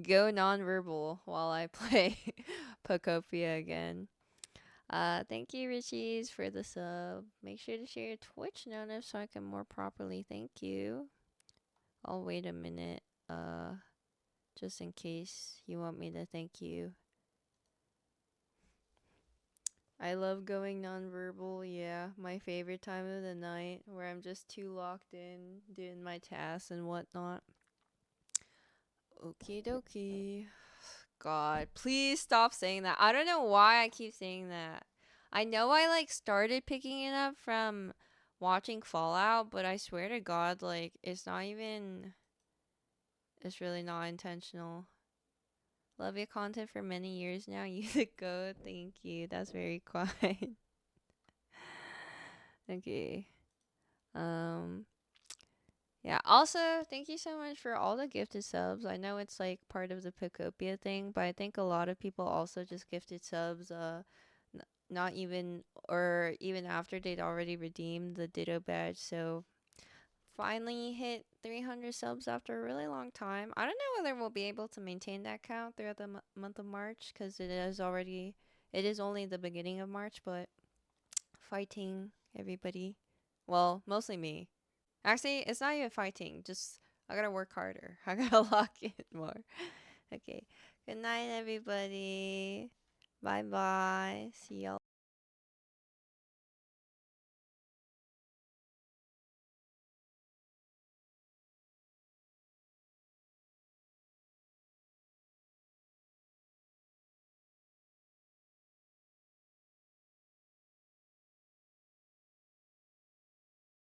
go nonverbal while I play Pokopia again. Thank you, Richies, for the sub. Make sure to share your Twitch notice so I can more properly thank you. I'll wait a minute, just in case you want me to thank you. I love going nonverbal, yeah. My favorite time of the night where I'm just too locked in doing my tasks and whatnot. Okie dokie. God, please stop saying that. I don't know why I keep saying that. I know I like started picking it up from watching Fallout, but I swear to God, like it's not even it's really not intentional. Love your content for many years now. You the go. Thank you. That's very kind. Okay. Um Yeah, also, thank you so much for all the gifted subs. I know it's like part of the Pokopia thing, but I think a lot of people also just gifted subs not even or even after they'd already redeemed the Ditto badge. So, finally hit 300 subs after a really long time. I don't know whether we'll be able to maintain that count throughout the month of March cuz it is only the beginning of March, but fighting everybody. Well, mostly me. Actually, it's not even fighting. Just I gotta work harder. I gotta lock in more. Okay. Good night, everybody. Bye bye. See y'all.